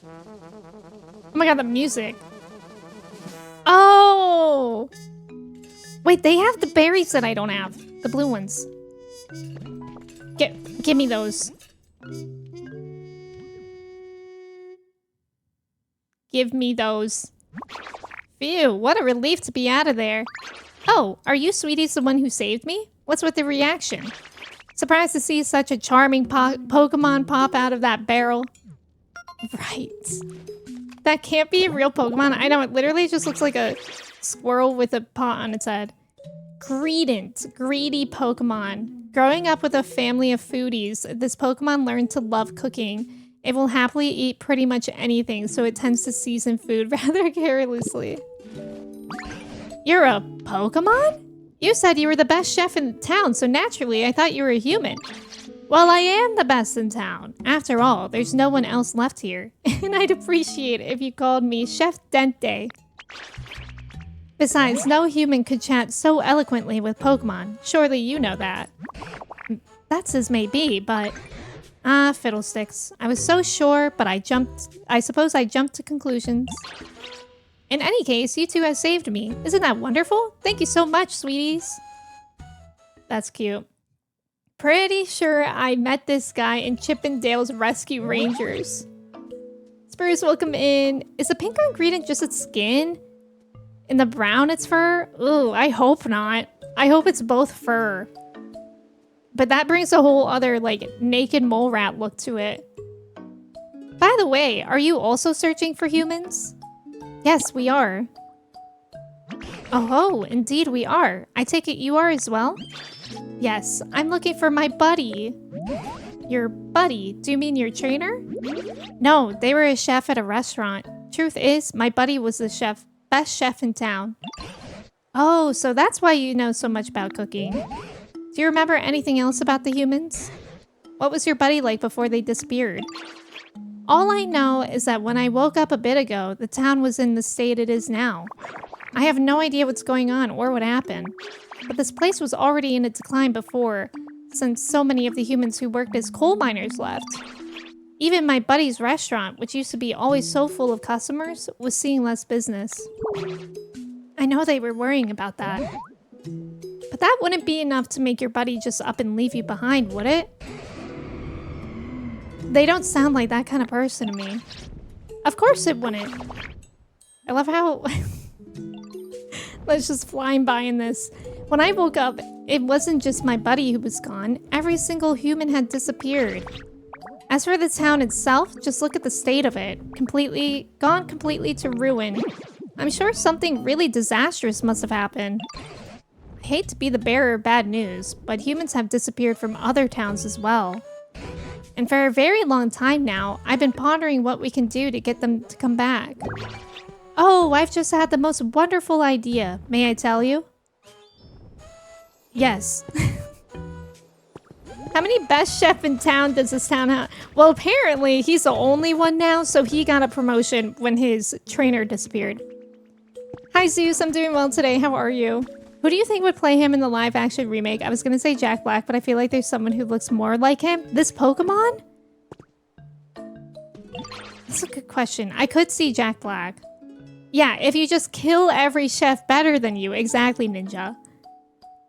Oh my god, the music. Oh! Wait, they have the berries that I don't have. The blue ones. Give me those. Give me those. Phew, what a relief to be out of there. Oh, are you Sweeties the one who saved me? What's with the reaction? Surprised to see such a charming Pokemon pop out of that barrel. Right. That can't be a real Pokemon. I know, it literally just looks like a squirrel with a paw on its head. Greedent, greedy Pokemon. Growing up with a family of foodies, this Pokemon learned to love cooking. It will happily eat pretty much anything, so it tends to season food rather carelessly. You're a Pokemon? You said you were the best chef in town, so naturally I thought you were a human. Well, I am the best in town. After all, there's no one else left here. And I'd appreciate it if you called me Chef Dente. Besides, no human could chat so eloquently with Pokemon. Surely you know that. That's as may be, but... Ah, fiddlesticks. I was so sure, but I suppose I jumped to conclusions. In any case, you two have saved me. Isn't that wonderful? Thank you so much, sweeties. That's cute. Pretty sure I met this guy in Chippendale's Rescue Rangers. Spurs, welcome in. Is the pink on Greedent just its skin? In the brown it's fur? Ooh, I hope not. I hope it's both fur. But that brings a whole other, like, naked mole rat look to it. By the way, are you also searching for humans? Yes, we are. Oh, indeed we are. I take it you are as well? Yes, I'm looking for my buddy. Your buddy? Do you mean your trainer? No, they were a chef at a restaurant. Truth is, my buddy was the best chef in town. Oh, so that's why you know so much about cooking. Do you remember anything else about the humans? What was your buddy like before they disappeared? All I know is that when I woke up a bit ago, the town was in the state it is now. I have no idea what's going on or what happened. But this place was already in a decline before, since so many of the humans who worked as coal miners left. Even my buddy's restaurant, which used to be always so full of customers, was seeing less business. I know they were worrying about that. But that wouldn't be enough to make your buddy just up and leave you behind, would it? They don't sound like that kind of person to me. Of course it wouldn't. I love how... Let's just flying by in this. When I woke up, it wasn't just my buddy who was gone. Every single human had disappeared. As for the town itself, just look at the state of it. Gone completely to ruin. I'm sure something really disastrous must have happened. I hate to be the bearer of bad news, but humans have disappeared from other towns as well. And for a very long time now, I've been pondering what we can do to get them to come back. Oh, I've just had the most wonderful idea. May I tell you? Yes. How many best chef in town does this town have? Well, apparently he's the only one now, so he got a promotion when his trainer disappeared. Hi Zeus, I'm doing well today. How are you? Who do you think would play him in the live-action remake? I was gonna say Jack Black, but I feel like there's someone who looks more like him. This Pokemon? That's a good question. I could see Jack Black. Yeah, if you just kill every chef better than you. Exactly, Ninja.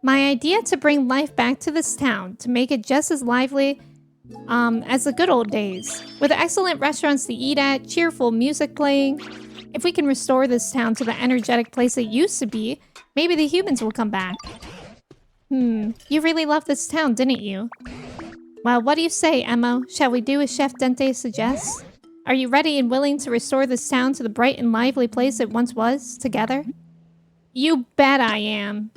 My idea to bring life back to this town, to make it just as lively as the good old days. With excellent restaurants to eat at, cheerful music playing. If we can restore this town to the energetic place it used to be, maybe the humans will come back. You really loved this town, didn't you? Well, what do you say, Emma? Shall we do as Chef Dente suggests? Are you ready and willing to restore this town to the bright and lively place it once was, together? You bet I am.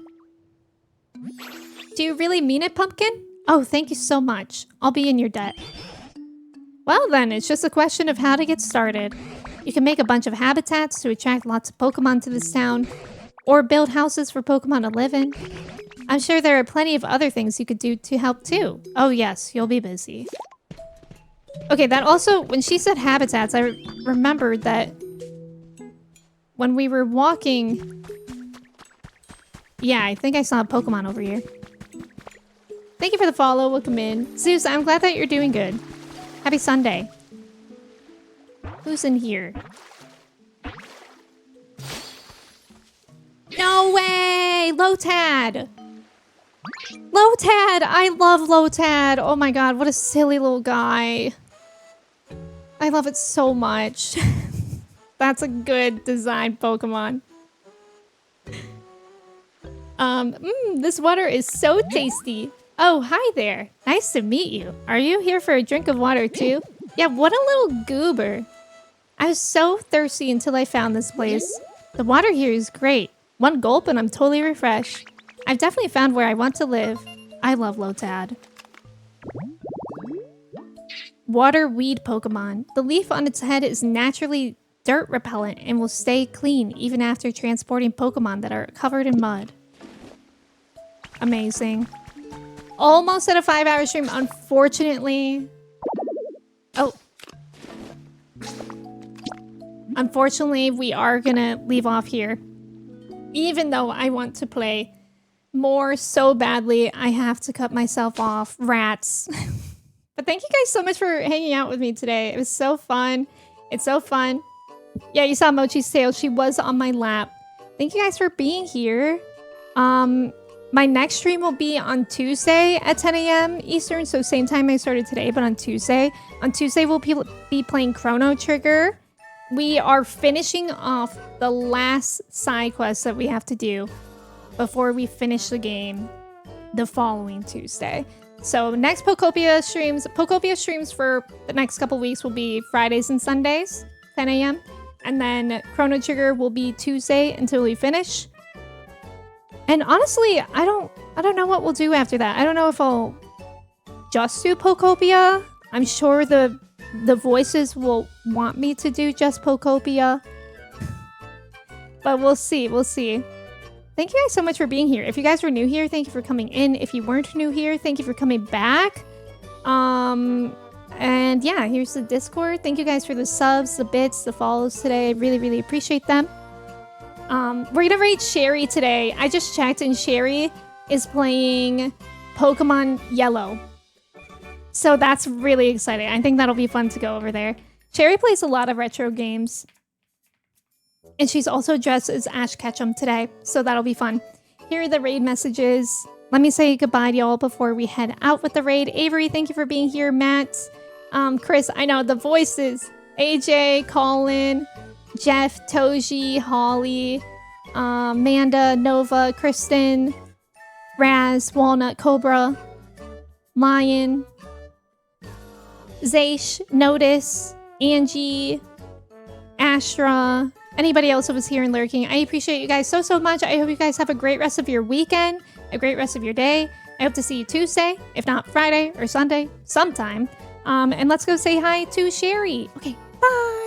Do you really mean it, Pumpkin? Oh, thank you so much. I'll be in your debt. Well then, it's just a question of how to get started. You can make a bunch of habitats to attract lots of Pokemon to this town, or build houses for Pokemon to live in. I'm sure there are plenty of other things you could do to help too. Oh yes, you'll be busy. Okay, that also, when she said habitats, I remembered that when we were walking... Yeah, I think I saw a Pokemon over here. Thank you for the follow. Welcome in. Zeus, I'm glad that you're doing good. Happy Sunday. Who's in here? No way! Lotad! Lotad! I love Lotad! Oh my god, what a silly little guy. I love it so much. That's a good design Pokemon. This water is so tasty. Oh, hi there. Nice to meet you. Are you here for a drink of water too? Yeah, what a little goober. I was so thirsty until I found this place. The water here is great. One gulp and I'm totally refreshed. I've definitely found where I want to live. I love Lotad. Water weed Pokemon. The leaf on its head is naturally dirt repellent and will stay clean even after transporting Pokemon that are covered in mud. Amazing. Almost at a 5-hour stream, unfortunately. Oh. Unfortunately, we are gonna leave off here. Even though I want to play more so badly, I have to cut myself off. Rats. But thank you guys so much for hanging out with me today. It was so fun. It's so fun. Yeah, you saw Mochi's tail. She was on my lap. Thank you guys for being here. My next stream will be on Tuesday at 10 a.m. Eastern. So same time I started today, but on Tuesday. On Tuesday, we'll be playing Chrono Trigger. We are finishing off the last side quest that we have to do before we finish the game the following Tuesday. So next Pokopia streams for the next couple weeks will be Fridays and Sundays, 10 a.m. And then Chrono Trigger will be Tuesday until we finish. And honestly, I don't know what we'll do after that. I don't know if I'll just do Pokopia. I'm sure the voices will want me to do just Pokopia. But we'll see, we'll see. Thank you guys so much for being here. If you guys were new here, thank you for coming in. If you weren't new here, thank you for coming back. And yeah, here's the Discord. Thank you guys for the subs, the bits, the follows today. I really, really appreciate them. We're gonna raid Sherry today. I just checked and Sherry is playing Pokemon Yellow. So that's really exciting. I think that'll be fun to go over there. Sherry plays a lot of retro games. And she's also dressed as Ash Ketchum today. So that'll be fun. Here are the raid messages. Let me say goodbye to y'all before we head out with the raid. Avery, thank you for being here. Matt, Chris, I know the voices. AJ, Colin, Jeff, Toji, Holly, Amanda, Nova, Kristen, Raz, Walnut, Cobra, Lion, Zaish, Notice, Angie, Astra, anybody else that was here and lurking. I appreciate you guys so much. I hope you guys have a great rest of your weekend, a great rest of your day. I hope to see you Tuesday, if not Friday or Sunday, sometime. And let's go say hi to Sherry. Okay, bye.